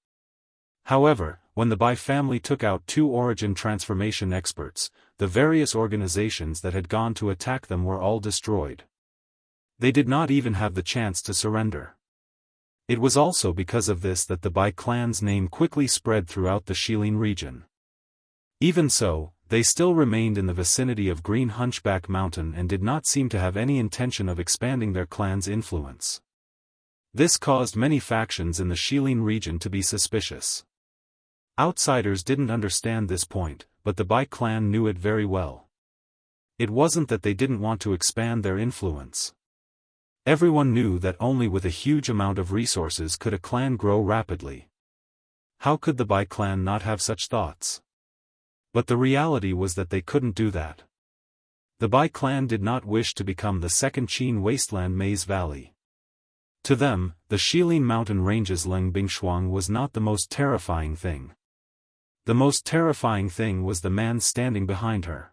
However, when the Bai family took out 2 origin transformation experts, the various organizations that had gone to attack them were all destroyed. They did not even have the chance to surrender. It was also because of this that the Bai clan's name quickly spread throughout the Shilin region. Even so, they still remained in the vicinity of Green Hunchback Mountain and did not seem to have any intention of expanding their clan's influence. This caused many factions in the Shilin region to be suspicious. Outsiders didn't understand this point, but the Bai clan knew it very well. It wasn't that they didn't want to expand their influence. Everyone knew that only with a huge amount of resources could a clan grow rapidly. How could the Bai clan not have such thoughts? But the reality was that they couldn't do that. The Bai clan did not wish to become the second Qin wasteland Maze Valley. To them, the Shilin mountain range's Lengbing was not the most terrifying thing. The most terrifying thing was the man standing behind her.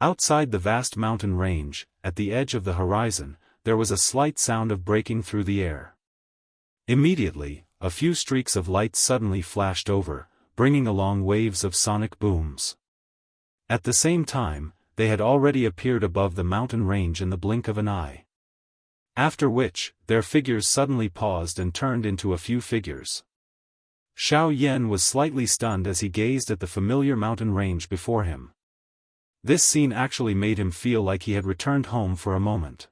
Outside the vast mountain range, at the edge of the horizon, there was a slight sound of breaking through the air. Immediately, a few streaks of light suddenly flashed over, bringing along waves of sonic booms. At the same time, they had already appeared above the mountain range in the blink of an eye. After which, their figures suddenly paused and turned into a few figures. Xiao Yan was slightly stunned as he gazed at the familiar mountain range before him. This scene actually made him feel like he had returned home for a moment.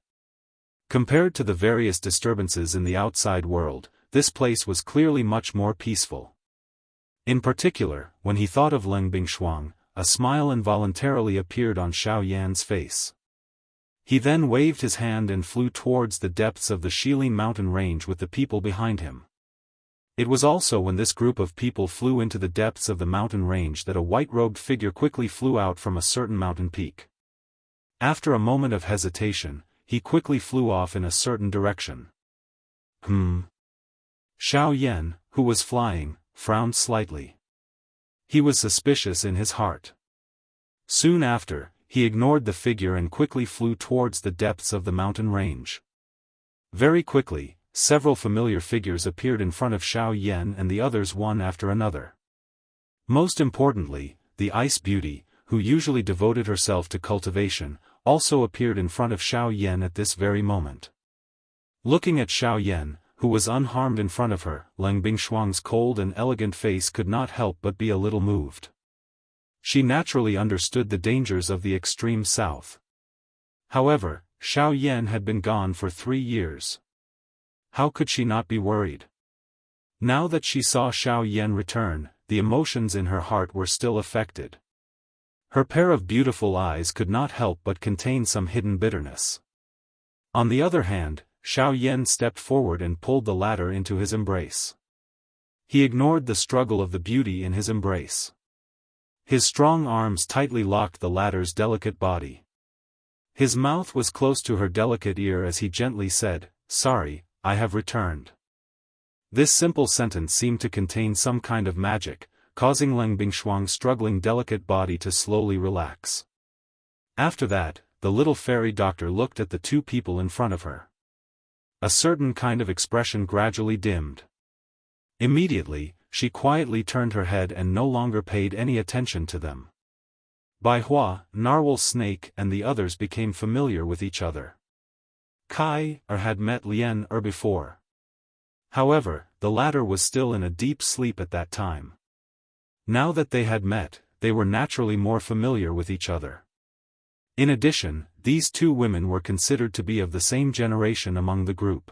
Compared to the various disturbances in the outside world, this place was clearly much more peaceful. In particular, when he thought of Lengbing, a smile involuntarily appeared on Xiao Yan's face. He then waved his hand and flew towards the depths of the Shilin mountain range with the people behind him. It was also when this group of people flew into the depths of the mountain range that a white-robed figure quickly flew out from a certain mountain peak. After a moment of hesitation, he quickly flew off in a certain direction. Xiao Yan, who was flying, frowned slightly. He was suspicious in his heart. Soon after, he ignored the figure and quickly flew towards the depths of the mountain range. Very quickly, several familiar figures appeared in front of Xiao Yan and the others one after another. Most importantly, the Ice Beauty, who usually devoted herself to cultivation, also appeared in front of Xiao Yan at this very moment. Looking at Xiao Yan, who was unharmed in front of her, Lengbing cold and elegant face could not help but be a little moved. She naturally understood the dangers of the extreme south. However, Xiao Yan had been gone for 3 years. How could she not be worried? Now that she saw Xiao Yan return, the emotions in her heart were still affected. Her pair of beautiful eyes could not help but contain some hidden bitterness. On the other hand, Xiao Yan stepped forward and pulled the latter into his embrace. He ignored the struggle of the beauty in his embrace. His strong arms tightly locked the latter's delicate body. His mouth was close to her delicate ear as he gently said, "Sorry, I have returned." This simple sentence seemed to contain some kind of magic, causing Lengbing's struggling delicate body to slowly relax. After that, the little fairy doctor looked at the two people in front of her. A certain kind of expression gradually dimmed. Immediately, she quietly turned her head and no longer paid any attention to them. Bai Hua, Narwhal Snake and the others became familiar with each other. Kai had met Lien before. However, the latter was still in a deep sleep at that time. Now that they had met, they were naturally more familiar with each other. In addition, these two women were considered to be of the same generation among the group.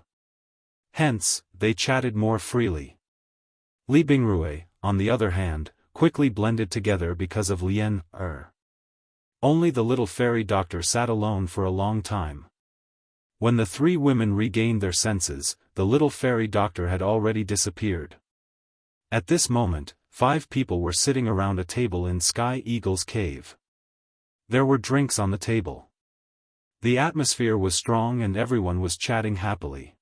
Hence, they chatted more freely. Li Bingrui, on the other hand, quickly blended together because of Lien. Only the little fairy doctor sat alone for a long time. When the three women regained their senses, the little fairy doctor had already disappeared. At this moment, 5 people were sitting around a table in Sky Eagle's cave. There were drinks on the table. The atmosphere was strong and everyone was chatting happily.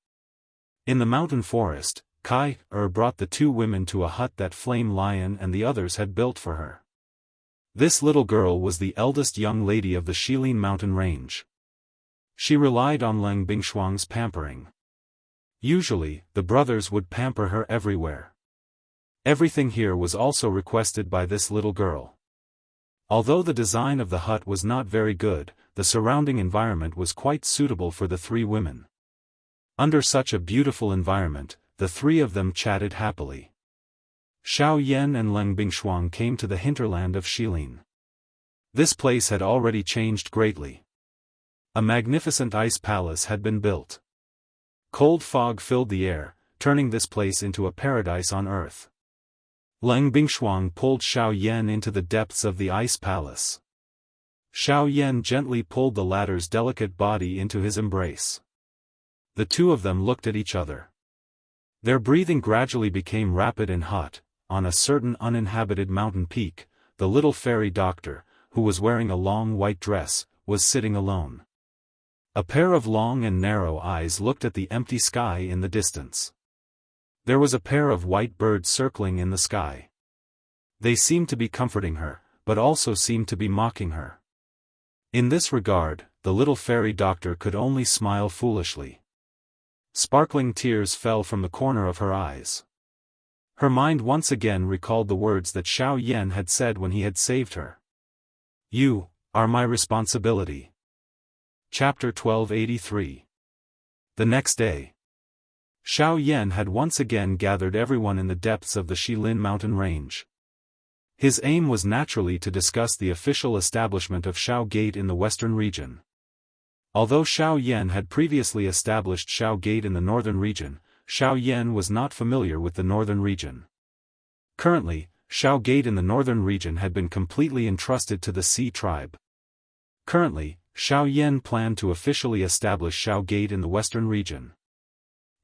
In the mountain forest, Kai brought the 2 women to a hut that Flame Lion and the others had built for her. This little girl was the eldest young lady of the Shilin mountain range. She relied on Leng Bingshuang's pampering. Usually, the brothers would pamper her everywhere. Everything here was also requested by this little girl. Although the design of the hut was not very good, the surrounding environment was quite suitable for the 3 women. Under such a beautiful environment, the 3 of them chatted happily. Xiao Yan and Leng Bingshuang came to the hinterland of Shilin. This place had already changed greatly. A magnificent ice palace had been built. Cold fog filled the air, turning this place into a paradise on earth. Leng Bingshuang pulled Xiao Yan into the depths of the ice palace. Xiao Yan gently pulled the latter's delicate body into his embrace. The 2 of them looked at each other. Their breathing gradually became rapid and hot. On a certain uninhabited mountain peak, the little fairy doctor, who was wearing a long white dress, was sitting alone. A pair of long and narrow eyes looked at the empty sky in the distance. There was a pair of white birds circling in the sky. They seemed to be comforting her, but also seemed to be mocking her. In this regard, the little fairy doctor could only smile foolishly. Sparkling tears fell from the corner of her eyes. Her mind once again recalled the words that Xiao Yan had said when he had saved her. "You are my responsibility." Chapter 1283. The next day, Xiao Yan had once again gathered everyone in the depths of the Shilin mountain range. His aim was naturally to discuss the official establishment of Xiao Gate in the western region. Although Xiao Yan had previously established Xiao Gate in the northern region, Xiao Yan was not familiar with the northern region. Currently, Xiao Gate in the northern region had been completely entrusted to the Sea tribe. Currently, Xiao Yan planned to officially establish Xiao Gate in the western region.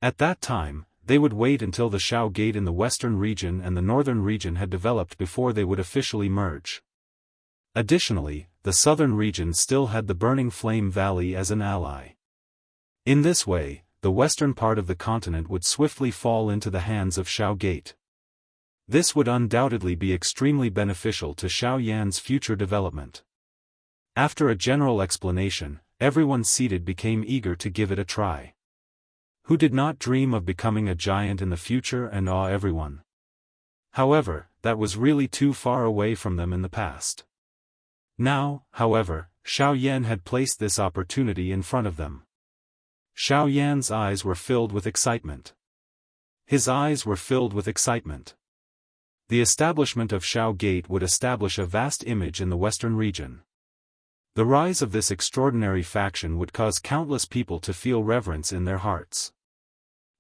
At that time, they would wait until the Xiao Gate in the western region and the northern region had developed before they would officially merge. Additionally, the southern region still had the Burning Flame Valley as an ally. In this way, the western part of the continent would swiftly fall into the hands of Xiao Gate. This would undoubtedly be extremely beneficial to Xiao Yan's future development. After a general explanation, everyone seated became eager to give it a try. Who did not dream of becoming a giant in the future and awe everyone? However, that was really too far away from them in the past. Now, however, Xiao Yan had placed this opportunity in front of them. Xiao Yan's eyes were filled with excitement. His eyes were filled with excitement. The establishment of Xiao Gate would establish a vast image in the western region. The rise of this extraordinary faction would cause countless people to feel reverence in their hearts.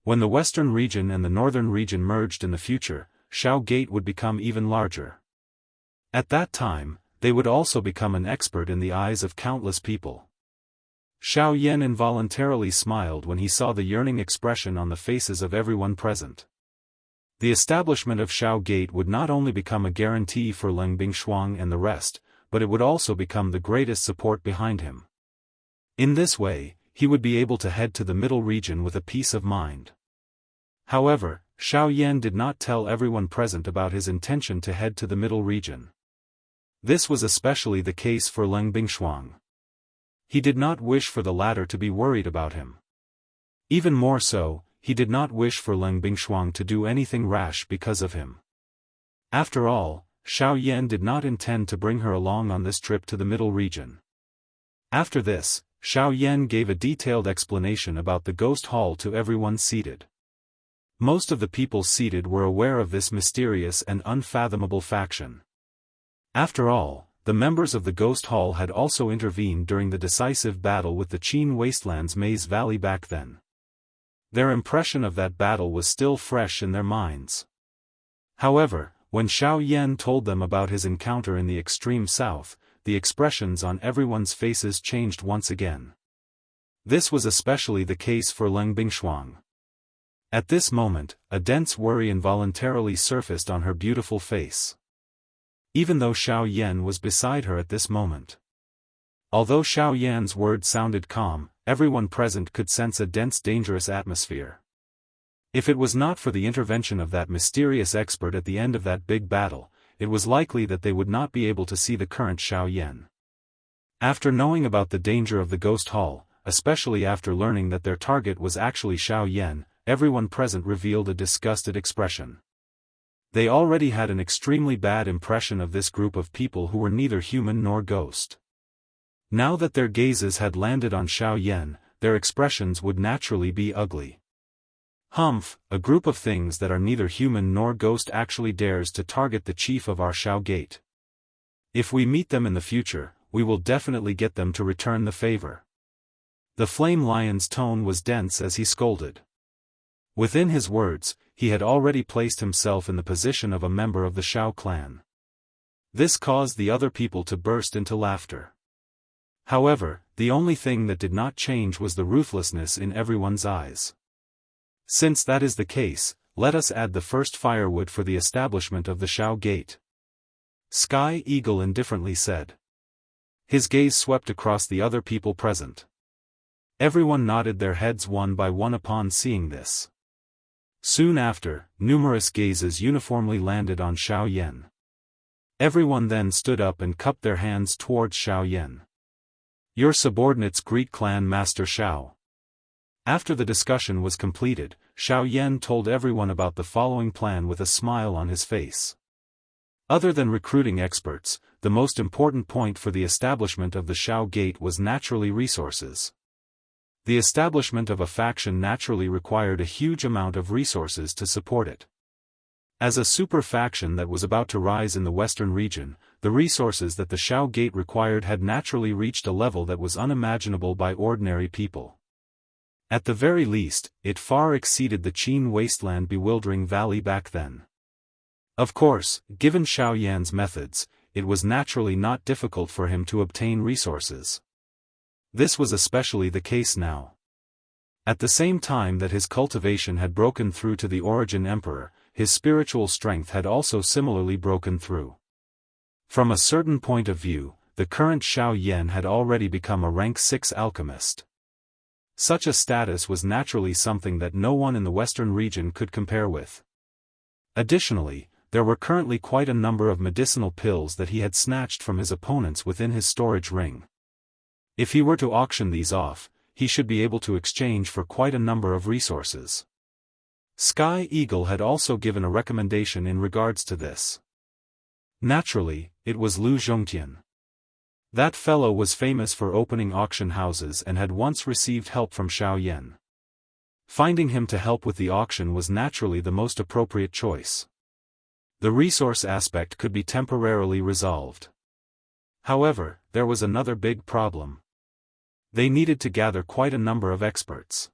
When the western region and the northern region merged in the future, Xiao Gate would become even larger. At that time, they would also become an expert in the eyes of countless people. Xiao Yan involuntarily smiled when he saw the yearning expression on the faces of everyone present. The establishment of Xiao Gate would not only become a guarantee for Leng Bingshuang and the rest, but it would also become the greatest support behind him. In this way, he would be able to head to the middle region with a peace of mind. However, Xiao Yan did not tell everyone present about his intention to head to the middle region. This was especially the case for Leng Bingshuang. He did not wish for the latter to be worried about him. Even more so, he did not wish for Leng Bingshuang to do anything rash because of him. After all, Xiao Yan did not intend to bring her along on this trip to the middle region. After this, Xiao Yan gave a detailed explanation about the ghost hall to everyone seated. Most of the people seated were aware of this mysterious and unfathomable faction. After all, the members of the ghost hall had also intervened during the decisive battle with the Qin Wasteland's Maze Valley back then. Their impression of that battle was still fresh in their minds. However, when Xiao Yan told them about his encounter in the extreme south, the expressions on everyone's faces changed once again. This was especially the case for Leng Bingshuang. At this moment, a dense worry involuntarily surfaced on her beautiful face. Even though Xiao Yan was beside her at this moment. Although Xiao Yan's words sounded calm, everyone present could sense a dense, dangerous atmosphere. If it was not for the intervention of that mysterious expert at the end of that big battle, it was likely that they would not be able to see the current Xiao Yan. After knowing about the danger of the ghost hall, especially after learning that their target was actually Xiao Yan, everyone present revealed a disgusted expression. They already had an extremely bad impression of this group of people who were neither human nor ghost. Now that their gazes had landed on Xiao Yan, their expressions would naturally be ugly. Humph, a group of things that are neither human nor ghost actually dares to target the chief of our Xiao Gate. If we meet them in the future, we will definitely get them to return the favor. The Flame Lion's tone was dense as he scolded. Within his words, he had already placed himself in the position of a member of the Xiao clan. This caused the other people to burst into laughter. However, the only thing that did not change was the ruthlessness in everyone's eyes. Since that is the case, let us add the first firewood for the establishment of the Xiao Gate. Sky Eagle indifferently said. His gaze swept across the other people present. Everyone nodded their heads one by one upon seeing this. Soon after, numerous gazes uniformly landed on Xiao Yan. Everyone then stood up and cupped their hands towards Xiao Yan. Your subordinates greet Clan Master Xiao. After the discussion was completed, Xiao Yan told everyone about the following plan with a smile on his face. Other than recruiting experts, the most important point for the establishment of the Xiao Gate was naturally resources. The establishment of a faction naturally required a huge amount of resources to support it. As a super faction that was about to rise in the western region, the resources that the Xiao Gate required had naturally reached a level that was unimaginable by ordinary people. At the very least, it far exceeded the Qin Wasteland bewildering valley back then. Of course, given Xiao Yan's methods, it was naturally not difficult for him to obtain resources. This was especially the case now. At the same time that his cultivation had broken through to the Origin Emperor, his spiritual strength had also similarly broken through. From a certain point of view, the current Xiao Yan had already become a rank 6 alchemist. Such a status was naturally something that no one in the western region could compare with. Additionally, there were currently quite a number of medicinal pills that he had snatched from his opponents within his storage ring. If he were to auction these off, he should be able to exchange for quite a number of resources. Sky Eagle had also given a recommendation in regards to this. Naturally, it was Lu Zhongtian. That fellow was famous for opening auction houses and had once received help from Xiao Yan. Finding him to help with the auction was naturally the most appropriate choice. The resource aspect could be temporarily resolved. However, there was another big problem. They needed to gather quite a number of experts.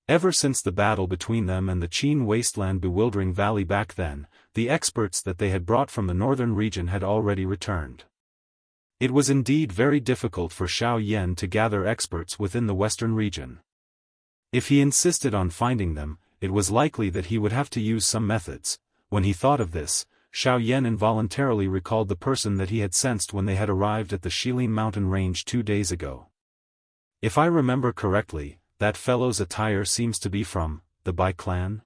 Ever since the battle between them and the Qin Wasteland bewildering valley back then, the experts that they had brought from the northern region had already returned. It was indeed very difficult for Xiao Yan to gather experts within the western region. If he insisted on finding them, it was likely that he would have to use some methods. When he thought of this, Xiao Yan involuntarily recalled the person that he had sensed when they had arrived at the Shilin mountain range 2 days ago. If I remember correctly, that fellow's attire seems to be from the Bai clan?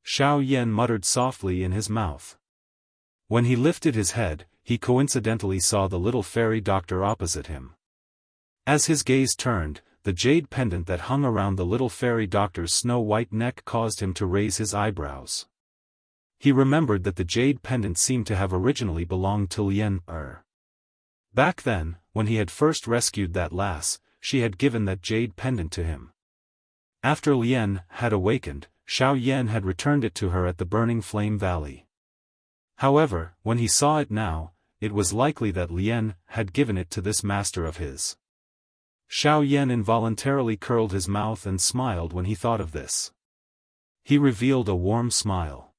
Xiao Yan muttered softly in his mouth. When he lifted his head, he coincidentally saw the little fairy doctor opposite him. As his gaze turned, the jade pendant that hung around the little fairy doctor's snow-white neck caused him to raise his eyebrows. He remembered that the jade pendant seemed to have originally belonged to Lien. Back then, when he had first rescued that lass, she had given that jade pendant to him. After Lien had awakened, Xiaoyan had returned it to her at the Burning Flame Valley. However, when he saw it now, it was likely that Lien had given it to this master of his. Xiaoyan involuntarily curled his mouth and smiled when he thought of this. He revealed a warm smile.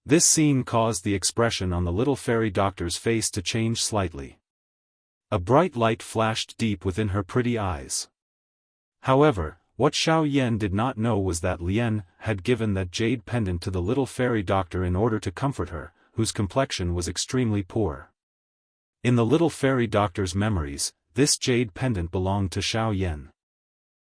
This scene caused the expression on the little fairy doctor's face to change slightly. A bright light flashed deep within her pretty eyes. However, what Xiaoyan did not know was that Lien had given that jade pendant to the little fairy doctor in order to comfort her, whose complexion was extremely poor. In the little fairy doctor's memories, this jade pendant belonged to Xiaoyan.